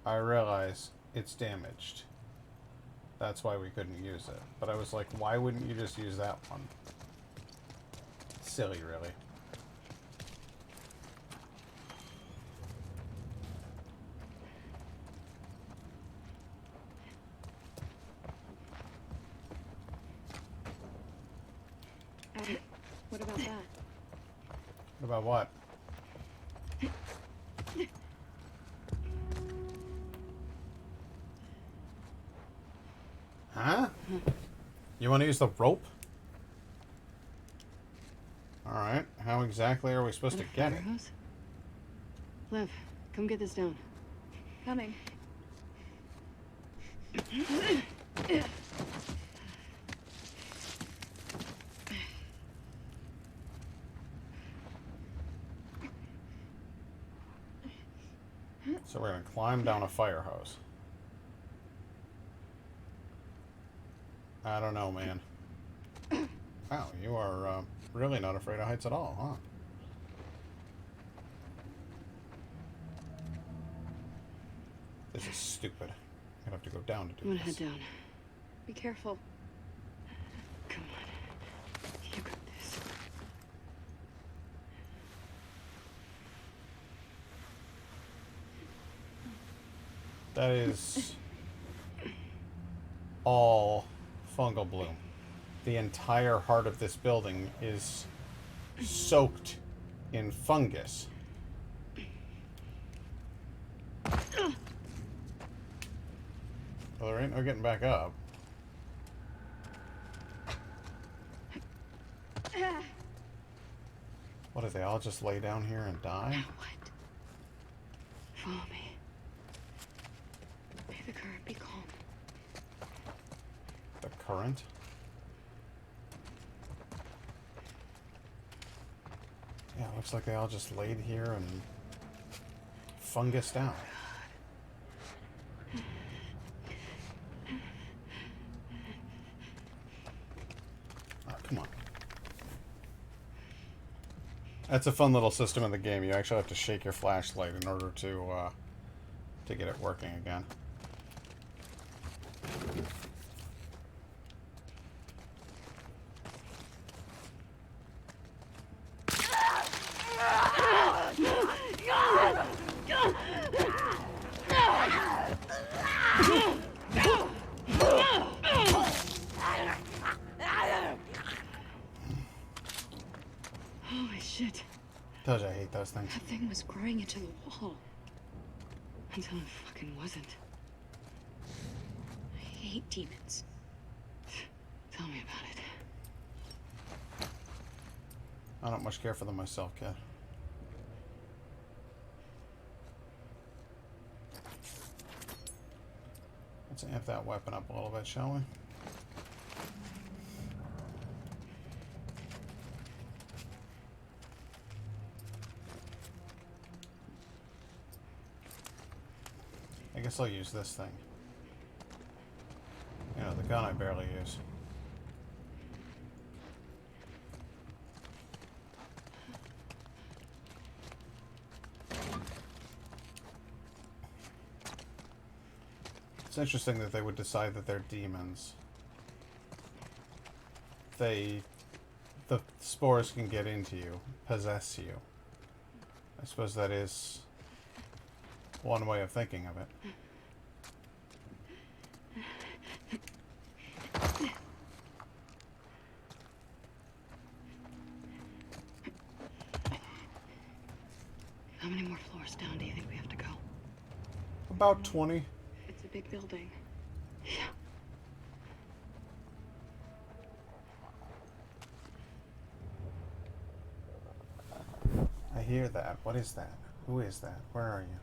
I realize it's damaged. That's why we couldn't use it. But I was like, why wouldn't you just use that one? Silly, really. Abby, what about that? What about what? Huh? You want to use the rope? Alright, how exactly are we supposed to get it? Liv, come get this down. Coming. So we're gonna climb down a fire hose. I don't know, man. Wow, you are really not afraid of heights at all, huh? This is stupid. I'm gonna have to go down to I'm do gonna this. head down. Be careful. Come on. You got this. That is all fungal bloom. The entire heart of this building is soaked in fungus. Well, there ain't no getting back up. What, did they all just lay down here and die? What? Follow me. May the current be calm. The current? Yeah, it looks like they all just laid here and fungused out. Oh, come on. That's a fun little system in the game. You actually have to shake your flashlight in order to get it working again. Holy shit. Told you I hate those things. That thing was growing into the wall. Until it fucking wasn't. I hate demons. Tell me about it. I don't much care for them myself, kid. Let's amp that weapon up a little bit, shall we? I guess I'll use this thing. You know, the gun I barely use. It's interesting that they would decide that they're demons. The spores can get into you, possess you. I suppose that is one way of thinking of it. How many more floors down do you think we have to go? About 20. It's a big building. Yeah. I hear that. What is that? Who is that? Where are you?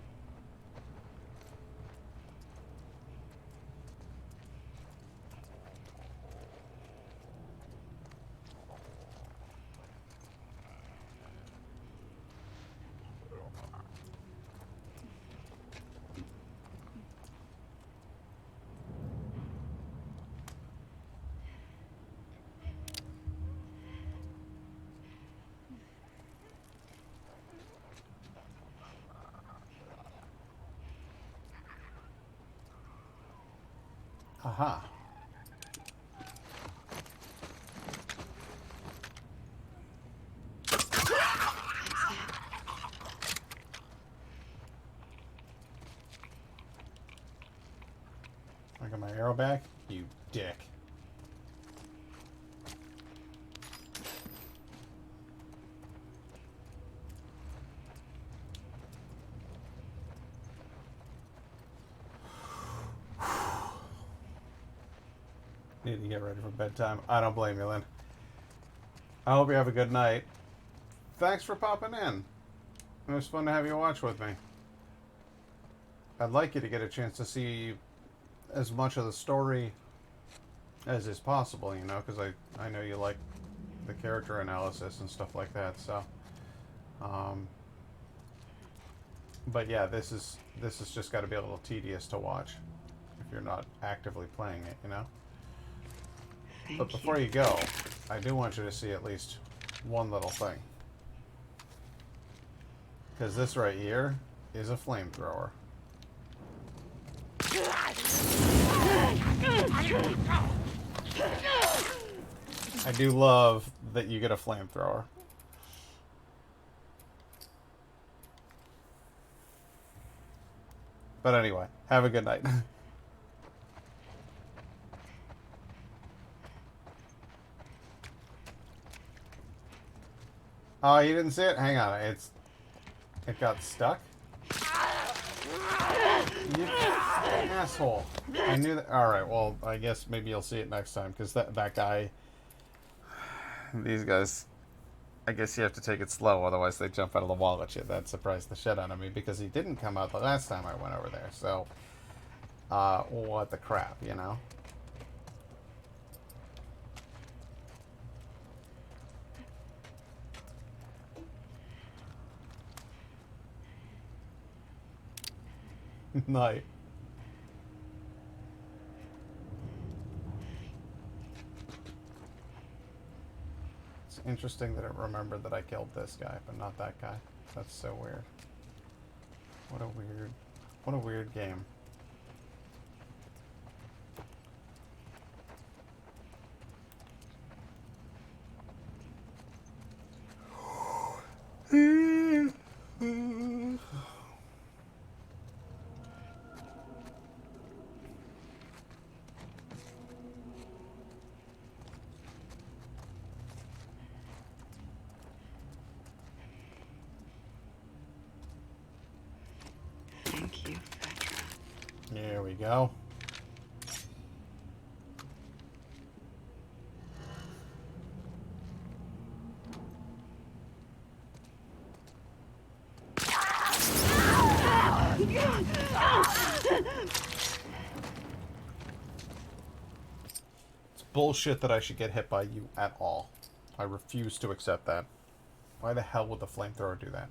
Aha. I got my arrow back? You dick. Need to get ready for bedtime. I don't blame you, Lynn. I hope you have a good night. Thanks for popping in. It was fun to have you watch with me. I'd like you to get a chance to see as much of the story as is possible, you know, because I know you like the character analysis and stuff like that, so. But yeah, this is just got to be a little tedious to watch if you're not actively playing it, you know? But before you go, I do want you to see at least one little thing. Because this right here is a flamethrower. I do love that you get a flamethrower. But anyway, have a good night. Oh, you didn't see it? Hang on, it got stuck? You Asshole. I knew that. Alright, well, I guess maybe you'll see it next time, because that guy... These guys... I guess you have to take it slow, otherwise they jump out of the wall at you. That surprised the shit out of me, because he didn't come out the last time I went over there, so... what the crap, you know? Night. It's interesting that it remembered that I killed this guy, but not that guy. That's so weird. What a weird game. Thank you, Petra. There we go. It's bullshit that I should get hit by you at all. I refuse to accept that. Why the hell would the flamethrower do that?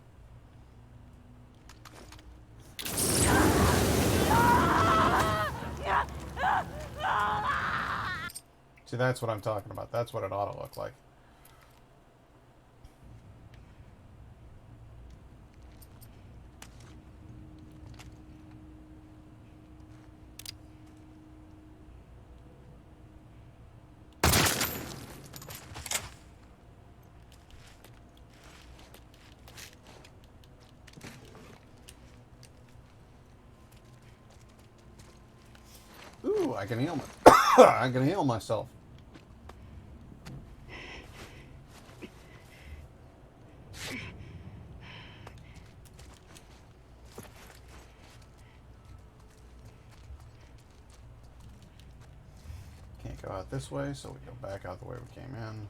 See, that's what I'm talking about. That's what it ought to look like. Ooh, I can heal I can heal myself. Can't go out this way, so we go back out the way we came in.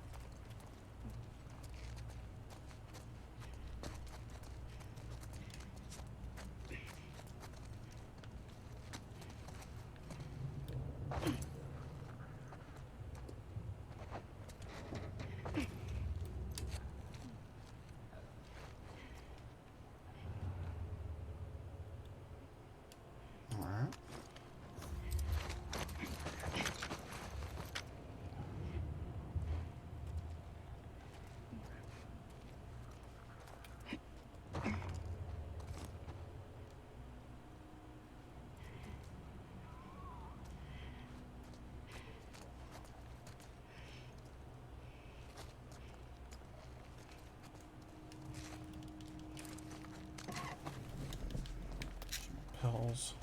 Pills.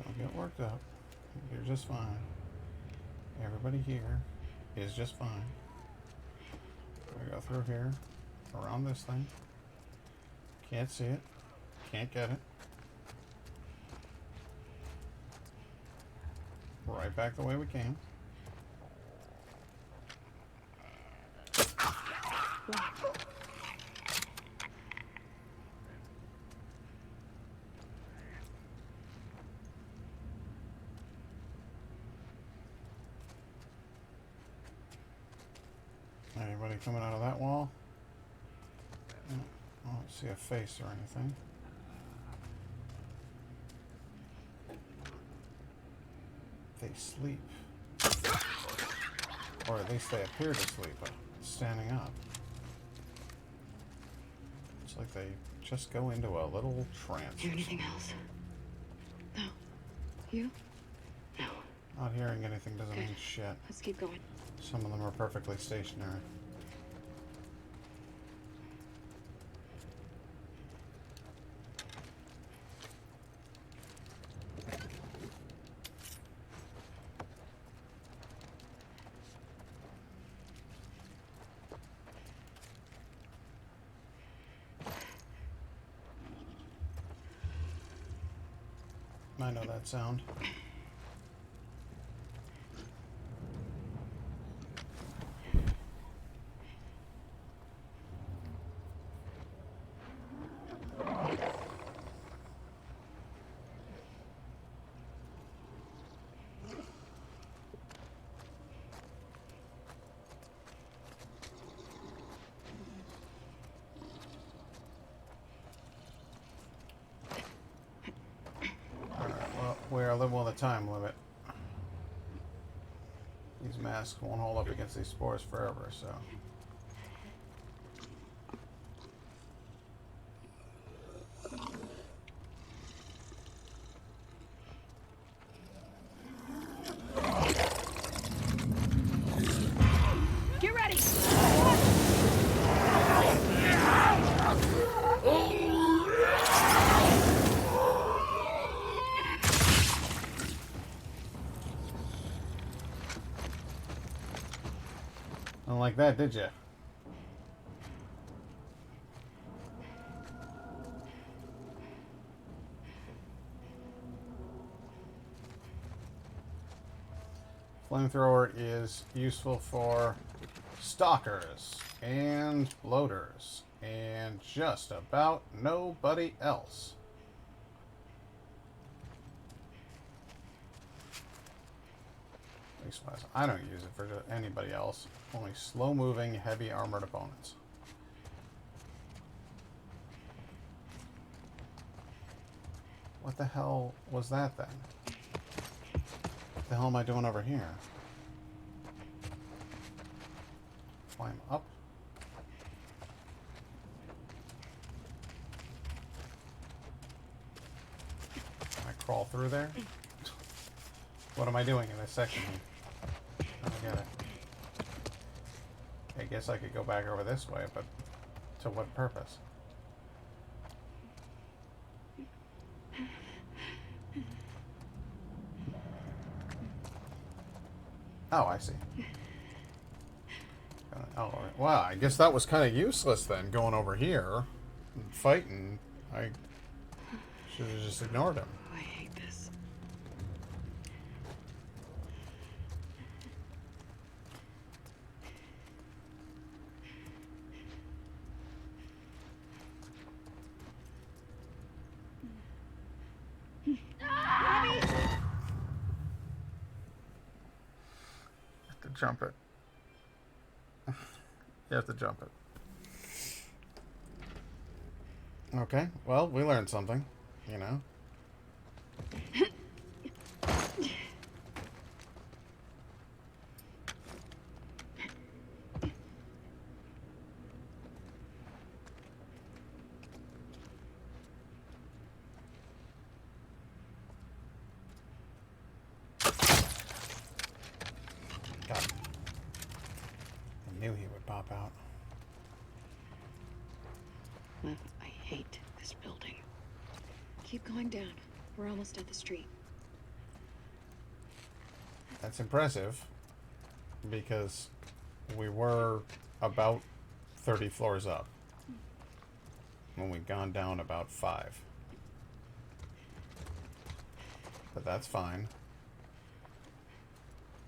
Don't get worked up. You're just fine. Everybody here is just fine. We go through here, around this thing. Can't see it. Can't get it. Right back the way we came. Anybody coming out of that wall? No, I don't see a face or anything. They sleep. Or at least they appear to sleep, standing up. It's like they just go into a little trance. Hear anything else? No. You? No. Not hearing anything doesn't Good. mean shit. Let's keep going. Some of them are perfectly stationary. I know that sound. We're living with a time limit. These masks won't hold up against these spores forever, so. Get ready! Don't like that, did you? Flamethrower is useful for stalkers and bloaters and just about nobody else. Leastwise, I don't use it for anybody else. Only slow-moving, heavy armored opponents. What the hell was that then? What the hell am I doing over here? Climb up. Can I crawl through there? What am I doing in this section here? I don't get it. I guess I could go back over this way, but to what purpose? Oh, I see. Oh, well, I guess that was kind of useless then, going over here and fighting. I should have just ignored him. I hate this. To jump it. You have to jump it. Okay, well, we learned something, you know. God. I knew he would pop out. I hate this building. Keep going down. We're almost at the street. That's impressive, because we were about 30 floors up when we'd gone down about 5. But that's fine.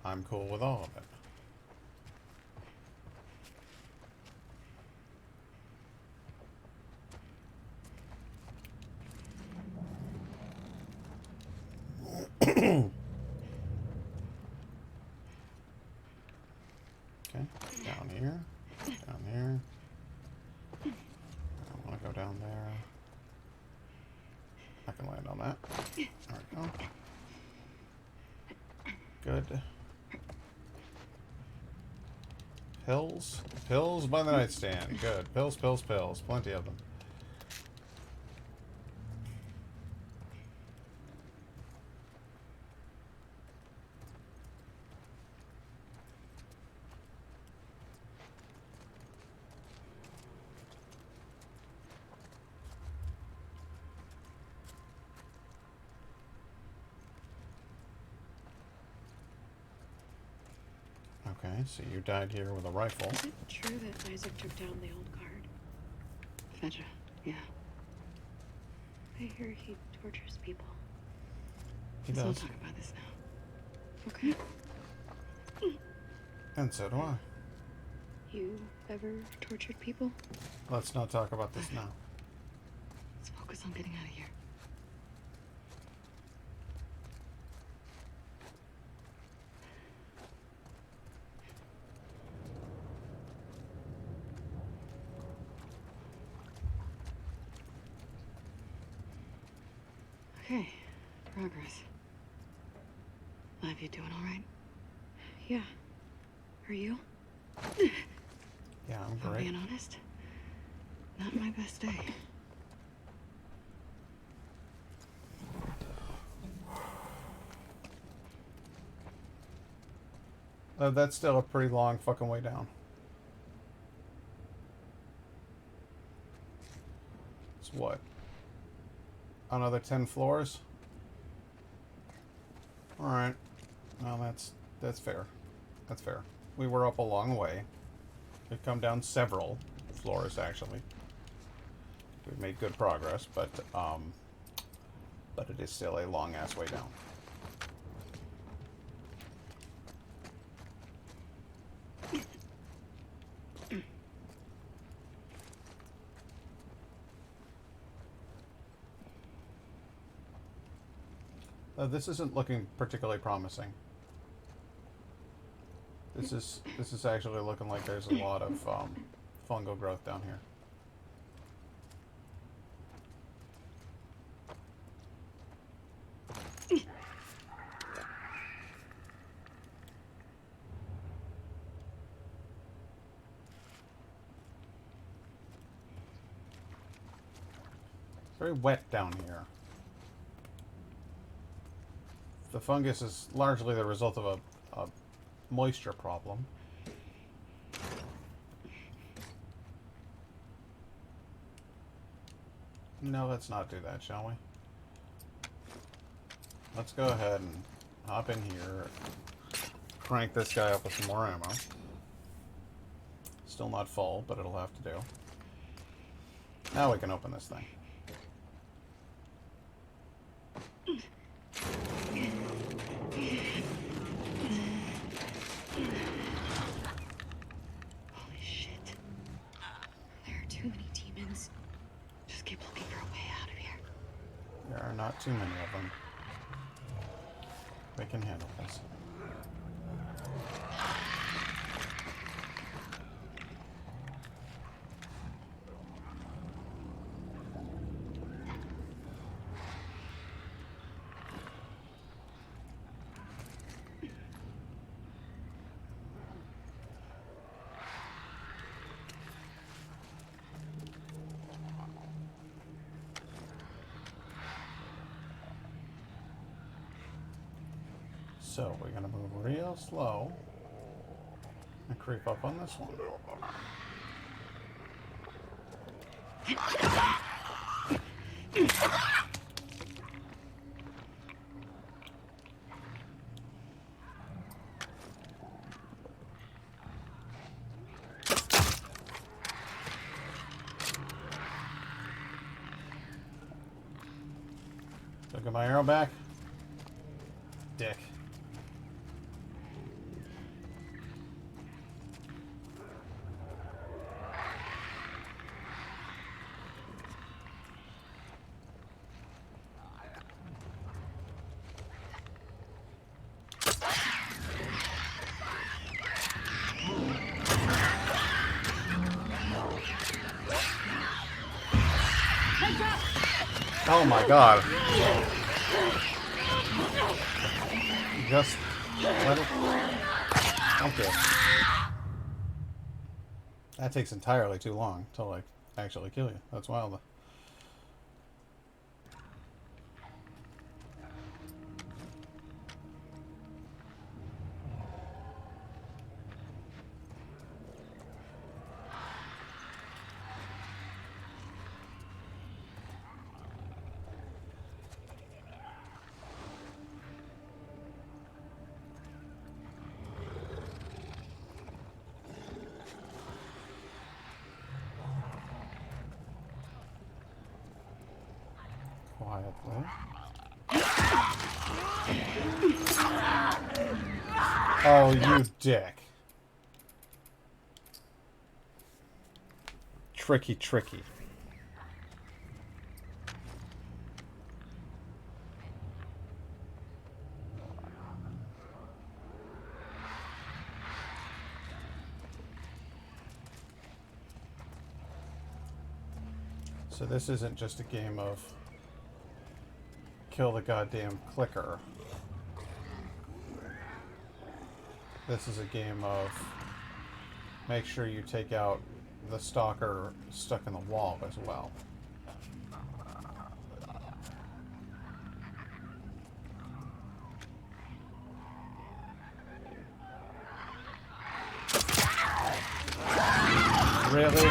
I'm cool with all of it. Okay, down here, down here. I don't want to go down there. I can land on that. There we go. Good. Pills? Pills by the nightstand. Good. Pills, pills, pills. Plenty of them. so you died here with a rifle. Is it true that Isaac took down the old guard? Fetcha, yeah. I hear he tortures people. He Let's not does. talk about this now. Okay? And so do I. You ever tortured people? Let's not talk about this now. Let's focus on getting out of here. Okay, progress. Liv, you doing all right? Yeah. Are you? Yeah, I'm If I'm great. being honest, not my best day. That's still a pretty long fucking way down. It's what? Another 10 floors? Alright. Well, that's fair. That's fair. We were up a long way. We've come down several floors, actually. We've made good progress, but it is still a long-ass way down. This isn't looking particularly promising. This is actually looking like there's a lot of fungal growth down here. It's very wet down here. The fungus is largely the result of a moisture problem. No, let's not do that, shall we? Let's go ahead and hop in here, crank this guy up with some more ammo. Still not full, but it'll have to do. Now we can open this thing. Holy shit. There are too many demons. Just keep looking for a way out of here. There are not too many of them. We can handle this. So we're gonna move real slow and creep up on this one. So get my arrow back. Dick. Oh my god. Just let it... Okay. That takes entirely too long to, like, actually kill you. That's wild. ahead, Liv. Oh, you dick. Tricky, tricky. So this isn't just a game of kill the goddamn clicker. This is a game of make sure you take out the stalker stuck in the wall as well. Really?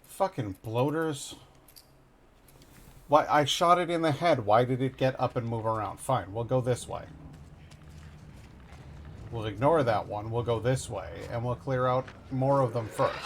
Fucking bloaters. Why? I shot it in the head. Why did it get up and move around? Fine, we'll go this way. We'll ignore that one. We'll go this way, and we'll clear out more of them first.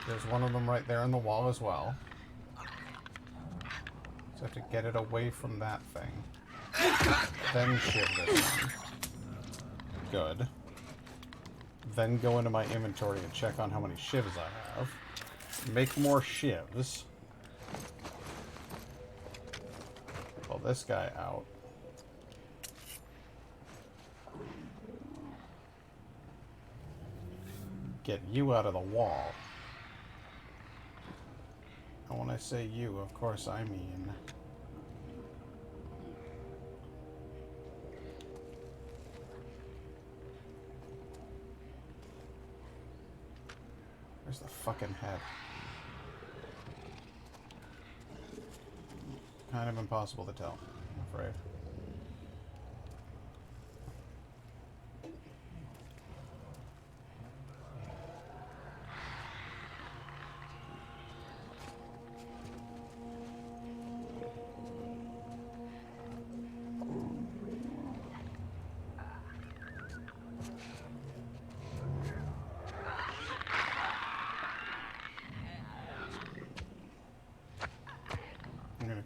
There's one of them right there in the wall as well. So I have to get it away from that thing. Then shiv this one. Good. Then go into my inventory and check on how many shivs I have. Make more shivs. Pull this guy out. Get you out of the wall. And when I say you, of course I mean... Where's the fucking head? Kind of impossible to tell, I'm afraid.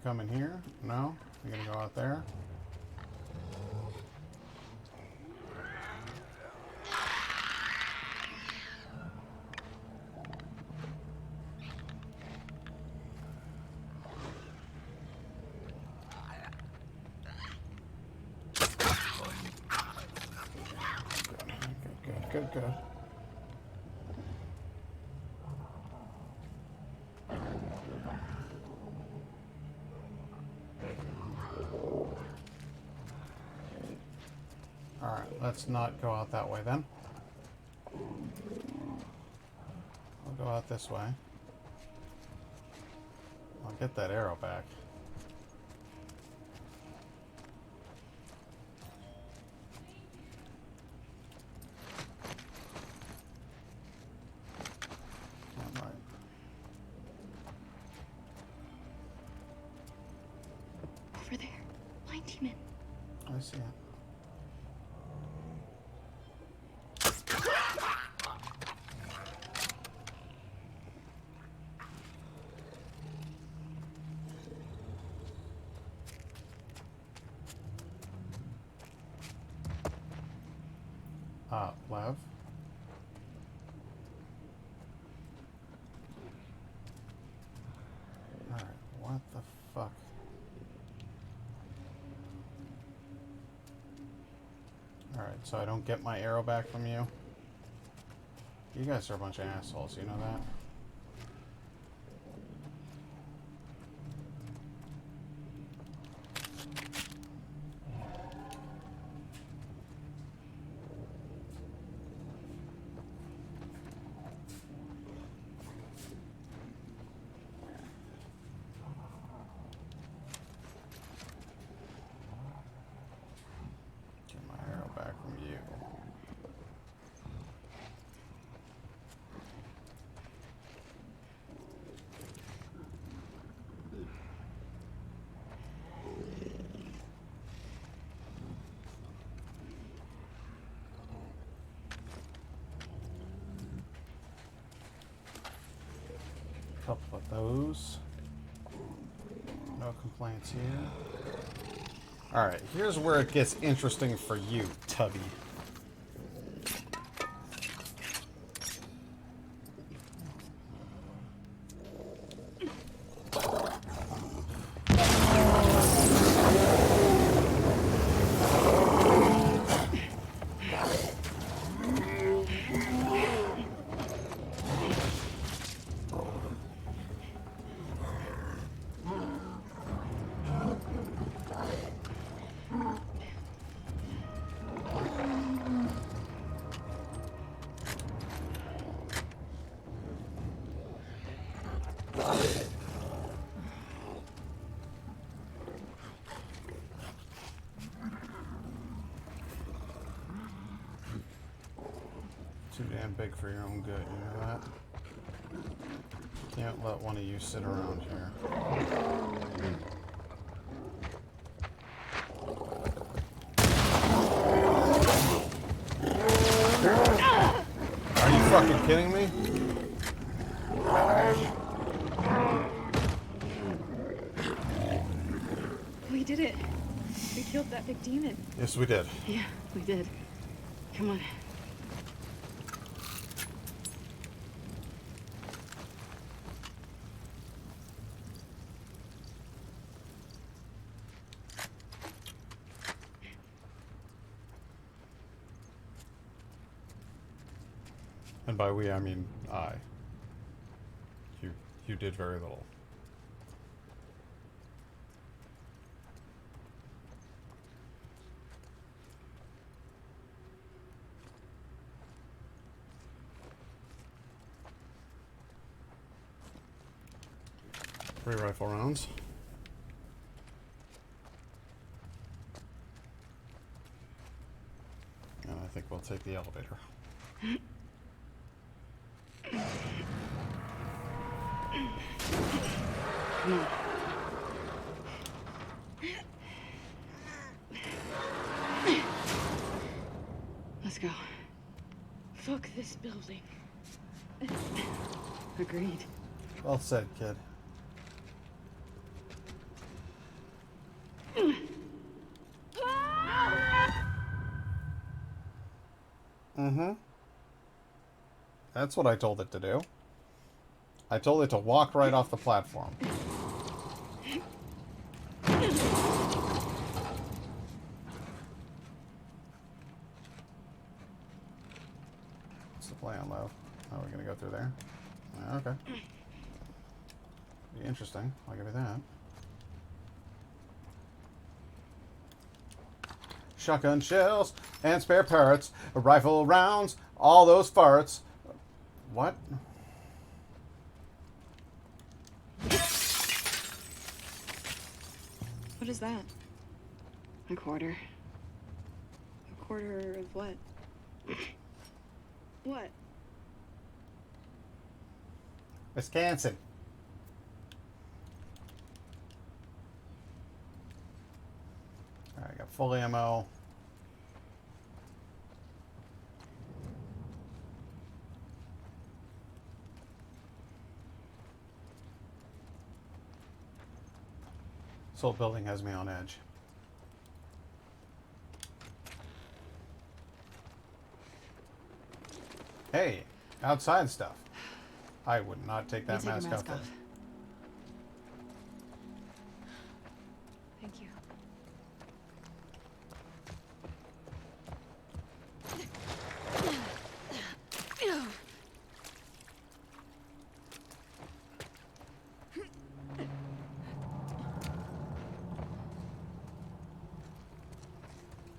Come in here? No? You're gonna go out there? Good. Alright, let's not go out that way then. We'll go out this way. I'll get that arrow back. Alright. Over there. Blind demon. I see it. Lev. Alright, what the fuck? Alright, so I don't get my arrow back from you? You guys are a bunch of assholes, you know that? Couple of those. No complaints here. Alright, here's where it gets interesting for you, Tubby. Too damn big for your own good, you know that? Can't let one of you sit around here. Are you fucking kidding me? We did it. We killed that big demon. Yes, we did. Yeah, we did. Come on. And by we, I mean I. You did very little. Three rifle rounds. And I think we'll take the elevator. Come on. Let's go. Fuck this building. Agreed. Well said, kid. Mm-hmm. That's what I told it to do. I told it to walk right off the platform. What's the plan, love? How are we gonna go through there? Okay. Be interesting. I'll give you that. Shotgun shells and spare parts, rifle rounds, all those farts. What? What is that? A quarter. A quarter of what? What? Wisconsin. Alright, I got full ammo. This whole building has me on edge. Hey, outside stuff. I would not take that You take mask your off. mask off. Thank you.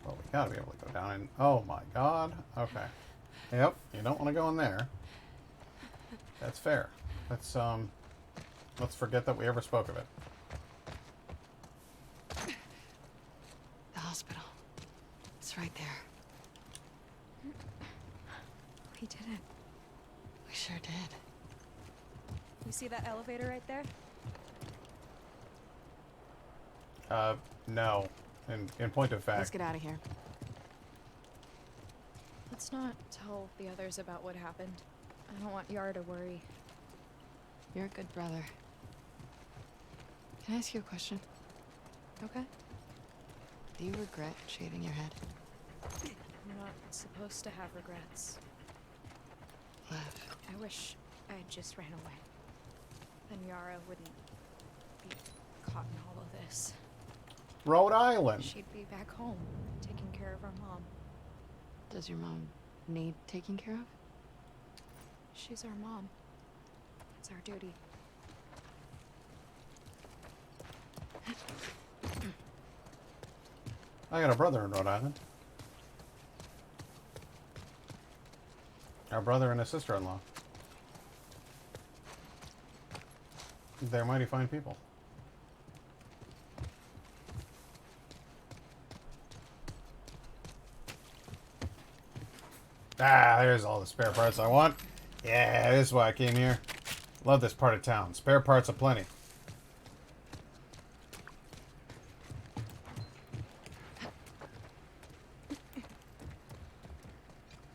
Well, we gotta be able to go down in. Oh my god. Okay. Yep, you don't want to go in there. That's fair. Let's forget that we ever spoke of it. The hospital. It's right there. We did it. We sure did. You see that elevator right there? No. In point of fact. Let's get out of here. Let's not tell the others about what happened. I don't want Yara to worry. You're a good brother. Can I ask you a question? Okay. Do you regret shaving your head? I'm not supposed to have regrets. Laugh. I wish I had just ran away. Then Yara wouldn't be caught in all of this. Rhode Island. She'd be back home, taking care of her mom. Does your mom need taking care of? She's our mom. It's our duty. I got a brother in Rhode Island. Our brother and a sister-in-law. They're mighty fine people. Ah, there's all the spare parts I want. Yeah, this is why I came here. Love this part of town. Spare parts aplenty.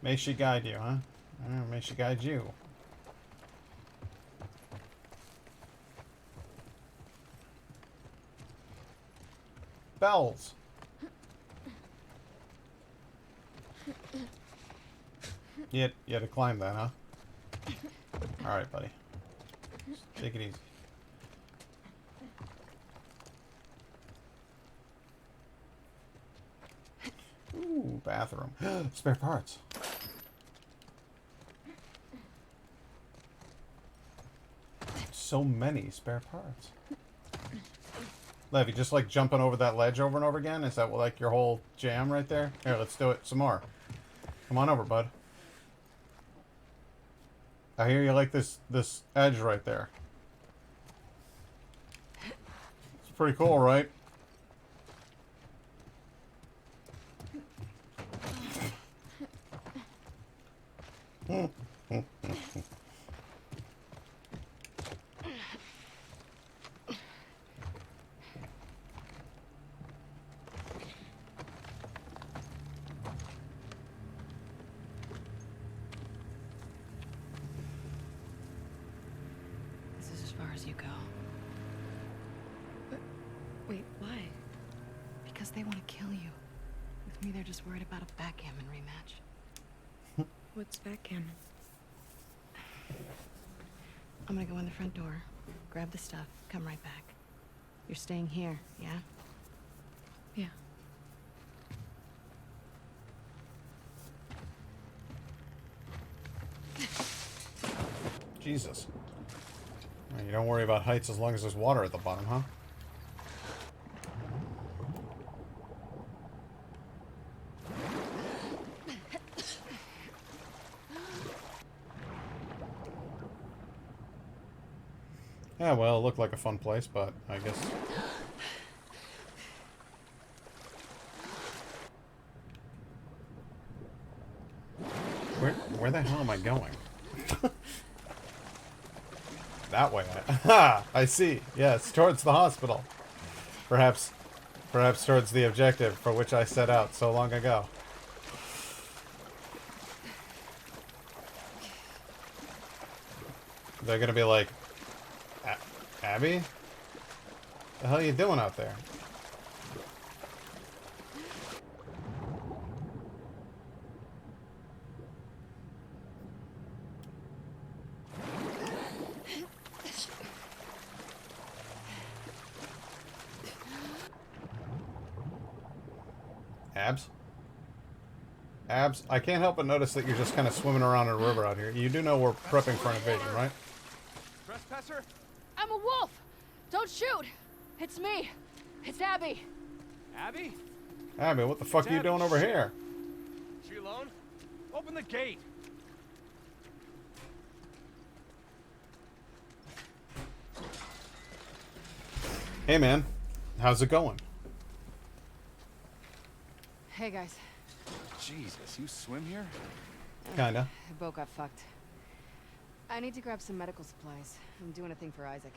May she guide you, huh? May she guide you. Bells. You had to climb that, huh? Alright, buddy. Take it easy. Ooh, bathroom. Spare parts. So many spare parts. Lev, you just like jumping over that ledge over and over again? Is that like your whole jam right there? Here, let's do it some more. Come on over, bud. I hear you like this edge right there. It's pretty cool, right? This is as far as you go. Wait, why? Because they want to kill you. With me, they're just worried about a backgammon rematch. What's backgammon? I'm gonna go in the front door, grab the stuff, come right back. You're staying here, yeah? Yeah. Jesus. Well, you don't worry about heights as long as there's water at the bottom, huh? Yeah, well, it looked like a fun place, but I guess... Where the hell am I going? That way. I see. Yes, towards the hospital. Perhaps towards the objective for which I set out so long ago. They're gonna be like, Abby? The hell are you doing out there? Abs? Abs, I can't help but notice that you're just kind of swimming around in a river out here. You do know we're prepping for an invasion, right? Trespasser? I'm a wolf! Don't shoot! It's me! It's Abby! Abby? Abby, what the fuck are you doing over here? She alone? Open the gate! Hey man, how's it going? Hey, guys. Jesus, you swim here? Kinda. The boat got fucked. I need to grab some medical supplies. I'm doing a thing for Isaac.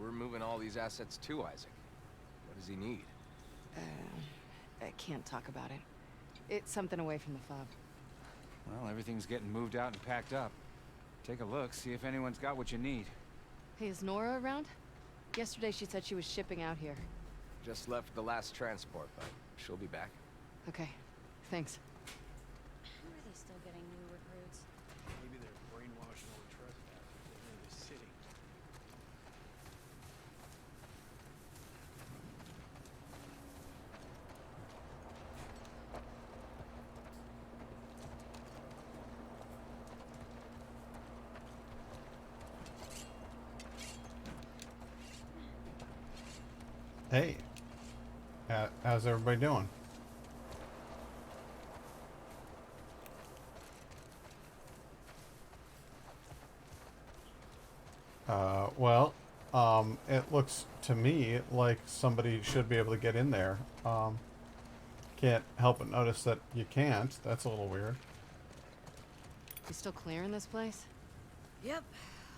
We're moving all these assets to Isaac. What does he need? I can't talk about it. It's something away from the fob. Well, everything's getting moved out and packed up. Take a look, see if anyone's got what you need. Hey, is Nora around? Yesterday she said she was shipping out here. Just left the last transport, but she'll be back. Okay, thanks. How are they still getting new recruits? Maybe they're brainwashing all the trespassers that enter the city. Hey, how's everybody doing? Well, it looks to me like somebody should be able to get in there. Can't help but notice that you can't. That's a little weird. You still clearing this place? Yep,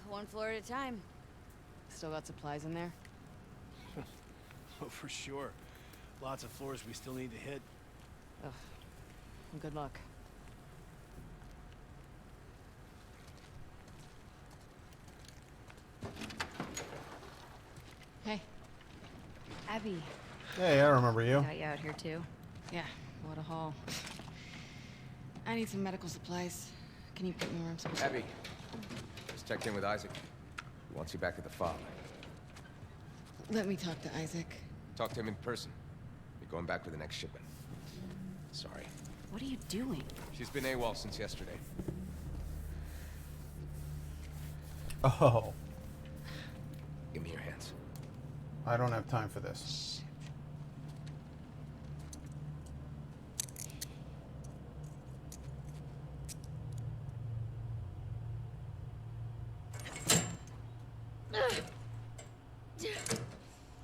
one floor at a time. Still got supplies in there? Oh, for sure. Lots of floors we still need to hit. Ugh. Well, good luck. Hey. Abby. Hey, I remember you. Got you out here too? Yeah, what a haul. I need some medical supplies. Can you put me where I'm supposed to? Abby, just checked in with Isaac. He wants you back at the farm. Let me talk to Isaac. Talk to him in person. You're going back with the next shipment. Sorry. What are you doing? She's been AWOL since yesterday. Oh, Give me your hands. I don't have time for this.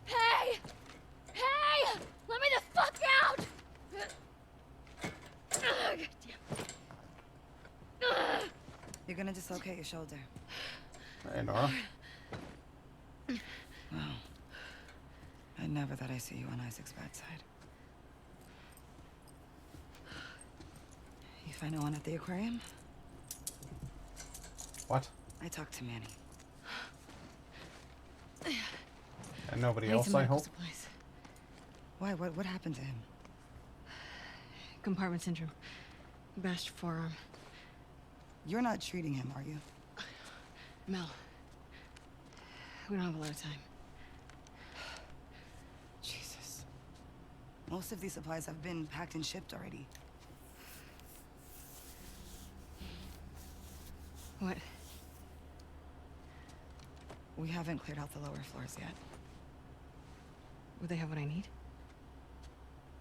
Hey! Hey! Let me the fuck out! God damn. You're gonna dislocate your shoulder. Hey, Nora. Wow. I never thought I'd see you on Isaac's bad side. You find no one at the aquarium? What? I talked to Manny. And nobody I need else, some I medical hope? supplies. Why? What happened to him? Compartment Syndrome. Bashed forearm. You're not treating him, are you? Mel. We don't have a lot of time. Jesus. Most of these supplies have been packed and shipped already. What? We haven't cleared out the lower floors yet. Would they have what I need?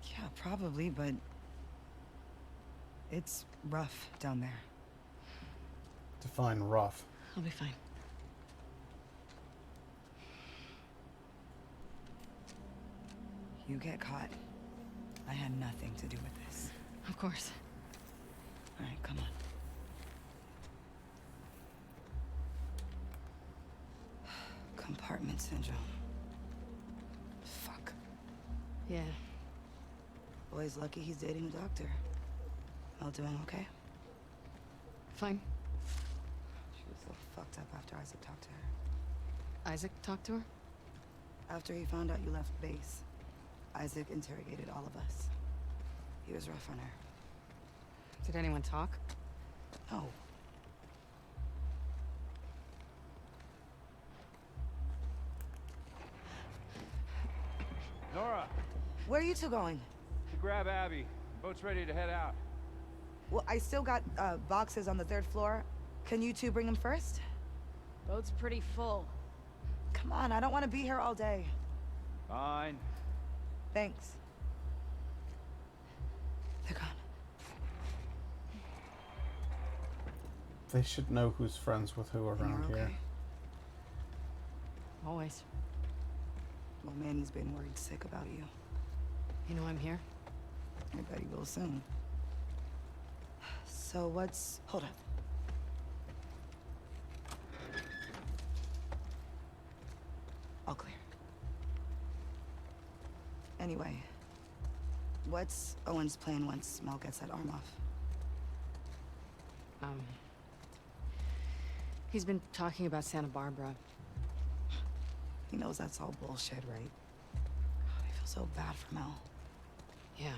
Yeah, probably, but it's rough down there. Define rough. I'll be fine. You get caught. I had nothing to do with this. Of course. All right, come on. Compartment Syndrome. Fuck. Yeah. Boy's lucky he's dating a doctor. Mel doing okay? Fine. She was so fucked up after Isaac talked to her. Isaac talked to her? After he found out you left base, Isaac interrogated all of us. He was rough on her. Did anyone talk? No. Nora, Where are you two going? to grab Abby. Boat's ready to head out. Well, I still got boxes on the 3rd floor. Can you two bring them first? Boat's pretty full. Come on, I don't want to be here all day. Fine. Thanks. They're gone. They should know who's friends with who around You're here. okay? Always. Well, Manny's been worried sick about you. You know I'm here? I bet he will soon. So what's... Hold up. All clear. Anyway, what's Owen's plan once Mel gets that arm off? He's been talking about Santa Barbara. He knows that's all bullshit, right? God, I feel so bad for Mel. Yeah.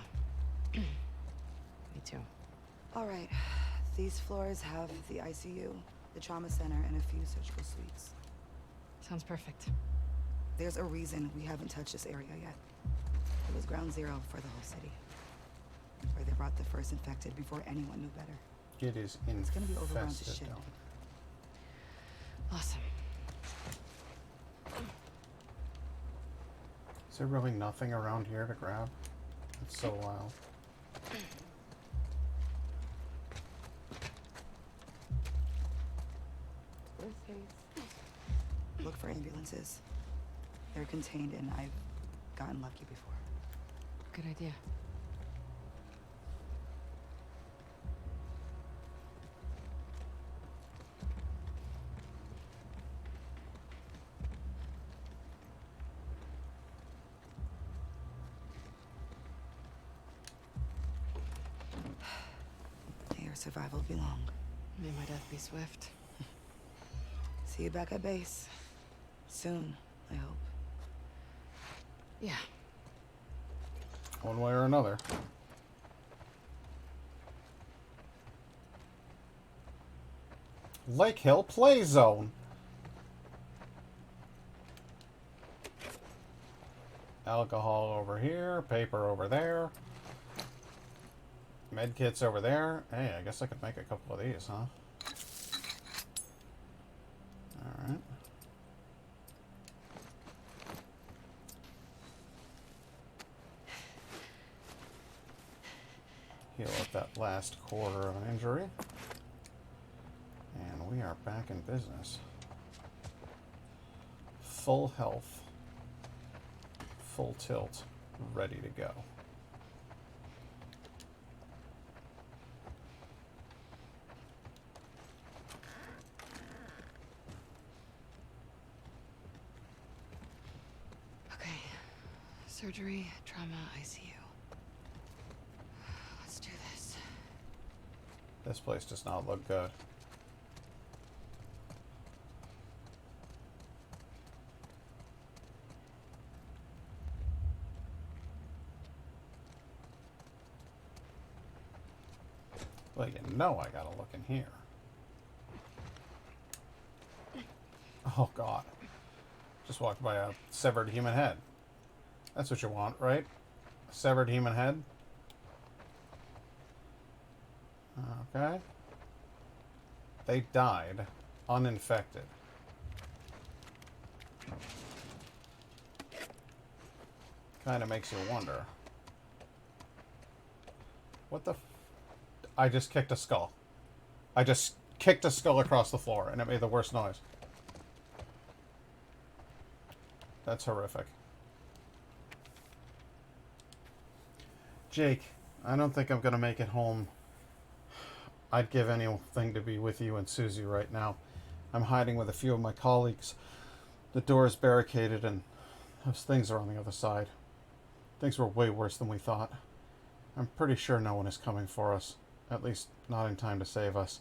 Me too. All right. These floors have the ICU, the trauma center, and a few surgical suites. Sounds perfect. There's a reason we haven't touched this area yet. It was ground zero for the whole city. Where they brought the first infected before anyone knew better. It is It's gonna be overrun to infested. shit. Awesome. Is there really nothing around here to grab? It's so wild. Look for ambulances. They're contained, and I've gotten lucky before. Good idea. May your survival be long. May my death be swift. See you back at base. Soon, I hope. Yeah. One way or another. Lake Hill Play Zone. Alcohol over here, paper over there. Med kits over there. Hey, I guess I could make a couple of these, huh? Alright. Heal up that last quarter of an injury. And we are back in business. Full health. Full tilt. Ready to go. Okay. Surgery, trauma, ICU. Let's do this. This place does not look good. Well, you know I gotta look in here. Oh, God. Just walked by a severed human head. That's what you want, right? A severed human head? Okay. They died uninfected. Kind of makes you wonder. What the... I just kicked a skull. I just kicked a skull across the floor, and it made the worst noise. That's horrific. Jake, I don't think I'm going to make it home. I'd give anything to be with you and Susie right now. I'm hiding with a few of my colleagues. The door is barricaded, and those things are on the other side. Things were way worse than we thought. I'm pretty sure no one is coming for us. At least, not in time to save us.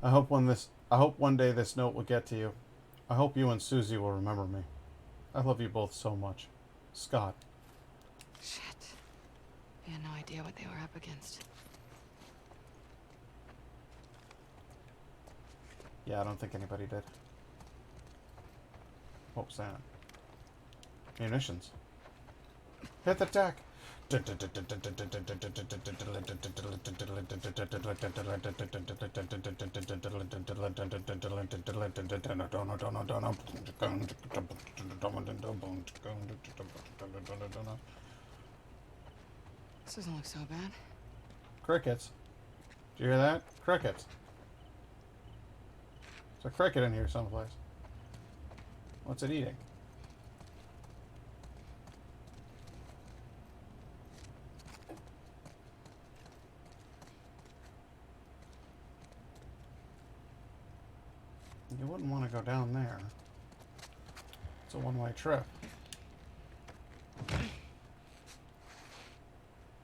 I hope one day this note will get to you. I hope you and Susie will remember me. I love you both so much. Scott. Shit. I had no idea what they were up against. Yeah, I don't think anybody did. What was that? Munitions. Hit the deck! This doesn't look so bad. Crickets. Do you hear that? Crickets. There's a cricket in here someplace. What's it eating? You wouldn't want to go down there. It's a one-way trip.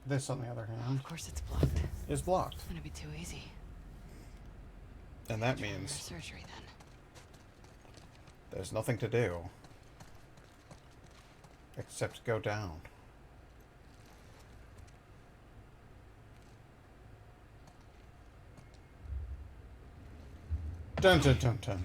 This, on the other hand, Of course it's blocked. is blocked. It's gonna be too easy. And that Try another means surgery then. there's nothing to do. except go down. Dun dun dun dun.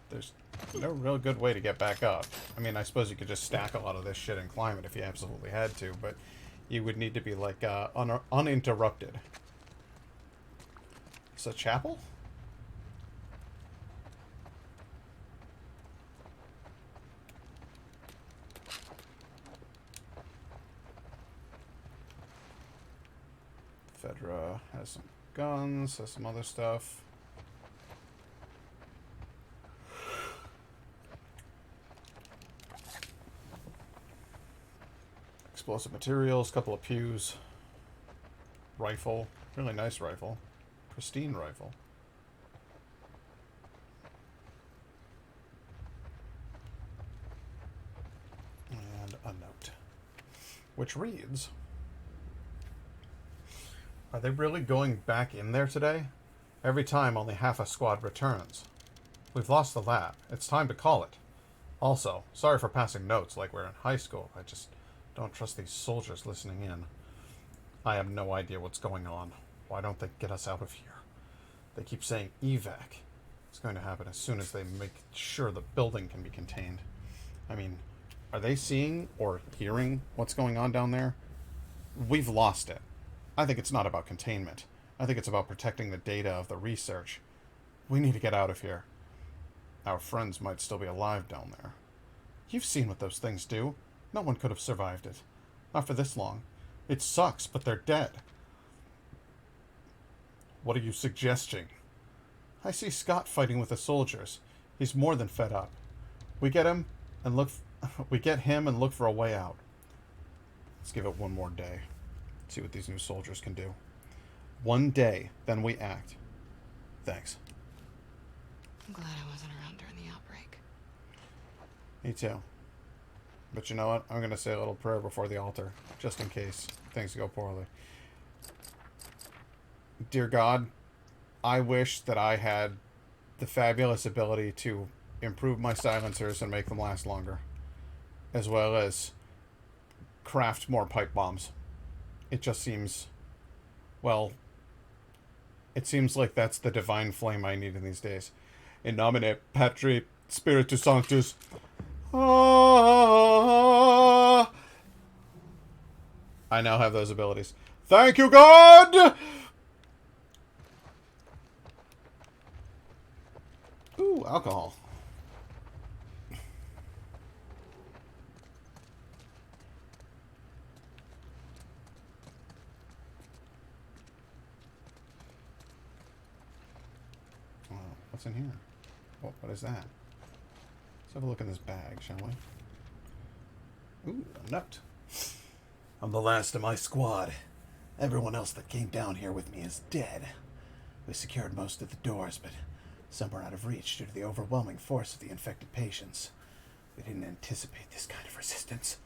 There's no real good way to get back up. I mean, I suppose you could just stack a lot of this shit and climb it if you absolutely had to, but you would need to be, like, uninterrupted. It's a chapel? Fedra has some guns, has some other stuff. Explosive materials, couple of pews. Rifle. Really nice rifle. Pristine rifle. And a note. Which reads... Are they really going back in there today? Every time, only half a squad returns. We've lost the lab. It's time to call it. Also, sorry for passing notes like we're in high school. I just don't trust these soldiers listening in. I have no idea what's going on. Why don't they get us out of here? They keep saying evac. It's going to happen as soon as they make sure the building can be contained. I mean, are they seeing or hearing what's going on down there? We've lost it. I think it's not about containment. I think it's about protecting the data of the research. We need to get out of here. Our friends might still be alive down there. You've seen what those things do. No one could have survived it. Not for this long. It sucks, but they're dead. What are you suggesting? I see Scott fighting with the soldiers. He's more than fed up. We get him and look for a way out. Let's give it one more day. See what these new soldiers can do. One day, then we act. Thanks. I'm glad I wasn't around during the outbreak. Me too. But you know what? I'm going to say a little prayer before the altar, just in case things go poorly. Dear God, I wish that I had the fabulous ability to improve my silencers and make them last longer, as well as craft more pipe bombs. It just seems, well, it seems like that's the divine flame I need in these days. In nomine Patri Spiritus Sanctus. Ah! I now have those abilities. Thank you, God! Ooh, alcohol. What's in here? What is that? Let's have a look in this bag, shall we? Ooh, a nut. I'm the last of my squad. Everyone else that came down here with me is dead. We secured most of the doors, but some were out of reach due to the overwhelming force of the infected patients. We didn't anticipate this kind of resistance.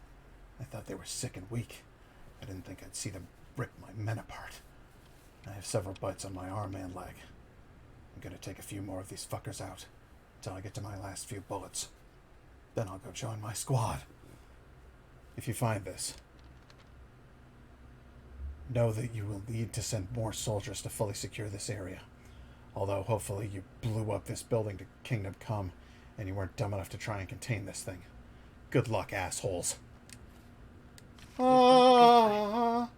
I thought they were sick and weak. I didn't think I'd see them rip my men apart. I have several bites on my arm and leg. I'm gonna take a few more of these fuckers out until I get to my last few bullets. Then I'll go join my squad. If you find this, know that you will need to send more soldiers to fully secure this area. Although, hopefully, you blew up this building to Kingdom Come, and you weren't dumb enough to try and contain this thing. Good luck, assholes. Ah.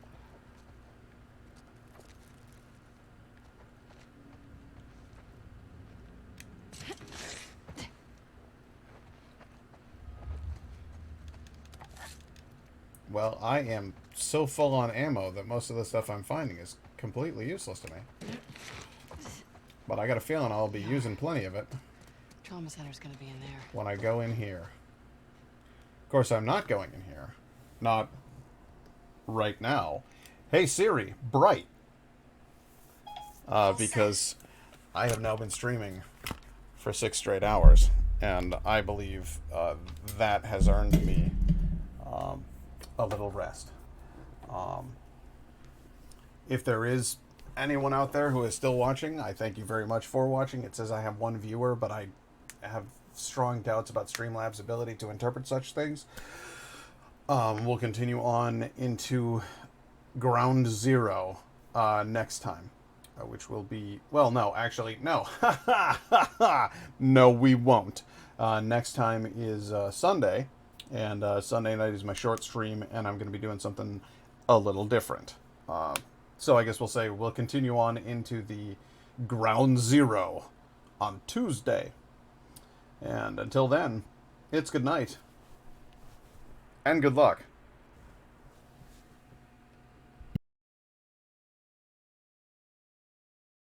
Well, I am so full on ammo that most of the stuff I'm finding is completely useless to me. But I got a feeling I'll be using plenty of it. Trauma center's gonna be in there. When I go in here. Of course, I'm not going in here. Not right now. Hey Siri, bright. Because I have now been streaming for 6 straight hours. And I believe that has earned me a little rest. If there is anyone out there who is still watching, I thank you very much for watching. It says I have 1 viewer, but I have strong doubts about Streamlabs' ability to interpret such things. We'll continue on into Ground Zero next time, which will be... Well, no, actually, no. No, we won't. Next time is Sunday, and Sunday night is my short stream, and I'm going to be doing something a little different. So I guess we'll say we'll continue on into the Ground Zero on Tuesday. And until then, it's good night. And good luck.